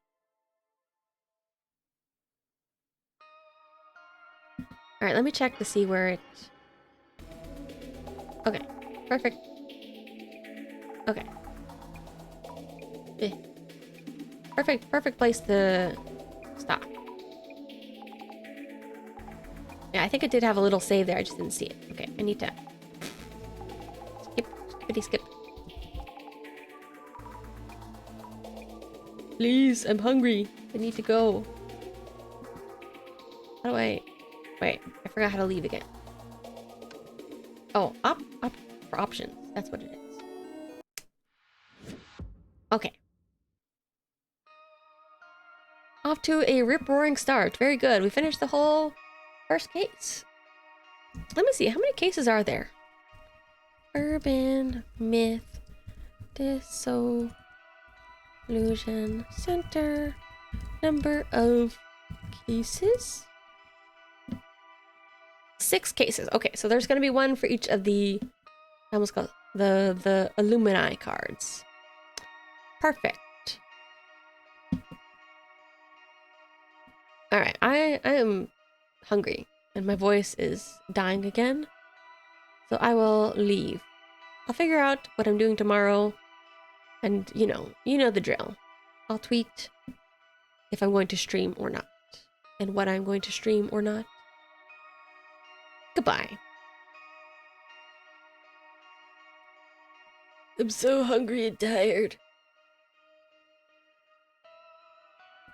Alright, let me check to see where it... Okay, perfect. Okay. Perfect place to stop. Yeah, I think it did have a little save there. I just didn't see it. Okay, I need to skip, skippity skip. Please, I'm hungry. I need to go. How do I... Wait, I forgot how to leave again. Oh, up for options. That's what it is. Okay. Off to a rip-roaring start. Very good. We finished the whole first case. Let me see. How many cases are there? Urban Myth Dissolution Center. Number of cases? 6 cases. Okay, so there's going to be one for each of the... I almost called the alumni cards. Perfect. All right, I am hungry and my voice is dying again. So I will leave. I'll figure out what I'm doing tomorrow. And you know the drill. I'll tweet if I'm going to stream or not. And what I'm going to stream or not. Goodbye. I'm so hungry and tired.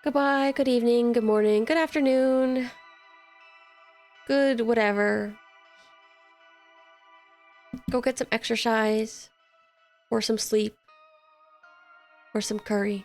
Goodbye, good evening, good morning, good afternoon. Good whatever. Go get some exercise. Or some sleep. Or some curry.